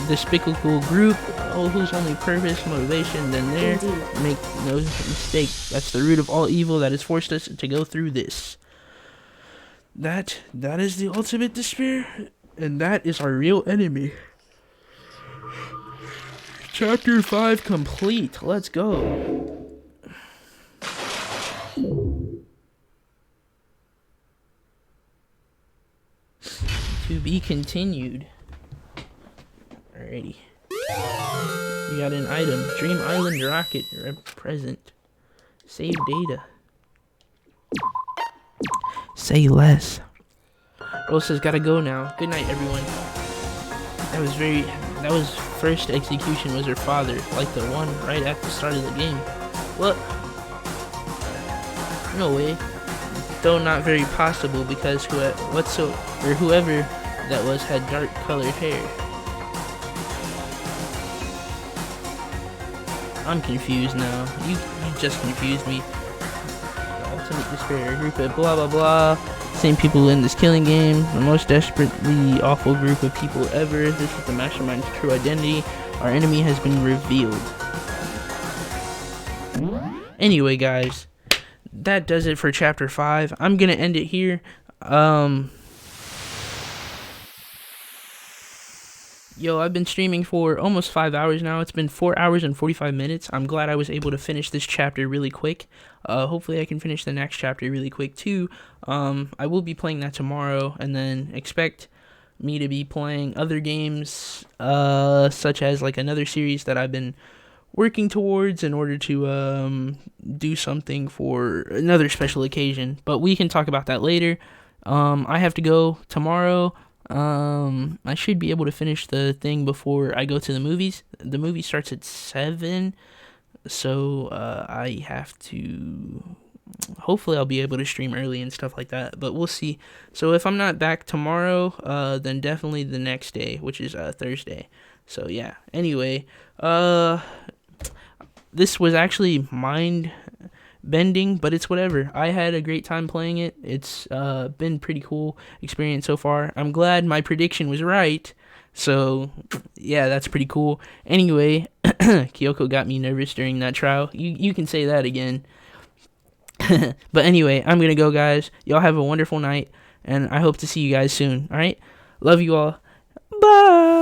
despicable group, whose only purpose, motivation, then there, Indeed. make no mistake, that's the root of all evil that has forced us to go through this. That is the ultimate despair, and that is our real enemy. Chapter 5 complete. Let's go. To be continued. Alrighty. You got an item. Dream Island Rocket. Present. Save data. Say less. Rosa's gotta go now. Good night, everyone. That was first execution was her father, like the one right at the start of the game. What? No way. Though not very possible, because whoever that was had dark colored hair. I'm confused now. You just confused me. The ultimate despair, a group of blah blah blah. Same people in this killing game. The most desperately awful group of people ever. This is the mastermind's true identity. Our enemy has been revealed. Anyway, guys, that does it for chapter 5. I'm gonna end it here. Yo, I've been streaming for almost 5 hours now. It's been 4 hours and 45 minutes. I'm glad I was able to finish this chapter really quick. Hopefully I can finish the next chapter really quick too. I will be playing that tomorrow, and then expect me to be playing other games, such as like another series that I've been working towards in order to do something for another special occasion. But we can talk about that later. I have to go tomorrow. I should be able to finish the thing before I go to the movies. The movie starts at 7, so I have to. Hopefully, I'll be able to stream early and stuff like that, but we'll see. So if I'm not back tomorrow, then definitely the next day, which is Thursday. So yeah. Anyway, this was actually mind bending, but it's whatever. I had a great time playing it. It's been pretty cool experience so far. I'm glad my prediction was right. So yeah, that's pretty cool. Anyway, Kyoko got me nervous during that trial. You can say that again. But anyway, I'm gonna go, guys. Y'all have a wonderful night, and I hope to see you guys soon. All right, love you all. Bye.